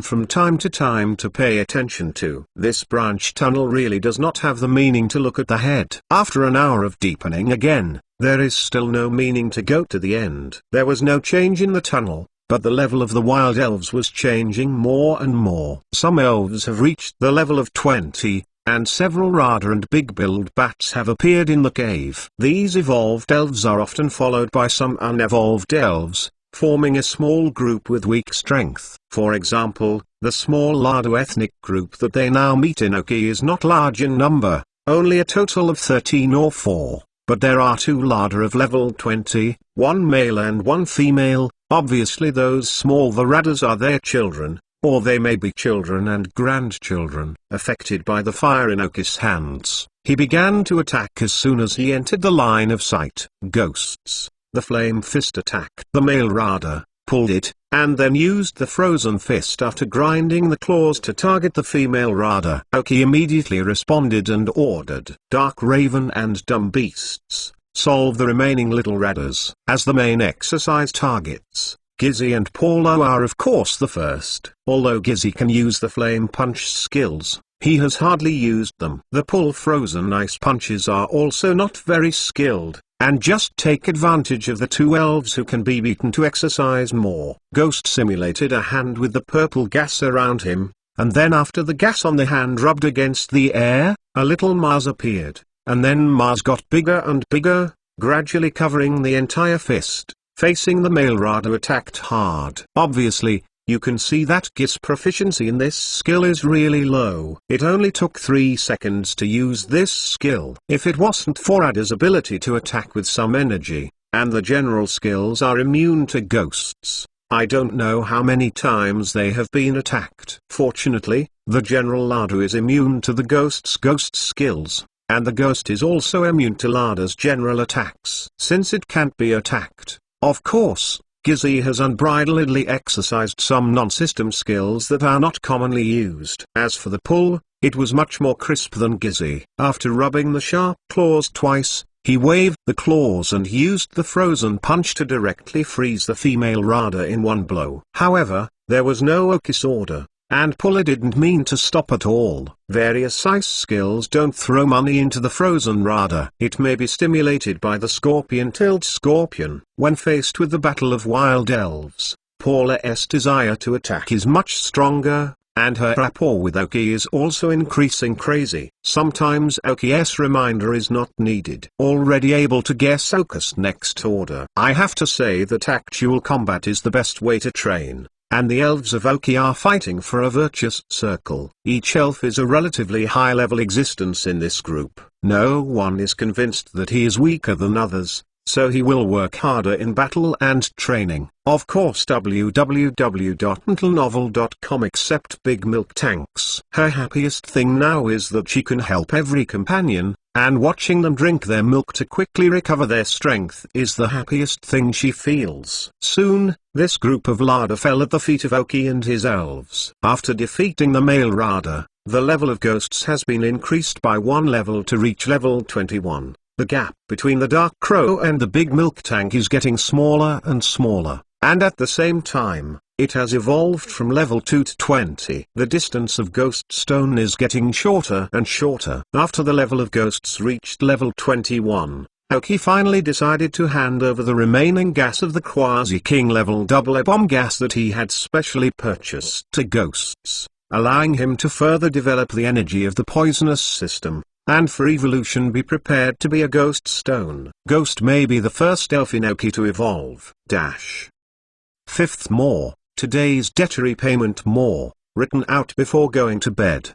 from time to time to pay attention to. This branch tunnel really does not have the meaning to look at the head. After an hour of deepening again, there is still no meaning to go to the end. There was no change in the tunnel, but the level of the wild elves was changing more and more. Some elves have reached the level of 20, and several Rada and big-billed bats have appeared in the cave. These evolved elves are often followed by some unevolved elves, forming a small group with weak strength. For example, the small Lardo ethnic group that they now meet in Oki is not large in number, only a total of 13 or 4, but there are 2 Lardo of level 20, 1 male and 1 female. Obviously those small Varadas are their children, or they may be children and grandchildren. Affected by the fire in Oki's hands, he began to attack as soon as he entered the line of sight. Ghosts. The Flame Fist attacked the male Rada, pulled it, and then used the Frozen Fist after grinding the claws to target the female Rada. Oki immediately responded and ordered Dark Raven and Dumb Beasts, solve the remaining little Radas. As the main exercise targets, Gizzy and Paula are of course the first. Although Gizzy can use the Flame Punch skills, he has hardly used them. The Pull Frozen Ice Punches are also not very skilled, and just take advantage of the 2 elves who can be beaten to exercise more. Ghost simulated a hand with the purple gas around him, and then after the gas on the hand rubbed against the air, a little Mars appeared, and then Mars got bigger and bigger, gradually covering the entire fist, facing the male Radha attacked hard. Obviously, you can see that Giz's proficiency in this skill is really low. It only took 3 seconds to use this skill. If it wasn't for Radha's ability to attack with some energy, and the general skills are immune to ghosts, I don't know how many times they have been attacked. Fortunately, the general Lada is immune to the ghost's ghost skills, and the ghost is also immune to Lada's general attacks. Since it can't be attacked, of course, Gizzy has unbridledly exercised some non-system skills that are not commonly used. As for the pull, it was much more crisp than Gizzy. After rubbing the sharp claws twice, he waved the claws and used the frozen punch to directly freeze the female Radha in one blow. However, there was no Oki's order, and Puller didn't mean to stop at all. Various ice skills don't throw money into the frozen Radha. It may be stimulated by the scorpion-tailed scorpion. When faced with the battle of wild elves, Paula's desire to attack is much stronger, and her rapport with Oki is also increasing crazy. Sometimes Oki's reminder is not needed. Already able to guess Oki's next order. I have to say that actual combat is the best way to train, and the elves of Oki are fighting for a virtuous circle. Each elf is a relatively high-level existence in this group. No one is convinced that he is weaker than others, so he will work harder in battle and training. Of course www.mentalnovel.com except Big Milk Tanks. Her happiest thing now is that she can help every companion, and watching them drink their milk to quickly recover their strength is the happiest thing she feels. Soon, this group of Lada fell at the feet of Oki and his elves. After defeating the male Radha, the level of ghosts has been increased by 1 level to reach level 21. The gap between the Dark Crow and the Big Milk Tank is getting smaller and smaller, and at the same time, it has evolved from level 2 to 20. The distance of Ghost Stone is getting shorter and shorter. After the level of ghosts reached level 21, Oki finally decided to hand over the remaining gas of the Quasi King level double bomb gas that he had specially purchased to ghosts, allowing him to further develop the energy of the poisonous system, and for evolution be prepared to be a Ghost Stone. Ghost may be the first elf in Oki to evolve. 5th More, today's debt repayment more, written out before going to bed!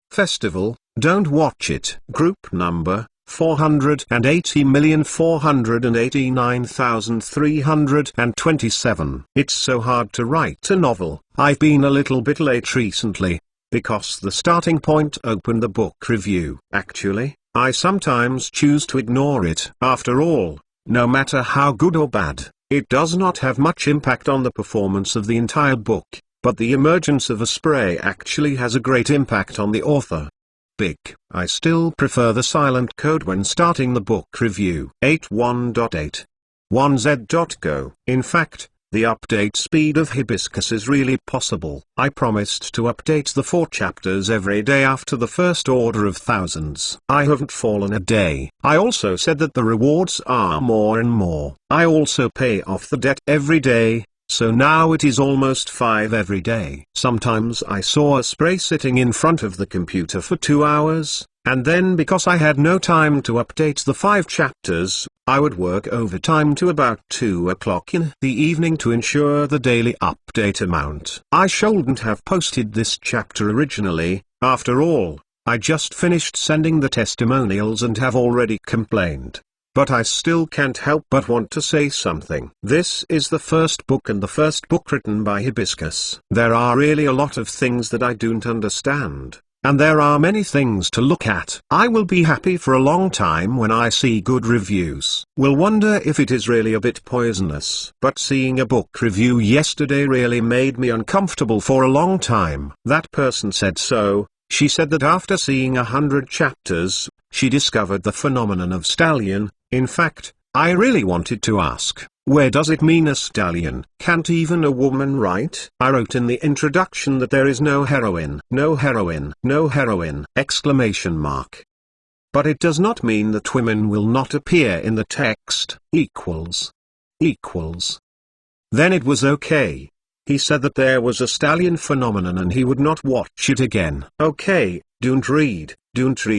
Festival, don't watch it. Group number, 480,489,327. It's so hard to write a novel. I've been a little bit late recently, because the starting point opened the book review. Actually, I sometimes choose to ignore it. After all, no matter how good or bad, it does not have much impact on the performance of the entire book, but the emergence of a spray actually has a great impact on the author. I still prefer the silent code when starting the book review. 81.8. 1z.go. In fact, the update speed of Hibiscus is really possible. I promised to update the 4 chapters every day after the first order of thousands. I haven't fallen a day. I also said that the rewards are more and more. I also pay off the debt every day, so now it is almost 5 every day. Sometimes I saw a spray sitting in front of the computer for 2 hours, and then because I had no time to update the 5 chapters, I would work overtime to about 2 o'clock in the evening to ensure the daily update amount. I shouldn't have posted this chapter originally. After all, I just finished sending the testimonials and have already complained. But I still can't help but want to say something. This is the first book and the first book written by Hibiscus. There are really a lot of things that I don't understand, and there are many things to look at. I will be happy for a long time when I see good reviews. Will wonder if it is really a bit poisonous. But seeing a book review yesterday really made me uncomfortable for a long time. That person said so. She said that after seeing 100 chapters, she discovered the phenomenon of stallion. In fact, I really wanted to ask, where does it mean a stallion? Can't even a woman write? I wrote in the introduction that there is no heroine. No heroine. No heroine! ! But it does not mean that women will not appear in the text. Then it was okay. He said that there was a stallion phenomenon and he would not watch it again. Okay, don't read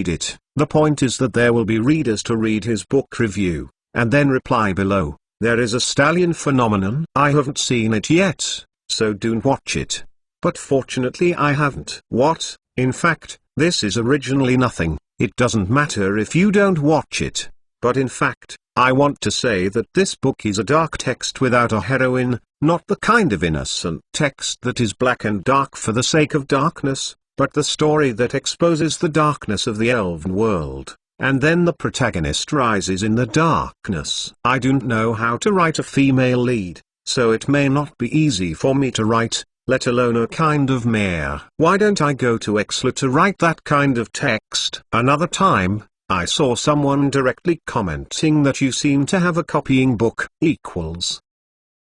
it. The point is that there will be readers to read his book review, and then reply below, there is a stallion phenomenon. I haven't seen it yet, so don't watch it. But fortunately I haven't. What? In fact, this is originally nothing. It doesn't matter if you don't watch it. But in fact, I want to say that this book is a dark text without a heroine, not the kind of innocent text that is black and dark for the sake of darkness, but the story that exposes the darkness of the elven world, and then the protagonist rises in the darkness. I don't know how to write a female lead, so it may not be easy for me to write, let alone a kind of mare. Why don't I go to Exla to write that kind of text? Another time, I saw someone directly commenting that you seem to have a copying book equals.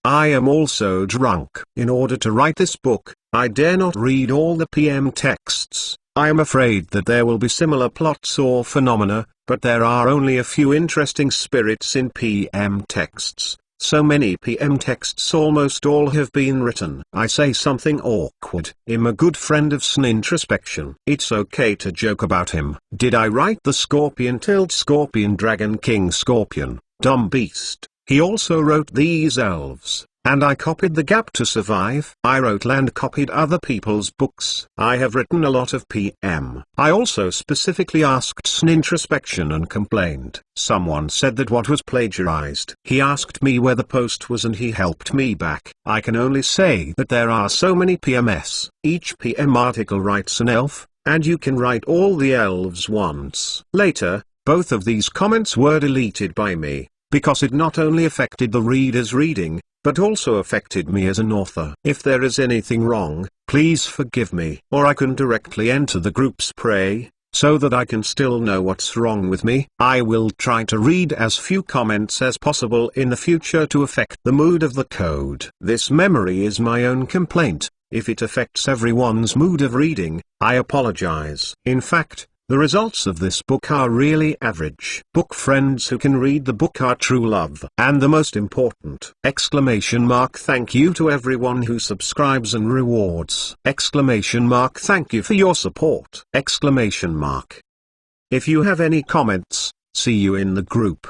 I am also drunk. In order to write this book, I dare not read all the PM texts. I am afraid that there will be similar plots or phenomena, but there are only a few interesting spirits in PM texts. So many PM texts, almost all have been written. I say something awkward. I'm a good friend of Sn Introspection. It's okay to joke about him. Did I write the scorpion-tailed scorpion dragon king scorpion, dumb beast? He also wrote these elves, and I copied the gap to survive. I wrote and copied other people's books. I have written a lot of PM. I also specifically asked Sn Introspection and complained. Someone said that what was plagiarized. He asked me where the post was and he helped me back. I can only say that there are so many PMs. Each PM article writes an elf, and you can write all the elves once. Later, both of these comments were deleted by me, because it not only affected the reader's reading, but also affected me as an author. If there is anything wrong, please forgive me. Or I can directly enter the group's pray, so that I can still know what's wrong with me. I will try to read as few comments as possible in the future to affect the mood of the code. This memory is my own complaint. If it affects everyone's mood of reading, I apologize. In fact, the results of this book are really average. Book friends who can read the book are true love. And the most important! Thank you to everyone who subscribes and rewards! Thank you for your support! If you have any comments, see you in the group!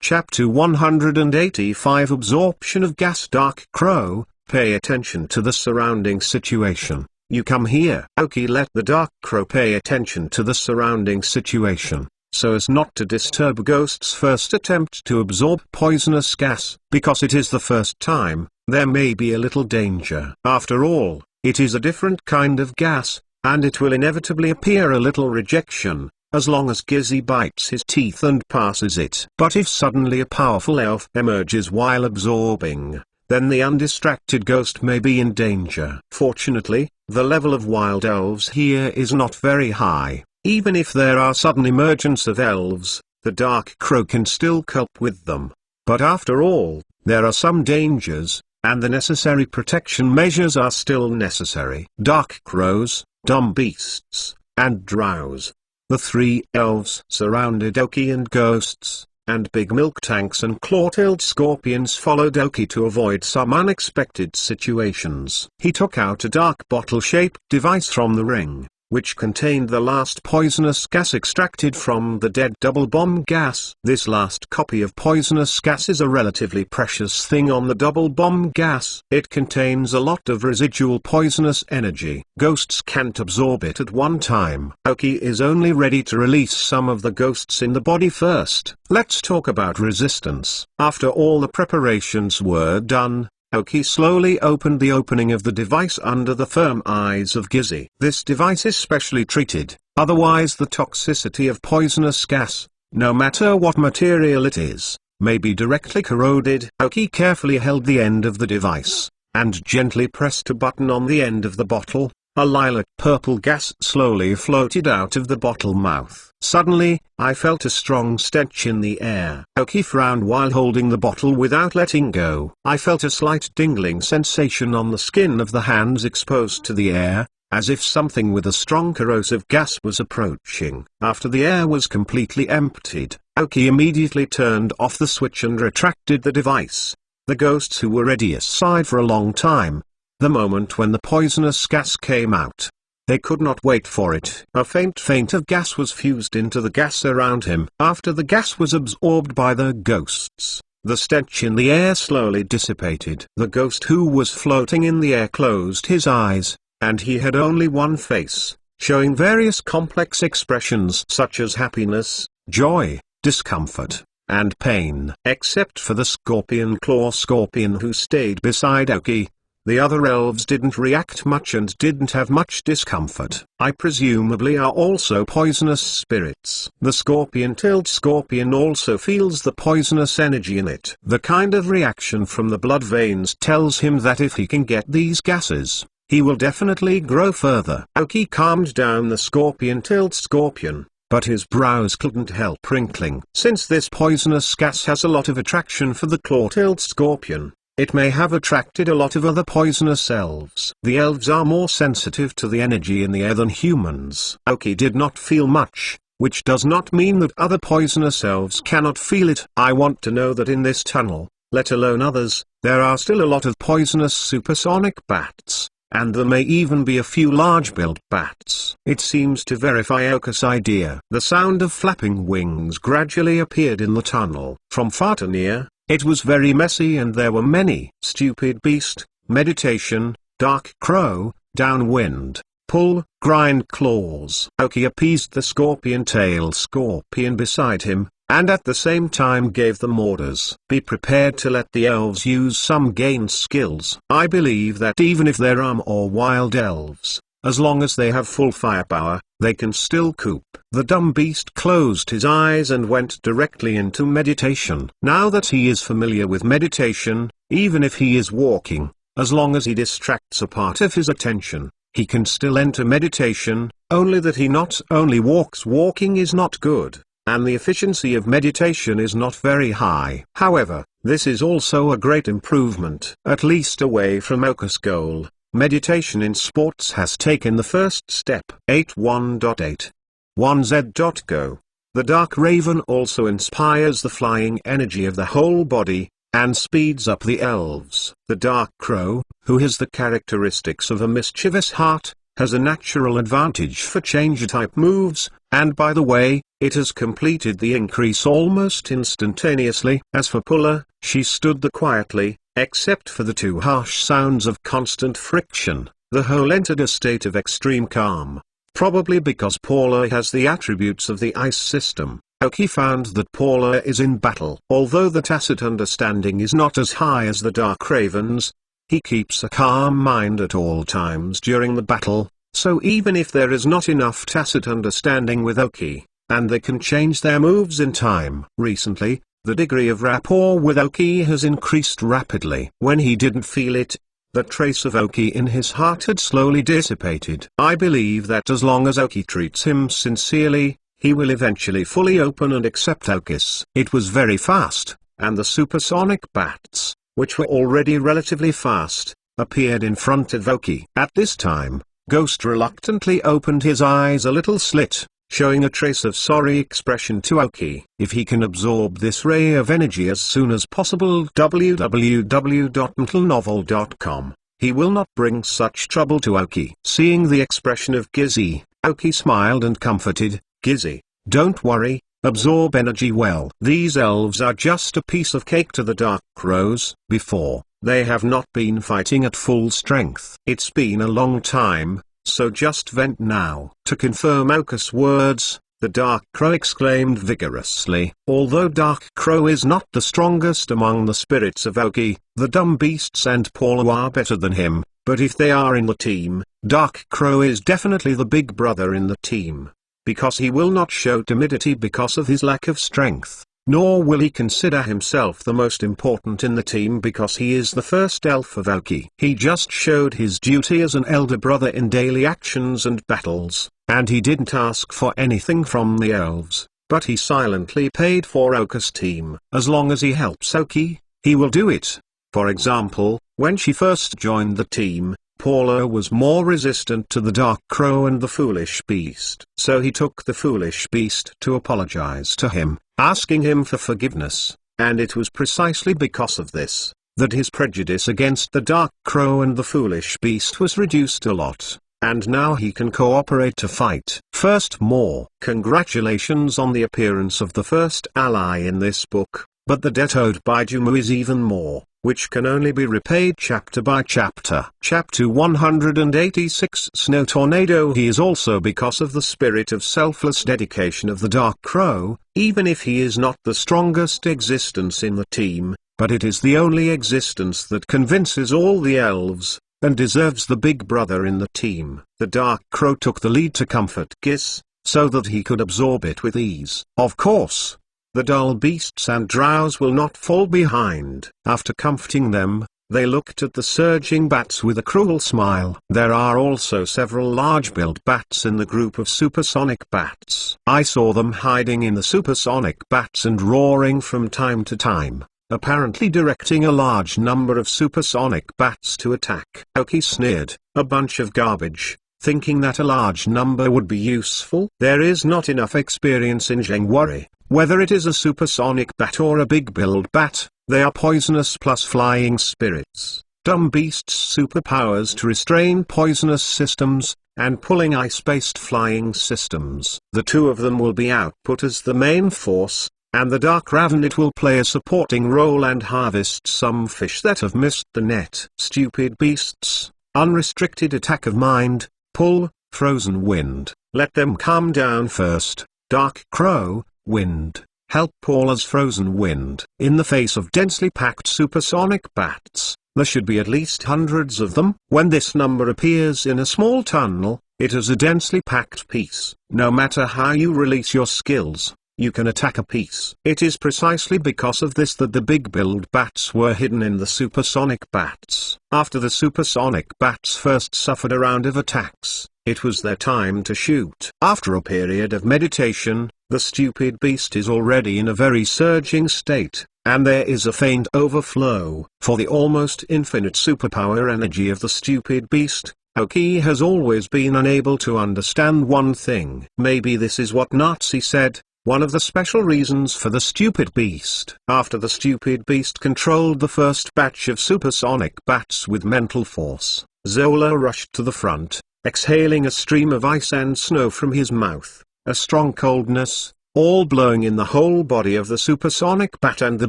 Chapter 185 Absorption of Gas. Dark Crow, pay attention to the surrounding situation. You come here. Aoki let the Dark Crow pay attention to the surrounding situation, so as not to disturb Ghost's first attempt to absorb poisonous gas. Because it is the first time, there may be a little danger. After all, it is a different kind of gas, and it will inevitably appear a little rejection, as long as Gizzy bites his teeth and passes it. But if suddenly a powerful elf emerges while absorbing, then the undistracted Ghost may be in danger. Fortunately, the level of wild elves here is not very high. Even if there are sudden emergence of elves, the Dark Crow can still cope with them. But after all, there are some dangers, and the necessary protection measures are still necessary. Dark Crows, dumb beasts, and drows. The three elves surrounded Aoki and Ghosts, and big milk tanks and claw-tailed scorpions followed Aoki to avoid some unexpected situations. He took out a dark bottle-shaped device from the ring, which contained the last poisonous gas extracted from the dead double bomb gas. This last copy of poisonous gas is a relatively precious thing on the double bomb gas. It contains a lot of residual poisonous energy. Ghosts can't absorb it at one time. Aoki is only ready to release some of the ghosts in the body first. Let's talk about resistance. After all the preparations were done, Aoki slowly opened the opening of the device under the firm eyes of Gizzy. This device is specially treated, otherwise the toxicity of poisonous gas, no matter what material it is, may be directly corroded. Aoki carefully held the end of the device, and gently pressed a button on the end of the bottle. A lilac-purple gas slowly floated out of the bottle mouth. Suddenly, I felt a strong stench in the air. Aoki frowned while holding the bottle without letting go. I felt a slight tingling sensation on the skin of the hands exposed to the air, as if something with a strong corrosive gas was approaching. After the air was completely emptied, Aoki immediately turned off the switch and retracted the device. the ghosts who were ready aside for a long time. The moment when the poisonous gas came out, they could not wait for it. A faint of gas was fused into the gas around him. After the gas was absorbed by the ghosts, the stench in the air slowly dissipated. The ghost who was floating in the air closed his eyes, and he had only one face, showing various complex expressions such as happiness, joy, discomfort, and pain. Except for the scorpion claw scorpion who stayed beside Aoki, the other elves didn't react much and didn't have much discomfort. I presumably are also poisonous spirits. The scorpion-tailed scorpion also feels the poisonous energy in it. The kind of reaction from the blood veins tells him that if he can get these gases, he will definitely grow further. Aoki calmed down the scorpion-tailed scorpion, but his brows couldn't help wrinkling. Since this poisonous gas has a lot of attraction for the claw-tailed scorpion, it may have attracted a lot of other poisonous elves. The elves are more sensitive to the energy in the air than humans. Aoki did not feel much, which does not mean that other poisonous elves cannot feel it. I want to know that in this tunnel, let alone others, there are still a lot of poisonous supersonic bats, and there may even be a few large-billed bats. It seems to verify Aoki's idea. The sound of flapping wings gradually appeared in the tunnel. From far to near, it was very messy and there were many. Stupid beast, meditation, dark crow, downwind, pull, grind claws. Aoki appeased the scorpion-tailed scorpion beside him, and at the same time gave them orders. Be prepared to let the elves use some gained skills. I believe that even if there are more wild elves, as long as they have full firepower, they can still cope. The dumb beast closed his eyes and went directly into meditation. Now that he is familiar with meditation, even if he is walking, as long as he distracts a part of his attention, he can still enter meditation, only that he not only walks. Walking is not good, and the efficiency of meditation is not very high. However, this is also a great improvement. At least away from Aoki's goal, meditation in sports has taken the first step. 81.8 1z.go. The Dark Raven also inspires the flying energy of the whole body, and speeds up the elves. The Dark Crow, who has the characteristics of a mischievous heart, has a natural advantage for change-type moves, and by the way, it has completed the increase almost instantaneously. As for Pulla, she stood there quietly, except for the two harsh sounds of constant friction. The whole entered a state of extreme calm, probably because Pulla has the attributes of the ice system. Aoki found that Pulla is in battle. Although the tacit understanding is not as high as the Dark Raven's, he keeps a calm mind at all times during the battle, so even if there is not enough tacit understanding with Aoki, and they can change their moves in time. Recently, the degree of rapport with Aoki has increased rapidly. When he didn't feel it, the trace of Aoki in his heart had slowly dissipated. I believe that as long as Aoki treats him sincerely, he will eventually fully open and accept Aoki's. It was very fast, and the supersonic bats, which were already relatively fast, appeared in front of Aoki. At this time, Ghost reluctantly opened his eyes a little slit, showing a trace of sorry expression to Aoki. If he can absorb this ray of energy as soon as possible, www.mentalnovel.com, he will not bring such trouble to Aoki. Seeing the expression of Gizzy, Aoki smiled and comforted, Gizzy, don't worry, absorb energy well. These elves are just a piece of cake to the Dark Crows. Before, they have not been fighting at full strength. It's been a long time, so just vent now. To confirm Aoki's words, the Dark Crow exclaimed vigorously. Although Dark Crow is not the strongest among the spirits of Aoki, the dumb beasts and Pulla are better than him, but if they are in the team, Dark Crow is definitely the big brother in the team, because he will not show timidity because of his lack of strength, nor will he consider himself the most important in the team because he is the first elf of Aoki. He just showed his duty as an elder brother in daily actions and battles, and he didn't ask for anything from the elves, but he silently paid for Aoki's team. As long as he helps Aoki, he will do it. For example, when she first joined the team, Pulla was more resistant to the Dark Crow and the Foolish Beast. So he took the Foolish Beast to apologize to him, asking him for forgiveness, and it was precisely because of this that his prejudice against the Dark Crow and the foolish beast was reduced a lot, and now he can cooperate to fight. First, more congratulations on the appearance of the first ally in this book, but the debt owed by Jumu is even more, which can only be repaid chapter by chapter. Chapter 186 Snow Tornado. He is also because of the spirit of selfless dedication of the Dark Crow, even if he is not the strongest existence in the team, but it is the only existence that convinces all the elves, and deserves the big brother in the team. The Dark Crow took the lead to comfort Gis, so that he could absorb it with ease. Of course, the dull beasts and drows will not fall behind. After comforting them, they looked at the surging bats with a cruel smile. There are also several large-billed bats in the group of supersonic bats. I saw them hiding in the supersonic bats and roaring from time to time, apparently directing a large number of supersonic bats to attack. Aoki sneered, "A bunch of garbage," thinking that a large number would be useful. There is not enough experience in Zhengwari. Whether it is a supersonic bat or a big-billed bat, they are poisonous plus flying spirits. Dumb beasts' superpowers to restrain poisonous systems, and pulling ice-based flying systems. The two of them will be output as the main force, and the Dark Ravenite will play a supporting role and harvest some fish that have missed the net. Stupid beasts, unrestricted attack of mind, pull, frozen wind. Let them calm down first. Dark Crow, wind, help Paula's frozen wind. In the face of densely packed supersonic bats, there should be at least hundreds of them. When this number appears in a small tunnel, it is a densely packed piece. No matter how you release your skills, you can attack a piece. It is precisely because of this that the big-billed bats were hidden in the supersonic bats. After the supersonic bats first suffered a round of attacks, it was their time to shoot. After a period of meditation, the stupid beast is already in a very surging state, and there is a faint overflow. For the almost infinite superpower energy of the stupid beast, Aoki has always been unable to understand one thing. Maybe this is what Nazi said, one of the special reasons for the stupid beast. After the stupid beast controlled the first batch of supersonic bats with mental force, Zola rushed to the front, exhaling a stream of ice and snow from his mouth, a strong coldness, all blowing in the whole body of the supersonic bat and the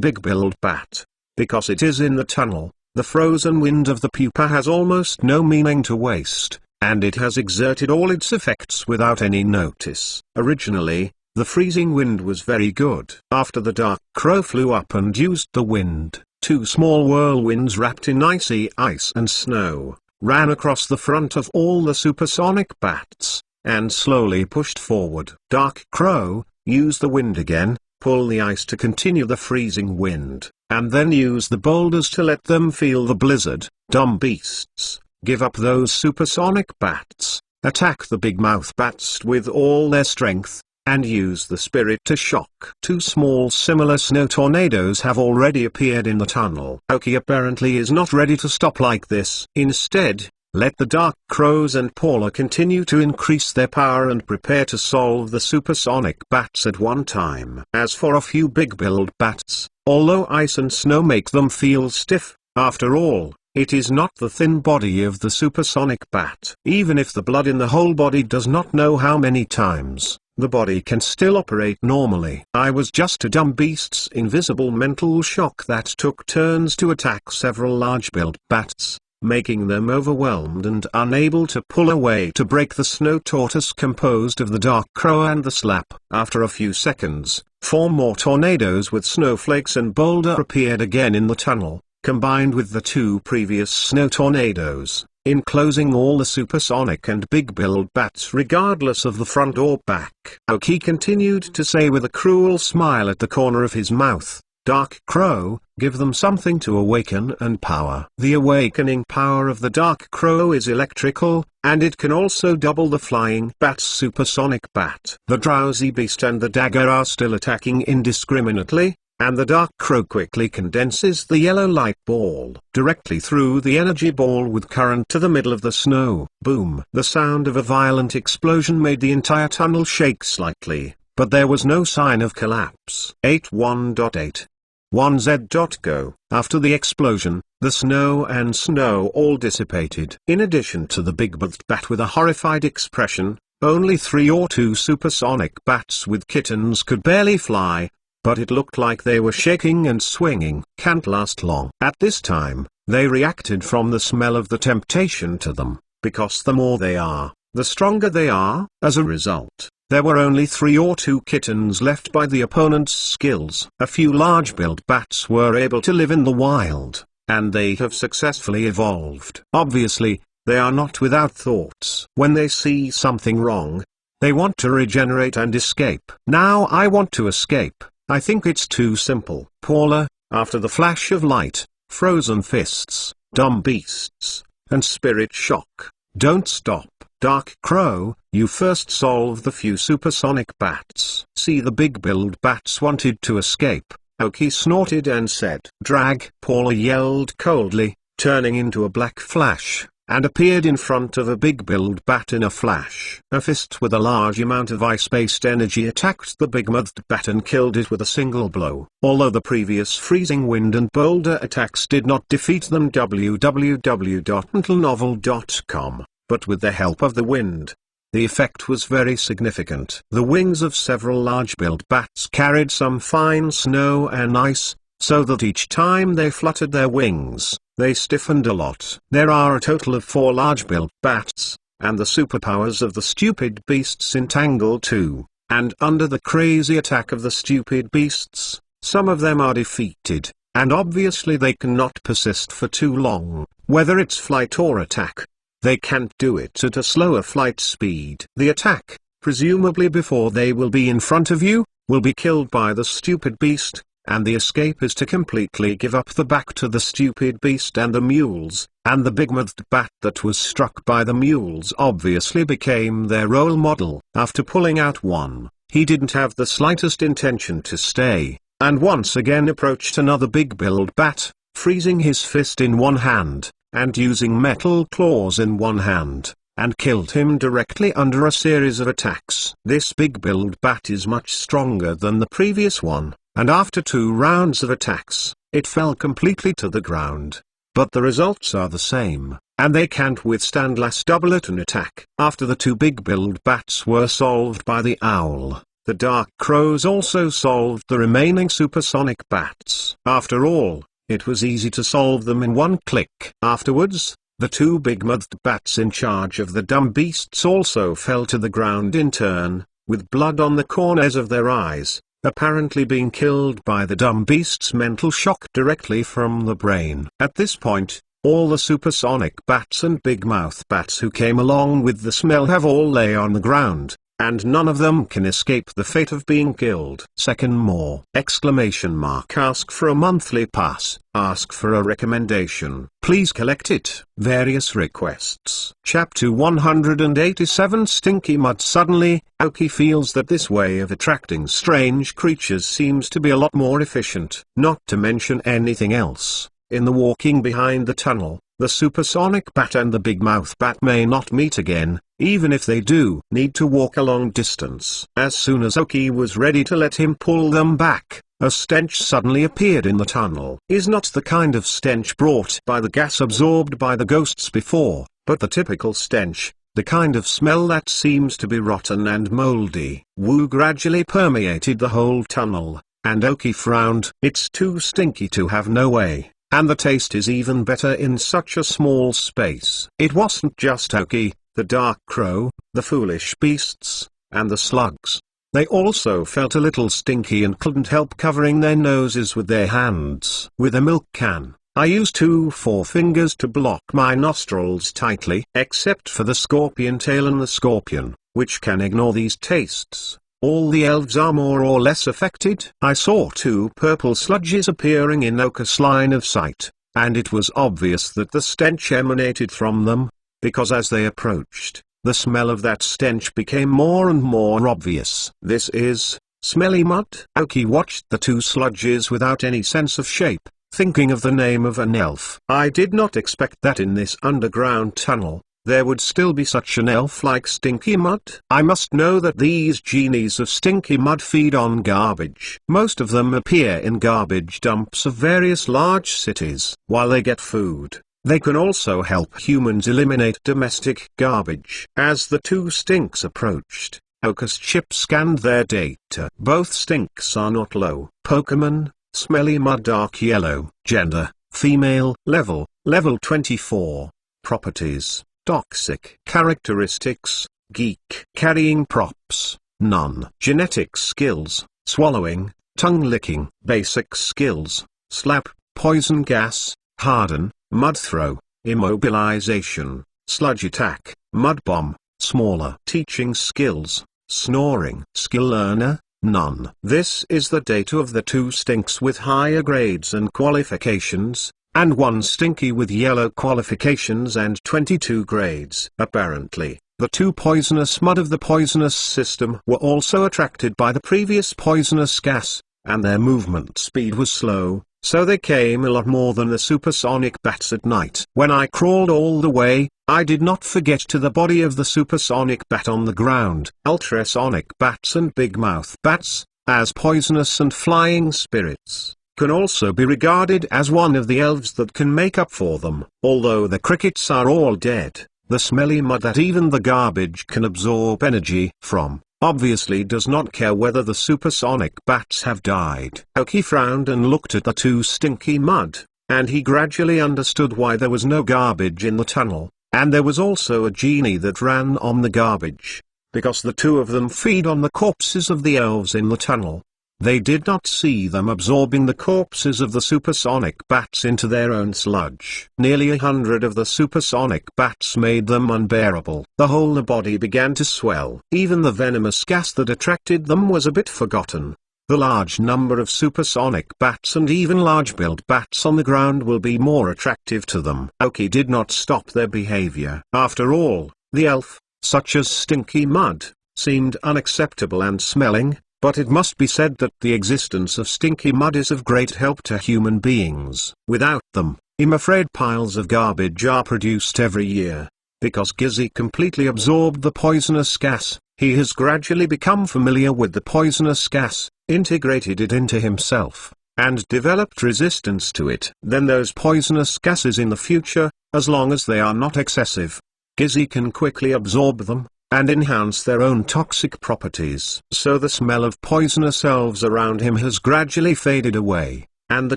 big-billed bat. Because it is in the tunnel, the frozen wind of the pupa has almost no meaning to waste, and it has exerted all its effects without any notice. Originally, the freezing wind was very good. After the Dark Crow flew up and used the wind, two small whirlwinds wrapped in icy ice and snow ran across the front of all the supersonic bats, and slowly pushed forward. Dark Crow, use the wind again, pull the ice to continue the freezing wind, and then use the boulders to let them feel the blizzard. Dumb beasts, give up those supersonic bats, attack the big mouth bats with all their strength, and use the spirit to shock. Two small similar snow tornadoes have already appeared in the tunnel. Aoki apparently is not ready to stop like this. Instead, let the Dark Crows and Paula continue to increase their power and prepare to solve the supersonic bats at one time. As for a few big-billed bats, although ice and snow make them feel stiff, after all, it is not the thin body of the supersonic bat. Even if the blood in the whole body does not know how many times, the body can still operate normally. I was just a dumb beast's invisible mental shock that took turns to attack several large-billed bats, making them overwhelmed and unable to pull away to break the snow tortoise composed of the Dark Crow and the Slap. After a few seconds, 4 more tornadoes with snowflakes and boulder appeared again in the tunnel, combined with the 2 previous snow tornadoes, enclosing all the supersonic and big-billed bats regardless of the front or back. Aoki continued to say with a cruel smile at the corner of his mouth, Dark Crow, give them something to awaken and power. The awakening power of the Dark Crow is electrical, and it can also double the flying bat's supersonic bat. The drowsy beast and the dagger are still attacking indiscriminately, and the Dark Crow quickly condenses the yellow light ball directly through the energy ball with current to the middle of the snow. Boom! The sound of a violent explosion made the entire tunnel shake slightly, but there was no sign of collapse. 81.8 1z.go. After the explosion, the snow all dissipated. In addition to the big-mouthed bat with a horrified expression, only 3 or 2 supersonic bats with kittens could barely fly, but it looked like they were shaking and swinging. Can't last long. At this time, they reacted from the smell of the temptation to them, because the more they are, the stronger they are. As a result, there were only 3 or 2 kittens left by the opponent's skills. A few large-billed bats were able to live in the wild, and they have successfully evolved. Obviously, they are not without thoughts. When they see something wrong, they want to regenerate and escape. Now I want to escape. I think it's too simple. Paula, after the flash of light, frozen fists, dumb beasts, and spirit shock. Don't stop. Dark Crow, you first solve the few supersonic bats. See, the big-billed bats wanted to escape. Oki snorted and said, "Drag." Paula yelled coldly, turning into a black flash, and appeared in front of a big-billed bat in a flash. A fist with a large amount of ice-based energy attacked the big-mouthed bat and killed it with a single blow. Although the previous freezing wind and boulder attacks did not defeat them, www.mentalnovel.com, but with the help of the wind, the effect was very significant. The wings of several large-billed bats carried some fine snow and ice, so that each time they fluttered their wings, they stiffened a lot. There are a total of 4 large-billed bats, and the superpowers of the stupid beasts entangle too, and under the crazy attack of the stupid beasts, some of them are defeated, and obviously they cannot persist for too long, whether it's flight or attack. They can't do it at a slower flight speed. The attack, presumably before they will be in front of you, will be killed by the stupid beast, and the escape is to completely give up the back to the stupid beast and the mules, and the big-mouthed bat that was struck by the mules obviously became their role model. After pulling out one, he didn't have the slightest intention to stay, and once again approached another big-billed bat, freezing his fist in one hand, and using metal claws in one hand, and killed him directly under a series of attacks. This big-billed bat is much stronger than the previous one, and after 2 rounds of attacks, it fell completely to the ground. But the results are the same, and they can't withstand last double at an attack. After the 2 big-billed bats were solved by the owl, the Dark Crows also solved the remaining supersonic bats. After all, it was easy to solve them in one click. Afterwards, the 2 big-mouthed bats in charge of the dumb beasts also fell to the ground in turn, with blood on the corners of their eyes, apparently being killed by the dumb beast's mental shock directly from the brain. At this point, all the supersonic bats and big-mouth bats who came along with the smell have all lay on the ground, and none of them can escape the fate of being killed. Second more! Exclamation mark. Ask for a monthly pass. Ask for a recommendation. Please collect it. Various requests. Chapter 187. Stinky Mud. Suddenly, Oki feels that this way of attracting strange creatures seems to be a lot more efficient. Not to mention anything else, in the walking behind the tunnel, the supersonic bat and the big-mouth bat may not meet again. Even if they do, need to walk a long distance. As soon as Oki was ready to let him pull them back, a stench suddenly appeared in the tunnel. Is not the kind of stench brought by the gas absorbed by the ghosts before, but the typical stench, the kind of smell that seems to be rotten and moldy. Woo gradually permeated the whole tunnel, and Oki frowned. It's too stinky to have no way, and the taste is even better in such a small space. It wasn't just Oki, the Dark Crow, the foolish beasts, and the slugs. They also felt a little stinky and couldn't help covering their noses with their hands. With a milk can, I used 2 forefingers to block my nostrils tightly. Except for the scorpion tail and the scorpion, which can ignore these tastes, all the elves are more or less affected. I saw 2 purple sludges appearing in Oka's line of sight, and it was obvious that the stench emanated from them, because as they approached, the smell of that stench became more and more obvious. This is smelly mud. Oki watched the 2 sludges without any sense of shape, thinking of the name of an elf. I did not expect that in this underground tunnel, there would still be such an elf like Stinky Mud? I must know that these genies of Stinky Mud feed on garbage. Most of them appear in garbage dumps of various large cities. While they get food, they can also help humans eliminate domestic garbage. As the two stinks approached, Focus Chip scanned their data. Both stinks are not low. Pokemon, Smelly Mud Dark Yellow. Gender, female. Level 24. Properties, toxic. Characteristics, geek. Carrying props, none. Genetic skills, swallowing, tongue licking. Basic skills, slap, poison gas, harden, mud throw, immobilization, sludge attack, mud bomb, smaller. Teaching skills, snoring. Skill learner, none. This is the data of the two stinks with higher grades and qualifications, and one stinky with yellow qualifications and 22 grades. Apparently, the two poisonous mud of the poisonous system were also attracted by the previous poisonous gas, and their movement speed was slow, so they came a lot more than the supersonic bats at night. When I crawled all the way, I did not forget to the body of the supersonic bat on the ground. Ultrasonic bats and big mouth bats, as poisonous and flying spirits, can also be regarded as one of the elves that can make up for them. Although the crickets are all dead, the smelly mud that even the garbage can absorb energy from, obviously does not care whether the supersonic bats have died. Oki frowned and looked at the two stinky mud, and he gradually understood why there was no garbage in the tunnel, and there was also a genie that ran on the garbage, because the two of them feed on the corpses of the elves in the tunnel. They did not see them absorbing the corpses of the supersonic bats into their own sludge. Nearly 100 of the supersonic bats made them unbearable. The whole body began to swell. Even the venomous gas that attracted them was a bit forgotten. The large number of supersonic bats and even large-billed bats on the ground will be more attractive to them. Oki did not stop their behavior. After all, the elf, such as Stinky Mud, seemed unacceptable and smelling. But it must be said that the existence of Stinky Mud is of great help to human beings. Without them, I'm afraid piles of garbage are produced every year. Because Gizzy completely absorbed the poisonous gas, he has gradually become familiar with the poisonous gas, integrated it into himself, and developed resistance to it. Then those poisonous gases in the future, as long as they are not excessive, Gizzy can quickly absorb them and enhance their own toxic properties. So the smell of poisonous elves around him has gradually faded away, and the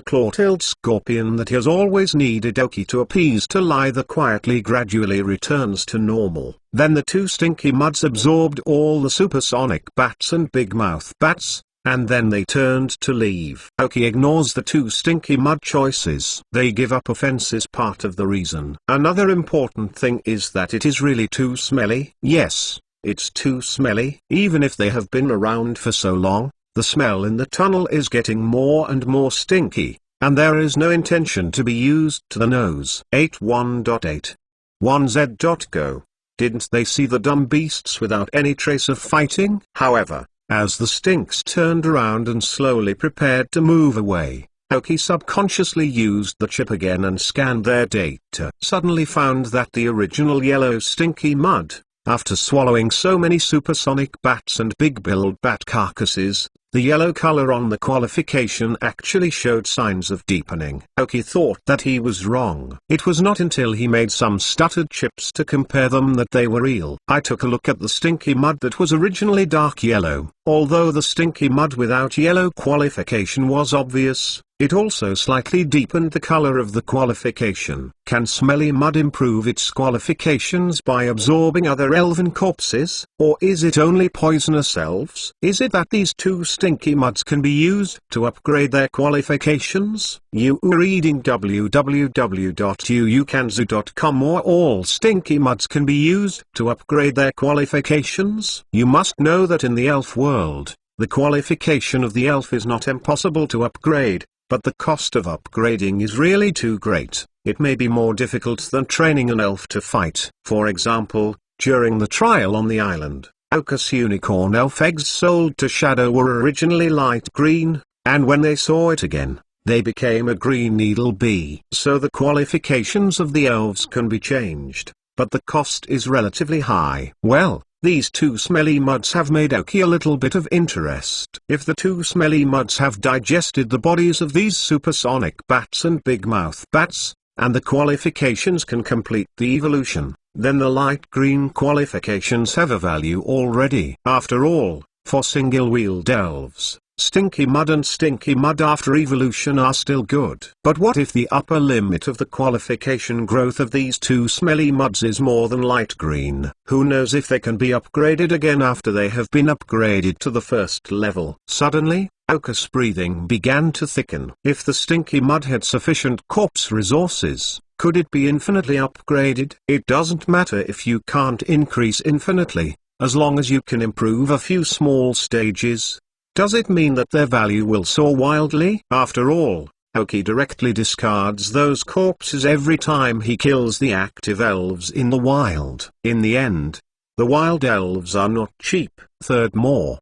claw-tailed scorpion that he has always needed Oki to appease to lither quietly gradually returns to normal. Then the two stinky muds absorbed all the supersonic bats and big mouth bats, and then they turned to leave. Oki ignores the two stinky mud choices. They give up offense is part of the reason. Another important thing is that it is really too smelly. Yes, it's too smelly. Even if they have been around for so long, the smell in the tunnel is getting more and more stinky, and there is no intention to be used to the nose. 81.8. 1z.go. Didn't they see the dumb beasts without any trace of fighting? However, as the stinks turned around and slowly prepared to move away, Oki subconsciously used the chip again and scanned their data. Suddenly found that the original yellow stinky mud, after swallowing so many supersonic bats and big-billed bat carcasses, the yellow color on the qualification actually showed signs of deepening. Oki thought that he was wrong. It was not until he made some stuttered chips to compare them that they were real. I took a look at the stinky mud that was originally dark yellow. Although the stinky mud without yellow qualification was obvious, it also slightly deepened the color of the qualification. Can smelly mud improve its qualifications by absorbing other elven corpses? Or is it only poisonous elves? Is it that these two stinky muds can be used to upgrade their qualifications? You are reading www.uukanzu.com, or all stinky muds can be used to upgrade their qualifications? You must know that in the elf world, the qualification of the elf is not impossible to upgrade, but the cost of upgrading is really too great. It may be more difficult than training an elf to fight. For example, during the trial on the island, Ocus unicorn elf eggs sold to Shadow were originally light green, and when they saw it again, they became a green needle bee. So the qualifications of the elves can be changed. but the cost is relatively high. Well, these two smelly muds have made Aoki a little bit of interest. If the two smelly muds have digested the bodies of these supersonic bats and big mouth bats, and the qualifications can complete the evolution, then the light green qualifications have a value already. After all, for single-wheeled elves, Stinky Mud and Stinky Mud after evolution are still good. But what if the upper limit of the qualification growth of these two smelly muds is more than light green? Who knows if they can be upgraded again after they have been upgraded to the first level? Suddenly, Aoki's breathing began to thicken. If the Stinky Mud had sufficient corpse resources, could it be infinitely upgraded? It doesn't matter if you can't increase infinitely, as long as you can improve a few small stages. Does it mean that their value will soar wildly? After all, Aoki directly discards those corpses every time he kills the active elves in the wild. In the end, the wild elves are not cheap. Third more!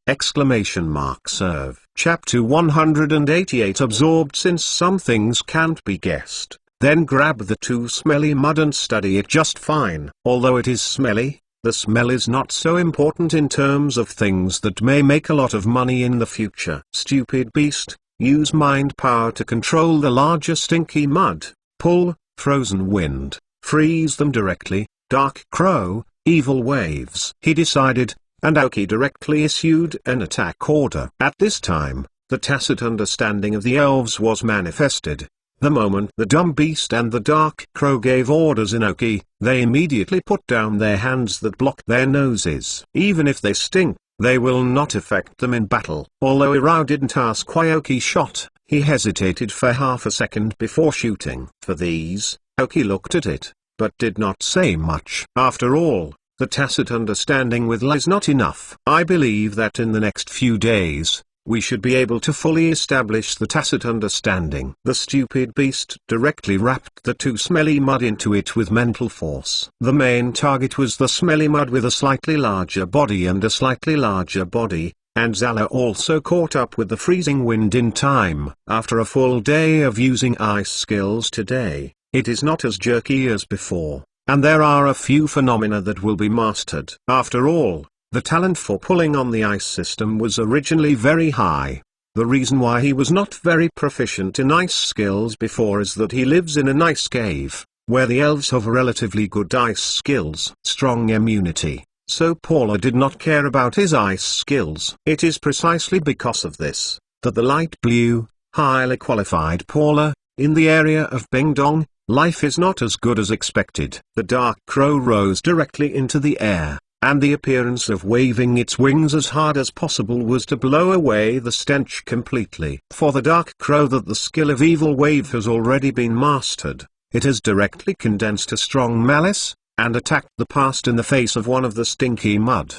Serve. Chapter 188 Absorbed. Since some things can't be guessed, then grab the two smelly mud and study it just fine. Although it is smelly, the smell is not so important in terms of things that may make a lot of money in the future. Stupid beast, use mind power to control the larger stinky mud. Pull, frozen wind, freeze them directly. Dark crow, evil waves. He decided, and Aoki directly issued an attack order. At this time, the tacit understanding of the elves was manifested. The moment the dumb beast and the dark crow gave orders in Aoki, they immediately put down their hands that blocked their noses. Even if they stink, they will not affect them in battle. Although Irao didn't ask why Aoki shot, he hesitated for half a second before shooting. For these, Aoki looked at it, but did not say much. After all, the tacit understanding with La is not enough. I believe that in the next few days, we should be able to fully establish the tacit understanding. The stupid beast directly wrapped the two smelly mud into it with mental force. The main target was the smelly mud with a slightly larger body and a slightly larger body, and Zala also caught up with the freezing wind in time. After a full day of using ice skills today, it is not as jerky as before, and there are a few phenomena that will be mastered. After all, the talent for pulling on the ice system was originally very high. The reason why he was not very proficient in ice skills before is that he lives in an ice cave, where the elves have relatively good ice skills, strong immunity, so Paula did not care about his ice skills. It is precisely because of this, that the light blue, highly qualified Paula, in the area of Bingdong, life is not as good as expected. The dark crow rose directly into the air, and the appearance of waving its wings as hard as possible was to blow away the stench completely. For the dark crow that the skill of evil wave has already been mastered, it has directly condensed a strong malice, and attacked the past in the face of one of the stinky mud!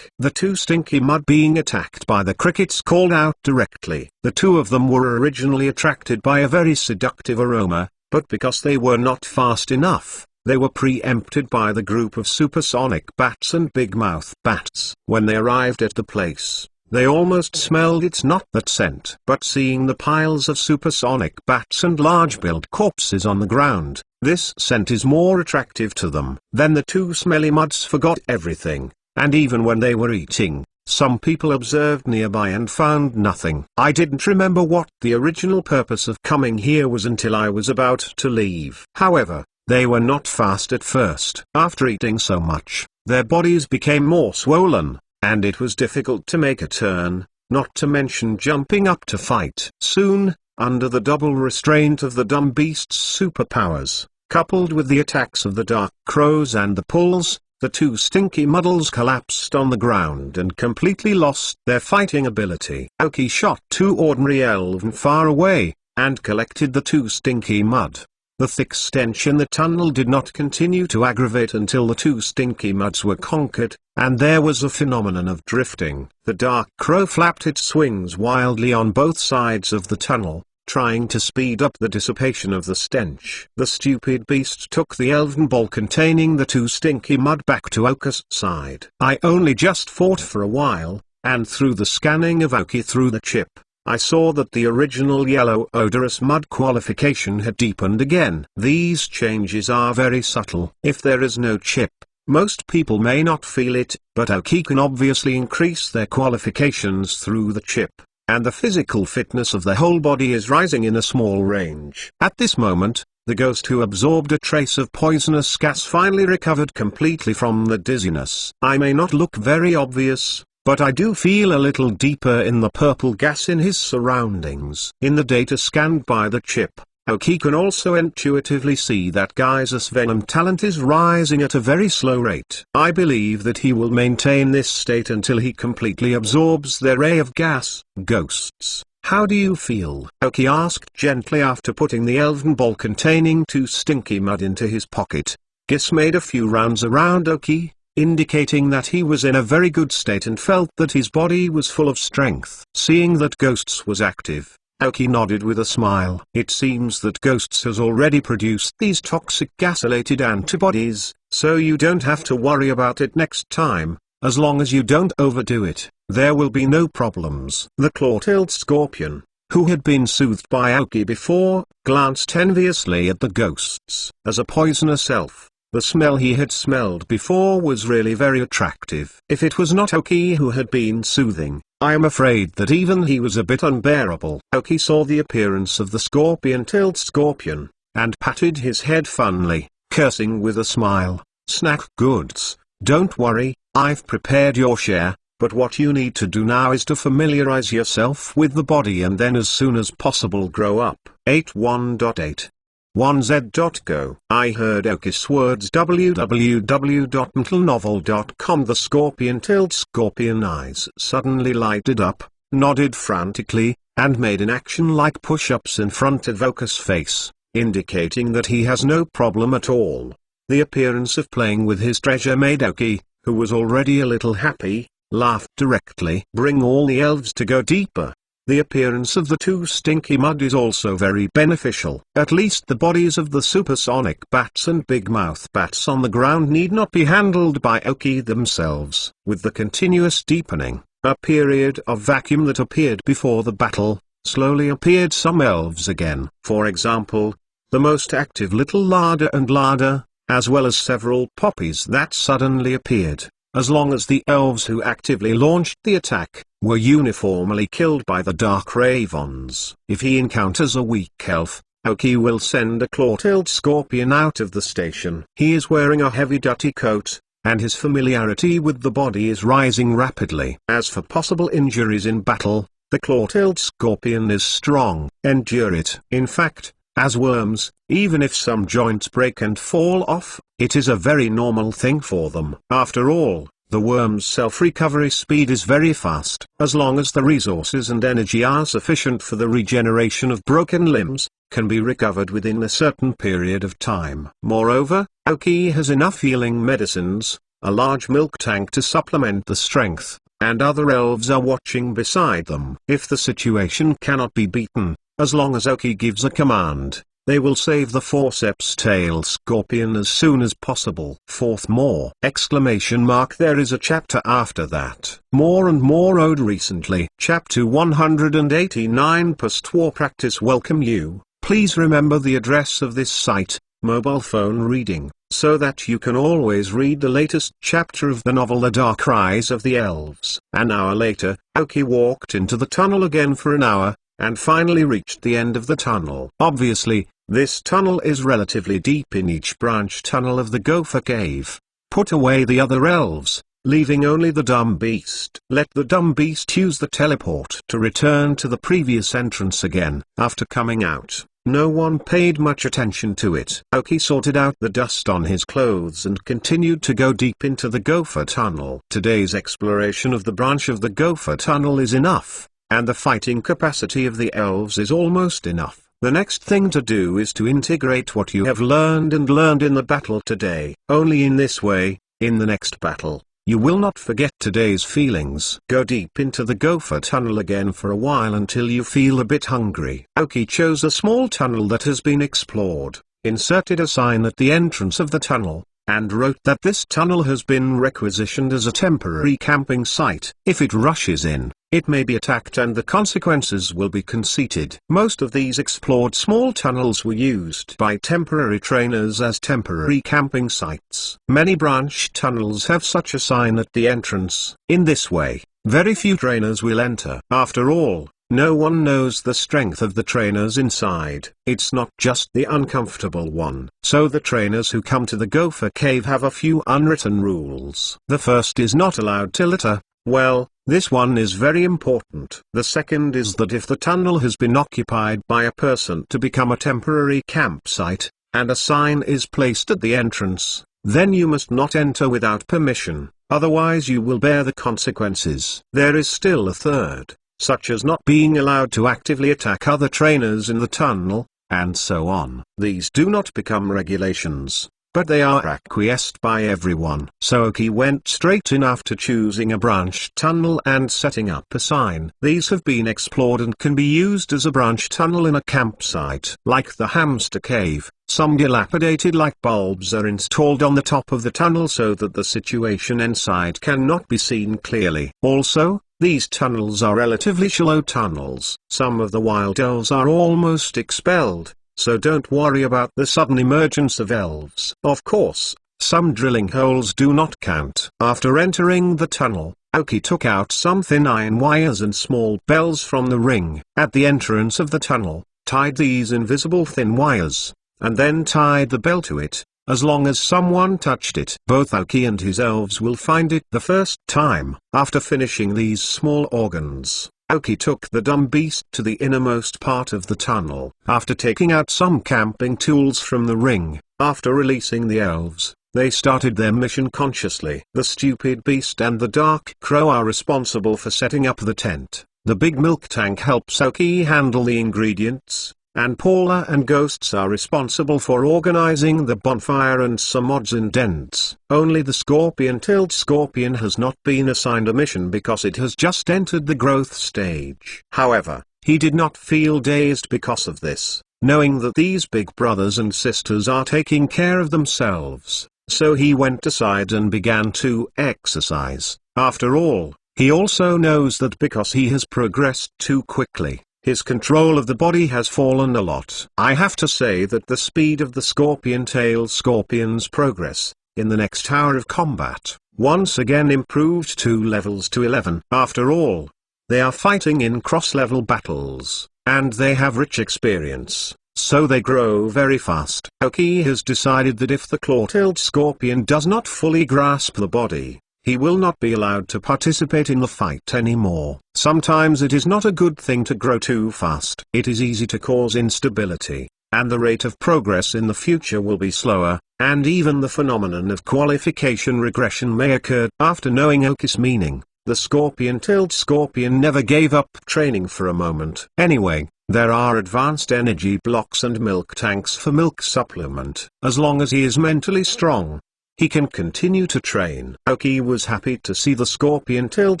The two stinky mud being attacked by the crickets called out directly. The two of them were originally attracted by a very seductive aroma, but because they were not fast enough, they were preempted by the group of supersonic bats and big mouth bats. When they arrived at the place, they almost smelled it's not that scent. But seeing the piles of supersonic bats and large-billed corpses on the ground, this scent is more attractive to them. Then the two smelly muds forgot everything, and even when they were eating, some people observed nearby and found nothing. I didn't remember what the original purpose of coming here was until I was about to leave. However, they were not fast at first. After eating so much, their bodies became more swollen, and it was difficult to make a turn, not to mention jumping up to fight. Soon, under the double restraint of the dumb beast's superpowers, coupled with the attacks of the dark crows and the pulls, the two stinky muddles collapsed on the ground and completely lost their fighting ability. Aoki shot two ordinary elven far away, and collected the two stinky mud. The thick stench in the tunnel did not continue to aggravate until the two stinky muds were conquered, and there was a phenomenon of drifting. The dark crow flapped its wings wildly on both sides of the tunnel, trying to speed up the dissipation of the stench. The stupid beast took the elven ball containing the two stinky mud back to Aoki's side. I only just fought for a while, and through the scanning of Aoki through the chip, I saw that the original yellow odorous mud qualification had deepened again. These changes are very subtle. If there is no chip, most people may not feel it, but Aoki can obviously increase their qualifications through the chip, and the physical fitness of the whole body is rising in a small range. At this moment, the ghost who absorbed a trace of poisonous gas finally recovered completely from the dizziness. I may not look very obvious, but I do feel a little deeper in the purple gas in his surroundings. In the data scanned by the chip, Aoki can also intuitively see that Gaius' venom talent is rising at a very slow rate. I believe that he will maintain this state until he completely absorbs their ray of gas. Ghosts, how do you feel? Aoki asked gently after putting the elven ball containing 2 stinky mud into his pocket. Gis made a few rounds around Aoki, indicating that he was in a very good state and felt that his body was full of strength. Seeing that Ghosts was active, Aoki nodded with a smile. It seems that Ghosts has already produced these toxic gasylated antibodies, so you don't have to worry about it next time. As long as you don't overdo it, there will be no problems. The claw-tailed scorpion, who had been soothed by Aoki before, glanced enviously at the ghosts. As a poisonous elf, the smell he had smelled before was really very attractive. If it was not Aoki who had been soothing, I am afraid that even he was a bit unbearable. Aoki saw the appearance of the scorpion-tailed scorpion, and patted his head funnily, cursing with a smile. Snack goods, don't worry, I've prepared your share, but what you need to do now is to familiarize yourself with the body and then as soon as possible grow up. 81.8 1z.go. I heard Aoki's words. www.mentalnovel.com. The scorpion-tailed scorpion eyes suddenly lighted up, nodded frantically, and made an action like push-ups in front of Aoki's face, indicating that he has no problem at all. The appearance of playing with his treasure made Aoki, who was already a little happy, laugh directly. Bring all the elves to go deeper. The appearance of the 2 stinky mud is also very beneficial. At least the bodies of the supersonic bats and big mouth bats on the ground need not be handled by Aoki themselves. With the continuous deepening, a period of vacuum that appeared before the battle, slowly appeared some elves again. For example, the most active little Larder and Larder, as well as several poppies that suddenly appeared. As long as the elves who actively launched the attack were uniformly killed by the Dark Ravens. If he encounters a weak elf, Aoki will send a claw-tailed scorpion out of the station. He is wearing a heavy-duty coat, and his familiarity with the body is rising rapidly. As for possible injuries in battle, the claw-tailed scorpion is strong. Endure it. In fact, as worms, even if some joints break and fall off, it is a very normal thing for them. After all, the worm's self-recovery speed is very fast. As long as the resources and energy are sufficient for the regeneration of broken limbs, can be recovered within a certain period of time. Moreover, Aoki has enough healing medicines, a large milk tank to supplement the strength, and other elves are watching beside them. If the situation cannot be beaten, as long as Aoki gives a command, they will save the forceps-tail scorpion as soon as possible. Fourth more! There is a chapter after that. More and more owed recently. Chapter 189 Post-war practice. Welcome you. Please remember the address of this site, mobile phone reading, so that you can always read the latest chapter of the novel The Dark Rise of the Elves. An hour later, Aoki walked into the tunnel again for an hour, and finally reached the end of the tunnel. Obviously, this tunnel is relatively deep in each branch tunnel of the Gopher Cave. Put away the other elves, leaving only the dumb beast. Let the dumb beast use the teleport to return to the previous entrance again. After coming out, no one paid much attention to it. Aoki sorted out the dust on his clothes and continued to go deep into the Gopher Tunnel. Today's exploration of the branch of the Gopher Tunnel is enough, and the fighting capacity of the elves is almost enough. The next thing to do is to integrate what you have learned in the battle today. Only in this way, in the next battle, you will not forget today's feelings. Go deep into the Gopher Tunnel again for a while until you feel a bit hungry. Aoki chose a small tunnel that has been explored, inserted a sign at the entrance of the tunnel, and wrote that this tunnel has been requisitioned as a temporary camping site. If it rushes in, it may be attacked and the consequences will be conceded. Most of these explored small tunnels were used by temporary trainers as temporary camping sites. Many branch tunnels have such a sign at the entrance. In this way, very few trainers will enter. After all, no one knows the strength of the trainers inside. It's not just the uncomfortable one. So the trainers who come to the Gopher Cave have a few unwritten rules. The first is not allowed to litter. Well, this one is very important. The second is that if the tunnel has been occupied by a person to become a temporary campsite, and a sign is placed at the entrance, then you must not enter without permission, otherwise you will bear the consequences. There is still a third, such as not being allowed to actively attack other trainers in the tunnel, and so on. These do not become regulations, but they are acquiesced by everyone. So Oki went straight in after choosing a branch tunnel and setting up a sign. These have been explored and can be used as a branch tunnel in a campsite. Like the hamster cave, some dilapidated light bulbs are installed on the top of the tunnel so that the situation inside cannot be seen clearly. Also, these tunnels are relatively shallow tunnels. Some of the wild elves are almost expelled, so don't worry about the sudden emergence of elves. Of course, some drilling holes do not count. After entering the tunnel, Oki took out some thin iron wires and small bells from the ring at the entrance of the tunnel, tied these invisible thin wires, and then tied the bell to it. As long as someone touched it, both Oki and his elves will find it the first time. After finishing these small organs, Oki took the dumb beast to the innermost part of the tunnel. After taking out some camping tools from the ring, after releasing the elves, they started their mission consciously. The stupid beast and the dark crow are responsible for setting up the tent. The big milk tank helps Oki handle the ingredients, and Paula and Ghosts are responsible for organizing the bonfire and some odds and ends. Only the scorpion-tailed scorpion has not been assigned a mission because it has just entered the growth stage. However, he did not feel dazed because of this, knowing that these big brothers and sisters are taking care of themselves, so he went aside and began to exercise. After all, he also knows that because he has progressed too quickly, his control of the body has fallen a lot. I have to say that the speed of the scorpion-tailed scorpion's progress, in the next hour of combat, once again improved 2 levels to 11. After all, they are fighting in cross-level battles, and they have rich experience, so they grow very fast. Oki has decided that if the claw-tailed scorpion does not fully grasp the body, he will not be allowed to participate in the fight anymore. Sometimes it is not a good thing to grow too fast. It is easy to cause instability, and the rate of progress in the future will be slower, and even the phenomenon of qualification regression may occur. After knowing Oki's meaning, the scorpion-tailed scorpion never gave up training for a moment. Anyway, there are advanced energy blocks and milk tanks for milk supplement. As long as he is mentally strong, he can continue to train. Oki was happy to see the scorpion-tailed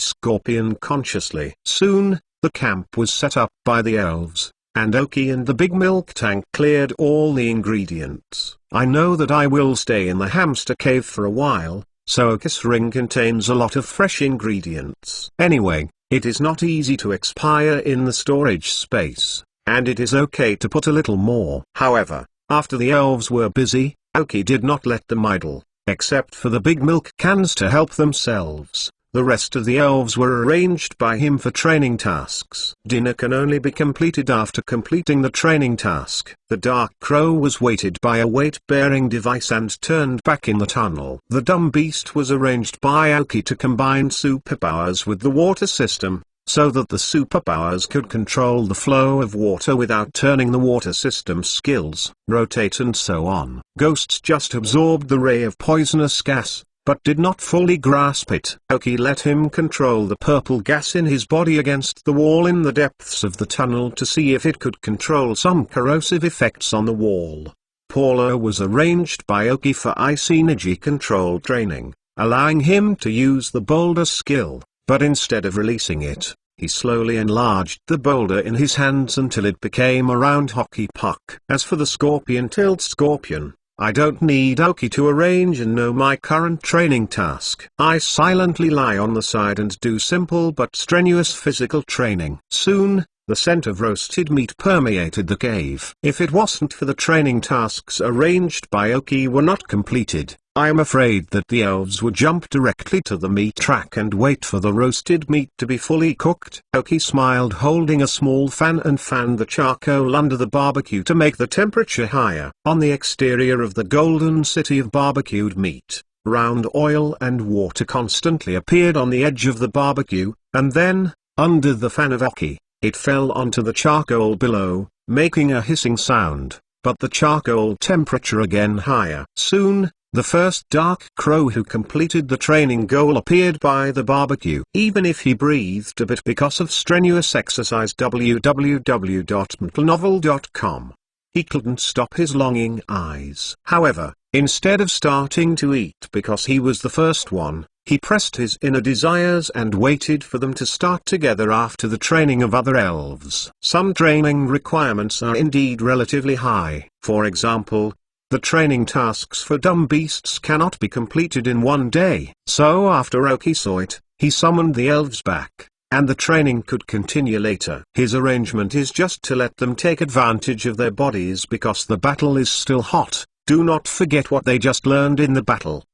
scorpion consciously. Soon, the camp was set up by the elves, and Oki and the big milk tank cleared all the ingredients. I know that I will stay in the hamster cave for a while, so Oki's ring contains a lot of fresh ingredients. Anyway, it is not easy to expire in the storage space, and it is okay to put a little more. However, after the elves were busy, Oki did not let them idle. Except for the big milk cans to help themselves, the rest of the elves were arranged by him for training tasks. Dinner can only be completed after completing the training task. The dark crow was weighted by a weight-bearing device and turned back in the tunnel. The dumb beast was arranged by Oki to combine superpowers with the water system, so that the superpowers could control the flow of water without turning the water system skills, rotate and so on. Ghosts just absorbed the ray of poisonous gas, but did not fully grasp it. Oki let him control the purple gas in his body against the wall in the depths of the tunnel to see if it could control some corrosive effects on the wall. Paula was arranged by Oki for ice energy control training, allowing him to use the boulder skill. But instead of releasing it, he slowly enlarged the boulder in his hands until it became a round hockey puck. As for the scorpion-tailed scorpion, I don't need Aoki to arrange and know my current training task. I silently lie on the side and do simple but strenuous physical training. Soon, the scent of roasted meat permeated the cave. If it wasn't for the training tasks arranged by Aoki were not completed, I am afraid that the elves would jump directly to the meat rack and wait for the roasted meat to be fully cooked. Aoki smiled, holding a small fan, and fanned the charcoal under the barbecue to make the temperature higher. On the exterior of the golden city of barbecued meat, round oil and water constantly appeared on the edge of the barbecue, and then, under the fan of Aoki, it fell onto the charcoal below, making a hissing sound, but the charcoal temperature again higher. Soon, the first dark crow who completed the training goal appeared by the barbecue. Even if he breathed a bit because of strenuous exercise, www.mtlnovel.com, he couldn't stop his longing eyes. However, instead of starting to eat because he was the first one, he pressed his inner desires and waited for them to start together after the training of other elves. Some training requirements are indeed relatively high. For example, the training tasks for dumb beasts cannot be completed in one day. So after Aoki saw it, he summoned the elves back, and the training could continue later. His arrangement is just to let them take advantage of their bodies because the battle is still hot. Do not forget what they just learned in the battle.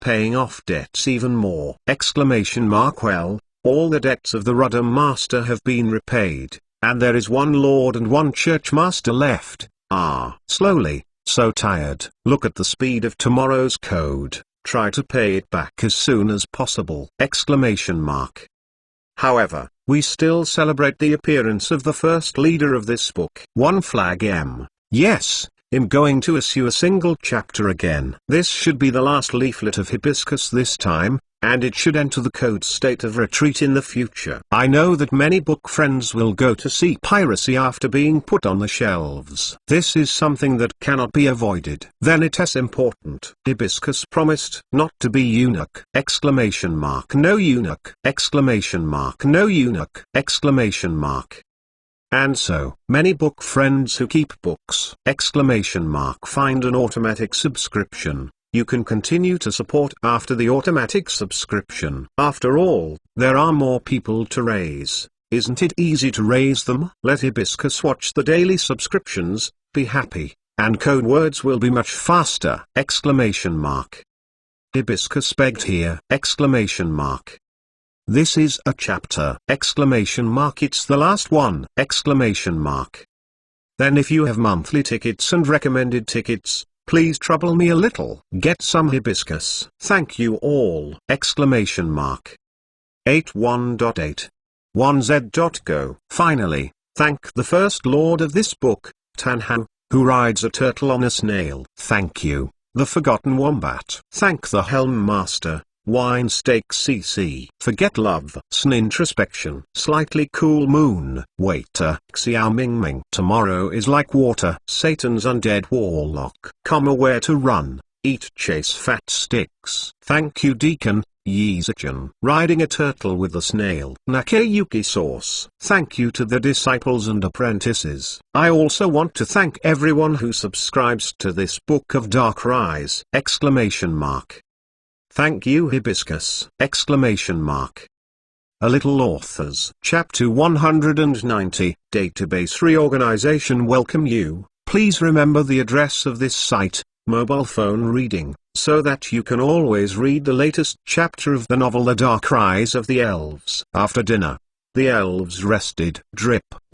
Paying off debts even more! Well, all the debts of the Rudder Master have been repaid, and there is one Lord and one Church Master left. Slowly, so tired. Look at the speed of tomorrow's code. Try to pay it back as soon as possible! However, we still celebrate the appearance of the first leader of this book. One flag M. Yes, I'm going to issue a single chapter again. This should be the last leaflet of Hibiscus this time, and it should enter the code state of retreat in the future. I know that many book friends will go to see piracy after being put on the shelves. This is something that cannot be avoided. Then it is important. Hibiscus promised not to be eunuch! No eunuch! No eunuch! And so, many book friends who keep books! Find an automatic subscription. You can continue to support after the automatic subscription. After all, there are more people to raise. Isn't it easy to raise them? Let Hibiscus watch the daily subscriptions, be happy, and code words will be much faster! Hibiscus begged here! This is a chapter! It's the last one! Then if you have monthly tickets and recommended tickets, please trouble me a little. Get some Hibiscus. Thank you all! 81.8 1z.go. Finally, thank the first lord of this book, Tanhao, who rides a turtle on a snail. Thank you, the Forgotten Wombat. Thank the Helm Master, Wine Steak CC. Forget Love. Sn Introspection. Slightly Cool Moon. Waiter. Xiao Ming Ming. Tomorrow is like water. Satan's Undead Warlock. Where to run, eat, chase fat sticks. Thank you Deacon, Yeezachan. Riding a turtle with a snail. Nakayuki Sauce. Thank you to the disciples and apprentices. I also want to thank everyone who subscribes to this Book of Dark Rise! Thank you Hibiscus! A Little Authors. Chapter 190, Database Reorganization. Welcome you. Please remember the address of this site, mobile phone reading, so that you can always read the latest chapter of the novel The Dark Rise of the Elves. After dinner, the elves rested.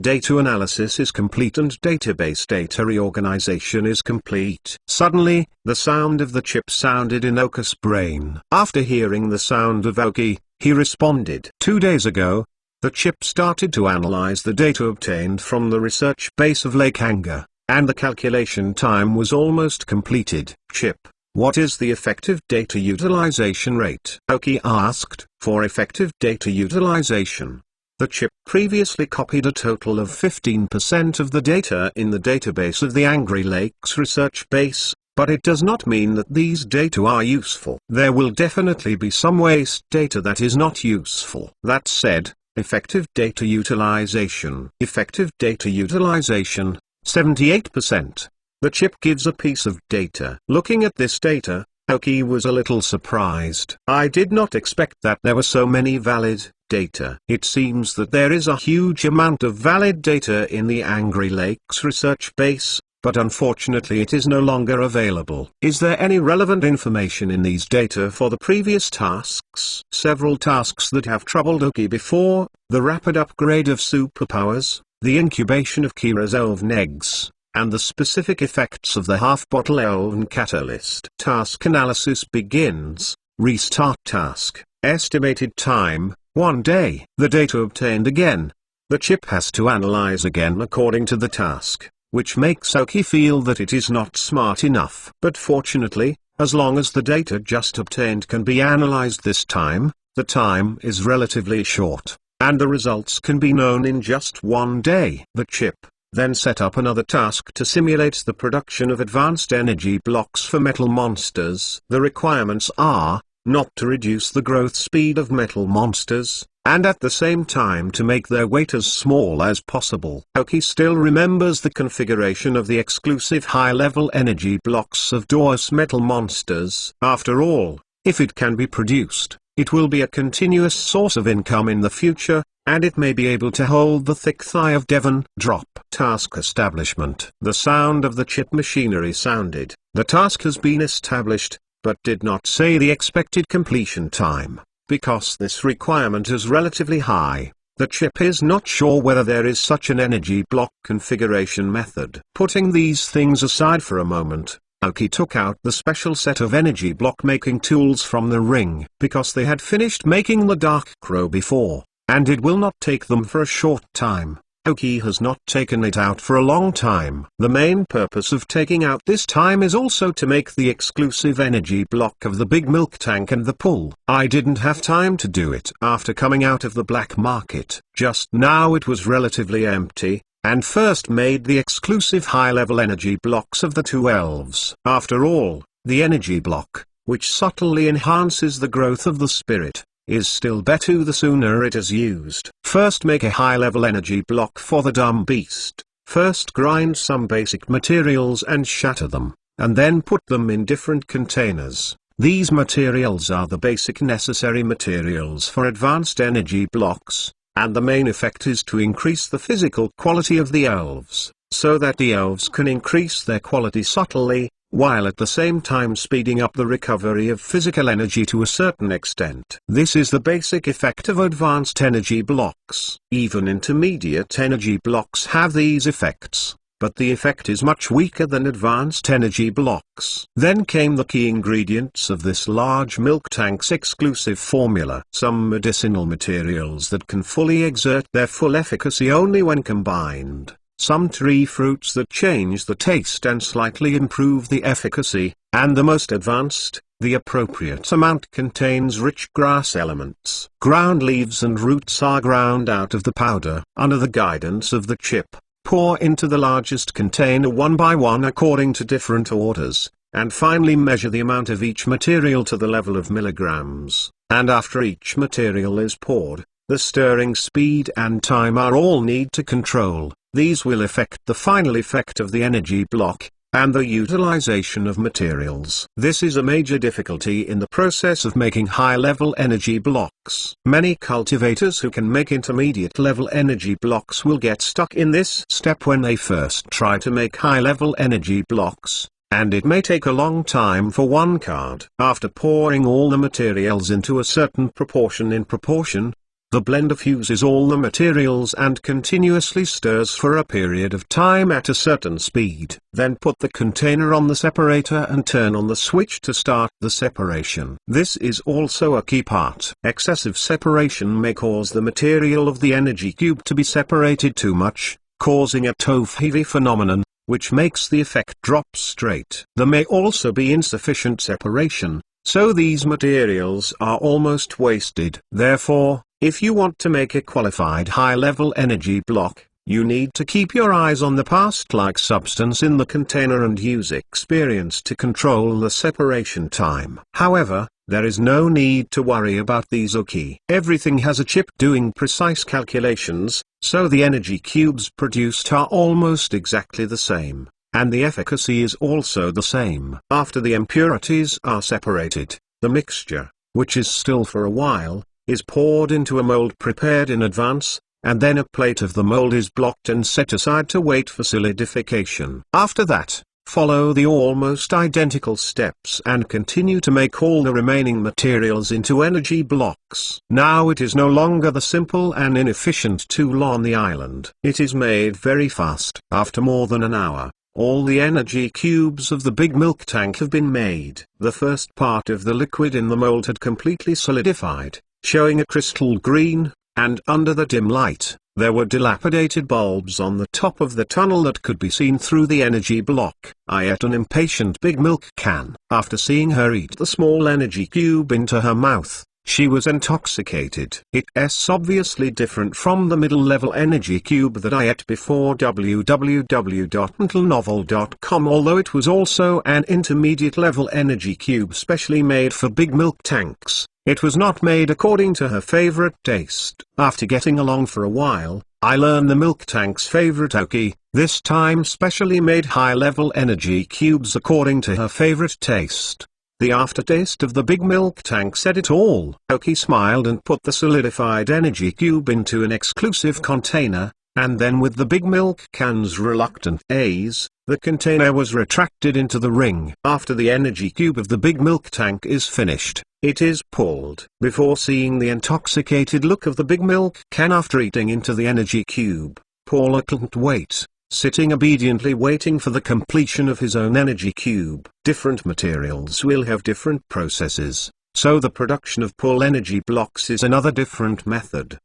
Data analysis is complete and database data reorganization is complete. Suddenly, the sound of the chip sounded in Oki's brain. After hearing the sound of Aoki, he responded. 2 days ago, the chip started to analyze the data obtained from the research base of Lake Anger, and the calculation time was almost completed. Chip, what is the effective data utilization rate? Aoki asked. For effective data utilization, the chip previously copied a total of 15% of the data in the database of the Angry Lakes research base, but it does not mean that these data are useful. There will definitely be some waste data that is not useful. That said, effective data utilization. 78%. The chip gives a piece of data. Looking at this data, Aoki was a little surprised. I did not expect that there were so many valid data. It seems that there is a huge amount of valid data in the Angry Lakes research base, but unfortunately it is no longer available. Is there any relevant information in these data for the previous tasks? Several tasks that have troubled Aoki before: the rapid upgrade of superpowers, the incubation of Kira's elven eggs, and the specific effects of the half-bottle elven catalyst. Task analysis begins. Restart task. Estimated time, 1 day. The data obtained again. The chip has to analyze again according to the task, which makes Aoki feel that it is not smart enough. But fortunately, as long as the data just obtained can be analyzed this time, the time is relatively short, and the results can be known in just 1 day. The chip then set up another task to simulate the production of advanced energy blocks for metal monsters. The requirements are, not to reduce the growth speed of metal monsters, and at the same time to make their weight as small as possible. Aoki still remembers the configuration of the exclusive high-level energy blocks of Dorus metal monsters. After all, if it can be produced, it will be a continuous source of income in the future, and it may be able to hold the thick thigh of Devon. Drop. Task establishment. The sound of the chip machinery sounded. The task has been established, but did not say the expected completion time. Because this requirement is relatively high, the chip is not sure whether there is such an energy block configuration method. Putting these things aside for a moment, Aoki took out the special set of energy block making tools from the ring. Because they had finished making the Dark Crow before, and it will not take them for a short time, Aoki has not taken it out for a long time. The main purpose of taking out this time is also to make the exclusive energy block of the big milk tank and the pool. I didn't have time to do it after coming out of the black market. Just now it was relatively empty, and first made the exclusive high-level energy blocks of the 2 elves. After all, the energy block, which subtly enhances the growth of the spirit, is still better the sooner it is used. First make a high-level energy block for the dumb beast. First grind some basic materials and shatter them, and then put them in different containers. These materials are the basic necessary materials for advanced energy blocks, and the main effect is to increase the physical quality of the elves, so that the elves can increase their quality subtly, while at the same time speeding up the recovery of physical energy to a certain extent. This is the basic effect of advanced energy blocks. Even intermediate energy blocks have these effects, but the effect is much weaker than advanced energy blocks. Then came the key ingredients of this large milk tank's exclusive formula. Some medicinal materials that can fully exert their full efficacy only when combined. Some tree fruits that change the taste and slightly improve the efficacy, and the most advanced, the appropriate amount contains rich grass elements. Ground leaves and roots are ground out of the powder. Under the guidance of the chip, pour into the largest container one by one according to different orders, and finally measure the amount of each material to the level of milligrams, and after each material is poured, the stirring speed and time are all need to control. These will affect the final effect of the energy block, and the utilization of materials. This is a major difficulty in the process of making high-level energy blocks. Many cultivators who can make intermediate-level energy blocks will get stuck in this step when they first try to make high-level energy blocks, and it may take a long time for one card. After pouring all the materials into a certain proportion, the blender fuses all the materials and continuously stirs for a period of time at a certain speed. Then put the container on the separator and turn on the switch to start the separation. This is also a key part. Excessive separation may cause the material of the energy cube to be separated too much, causing a Toff-Heavy phenomenon, which makes the effect drop straight. There may also be insufficient separation, so these materials are almost wasted. Therefore, if you want to make a qualified high-level energy block, you need to keep your eyes on the past-like substance in the container and use experience to control the separation time. However, there is no need to worry about these Aoki. Everything has a chip doing precise calculations, so the energy cubes produced are almost exactly the same, and the efficacy is also the same. After the impurities are separated, the mixture, which is still for a while, is poured into a mold prepared in advance, and then a plate of the mold is blocked and set aside to wait for solidification. After that, follow the almost identical steps and continue to make all the remaining materials into energy blocks. Now it is no longer the simple and inefficient tool on the island. It is made very fast. After more than an hour, all the energy cubes of the big milk tank have been made. The first part of the liquid in the mold had completely solidified, showing a crystal green, and under the dim light, there were dilapidated bulbs on the top of the tunnel that could be seen through the energy block. I ate an impatient big milk can. After seeing her eat the small energy cube into her mouth, she was intoxicated. It's obviously different from the middle-level energy cube that I ate before www.mentalnovel.com, although it was also an intermediate-level energy cube specially made for big milk tanks. It was not made according to her favorite taste. After getting along for a while, I learned the milk tank's favorite Oki, this time specially made high-level energy cubes according to her favorite taste. The aftertaste of the big milk tank said it all. Oki smiled and put the solidified energy cube into an exclusive container, and then with the big milk can's reluctant ease, the container was retracted into the ring. After the energy cube of the big milk tank is finished, it is pulled. Before seeing the intoxicated look of the big milk can after eating into the energy cube, Paula couldn't wait, sitting obediently waiting for the completion of his own energy cube. Different materials will have different processes, so the production of pull energy blocks is another different method.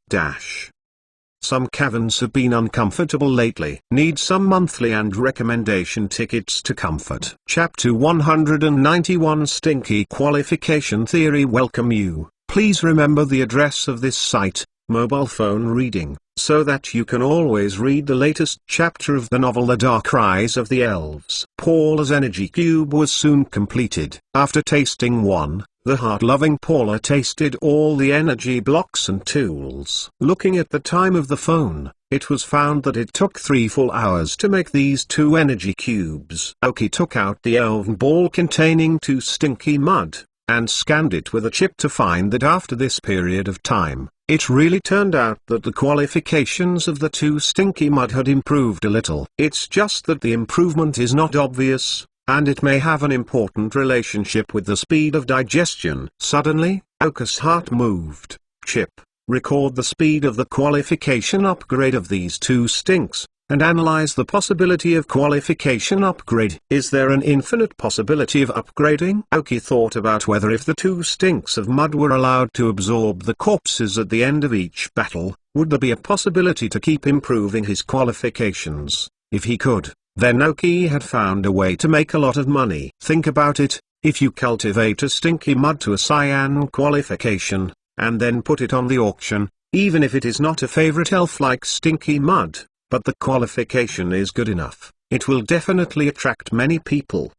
Some caverns have been uncomfortable lately. Need some monthly and recommendation tickets to comfort. Chapter 191 Stinky Qualification Theory. Welcome you. Please remember the address of this site, mobile phone reading, so that you can always read the latest chapter of the novel The Dark Rise of the Elves. Paula's energy cube was soon completed. After tasting one, the heart-loving Paula tasted all the energy blocks and tools. Looking at the time of the phone, it was found that it took 3 full hours to make these 2 energy cubes. Oki took out the elven ball containing 2 stinky mud, and scanned it with a chip to find that after this period of time, it really turned out that the qualifications of the 2 stinky mud had improved a little. It's just that the improvement is not obvious, and it may have an important relationship with the speed of digestion. Suddenly, Oka's heart moved. Chip, record the speed of the qualification upgrade of these 2 stinks, and analyze the possibility of qualification upgrade. Is there an infinite possibility of upgrading? Oki thought about whether if the 2 stinks of mud were allowed to absorb the corpses at the end of each battle, would there be a possibility to keep improving his qualifications? If he could, then Oki had found a way to make a lot of money. Think about it, if you cultivate a stinky mud to a cyan qualification, and then put it on the auction, even if it is not a favorite elf like stinky mud, but the qualification is good enough, it will definitely attract many people.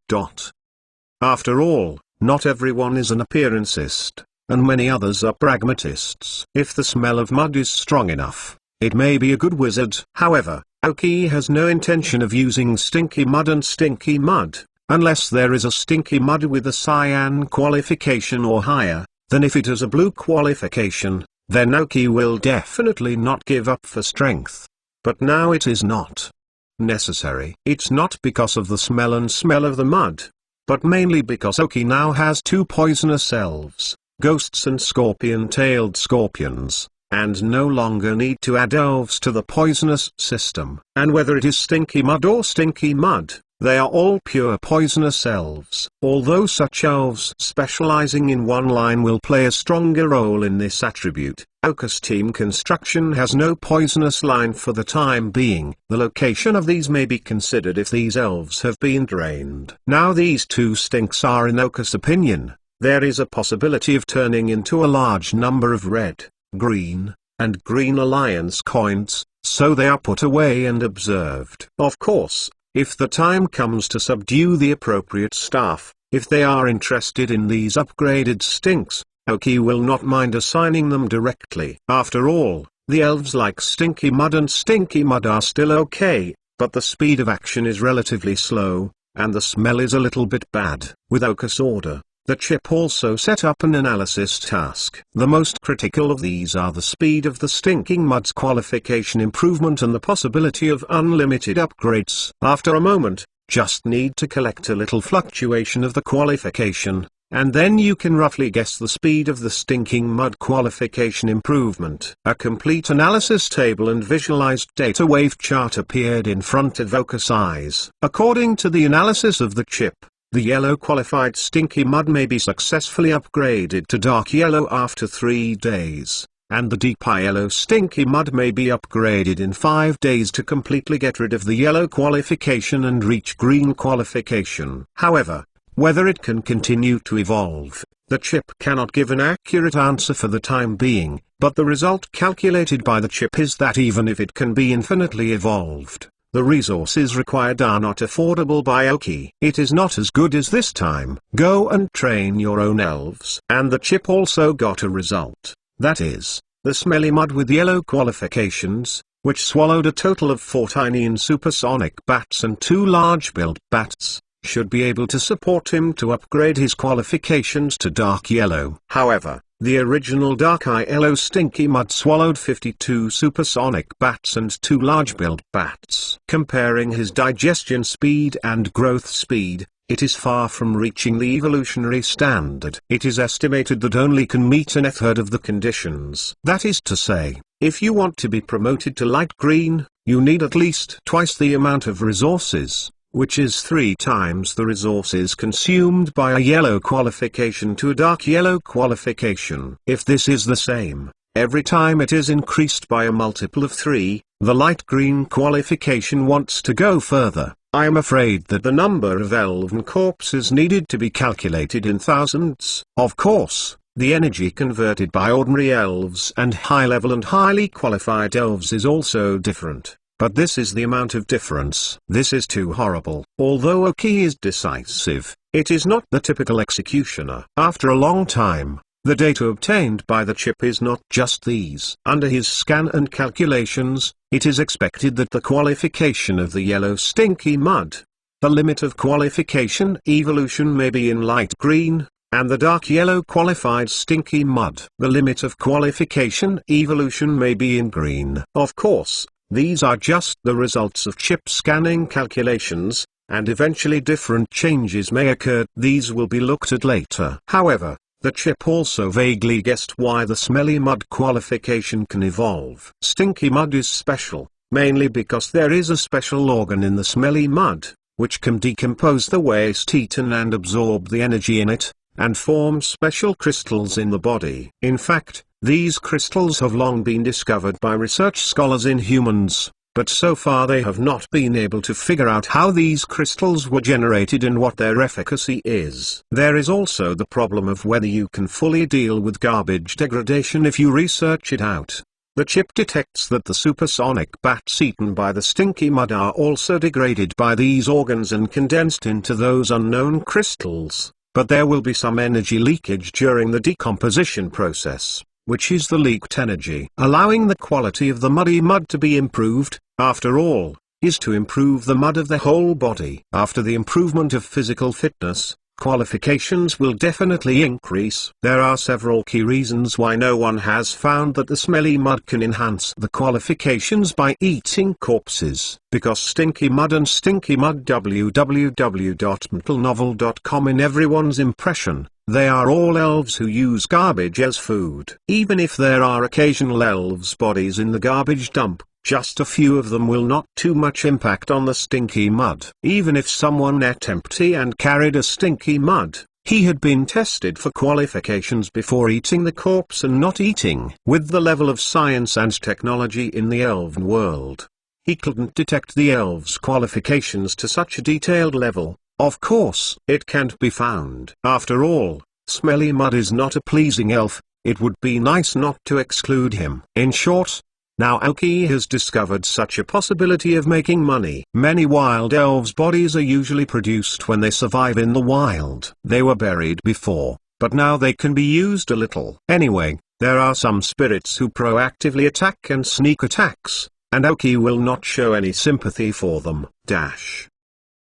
After all, not everyone is an appearancist, and many others are pragmatists. If the smell of mud is strong enough, it may be a good wizard. However, Oki has no intention of using stinky mud and stinky mud, unless there is a stinky mud with a cyan qualification or higher. Then if it has a blue qualification, then Oki will definitely not give up for strength. But now it is not necessary. It's not because of the smell of the mud, but mainly because Oki now has 2 poisonous elves, ghosts and scorpion-tailed scorpions, and no longer need to add elves to the poisonous system. And whether it is stinky mud or stinky mud, they are all pure poisonous elves. Although such elves specializing in one line will play a stronger role in this attribute, Oka's team construction has no poisonous line for the time being. The location of these may be considered if these elves have been drained. Now these 2 stinks are, in Oka's opinion, there is a possibility of turning into a large number of red, green, and green alliance coins, so they are put away and observed. Of course, if the time comes to subdue the appropriate staff, if they are interested in these upgraded stinks, Oki will not mind assigning them directly. After all, the elves like Stinky Mud and Stinky Mud are still okay, but the speed of action is relatively slow, and the smell is a little bit bad. With Oka's order, the chip also set up an analysis task. The most critical of these are the speed of the Stinking Mud's qualification improvement and the possibility of unlimited upgrades. After a moment, just need to collect a little fluctuation of the qualification, and then you can roughly guess the speed of the Stinking Mud qualification improvement. A complete analysis table and visualized data wave chart appeared in front of Oka's eyes. According to the analysis of the chip, the yellow qualified Stinky Mud may be successfully upgraded to dark yellow after 3 days, and the deep yellow Stinky Mud may be upgraded in 5 days to completely get rid of the yellow qualification and reach green qualification. However, whether it can continue to evolve, the chip cannot give an accurate answer for the time being, but the result calculated by the chip is that even if it can be infinitely evolved, the resources required are not affordable by Oki. It is not as good as this time. Go and train your own elves. And the chip also got a result. That is, the smelly mud with yellow qualifications, which swallowed a total of 4 tiny and supersonic bats and 2 large-billed bats, should be able to support him to upgrade his qualifications to dark yellow. However, the original dark yellow Stinky Mud swallowed 52 supersonic bats and 2 large-billed bats. Comparing his digestion speed and growth speed, it is far from reaching the evolutionary standard. It is estimated that only can meet a third of the conditions. That is to say, if you want to be promoted to light green, you need at least twice the amount of resources, which is 3 times the resources consumed by a yellow qualification to a dark yellow qualification. If this is the same, every time it is increased by a multiple of 3, the light green qualification wants to go further. I am afraid that the number of elven corpses needed to be calculated in thousands. Of course, the energy converted by ordinary elves and high-level and highly qualified elves is also different. But this is the amount of difference. This is too horrible. Although Oki is decisive, it is not the typical executioner. After a long time, the data obtained by the chip is not just these. Under his scan and calculations, it is expected that the qualification of the yellow Stinky Mud, the limit of qualification evolution may be in light green, and the dark yellow qualified Stinky Mud, the limit of qualification evolution may be in green. Of course, these are just the results of chip scanning calculations, and eventually different changes may occur. These will be looked at later. However, the chip also vaguely guessed why the smelly mud qualification can evolve. Stinky Mud is special, mainly because there is a special organ in the smelly mud, which can decompose the waste eaten and absorb the energy in it, and form special crystals in the body. In fact, these crystals have long been discovered by research scholars in humans, but so far they have not been able to figure out how these crystals were generated and what their efficacy is. There is also the problem of whether you can fully deal with garbage degradation if you research it out. The chip detects that the supersonic bats eaten by the Stinky Mud are also degraded by these organs and condensed into those unknown crystals, but there will be some energy leakage during the decomposition process, which is the leaked energy. Allowing the quality of the muddy mud to be improved, after all, is to improve the mud of the whole body. After the improvement of physical fitness, qualifications will definitely increase. There are several key reasons why no one has found that the smelly mud can enhance the qualifications by eating corpses. Because Stinky Mud and Stinky Mud www.mentalnovel.com in everyone's impression, they are all elves who use garbage as food. Even if there are occasional elves' bodies in the garbage dump, just a few of them will not too much impact on the Stinky Mud. Even if someone ate empty and carried a Stinky Mud, he had been tested for qualifications before eating the corpse and not eating. With the level of science and technology in the elven world, he couldn't detect the elves' qualifications to such a detailed level. Of course, it can't be found. After all, Smelly Mud is not a pleasing elf. It would be nice not to exclude him. In short, now Oki has discovered such a possibility of making money. Many wild elves' bodies are usually produced when they survive in the wild. They were buried before, but now they can be used a little. Anyway, there are some spirits who proactively attack and sneak attacks, and Aoki will not show any sympathy for them.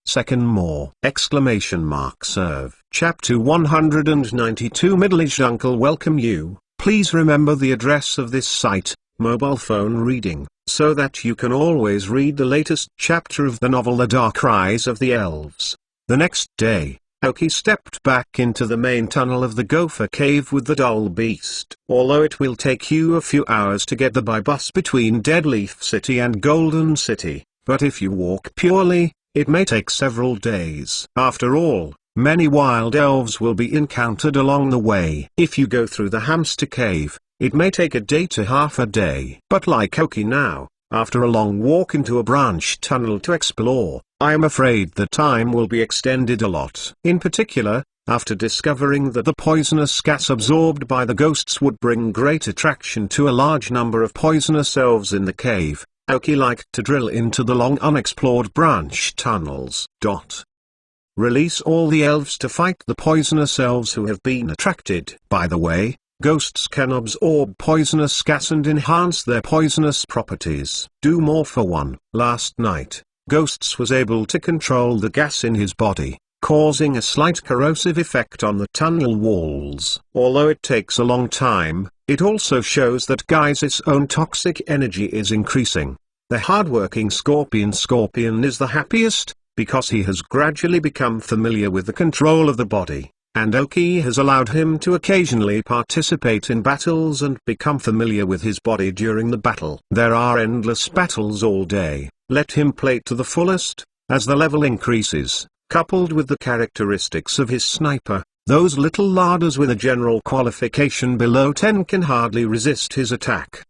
Second more! Serve. Chapter 192 Middle-aged uncle welcome you. Please remember the address of this site, mobile phone reading, so that you can always read the latest chapter of the novel The Dark Rise of the Elves. The next day, Aoki stepped back into the main tunnel of the Gopher Cave with the dull beast. Although it will take you a few hours to get there by bus between Deadleaf City and Golden City, but if you walk purely, it may take several days. After all, many wild elves will be encountered along the way. If you go through the Hamster Cave, it may take a day to half a day. But like Aoki now, after a long walk into a branch tunnel to explore, I am afraid the time will be extended a lot. In particular, after discovering that the poisonous gas absorbed by the ghosts would bring great attraction to a large number of poisonous elves in the cave, Aoki liked to drill into the long unexplored branch tunnels. Release all the elves to fight the poisonous elves who have been attracted. By the way, ghosts can absorb poisonous gas and enhance their poisonous properties. Do more for one. Last night, Ghosts was able to control the gas in his body, causing a slight corrosive effect on the tunnel walls. Although it takes a long time, it also shows that Guy's own toxic energy is increasing. The hardworking Scorpion is the happiest, because he has gradually become familiar with the control of the body, and Aoki has allowed him to occasionally participate in battles and become familiar with his body during the battle. There are endless battles all day. Let him play to the fullest. As the level increases, coupled with the characteristics of his sniper, those little larders with a general qualification below 10 can hardly resist his attack.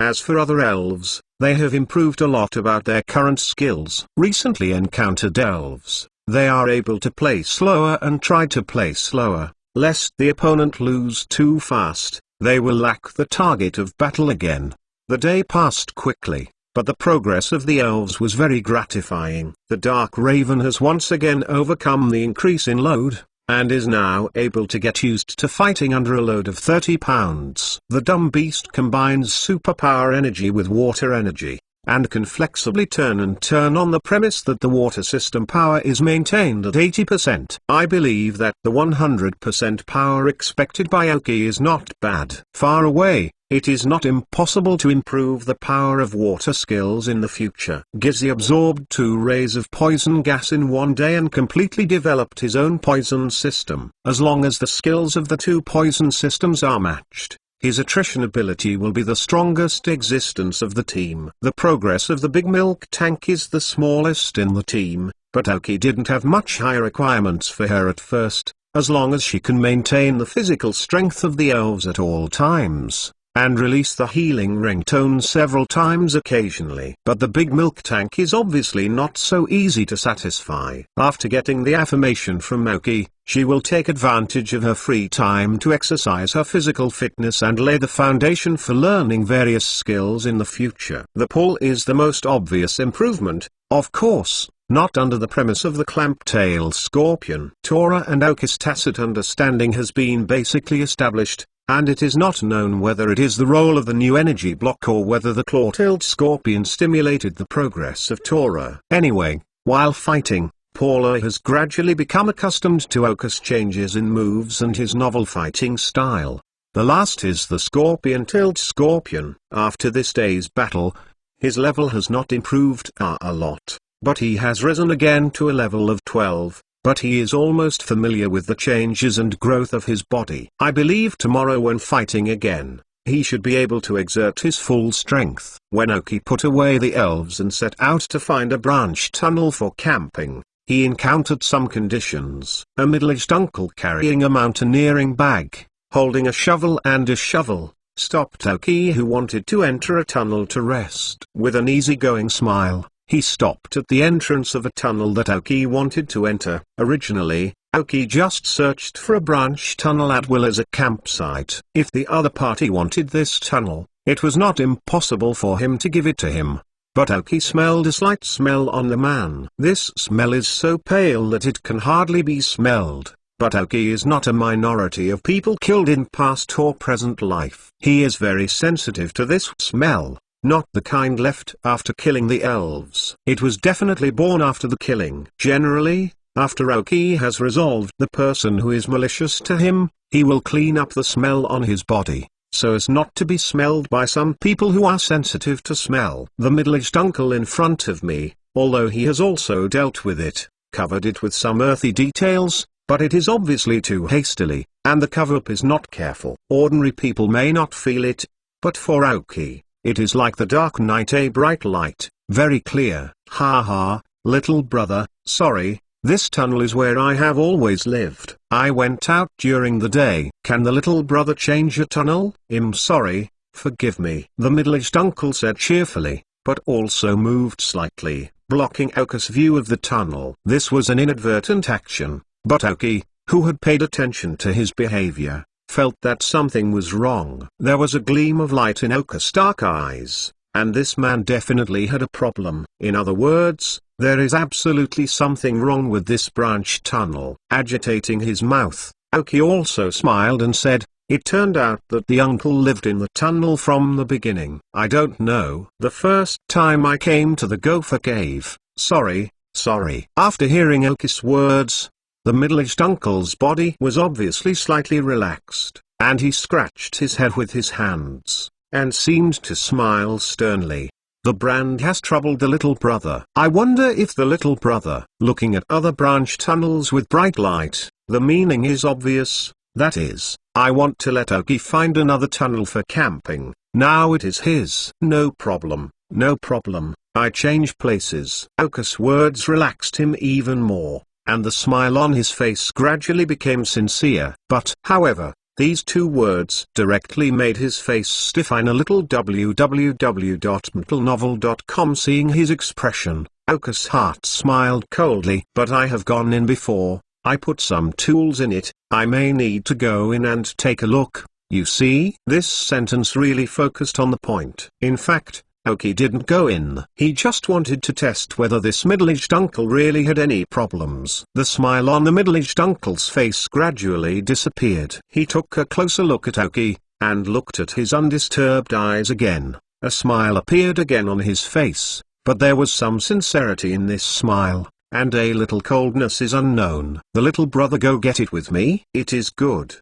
As for other elves, they have improved a lot about their current skills. Recently encountered elves, they are able to play slower and try to play slower, lest the opponent lose too fast. They will lack the target of battle again. The day passed quickly, but the progress of the elves was very gratifying. The Dark Raven has once again overcome the increase in load, and is now able to get used to fighting under a load of 30 pounds. The Dumb Beast combines superpower energy with water energy, and can flexibly turn on the premise that the water system power is maintained at 80%. I believe that the 100% power expected by Aoki is not bad. Far away, it is not impossible to improve the power of water skills in the future. Gizzy absorbed 2 rays of poison gas in one day and completely developed his own poison system. As long as the skills of the 2 poison systems are matched, his attrition ability will be the strongest existence of the team. The progress of the Big Milk Tank is the smallest in the team, but Aoki didn't have much high requirements for her at first, as long as she can maintain the physical strength of the elves at all times, and release the healing ringtone several times occasionally. But the Big Milk Tank is obviously not so easy to satisfy. After getting the affirmation from Aoki, she will take advantage of her free time to exercise her physical fitness and lay the foundation for learning various skills in the future. The pull is the most obvious improvement, of course, not under the premise of the clamp-tail scorpion. Tora and Aoki's tacit understanding has been basically established, and it is not known whether it is the role of the new energy block or whether the claw-tailed scorpion stimulated the progress of Tora. Anyway, while fighting, Paula has gradually become accustomed to Aoki's changes in moves and his novel fighting style. The last is the scorpion-tailed scorpion. After this day's battle, his level has not improved a lot, but he has risen again to a level of 12. But he is almost familiar with the changes and growth of his body. I believe tomorrow when fighting again, he should be able to exert his full strength. When Aoki put away the elves and set out to find a branch tunnel for camping, he encountered some conditions. A middle-aged uncle carrying a mountaineering bag, holding a shovel, stopped Aoki, who wanted to enter a tunnel to rest. With an easygoing smile, he stopped at the entrance of a tunnel that Aoki wanted to enter. Originally, Aoki just searched for a branch tunnel at will as a campsite. If the other party wanted this tunnel, it was not impossible for him to give it to him. But Aoki smelled a slight smell on the man. This smell is so pale that it can hardly be smelled. But Aoki is not a minority of people killed in past or present life. He is very sensitive to this smell, not the kind left after killing the elves. It was definitely born after the killing. Generally, after Aoki has resolved the person who is malicious to him, he will clean up the smell on his body, so as not to be smelled by some people who are sensitive to smell. The middle-aged uncle in front of me, although he has also dealt with it, covered it with some earthy details, but it is obviously too hastily, and the cover-up is not careful. Ordinary people may not feel it, but for Aoki, it is like the dark night, a bright light, very clear. Ha ha, little brother, sorry, this tunnel is where I have always lived. I went out during the day. Can the little brother change a tunnel? I'm sorry, forgive me, the middle-aged uncle said cheerfully, but also moved slightly, blocking Aoki's view of the tunnel. This was an inadvertent action, but Aoki, who had paid attention to his behavior, felt that something was wrong. There was a gleam of light in Aoki's dark eyes, and this man definitely had a problem. In other words, there is absolutely something wrong with this branch tunnel. Agitating his mouth, Aoki also smiled and said, it turned out that the uncle lived in the tunnel from the beginning. I don't know. The first time I came to the Gopher Cave, sorry. After hearing Aoki's words, the middle-aged uncle's body was obviously slightly relaxed, and he scratched his head with his hands, and seemed to smile sternly. The brand has troubled the little brother. I wonder if the little brother, looking at other branch tunnels with bright light, the meaning is obvious, that is, I want to let Aoki find another tunnel for camping, now it is his. No problem, I change places. Aoki's words relaxed him even more, and the smile on his face gradually became sincere. But, however, these two words directly made his face stiffen a little. www.mtlnovel.com. Seeing his expression, Aoki's heart smiled coldly. But I have gone in before, I put some tools in it, I may need to go in and take a look, you see? This sentence really focused on the point. In fact, Aoki didn't go in. He just wanted to test whether this middle-aged uncle really had any problems. The smile on the middle-aged uncle's face gradually disappeared. He took a closer look at Aoki, and looked at his undisturbed eyes again. A smile appeared again on his face, but there was some sincerity in this smile, and a little coldness is unknown. The little brother, go get it with me. It is good.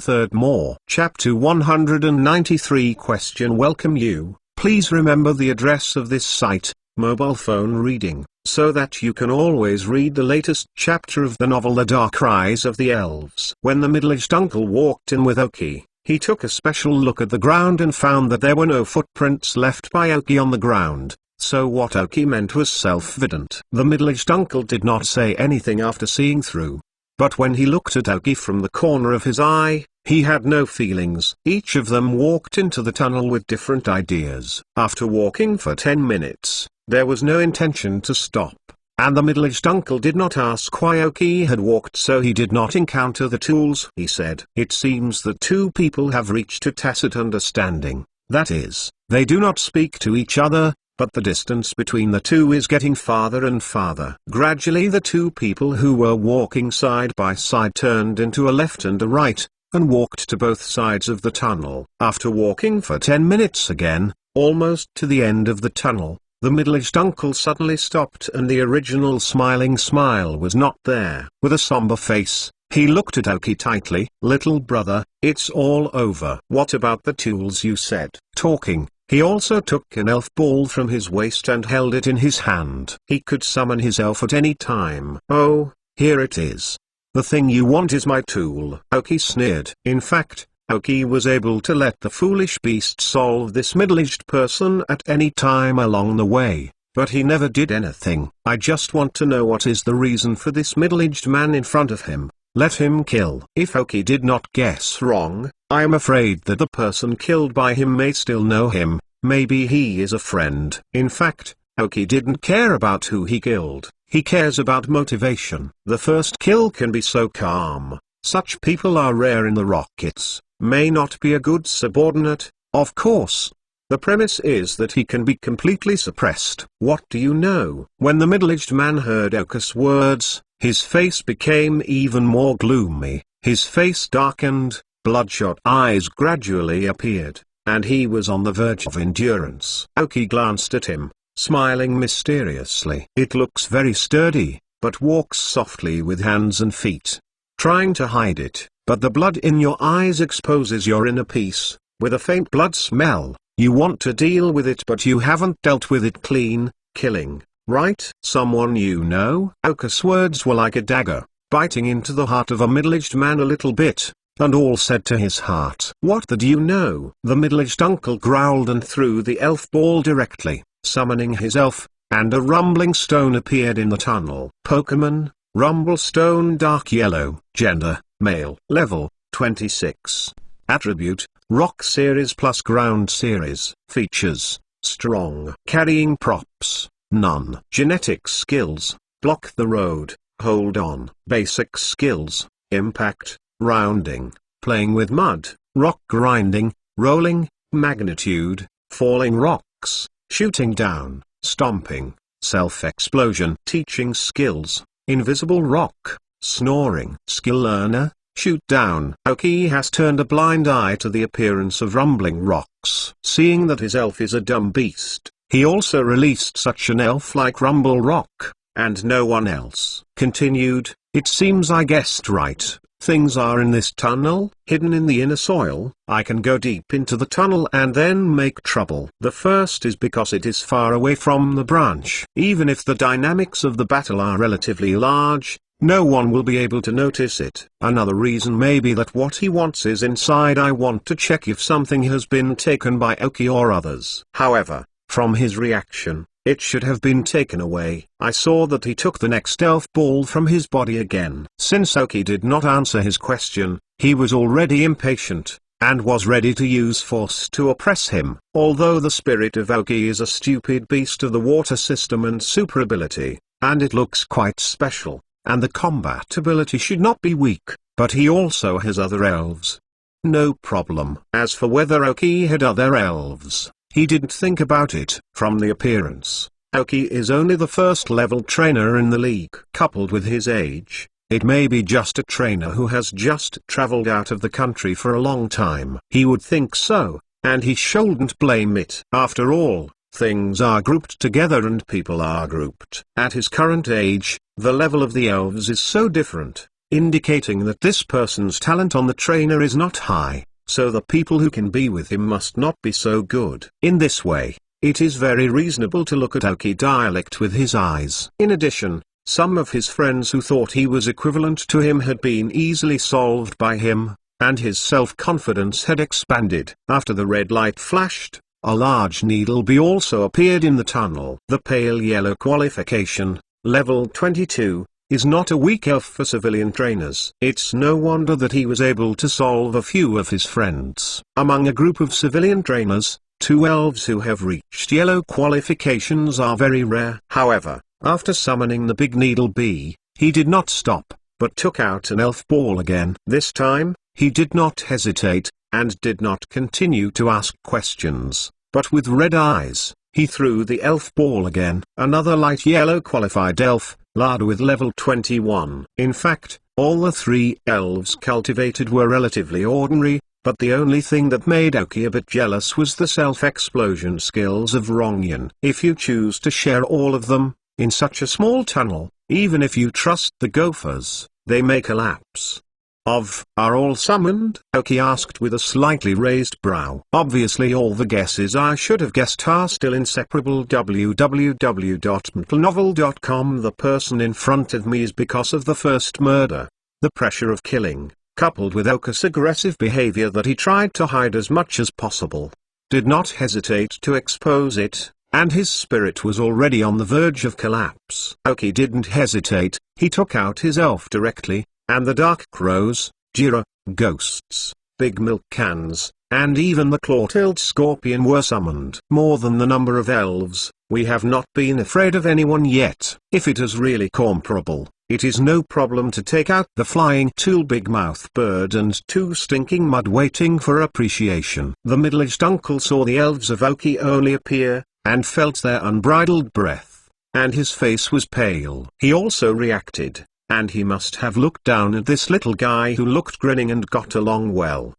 Third more. Chapter 193. Question. Welcome you. Please remember the address of this site, mobile phone reading, so that you can always read the latest chapter of the novel The Dark Rise of the Elves. When the middle-aged uncle walked in with Aoki, he took a special look at the ground and found that there were no footprints left by Aoki on the ground, so what Aoki meant was self-evident. The middle-aged uncle did not say anything after seeing through. But when he looked at Aoki from the corner of his eye, he had no feelings. Each of them walked into the tunnel with different ideas. After walking for 10 minutes, there was no intention to stop, and the middle-aged uncle did not ask why Aoki had walked, so he did not encounter the tools. He said, it seems that two people have reached a tacit understanding, that is, they do not speak to each other, but the distance between the two is getting farther and farther. Gradually the two people who were walking side by side turned into a left and a right, and walked to both sides of the tunnel. After walking for 10 minutes again, almost to the end of the tunnel, the middle-aged uncle suddenly stopped, and the original smiling smile was not there. With a somber face, he looked at Aoki tightly. Little brother, it's all over. What about the tools you said? Talking, he also took an elf ball from his waist and held it in his hand. He could summon his elf at any time. Oh, here it is. The thing you want is my tool. Aoki sneered. In fact, Aoki was able to let the foolish beast solve this middle-aged person at any time along the way, but he never did anything. I just want to know what is the reason for this middle-aged man in front of him. Let him kill. If Aoki did not guess wrong, I am afraid that the person killed by him may still know him, maybe he is a friend. In fact, Aoki didn't care about who he killed, he cares about motivation. The first kill can be so calm, such people are rare in the Rockets, may not be a good subordinate, of course. The premise is that he can be completely suppressed. What do you know? When the middle-aged man heard Aoki's words, his face became even more gloomy, his face darkened, bloodshot eyes gradually appeared, and he was on the verge of endurance. Aoki glanced at him, smiling mysteriously. It looks very sturdy, but walks softly with hands and feet, trying to hide it, but the blood in your eyes exposes your inner peace, with a faint blood smell. You want to deal with it, but you haven't dealt with it clean, killing, right? Someone you know? Aoki's words were like a dagger, biting into the heart of a middle-aged man a little bit, and all said to his heart. What the do you know? The middle-aged uncle growled and threw the elf ball directly, summoning his elf, and a rumbling stone appeared in the tunnel. Pokemon, Rumble Stone Dark Yellow. Gender, male. Level, 26. Attribute, Rock Series plus Ground Series. Features, strong. Carrying props, none. Genetic skills, block the road, hold on. Basic skills, impact, rounding, playing with mud, rock grinding, rolling, magnitude, falling rocks, shooting down, stomping, self-explosion. Teaching skills, invisible rock, snoring. Skill learner, shoot down. Aoki has turned a blind eye to the appearance of rumbling rocks. Seeing that his elf is a dumb beast, he also released such an elf like Rumble Rock, and no one else. Continued, it seems I guessed right. Things are in this tunnel, hidden in the inner soil. I can go deep into the tunnel and then make trouble. The first is because it is far away from the branch. Even if the dynamics of the battle are relatively large, no one will be able to notice it. Another reason may be that what he wants is inside. I want to check if something has been taken by Aoki or others. However, from his reaction, it should have been taken away. I saw that he took the next elf ball from his body again. Since Aoki did not answer his question, he was already impatient, and was ready to use force to oppress him. Although the spirit of Aoki is a stupid beast of the water system and super ability, and it looks quite special, and the combat ability should not be weak, but he also has other elves. No problem. As for whether Aoki had other elves, he didn't think about it. From the appearance, Aoki is only the first level trainer in the league. Coupled with his age, it may be just a trainer who has just traveled out of the country for a long time. He would think so, and he shouldn't blame it. After all, things are grouped together and people are grouped. At his current age, the level of the elves is so different, indicating that this person's talent on the trainer is not high. So the people who can be with him must not be so good. In this way, it is very reasonable to look at Aoki dialect with his eyes. In addition, some of his friends who thought he was equivalent to him had been easily solved by him, and his self-confidence had expanded. After the red light flashed, a large needle bee also appeared in the tunnel. The pale yellow qualification, level 22, is not a weak elf for civilian trainers. It's no wonder that he was able to solve a few of his friends. Among a group of civilian trainers, 2 elves who have reached yellow qualifications are very rare. However, after summoning the big needle bee, he did not stop, but took out an elf ball again. This time, he did not hesitate, and did not continue to ask questions, but with red eyes, he threw the elf ball again. Another light yellow qualified elf, Lada with level 21. In fact, all the 3 elves cultivated were relatively ordinary, but the only thing that made Aoki a bit jealous was the self-explosion skills of Rongyan. If you choose to share all of them, in such a small tunnel, even if you trust the gophers, they may collapse. Are all summoned? Aoki asked with a slightly raised brow. Obviously all the guesses I should have guessed are still inseparable. www.mplnovel.com. The person in front of me is because of the first murder. The pressure of killing, coupled with Aoki's aggressive behavior that he tried to hide as much as possible, did not hesitate to expose it, and his spirit was already on the verge of collapse. Aoki didn't hesitate, he took out his elf directly, and the dark crows, Jira, ghosts, big milk cans, and even the claw-tailed scorpion were summoned. More than the number of elves, we have not been afraid of anyone yet. If it is really comparable, it is no problem to take out the flying tool big mouth bird and 2 stinking mud waiting for appreciation. The middle-aged uncle saw the elves of Aoki only appear, and felt their unbridled breath, and his face was pale. He also reacted, and he must have looked down at this little guy who looked grinning and got along well.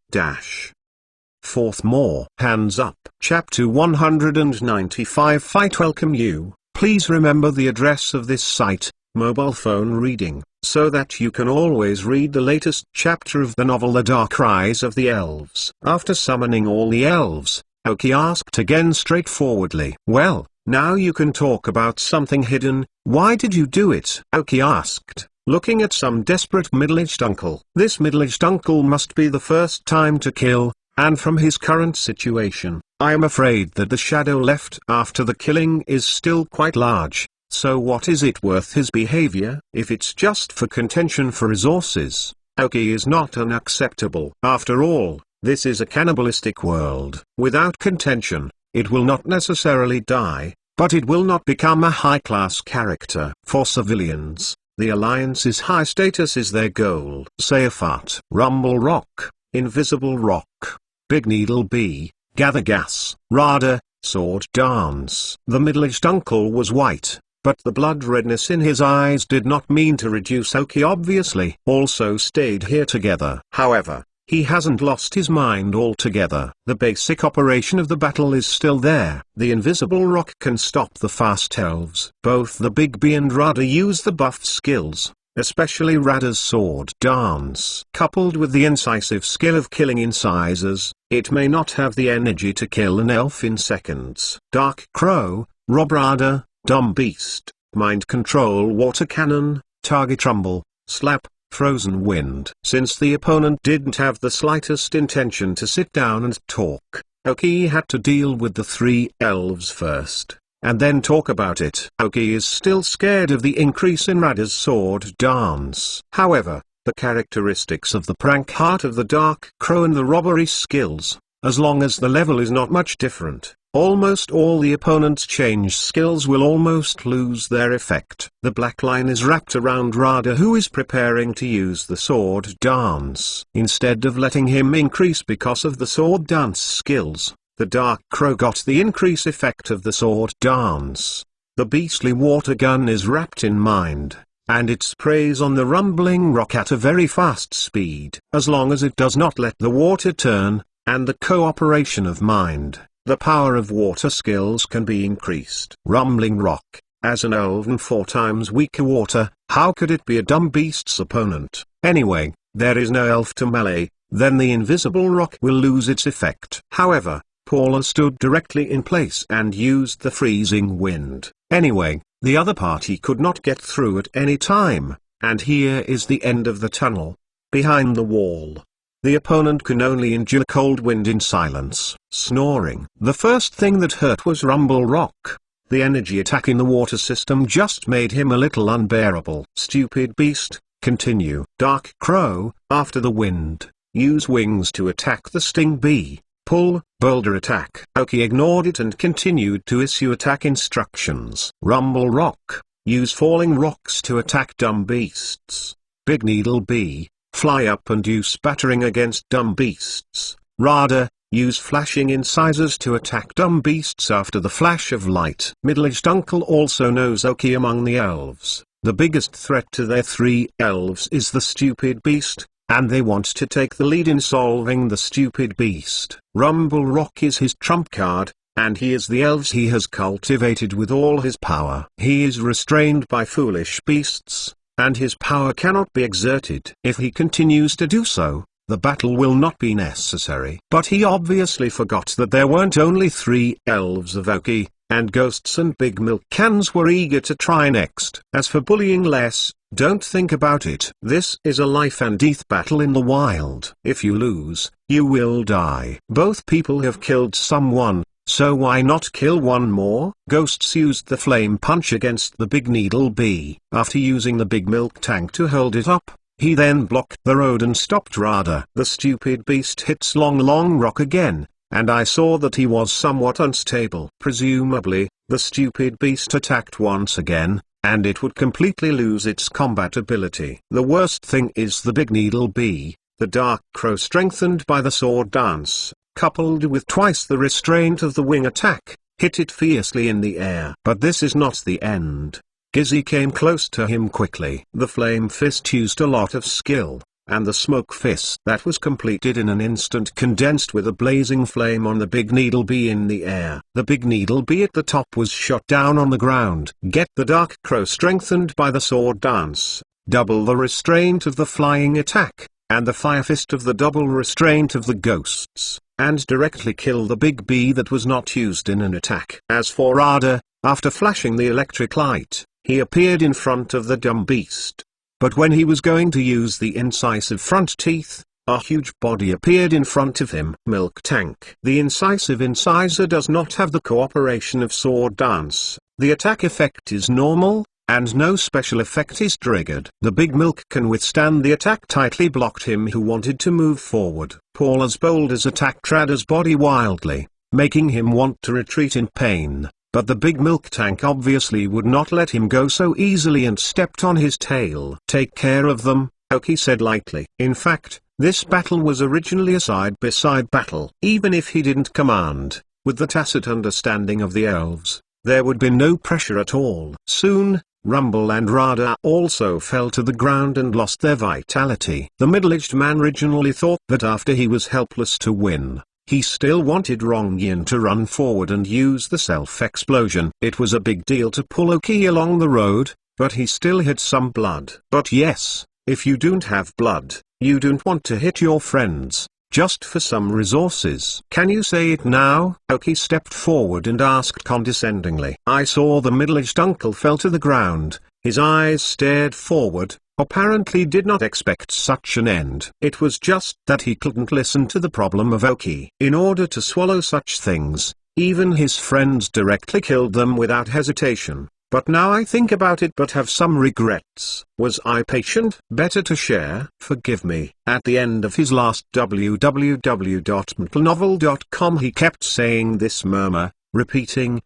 forth more hands up. Chapter 195 Fight. Welcome you. Please remember the address of this site, mobile phone reading, so that you can always read the latest chapter of the novel The Dark Rise of the Elves. After summoning all the elves, Oki asked again straightforwardly, "Well, now you can talk about something hidden. Why did you do it?" Oki asked, looking at some desperate middle-aged uncle. This middle-aged uncle must be the first time to kill, and from his current situation, I am afraid that the shadow left after the killing is still quite large. So what is it worth his behavior? If it's just for contention for resources, Oki is not unacceptable. After all, this is a cannibalistic world. Without contention, it will not necessarily die, but it will not become a high-class character. For civilians, the Alliance's high status is their goal. Sayafat, Rumble Rock, Invisible Rock, Big Needle Bee, Gather Gas, Rada, Sword Dance. The middle-aged uncle was white, but the blood redness in his eyes did not mean to reduce Oki. Obviously, also stayed here together. However, he hasn't lost his mind altogether. The basic operation of the battle is still there. The invisible rock can stop the fast elves. Both the Big Bee and Rada use the buffed skills, especially Rada's sword dance. Coupled with the incisive skill of killing incisors, it may not have the energy to kill an elf in seconds. Dark Crow, Rob Rada, Dumb Beast, Mind Control Water Cannon, Target Rumble, Slap, Frozen Wind. Since the opponent didn't have the slightest intention to sit down and talk, Oki had to deal with the three elves first, and then talk about it. Oki is still scared of the increase in Rada's sword dance. However, the characteristics of the prank heart of the Dark Crow and the robbery skills, as long as the level is not much different, almost all the opponent's change skills will almost lose their effect. The black line is wrapped around Rada, who is preparing to use the sword dance. Instead of letting him increase because of the sword dance skills, the Dark Crow got the increase effect of the sword dance. The beastly water gun is wrapped in Mind, and it sprays on the rumbling rock at a very fast speed. As long as it does not let the water turn, and the cooperation of Mind, the power of water skills can be increased. Rumbling Rock, as an elven 4 times weaker water, how could it be a dumb beast's opponent? Anyway, there is no elf to melee, then the invisible rock will lose its effect. However, Paula stood directly in place and used the freezing wind. Anyway, the other party could not get through at any time, and here is the end of the tunnel. Behind the wall, the opponent can only endure cold wind in silence. Snoring. The first thing that hurt was Rumble Rock. The energy attack in the water system just made him a little unbearable. Stupid beast, continue. Dark Crow, after the wind, use wings to attack the Sting Bee. Pull, boulder attack. Oki ignored it and continued to issue attack instructions. Rumble Rock, use falling rocks to attack dumb beasts. Big Needle Bee, fly up and use battering against dumb beasts. Rada, use flashing incisors to attack dumb beasts after the flash of light. Middle-aged uncle also knows Oki among the elves. The biggest threat to their 3 elves is the stupid beast, and they want to take the lead in solving the stupid beast. Rumble Rock is his trump card, and he is the elves he has cultivated with all his power. He is restrained by foolish beasts, and his power cannot be exerted. If he continues to do so, the battle will not be necessary. But he obviously forgot that there weren't only 3 elves of Oki, and Ghosts and Big Milk Cans were eager to try next. As for bullying less, don't think about it. This is a life and death battle in the wild. If you lose, you will die. Both people have killed someone, so why not kill one more? Ghosts used the flame punch against the Big Needle Bee. After using the big milk tank to hold it up, he then blocked the road and stopped Rada. The stupid beast hits Long Rock again, and I saw that he was somewhat unstable. Presumably, the stupid beast attacked once again, and it would completely lose its combat ability. The worst thing is the Big Needle Bee, the Dark Crow strengthened by the sword dance, coupled with twice the restraint of the wing attack, hit it fiercely in the air. But this is not the end. Gizzy came close to him quickly. The Flame Fist used a lot of skill, and the smoke fist that was completed in an instant condensed with a blazing flame on the big needle bee in the air. The big needle bee at the top was shot down on the ground. Get the Dark Crow strengthened by the sword dance, double the restraint of the flying attack, and the fire fist of the double restraint of the ghosts, and directly kill the big bee that was not used in an attack. As for Rada, after flashing the electric light, he appeared in front of the dumb beast. But when he was going to use the incisive front teeth, a huge body appeared in front of him. Milk Tank. The incisive incisor does not have the cooperation of sword dance. The attack effect is normal, and no special effect is triggered. The big milk can withstand the attack. Tightly blocked him who wanted to move forward. Paula's boulders attacked Rada's body wildly, making him want to retreat in pain. But the big milk tank obviously would not let him go so easily and stepped on his tail. Take care of them, Aoki said lightly. In fact, this battle was originally a side-by-side battle. Even if he didn't command, with the tacit understanding of the elves, there would be no pressure at all. Soon, Rumble and Rada also fell to the ground and lost their vitality. The middle-aged man originally thought that after he was helpless to win, he still wanted Rongyin to run forward and use the self-explosion. It was a big deal to pull Aoki along the road, but he still had some blood. But yes, if you don't have blood, you don't want to hit your friends, just for some resources. Can you say it now? Aoki stepped forward and asked condescendingly. I saw the middle-aged uncle fell to the ground. His eyes stared forward, apparently did not expect such an end. It was just that he couldn't listen to the problem of Aoki. In order to swallow such things, even his friends directly killed them without hesitation. But now I think about it but have some regrets. Was I patient? Better to share. Forgive me. At the end of his last www.mtlnovel.com he kept saying this murmur, repeating.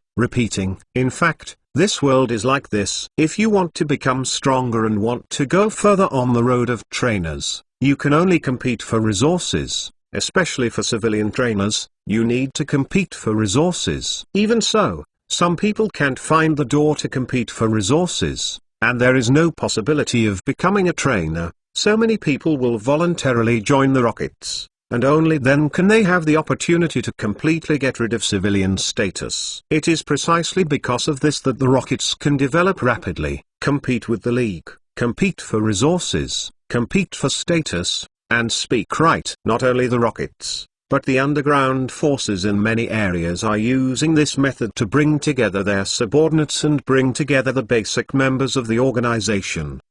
In fact, this world is like this. If you want to become stronger and want to go further on the road of trainers, you can only compete for resources. Especially for civilian trainers, you need to compete for resources. Even so, some people can't find the door to compete for resources, and there is no possibility of becoming a trainer. So many people will voluntarily join the Rockets, and only then can they have the opportunity to completely get rid of civilian status. It is precisely because of this that the Rockets can develop rapidly, compete with the League, compete for resources, compete for status, and speak right. Not only the Rockets, but the underground forces in many areas are using this method to bring together their subordinates and bring together the basic members of the organization.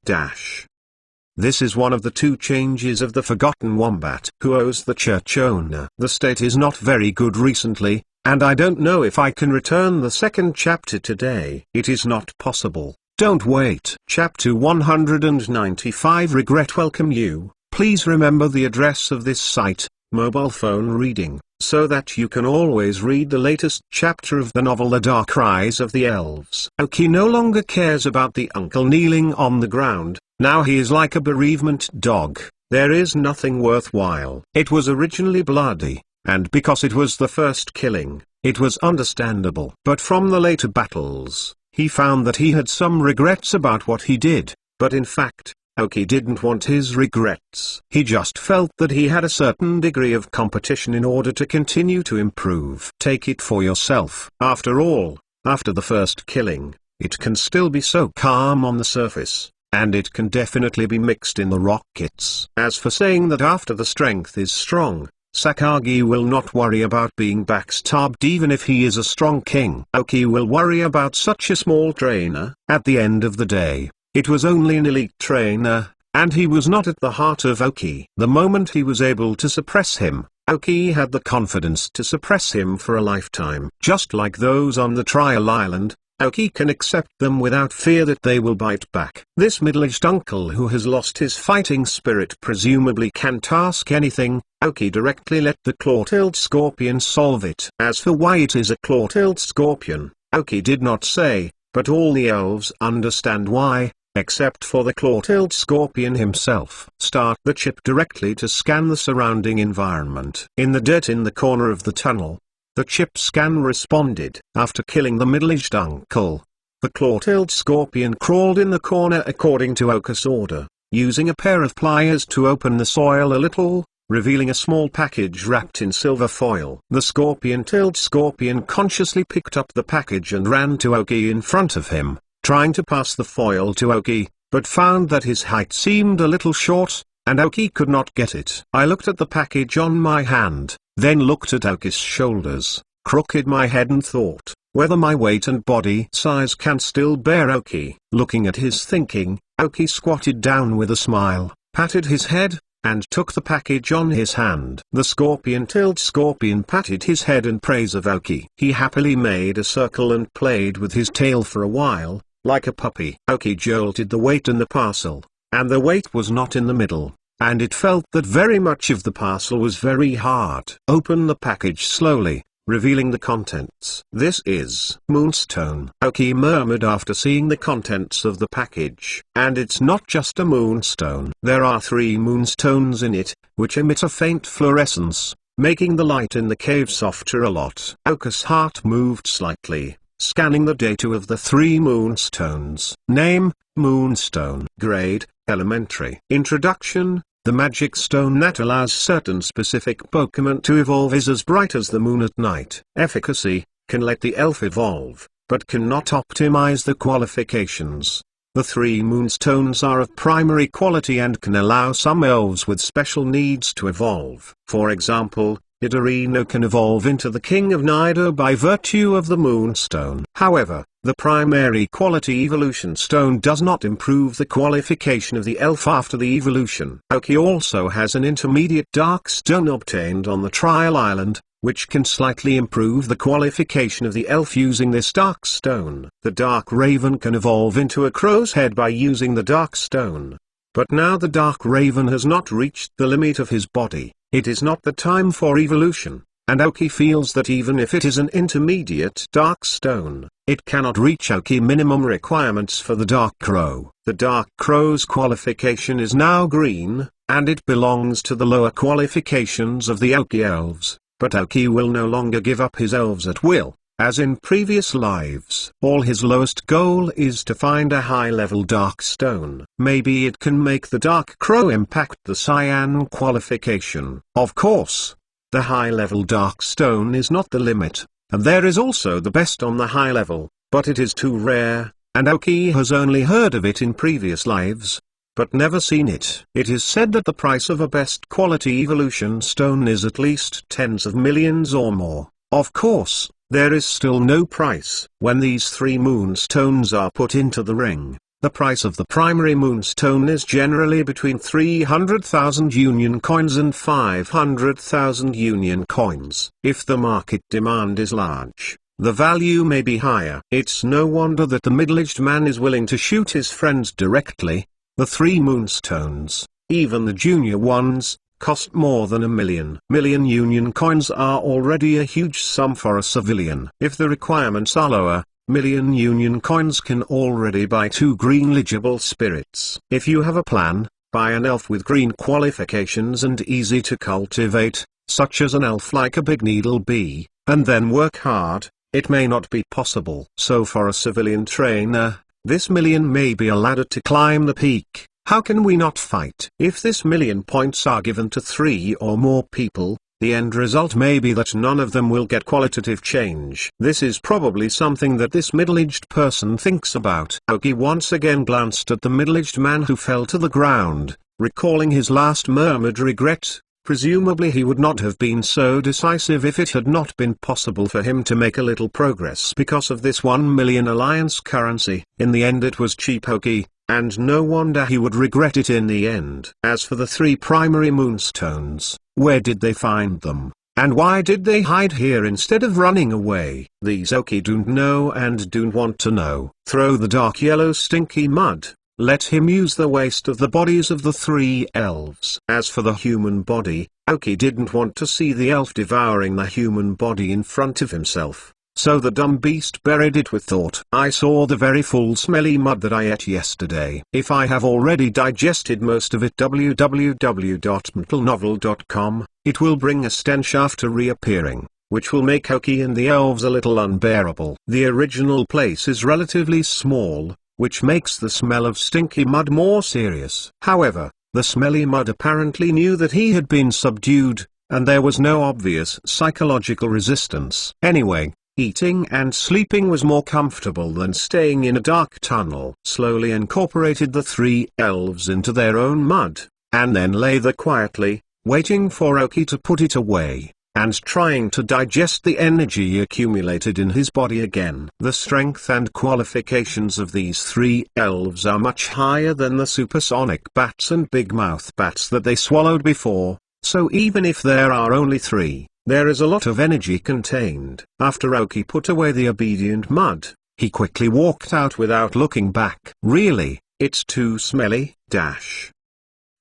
This is one of the two changes of the Forgotten Wombat. Who owes the church owner? The state is not very good recently, and I don't know if I can return the second chapter today. It is not possible. Don't wait. Chapter 195 Regret. Welcome you. Please remember the address of this site, mobile phone reading, so that you can always read the latest chapter of the novel The Dark Rise of the Elves. Aoki no longer cares about the uncle kneeling on the ground. Now he is like a bereavement dog. There is nothing worthwhile. It was originally bloody, and because it was the first killing, it was understandable. But from the later battles, he found that he had some regrets about what he did. But in fact, Aoki didn't want his regrets. He just felt that he had a certain degree of competition in order to continue to improve. Take it for yourself. After all, after the first killing, it can still be so calm on the surface, and it can definitely be mixed in the Rockets. As for saying that after the strength is strong, Sakagi will not worry about being backstabbed even if he is a strong king. Aoki will worry about such a small trainer. At the end of the day, it was only an elite trainer, and he was not at the heart of Aoki. The moment he was able to suppress him, Aoki had the confidence to suppress him for a lifetime. Just like those on the trial island, Aoki can accept them without fear that they will bite back. This middle-aged uncle who has lost his fighting spirit presumably can't ask anything. Aoki directly let the claw-tailed scorpion solve it. As for why it is a claw-tailed scorpion, Aoki did not say, but all the elves understand why, except for the claw-tailed scorpion himself. Start the chip directly to scan the surrounding environment. In the dirt in the corner of the tunnel, the chip scan responded. After killing the middle-aged uncle, the claw-tailed scorpion crawled in the corner according to Oka's order. using a pair of pliers to open the soil a little, revealing a small package wrapped in silver foil. The scorpion-tailed scorpion consciously picked up the package and ran to Aoki in front of him, trying to pass the foil to Aoki, but found that his height seemed a little short, and Aoki could not get it. I looked at the package on my hand, then looked at Aoki's shoulders, crooked my head and thought, whether my weight and body size can still bear Aoki. Looking at his thinking, Aoki squatted down with a smile, patted his head, and took the package on his hand. The scorpion-tailed scorpion patted his head in praise of Aoki. He happily made a circle and played with his tail for a while, like a puppy. Aoki jolted the weight in the parcel, and the weight was not in the middle, and it felt that very much of the parcel was very hard. Open the package slowly, revealing the contents. This is moonstone, Aoki murmured after seeing the contents of the package. And it's not just a moonstone. There are 3 moonstones in it, which emit a faint fluorescence, making the light in the cave softer a lot. Aoki's heart moved slightly, scanning the data of the 3 moonstones. Name, moonstone. Grade, elementary. Introduction: the magic stone that allows certain specific Pokemon to evolve is as bright as the moon at night. Efficacy: can let the elf evolve, but cannot optimize the qualifications. The 3 moonstones are of primary quality and can allow some elves with special needs to evolve. For example, Nidorino can evolve into the King of Nido by virtue of the moonstone. However, the primary quality evolution stone does not improve the qualification of the elf after the evolution. Aoki also has an intermediate dark stone obtained on the trial island, which can slightly improve the qualification of the elf using this dark stone. The dark raven can evolve into a crow's head by using the dark stone. But now the dark raven has not reached the limit of his body. It is not the time for evolution, and Aoki feels that even if it is an intermediate dark stone, it cannot reach Aoki minimum requirements for the dark crow. The dark crow's qualification is now green, and it belongs to the lower qualifications of the Aoki elves, but Aoki will no longer give up his elves at will. As in previous lives, all his lowest goal is to find a high-level dark stone. Maybe it can make the dark crow impact the cyan qualification. Of course, the high-level dark stone is not the limit, and there is also the best on the high level, but it is too rare, and Aoki has only heard of it in previous lives, but never seen it. It is said that the price of a best quality evolution stone is at least tens of millions or more. Of course, there is still no price. When these 3 moonstones are put into the ring, the price of the primary moonstone is generally between 300,000 union coins and 500,000 union coins. If the market demand is large, the value may be higher. It's no wonder that the middle-aged man is willing to shoot his friends directly. The 3 moonstones, even the junior ones, cost more than 1 million union coins are already a huge sum for a civilian. If the requirements are lower, million union coins can already buy 2 green legible spirits. If you have a plan, buy an elf with green qualifications and easy to cultivate, such as an elf like a big needle bee, and then work hard. It may not be possible. So for a civilian trainer, this million may be a ladder to climb the peak. How can we not fight? If this 1,000,000 points are given to 3 or more people, the end result may be that none of them will get qualitative change. This is probably something that this middle-aged person thinks about. Aoki once again glanced at the middle-aged man who fell to the ground, recalling his last murmured regret. Presumably he would not have been so decisive if it had not been possible for him to make a little progress because of this 1 million alliance currency. In the end it was cheap Aoki, and no wonder he would regret it in the end. As for the 3 primary moonstones, where did they find them? And why did they hide here instead of running away? These Aoki don't know and don't want to know. Throw the dark yellow stinky mud. Let him use the waste of the bodies of the 3 elves. As for the human body, Aoki didn't want to see the elf devouring the human body in front of himself. So the dumb beast buried it with thought. I saw the very full smelly mud that I ate yesterday. If I have already digested most of it www.mentalnovel.com, it will bring a stench after reappearing, which will make Aoki and the elves a little unbearable. The original place is relatively small, which makes the smell of stinky mud more serious. However, the smelly mud apparently knew that he had been subdued, and there was no obvious psychological resistance. Anyway, eating and sleeping was more comfortable than staying in a dark tunnel. Slowly incorporated the three elves into their own mud, and then lay there quietly, waiting for Oki to put it away, and trying to digest the energy accumulated in his body again. The strength and qualifications of these three elves are much higher than the supersonic bats and big mouth bats that they swallowed before, so even if there are only three, there is a lot of energy contained. After Oki put away the obedient mud, he quickly walked out without looking back. Really, it's too smelly, dash.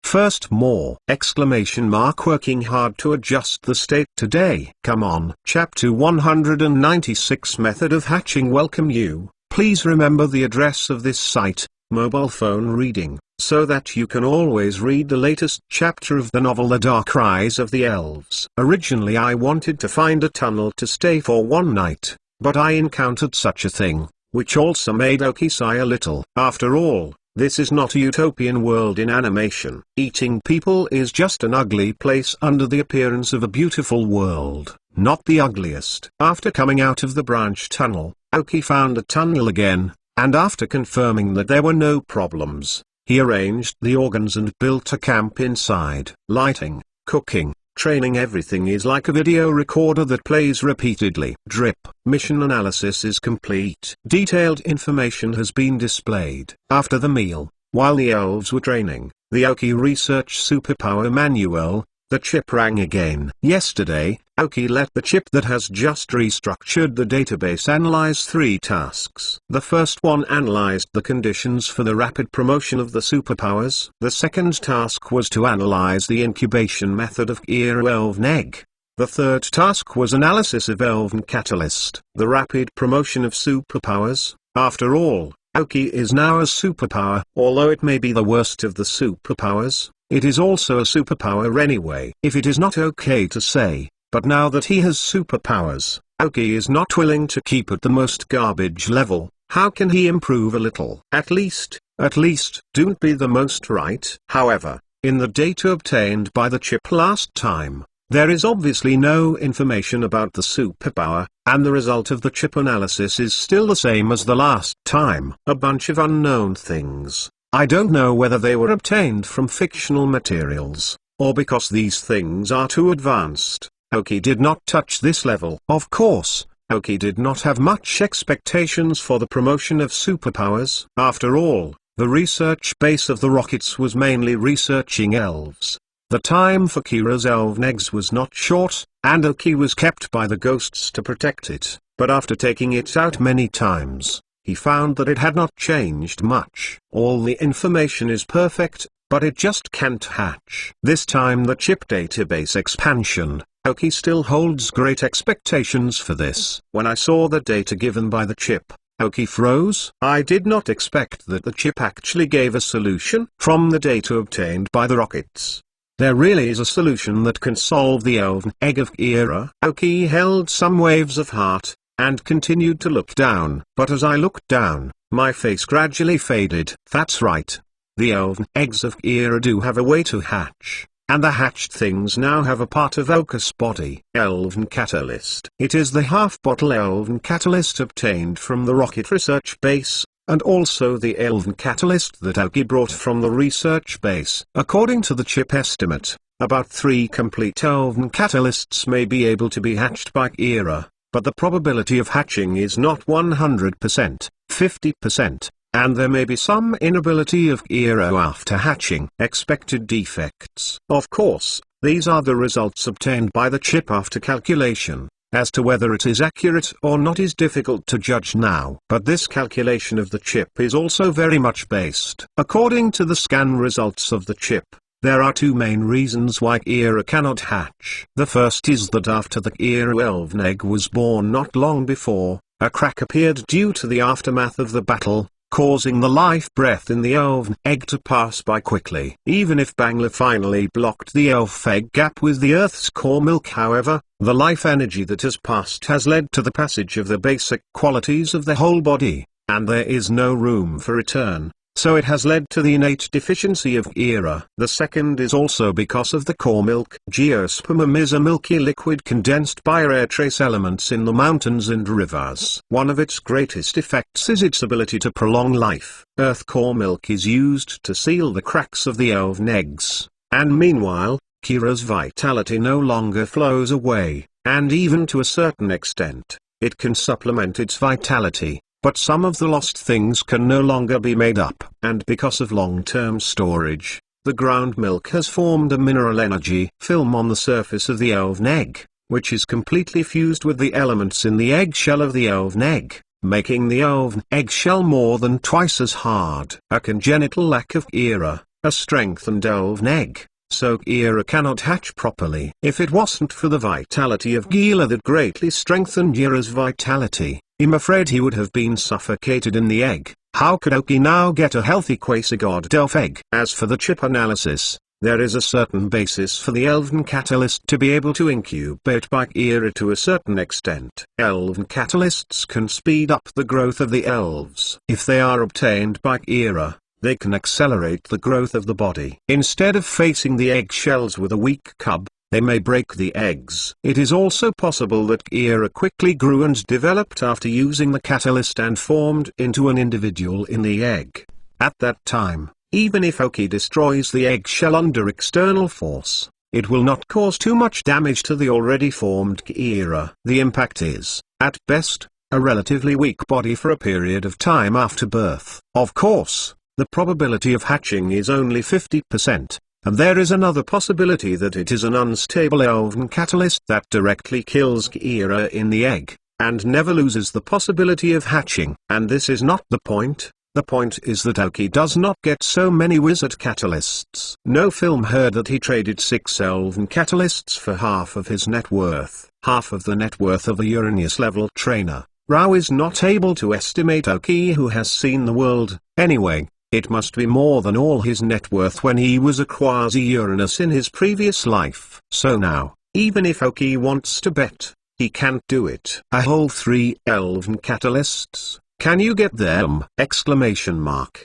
First more! Exclamation mark. Working hard to adjust the state today. Come on. Chapter 196 Method of Hatching. Welcome you. Please remember the address of this site, mobile phone reading, so that you can always read the latest chapter of the novel The Dark Rise of the Elves. Originally I wanted to find a tunnel to stay for one night, but I encountered such a thing, which also made Oki sigh a little. After all, this is not a utopian world in animation. Eating people is just an ugly place under the appearance of a beautiful world, not the ugliest. After coming out of the branch tunnel, Oki found a tunnel again, and after confirming that there were no problems, he arranged the organs and built a camp inside. Lighting, cooking, training, everything is like a video recorder that plays repeatedly. Drip. Mission analysis is complete. Detailed information has been displayed. After the meal, while the elves were training, the Oki Research Superpower Manual, the chip rang again. Yesterday, Oki let the chip that has just restructured the database analyze 3 tasks. The first one analyzed the conditions for the rapid promotion of the superpowers. The second task was to analyze the incubation method of Kira Elven Egg. The third task was analysis of Elven Catalyst. The rapid promotion of superpowers. After all, Oki is now a superpower. Although it may be the worst of the superpowers, it is also a superpower anyway. If it is not okay to say, but now that he has superpowers, Oki is not willing to keep at the most garbage level. How can he improve a little? At least, don't be the most, right? However, in the data obtained by the chip last time, there is obviously no information about the superpower, and the result of the chip analysis is still the same as the last time. A bunch of unknown things. I don't know whether they were obtained from fictional materials, or because these things are too advanced. Oki did not touch this level. Of course, Oki did not have much expectations for the promotion of superpowers. After all, the research base of the rockets was mainly researching elves. The time for Kira's elven eggs was not short, and Oki was kept by the ghosts to protect it, but after taking it out many times, he found that it had not changed much. All the information is perfect, but it just can't hatch. This time the chip database expansion, Oki still holds great expectations for this. When I saw the data given by the chip, Oki froze. I did not expect that the chip actually gave a solution from the data obtained by the rockets. There really is a solution that can solve the Elven Egg of Kira. Oki held some waves of heart, and continued to look down. But as I looked down, my face gradually faded. That's right. The Elven Eggs of Kira do have a way to hatch, and the hatched things now have a part of Oki's body. Elven Catalyst. It is the half-bottle Elven Catalyst obtained from the rocket research base, and also the Elven Catalyst that Oki brought from the research base. According to the chip estimate, about 3 complete Elven Catalysts may be able to be hatched by Kira. But the probability of hatching is not 100%, 50%, and there may be some inability of Kira after hatching. Expected defects. Of course, these are the results obtained by the chip after calculation. As to whether it is accurate or not is difficult to judge now. But this calculation of the chip is also very much based. According to the scan results of the chip, there are 2 main reasons why Kira cannot hatch. The first is that after the Kira Elven Egg was born not long before, a crack appeared due to the aftermath of the battle, causing the life breath in the Elven Egg to pass by quickly. Even if Bangla finally blocked the Elf Egg gap with the Earth's core milk, however, the life energy that has passed has led to the passage of the basic qualities of the whole body. and there is no room for return, so it has led to the innate deficiency of Gira. The second is also because of the core milk. Geospermum is a milky liquid condensed by rare trace elements in the mountains and rivers. One of its greatest effects is its ability to prolong life. Earth core milk is used to seal the cracks of the elven eggs, and meanwhile, Gira's vitality no longer flows away, and even to a certain extent, it can supplement its vitality. But some of the lost things can no longer be made up. And because of long-term storage, the ground milk has formed a mineral energy film on the surface of the elven egg, which is completely fused with the elements in the eggshell of the elven egg, making the elven eggshell more than twice as hard. A congenital lack of Gira, a strengthened elven egg, so Gira cannot hatch properly. If it wasn't for the vitality of Gila that greatly strengthened Gira's vitality, I'm afraid he would have been suffocated in the egg. How could Oki now get a healthy Quasar elf egg? As for the chip analysis, there is a certain basis for the elven catalyst to be able to incubate by Gira to a certain extent. Elven catalysts can speed up the growth of the elves. If they are obtained by Gira, they can accelerate the growth of the body. Instead of facing the eggshells with a weak cub, they may break the eggs. It is also possible that Gira quickly grew and developed after using the catalyst and formed into an individual in the egg. At that time, even if Oki destroys the eggshell under external force, it will not cause too much damage to the already formed Gira. The impact is, at best, a relatively weak body for a period of time after birth. Of course, the probability of hatching is only 50%. And there is another possibility that it is an unstable elven catalyst that directly kills Gira in the egg, and never loses the possibility of hatching. And this is not the point. The point is that Oki does not get so many wizard catalysts. No film heard that he traded 6 elven catalysts for half of his net worth. Half of the net worth of a Uranus level trainer. Rao is not able to estimate Oki, who has seen the world. Anyway, it must be more than all his net worth when he was a quasi-Uranus in his previous life. So now, even if Oki wants to bet, he can't do it. A whole 3 elven catalysts? Can you get them? Exclamation mark.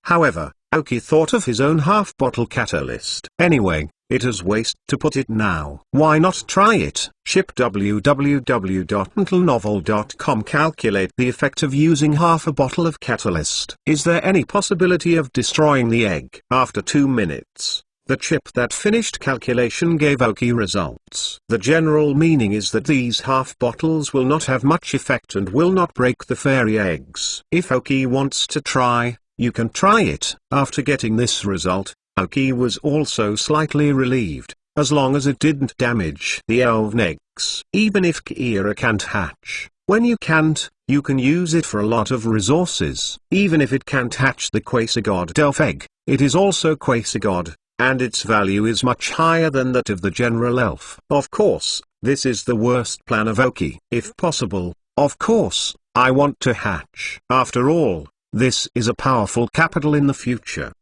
However, Oki thought of his own half-bottle catalyst. Anyway, it is waste to put it now. Why not try it? Ship www.mentalnovel.com. Calculate the effect of using half a bottle of catalyst. Is there any possibility of destroying the egg? After 2 minutes, the chip that finished calculation gave Oki results. The general meaning is that these half bottles will not have much effect and will not break the fairy eggs. If Oki wants to try, you can try it. After getting this result, Oki was also slightly relieved, as long as it didn't damage the elven eggs. Even if Gira can't hatch, when you can't, you can use it for a lot of resources. Even if it can't hatch the Quasar elf egg, it is also Quasar, and its value is much higher than that of the general elf. Of course, this is the worst plan of Oki. If possible, of course, I want to hatch. After all, this is a powerful capital in the future.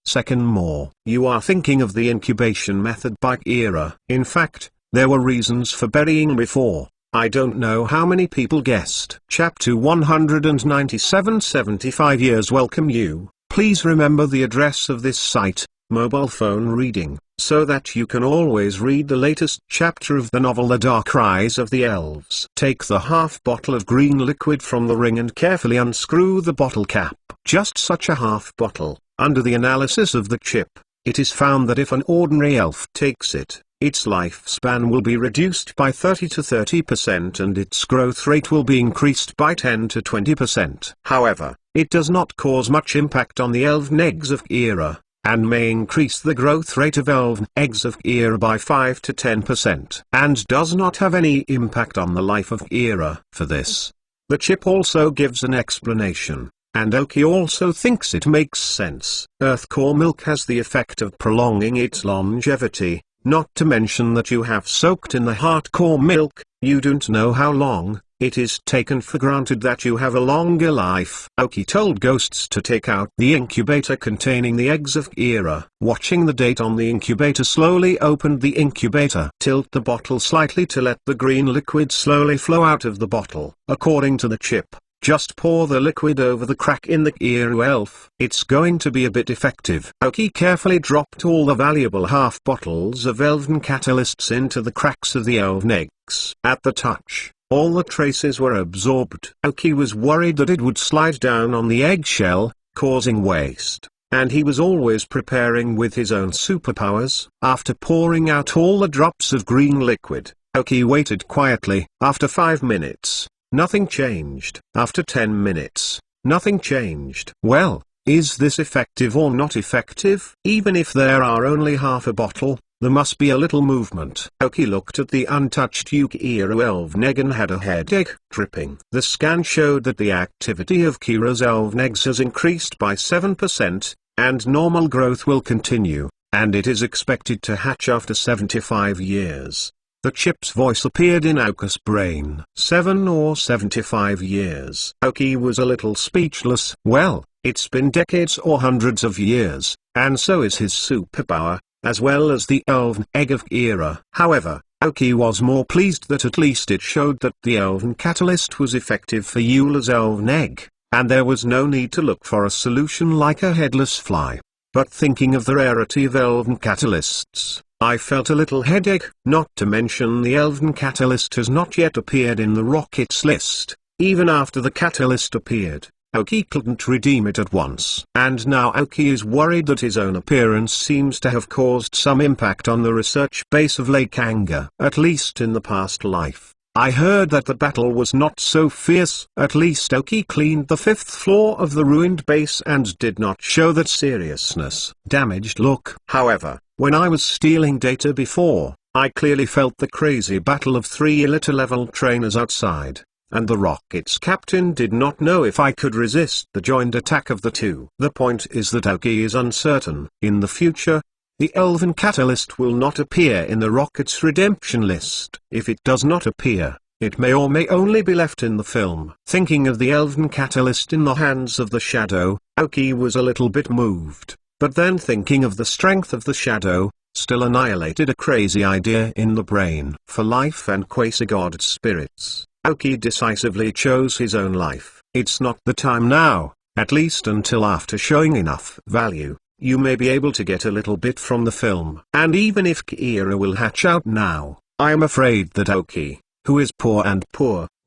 Second more. You are thinking of the incubation method by Gira. In fact, there were reasons for burying before. I don't know how many people guessed. Chapter 197. 75 years. Welcome you. Please remember the address of this site, mobile phone reading, so that you can always read the latest chapter of the novel The Dark Rise of the Elves. Take the half bottle of green liquid from the ring and carefully unscrew the bottle cap. Just such a half bottle. Under the analysis of the chip, it is found that if an ordinary elf takes it, its lifespan will be reduced by 30 to 30% and its growth rate will be increased by 10 to 20%. However, it does not cause much impact on the elven eggs of Gira, and may increase the growth rate of elven eggs of Gira by 5 to 10%, and does not have any impact on the life of Gira. For this, the chip also gives an explanation. And Oki also thinks it makes sense. Earth core milk has the effect of prolonging its longevity, not to mention that you have soaked in the heart core milk, you don't know how long. It is taken for granted that you have a longer life. Oki told ghosts to take out the incubator containing the eggs of Gira. Watching the date on the incubator, slowly opened the incubator. Tilt the bottle slightly to let the green liquid slowly flow out of the bottle. According to the chip, Just pour the liquid over the crack in the Kiiru elf. It's going to be a bit effective. Aoki carefully dropped all the valuable half bottles of elven catalysts into the cracks of the elven eggs. At the touch, all the traces were absorbed. Aoki was worried that it would slide down on the eggshell, causing waste, and he was always preparing with his own superpowers. After pouring out all the drops of green liquid, Aoki waited quietly. After 5 minutes, nothing changed. After 10 minutes, nothing changed. Well, is this effective or not effective? Even if there are only half a bottle, there must be a little movement. Aoki looked at the untouched Kiiru elven egg and had a headache. Dripping. The scan showed that the activity of Kiiru's elven eggs has increased by 7%, and normal growth will continue, and it is expected to hatch after 75 years. The chip's voice appeared in Aoki's brain. 7 or 75 years. Aoki was a little speechless. Well, it's been decades or hundreds of years, and so is his superpower, as well as the elven egg of Kiiru. However, Aoki was more pleased that at least it showed that the elven catalyst was effective for Eula's elven egg, and there was no need to look for a solution like a headless fly. But thinking of the rarity of elven catalysts, I felt a little headache. Not to mention the elven catalyst has not yet appeared in the rockets list. Even after the catalyst appeared, Aoki couldn't redeem it at once. And now Aoki is worried that his own appearance seems to have caused some impact on the research base of Lake Anger. At least in the past life, I heard that the battle was not so fierce. At least Aoki cleaned the 5th floor of the ruined base and did not show that seriousness. Damaged look. However, when I was stealing data before, I clearly felt the crazy battle of 3 elite-level trainers outside, and the rocket's captain did not know if I could resist the joint attack of the two. The point is that Aoki is uncertain. In the future, the elven catalyst will not appear in the rocket's redemption list. If it does not appear, it may or may only be left in the film. Thinking of the elven catalyst in the hands of the shadow, Aoki was a little bit moved, but then thinking of the strength of the shadow, still annihilated a crazy idea in the brain. For life and quasi-god spirits, Aoki decisively chose his own life. It's not the time now, at least until after showing enough value, you may be able to get a little bit from the film. And even if Kiiru will hatch out now, I am afraid that Aoki, who is poor,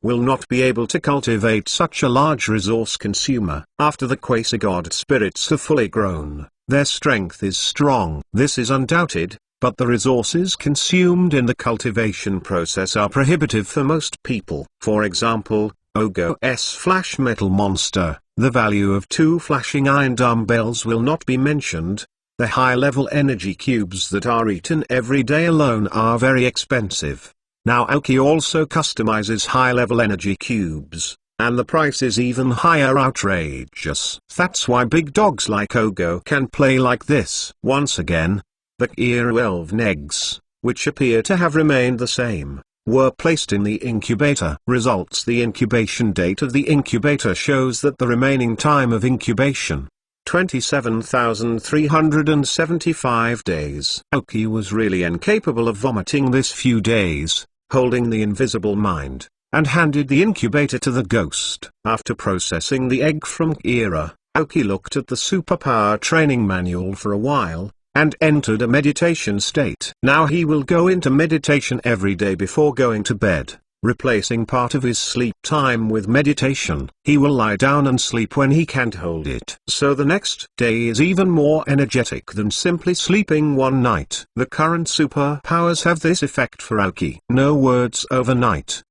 will not be able to cultivate such a large resource consumer. After the quasi-god spirits are fully grown, their strength is strong. This is undoubted, but the resources consumed in the cultivation process are prohibitive for most people. For example, Ogo's flash metal monster, the value of 2 flashing iron dumbbells will not be mentioned. The high-level energy cubes that are eaten every day alone are very expensive. Now Aoki also customizes high-level energy cubes, and the price is even higher. Outrageous. That's why big dogs like Ogo can play like this. Once again, the Kiiru elven eggs, which appear to have remained the same, were placed in the incubator. Results: the incubation date of the incubator shows that the remaining time of incubation, 27,375 days. Aoki was really incapable of vomiting this few days, holding the invisible mind, and handed the incubator to the ghost. After processing the egg from Kiiru, Aoki looked at the superpower training manual for a while, and entered a meditation state. Now he will go into meditation every day before going to bed, replacing part of his sleep time with meditation. He will lie down and sleep when he can't hold it. So the next day is even more energetic than simply sleeping one night. The current superpowers have this effect for Aoki. No words overnight.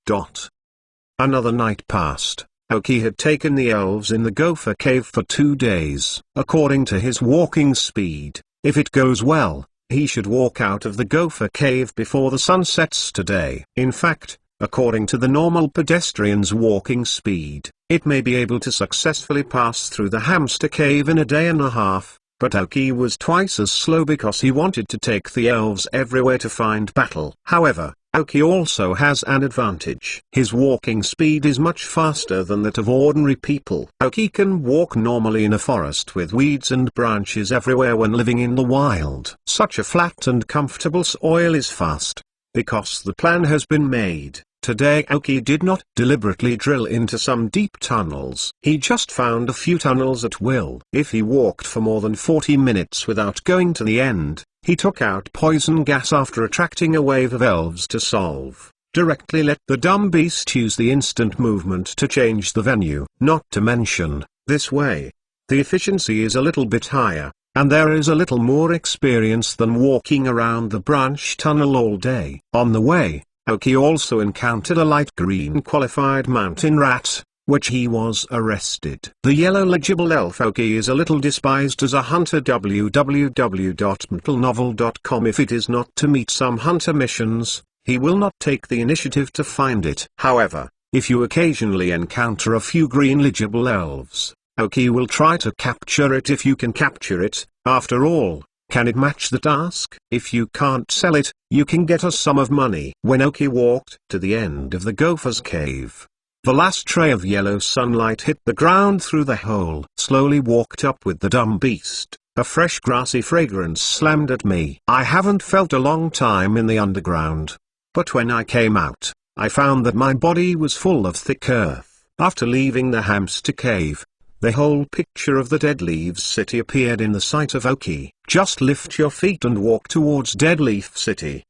Another night passed. Aoki had taken the elves in the Gopher Cave for 2 days. According to his walking speed, if it goes well, he should walk out of the Gopher Cave before the sun sets today. In fact, according to the normal pedestrian's walking speed, it may be able to successfully pass through the Hamster Cave in a day and a half, but Aoki was twice as slow because he wanted to take the elves everywhere to find battle. However, Aoki also has an advantage. His walking speed is much faster than that of ordinary people. Aoki can walk normally in a forest with weeds and branches everywhere when living in the wild. Such a flat and comfortable soil is fast, because the plan has been made. Today Aoki did not deliberately drill into some deep tunnels. He just found a few tunnels at will. If he walked for more than 40 minutes without going to the end, he took out poison gas after attracting a wave of elves to solve. Directly let the dumb beast use the instant movement to change the venue. Not to mention, this way, the efficiency is a little bit higher, and there is a little more experience than walking around the branch tunnel all day. On the way, Aoki also encountered a light green qualified mountain rat, which he was arrested. The yellow legible elf Aoki is a little despised as a hunter. www.mtlnovel.com. If it is not to meet some hunter missions, he will not take the initiative to find it. However, if you occasionally encounter a few green legible elves, Aoki will try to capture it if you can capture it. After all, can it match the task? If you can't sell it, you can get a sum of money. When Aoki walked to the end of the gopher's cave, the last ray of yellow sunlight hit the ground through the hole. Slowly walked up with the dumb beast. A fresh grassy fragrance slammed at me. I haven't felt a long time in the underground. But when I came out, I found that my body was full of thick earth. After leaving the hamster cave, the whole picture of the Deadleaf City appeared in the sight of Aoki. Just lift your feet and walk towards Deadleaf City.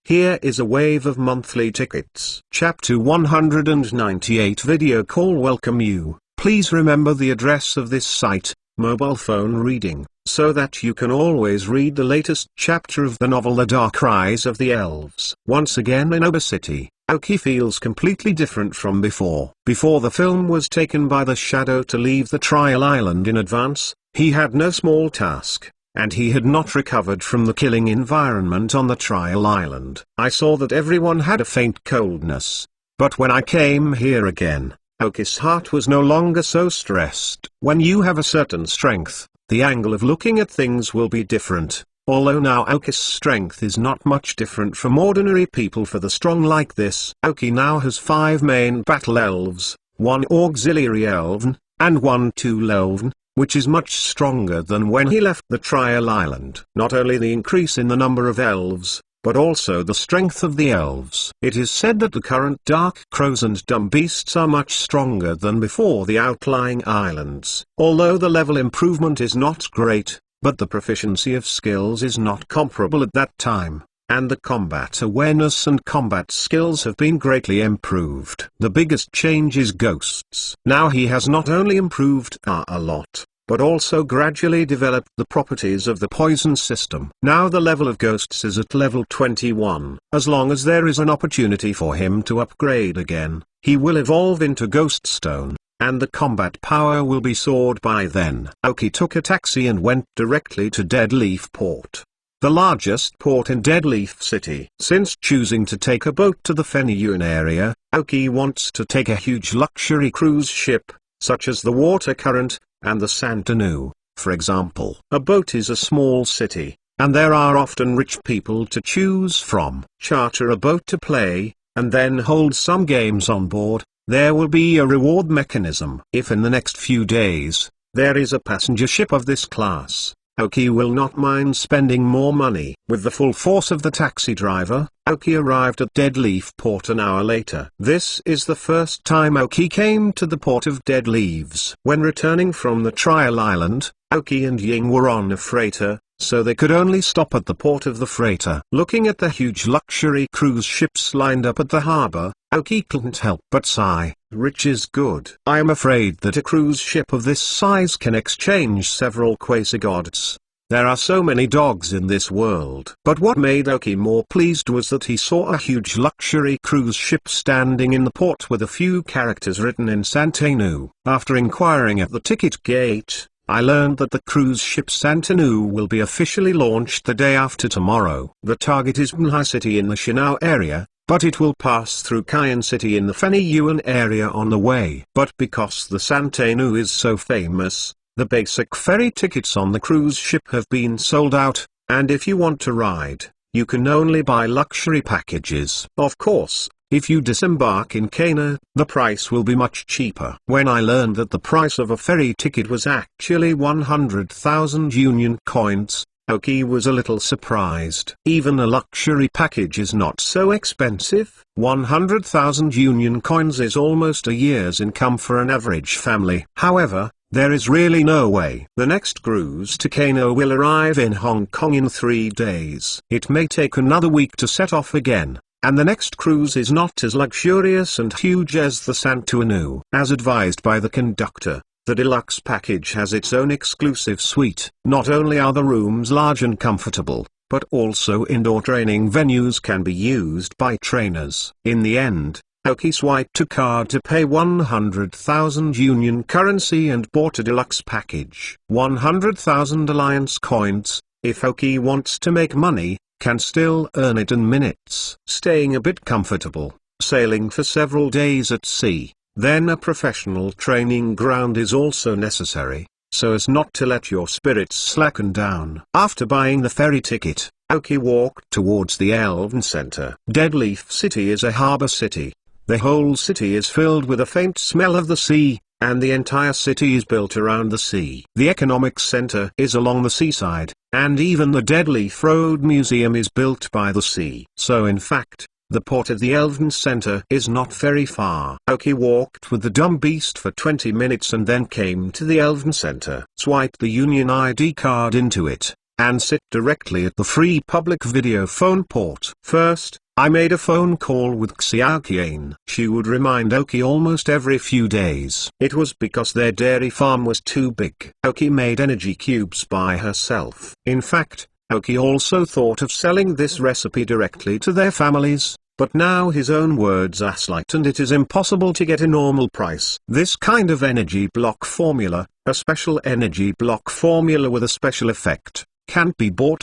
Here is a wave of monthly tickets. Chapter 198 Video Call. Welcome you. Please remember the address of this site, mobile phone reading, so that you can always read the latest chapter of the novel The Dark Rise of the Elves. Once again in Oba City, Aoki feels completely different from before. Before the film was taken by the Shadow to leave the trial island in advance, he had no small task, and he had not recovered from the killing environment on the trial island. I saw that everyone had a faint coldness, but when I came here again, Aoki's heart was no longer so stressed. When you have a certain strength, the angle of looking at things will be different. Although now Aoki's strength is not much different from ordinary people for the strong like this. Aoki now has 5 main battle elves, 1 auxiliary elven, and 1 tool elven, which is much stronger than when he left the trial island. Not only the increase in the number of elves, but also the strength of the elves. It is said that the current dark crows and dumb beasts are much stronger than before the outlying islands. Although the level improvement is not great, but the proficiency of skills is not comparable at that time, and the combat awareness and combat skills have been greatly improved. The biggest change is ghosts. Now he has not only improved a lot, but also gradually developed the properties of the poison system. Now the level of ghosts is at level 21. As long as there is an opportunity for him to upgrade again, he will evolve into Ghost Stone, and the combat power will be soared by then. Aoki took a taxi and went directly to Deadleaf Port, the largest port in Deadleaf City. Since choosing to take a boat to the Feniyuan area, Aoki wants to take a huge luxury cruise ship, such as the Water Current, and the Santanu, for example. A boat is a small city, and there are often rich people to choose from. Charter a boat to play, and then hold some games on board. There will be a reward mechanism. If in the next few days, there is a passenger ship of this class, Aoki will not mind spending more money. With the full force of the taxi driver, Aoki arrived at Deadleaf Port an hour later. This is the first time Aoki came to the port of Deadleaves. When returning from the trial island, Aoki and Ying were on a freighter, so they could only stop at the port of the freighter. Looking at the huge luxury cruise ships lined up at the harbor, Aoki couldn't help but sigh. Rich is good. I am afraid that a cruise ship of this size can exchange several quasi-gods. There are so many dogs in this world. But what made Aoki more pleased was that he saw a huge luxury cruise ship standing in the port with a few characters written in Santanu. After inquiring at the ticket gate, I learned that the cruise ship Santanu will be officially launched the day after tomorrow. The target is Mlha City in the Shinao area, but it will pass through Kayan City in the Feniyuan area on the way. But because the Santanu is so famous, the basic ferry tickets on the cruise ship have been sold out, and if you want to ride, you can only buy luxury packages. Of course, if you disembark in Kana, the price will be much cheaper. When I learned that the price of a ferry ticket was actually 100,000 Union coins, Oki was a little surprised. Even a luxury package is not so expensive. 100,000 Union coins is almost a year's income for an average family. However, there is really no way. The next cruise to Kano will arrive in Hong Kong in 3 days. It may take another week to set off again. And the next cruise is not as luxurious and huge as the Santorini. As advised by the conductor, the deluxe package has its own exclusive suite. Not only are the rooms large and comfortable, but also indoor training venues can be used by trainers. In the end, Oki swiped a card to pay 100,000 Union currency and bought a deluxe package. 100,000 Alliance coins, if Oki wants to make money, can still earn it in minutes. Staying a bit comfortable, sailing for several days at sea, then a professional training ground is also necessary, so as not to let your spirits slacken down. After buying the ferry ticket, Oki walked towards the Elven Center. Deadleaf City is a harbor city. The whole city is filled with a faint smell of the sea, and the entire city is built around the sea. The economic center is along the seaside, and even the Deadleaf Road Museum is built by the sea. So in fact, the port of the Elven Center is not very far. Oki walked with the dumb beast for 20 minutes and then came to the Elven Center. Swiped the Union ID card into it, and sit directly at the free public video phone port. First, I made a phone call with Xiaoqian. She would remind Oki almost every few days. It was because their dairy farm was too big. Oki made energy cubes by herself. In fact, Oki also thought of selling this recipe directly to their families, but now his own words are slight and it is impossible to get a normal price. This kind of energy block formula, a special energy block formula with a special effect, can't be bought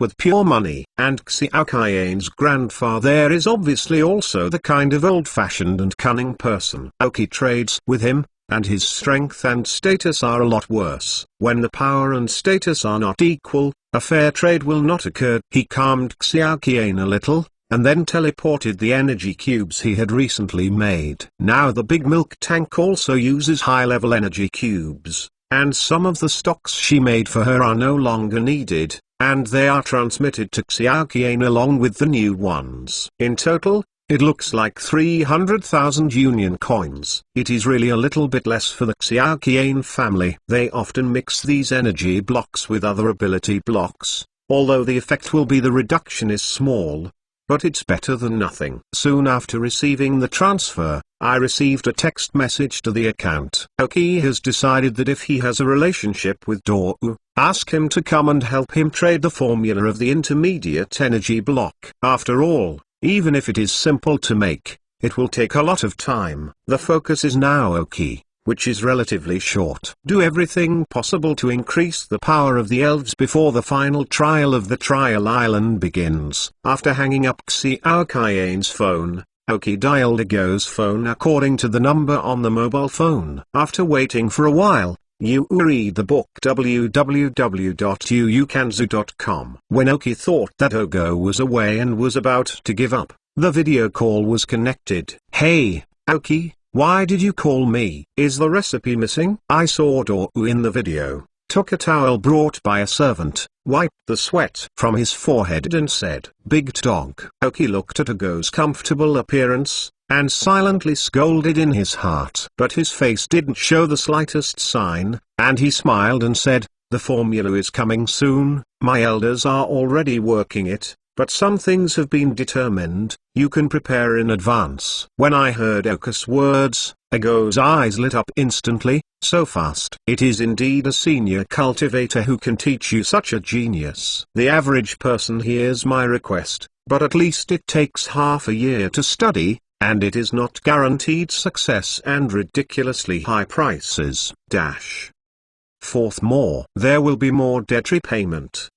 with pure money. And Xiaoqian's grandfather is obviously also the kind of old-fashioned and cunning person. Oki trades with him, and his strength and status are a lot worse. When the power and status are not equal, a fair trade will not occur. He calmed Xiaoqian a little, and then teleported the energy cubes he had recently made. Now the big milk tank also uses high-level energy cubes, and some of the stocks she made for her are no longer needed, and they are transmitted to Xiaoqian along with the new ones. In total, it looks like 300,000 Union coins. It is really a little bit less for the Xiaoqian family. They often mix these energy blocks with other ability blocks, although the effect will be the reduction is small, but it's better than nothing. Soon after receiving the transfer, I received a text message to the account. Oki has decided that if he has a relationship with Dou, ask him to come and help him trade the formula of the intermediate energy block. After all, even if it is simple to make, it will take a lot of time. The focus is now Oki, which is relatively short. Do everything possible to increase the power of the elves before the final trial of the Trial Island begins. After hanging up Xiaoqian's phone, Oki dialed Ago's phone according to the number on the mobile phone. After waiting for a while, you read the book www.uukanzu.com. When Oki thought that Ogo was away and was about to give up, the video call was connected. Hey, Oki, why did you call me? Is the recipe missing? I saw Dou in the video, took a towel brought by a servant, wiped the sweat from his forehead and said, "Big dog." Oki looked at Ogo's comfortable appearance, and silently scolded in his heart. But his face didn't show the slightest sign, and he smiled and said, "The formula is coming soon, my elders are already working it, but some things have been determined, you can prepare in advance." When I heard Oki's words, Ago's eyes lit up instantly, so fast. It is indeed a senior cultivator who can teach you such a genius. The average person hears my request, but at least it takes half a year to study, and it is not guaranteed success and ridiculously high prices. Fourth, more. There will be more debt repayment!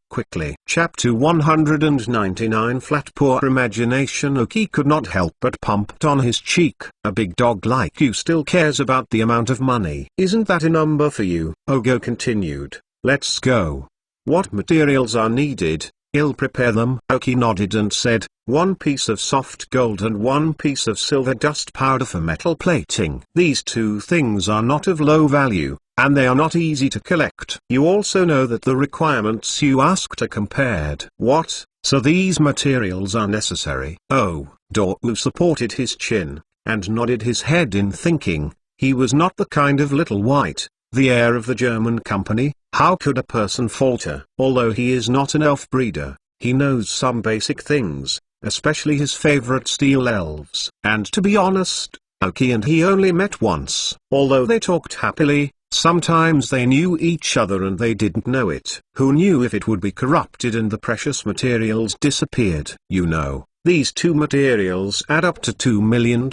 Quickly. Chapter 199. Flat poor imagination. Oki could not help but pumped on his cheek. A big dog like you still cares about the amount of money. Isn't that a number for you? Ogo continued. Let's go. What materials are needed? I'll prepare them. Oki nodded and said, 1 piece of soft gold and 1 piece of silver dust powder for metal plating. These 2 things are not of low value, and they are not easy to collect. You also know that the requirements you asked are compared. What? So these materials are necessary? Oh, Dou supported his chin, and nodded his head in thinking. He was not the kind of little white, the heir of the German company. How could a person falter? Although he is not an elf breeder, he knows some basic things, especially his favorite steel elves. And to be honest, Aoki and he only met once. Although they talked happily, sometimes they knew each other and they didn't know it. Who knew if it would be corrupted and the precious materials disappeared? You know, these two materials add up to $2 million.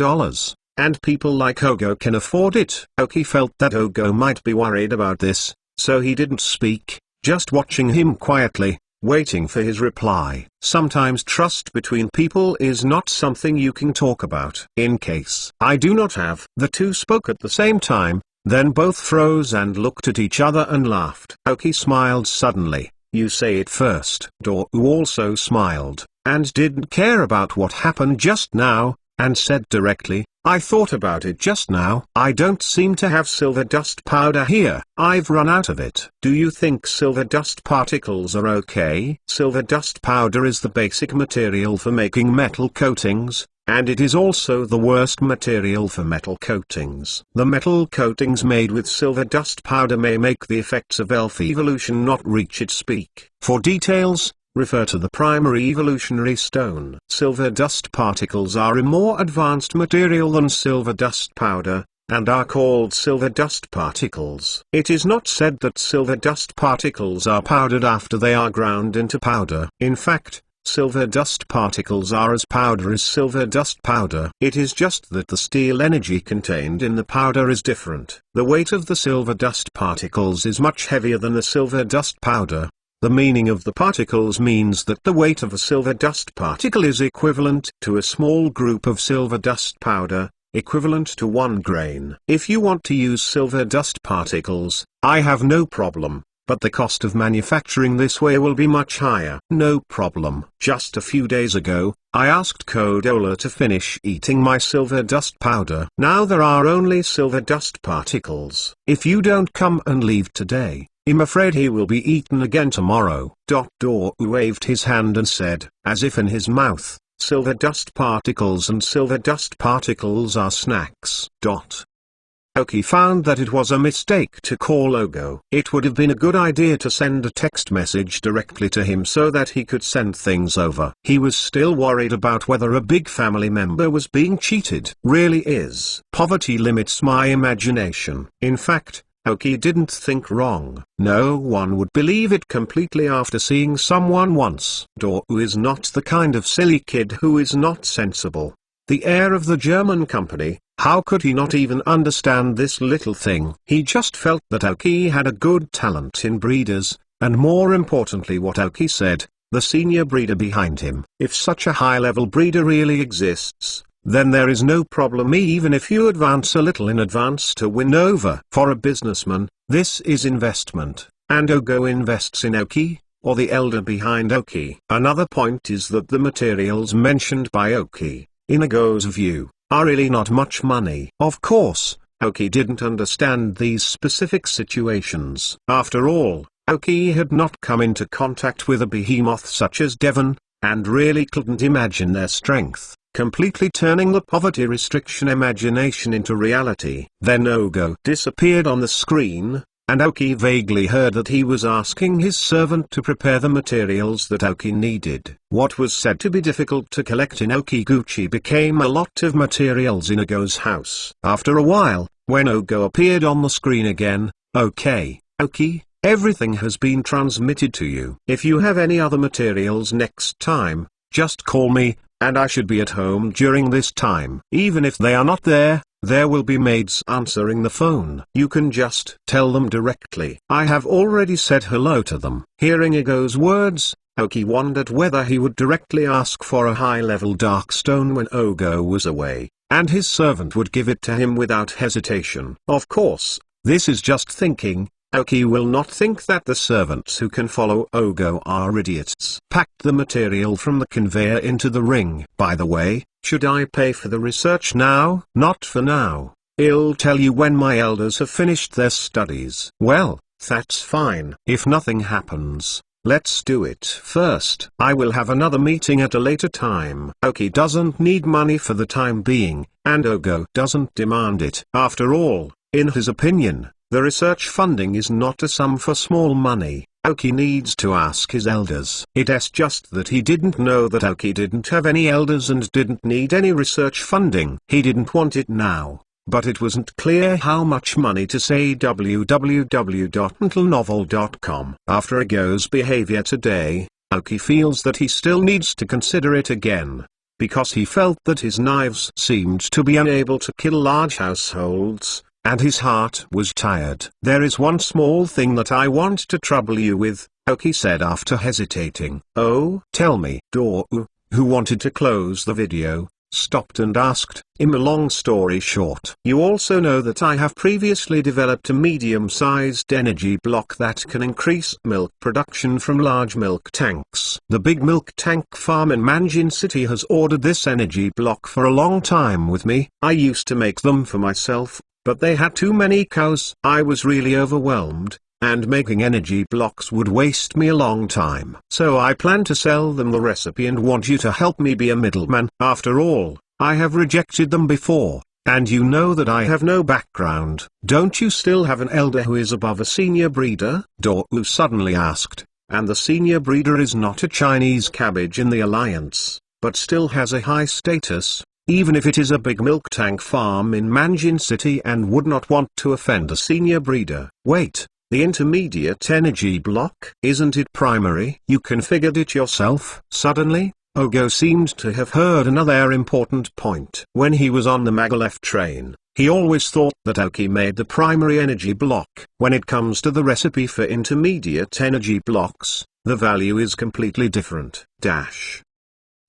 And people like Ogo can afford it. Aoki felt that Ogo might be worried about this, so he didn't speak, just watching him quietly, waiting for his reply. Sometimes trust between people is not something you can talk about. In case I do not have. The two spoke at the same time, then both froze and looked at each other and laughed. Aoki smiled suddenly. You say it first. Dou also smiled, and didn't care about what happened just now, and said directly, I thought about it just now. I don't seem to have silver dust powder here. I've run out of it. Do you think silver dust particles are okay? Silver dust powder is the basic material for making metal coatings, and it is also the worst material for metal coatings. The metal coatings made with silver dust powder may make the effects of elf evolution not reach its peak. For details, refer to the primary evolutionary stone. Silver dust particles are a more advanced material than silver dust powder, and are called silver dust particles. It is not said that silver dust particles are powdered after they are ground into powder. In fact, silver dust particles are as powder as silver dust powder. It is just that the steel energy contained in the powder is different. The weight of the silver dust particles is much heavier than the silver dust powder. The meaning of the particles means that the weight of a silver dust particle is equivalent to a small group of silver dust powder, equivalent to 1 grain. If you want to use silver dust particles, I have no problem, but the cost of manufacturing this way will be much higher. No problem. Just a few days ago, I asked Kodola to finish eating my silver dust powder. Now there are only silver dust particles. If you don't come and leave today, I'm afraid he will be eaten again tomorrow. Dou waved his hand and said, as if in his mouth, silver dust particles and silver dust particles are snacks. Aoki found that it was a mistake to call Ogo. It would have been a good idea to send a text message directly to him so that he could send things over. He was still worried about whether a big family member was being cheated. Really is. Poverty limits my imagination. In fact, Aoki didn't think wrong. No one would believe it completely after seeing someone once. Dou is not the kind of silly kid who is not sensible. The heir of the German company, how could he not even understand this little thing? He just felt that Aoki had a good talent in breeders, and more importantly what Aoki said, the senior breeder behind him. If such a high-level breeder really exists, then there is no problem even if you advance a little in advance to win over. For a businessman, this is investment, and Ogo invests in Aoki, or the elder behind Aoki. Another point is that the materials mentioned by Aoki, in Ogo's view, are really not much money. Of course, Aoki didn't understand these specific situations. After all, Aoki had not come into contact with a behemoth such as Devon, and really couldn't imagine their strength, completely turning the poverty restriction imagination into reality. Then Ogo disappeared on the screen, and Aoki vaguely heard that he was asking his servant to prepare the materials that Aoki needed. What was said to be difficult to collect in Okiguchi became a lot of materials in Ogo's house. After a while, when Ogo appeared on the screen again, okay, Aoki, everything has been transmitted to you. If you have any other materials next time, just call me, and I should be at home during this time. Even if they are not there, there will be maids answering the phone. You can just tell them directly. I have already said hello to them. Hearing Ogo's words, Aoki wondered whether he would directly ask for a high-level dark stone when Ogo was away, and his servant would give it to him without hesitation. Of course, this is just thinking. Aoki will not think that the servants who can follow Ogo are idiots. Packed the material from the conveyor into the ring. By the way, should I pay for the research now? Not for now. I'll tell you when my elders have finished their studies. Well, that's fine. If nothing happens, let's do it first. I will have another meeting at a later time. Oki doesn't need money for the time being, and Ogo doesn't demand it. After all, in his opinion, the research funding is not a sum for small money. Oki needs to ask his elders. It's just that he didn't know that Oki didn't have any elders and didn't need any research funding. He didn't want it now, but it wasn't clear how much money to say www.mentalnovel.com. After Ogo's behavior today, Oki feels that he still needs to consider it again, because he felt that his knives seemed to be unable to kill large households, and his heart was tired. There is one small thing that I want to trouble you with, Oki said after hesitating. Oh, tell me. Dou, who wanted to close the video, stopped and asked, a long story short. You also know that I have previously developed a medium-sized energy block that can increase milk production from large milk tanks. The big milk tank farm in Manjin City has ordered this energy block for a long time with me. I used to make them for myself, but they had too many cows. I was really overwhelmed, and making energy blocks would waste me a long time. So I plan to sell them the recipe and want you to help me be a middleman. After all, I have rejected them before, and you know that I have no background. Don't you still have an elder who is above a senior breeder? Dou suddenly asked, and the senior breeder is not a Chinese cabbage in the alliance, but still has a high status, even if it is a big milk tank farm in Manjin City and would not want to offend a senior breeder. Wait, the intermediate energy block? Isn't it primary? You configured it yourself? Suddenly, Ogo seemed to have heard another important point. When he was on the Maglev train, he always thought that Oki made the primary energy block. When it comes to the recipe for intermediate energy blocks, the value is completely different.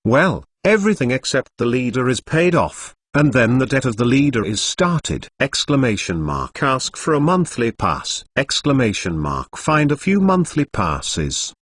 Well, everything except the leader is paid off, and then the debt of the leader is started. Ask for a monthly pass. Find a few monthly passes.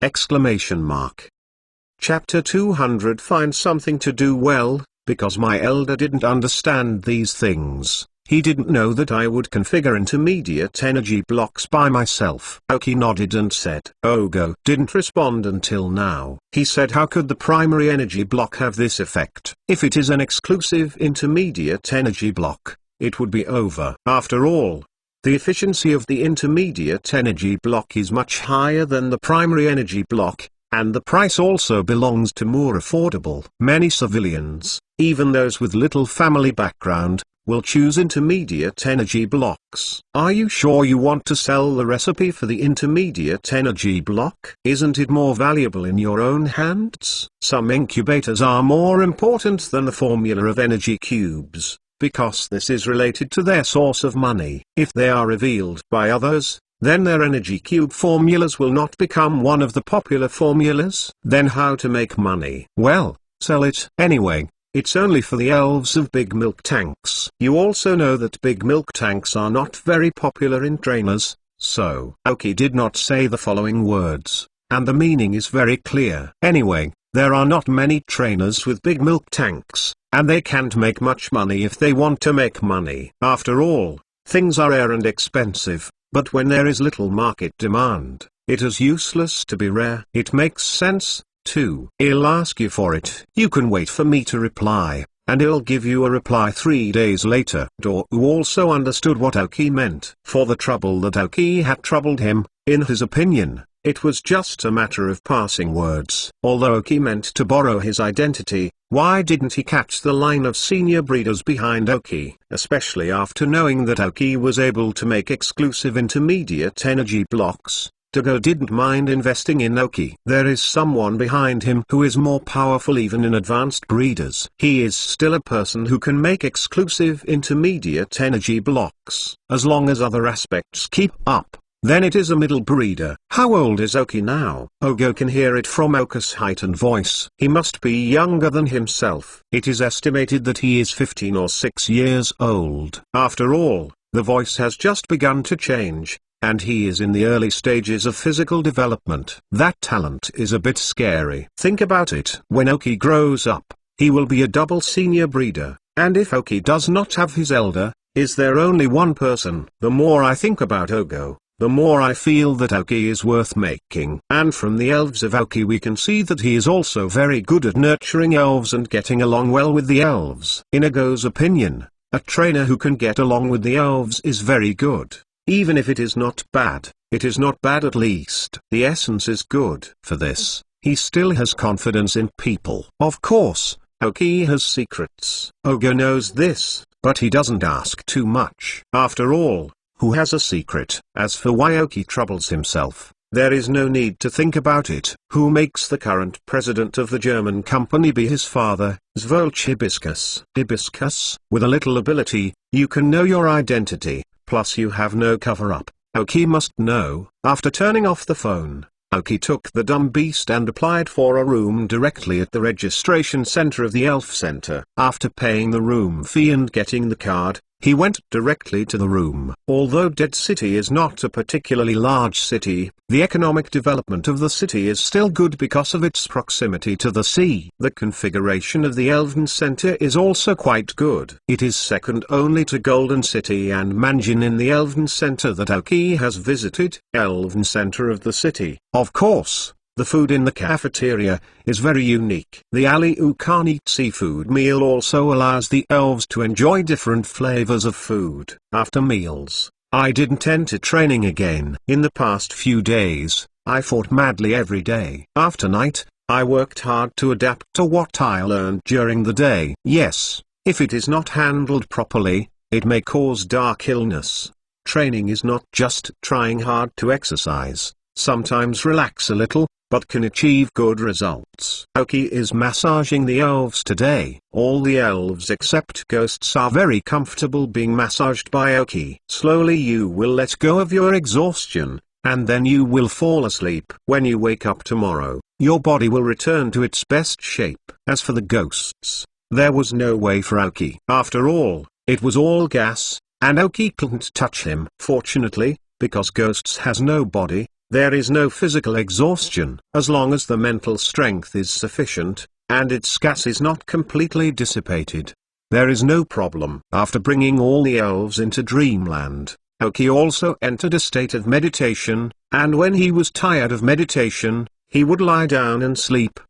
Chapter 200. Find something to do. Well, because my elder didn't understand these things, he didn't know that I would configure intermediate energy blocks by myself. Oki nodded and said. Ogo didn't respond until now. He said, how could the primary energy block have this effect? If it is an exclusive intermediate energy block, it would be over. After all, the efficiency of the intermediate energy block is much higher than the primary energy block, and the price also belongs to more affordable. Many civilians, even those with little family background, will choose intermediate energy blocks. Are you sure you want to sell the recipe for the intermediate energy block? Isn't it more valuable in your own hands? Some incubators are more important than the formula of energy cubes, because this is related to their source of money. If they are revealed by others, then their energy cube formulas will not become one of the popular formulas. Then how to make money? Well, sell it anyway. It's only for the elves of big milk tanks. You also know that big milk tanks are not very popular in trainers, so Oki did not say the following words, and the meaning is very clear. Anyway, there are not many trainers with big milk tanks, and they can't make much money if they want to make money. After all, things are rare and expensive, but when there is little market demand, it is useless to be rare. It makes sense. 2. I'll ask you for it. You can wait for me to reply, and I'll give you a reply 3 days later. Dou also understood what Oki meant. For the trouble that Oki had troubled him, in his opinion, it was just a matter of passing words. Although Oki meant to borrow his identity, why didn't he catch the line of senior breeders behind Oki? Especially after knowing that Oki was able to make exclusive intermediate energy blocks, Dou didn't mind investing in Oki. There is someone behind him who is more powerful even in advanced breeders. He is still a person who can make exclusive intermediate energy blocks. As long as other aspects keep up, then it is a middle breeder. How old is Oki now? Ogo can hear it from Oka's height and voice. He must be younger than himself. It is estimated that he is 15 or 6 years old. After all, the voice has just begun to change, and he is in the early stages of physical development. That talent is a bit scary. Think about it. When Oki grows up, he will be a double senior breeder, and if Oki does not have his elder, Is there only one person? The more I think about Ogo, the more I feel that Aoki is worth making. And from the elves of Aoki we can see that he is also very good at nurturing elves and getting along well with the elves. In Ogo's opinion, a trainer who can get along with the elves is very good. Even if it is not bad, it is not bad at least. The essence is good. For this, he still has confidence in people. Of course, Aoki has secrets. Ogo knows this, but he doesn't ask too much. After all, who has a secret? As for why Aoki troubles himself, there is no need to think about it. Who makes the current president of the German company be his father, Zvolch Hibiscus? Hibiscus, with a little ability, you can know your identity, plus you have no cover-up. Aoki must know. After turning off the phone, Aoki took the dumb beast and applied for a room directly at the registration center of the Elf Center. After paying the room fee and getting the card, he went directly to the room. Although Dead City is not a particularly large city, the economic development of the city is still good because of its proximity to the sea. The configuration of the Elven Center is also quite good. It is second only to Golden City and Manjin in the Elven Center that Aoki has visited. Elven Center of the city. Of course, the food in the cafeteria is very unique. The Ali Ukanit seafood meal also allows the elves to enjoy different flavors of food. After meals, I didn't enter training again. In the past few days, I fought madly every day. After night, I worked hard to adapt to what I learned during the day. Yes, if it is not handled properly, it may cause dark illness. Training is not just trying hard to exercise, sometimes relax a little, but can achieve good results. Aoki is massaging the elves today. All the elves except ghosts are very comfortable being massaged by Aoki. Slowly you will let go of your exhaustion, and then you will fall asleep. When you wake up tomorrow, your body will return to its best shape. As for the ghosts, there was no way for Aoki. After all, it was all gas, and Aoki couldn't touch him. Fortunately, because ghosts has no body, there is no physical exhaustion. As long as the mental strength is sufficient, and its gas is not completely dissipated, there is no problem. After bringing all the elves into Dreamland, Aoki also entered a state of meditation, and when he was tired of meditation, he would lie down and sleep.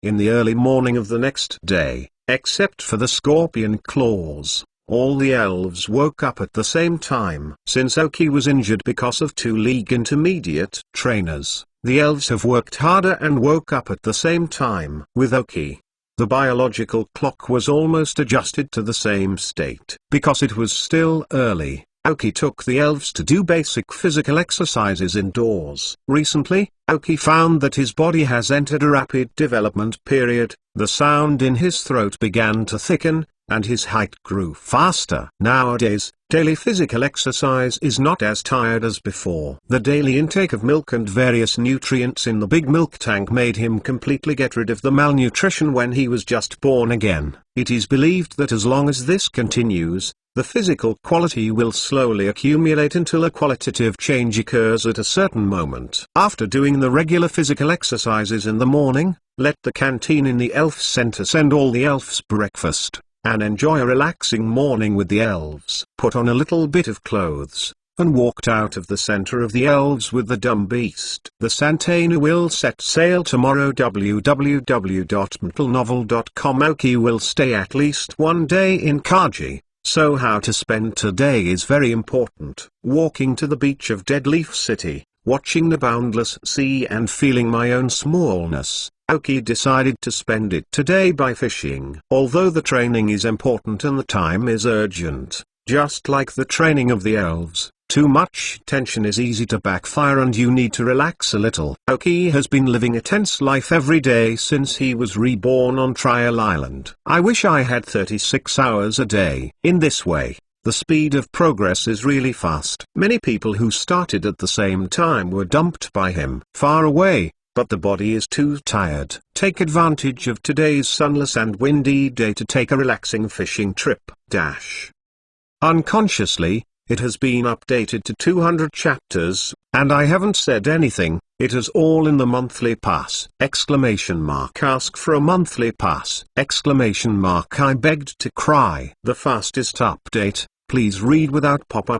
In the early morning of the next day, except for the scorpion claws, all the elves woke up at the same time. Since Aoki was injured because of 2 league intermediate trainers, the elves have worked harder and woke up at the same time. With Aoki, the biological clock was almost adjusted to the same state. Because it was still early, Aoki took the elves to do basic physical exercises indoors. Recently, Aoki found that his body has entered a rapid development period. The sound in his throat began to thicken, and his height grew faster. Nowadays, daily physical exercise is not as tired as before. The daily intake of milk and various nutrients in the big milk tank made him completely get rid of the malnutrition when he was just born again. It is believed that as long as this continues, the physical quality will slowly accumulate until a qualitative change occurs at a certain moment. After doing the regular physical exercises in the morning, let the canteen in the Elf Center send all the elves breakfast, and enjoy a relaxing morning with the elves. Put on a little bit of clothes, and walked out of the center of the elves with the dumb beast. The Santana will set sail tomorrow. www.mentalnovel.com. Aoki will stay at least one day in Kaji, so how to spend today is very important. Walking to the beach of Deadleaf City, watching the boundless sea and feeling my own smallness, Aoki decided to spend it today by fishing. Although the training is important and the time is urgent, just like the training of the elves, too much tension is easy to backfire and you need to relax a little. Aoki has been living a tense life every day since he was reborn on Trial Island. I wish I had 36 hours a day. In this way, the speed of progress is really fast. Many people who started at the same time were dumped by him far away, but the body is too tired. Take advantage of today's sunless and windy day to take a relaxing fishing trip. Unconsciously, it has been updated to 200 chapters, and I haven't said anything. It is all in the monthly pass! Exclamation mark. Ask for a monthly pass! Exclamation mark. I begged to cry. The fastest update, please read without pop-up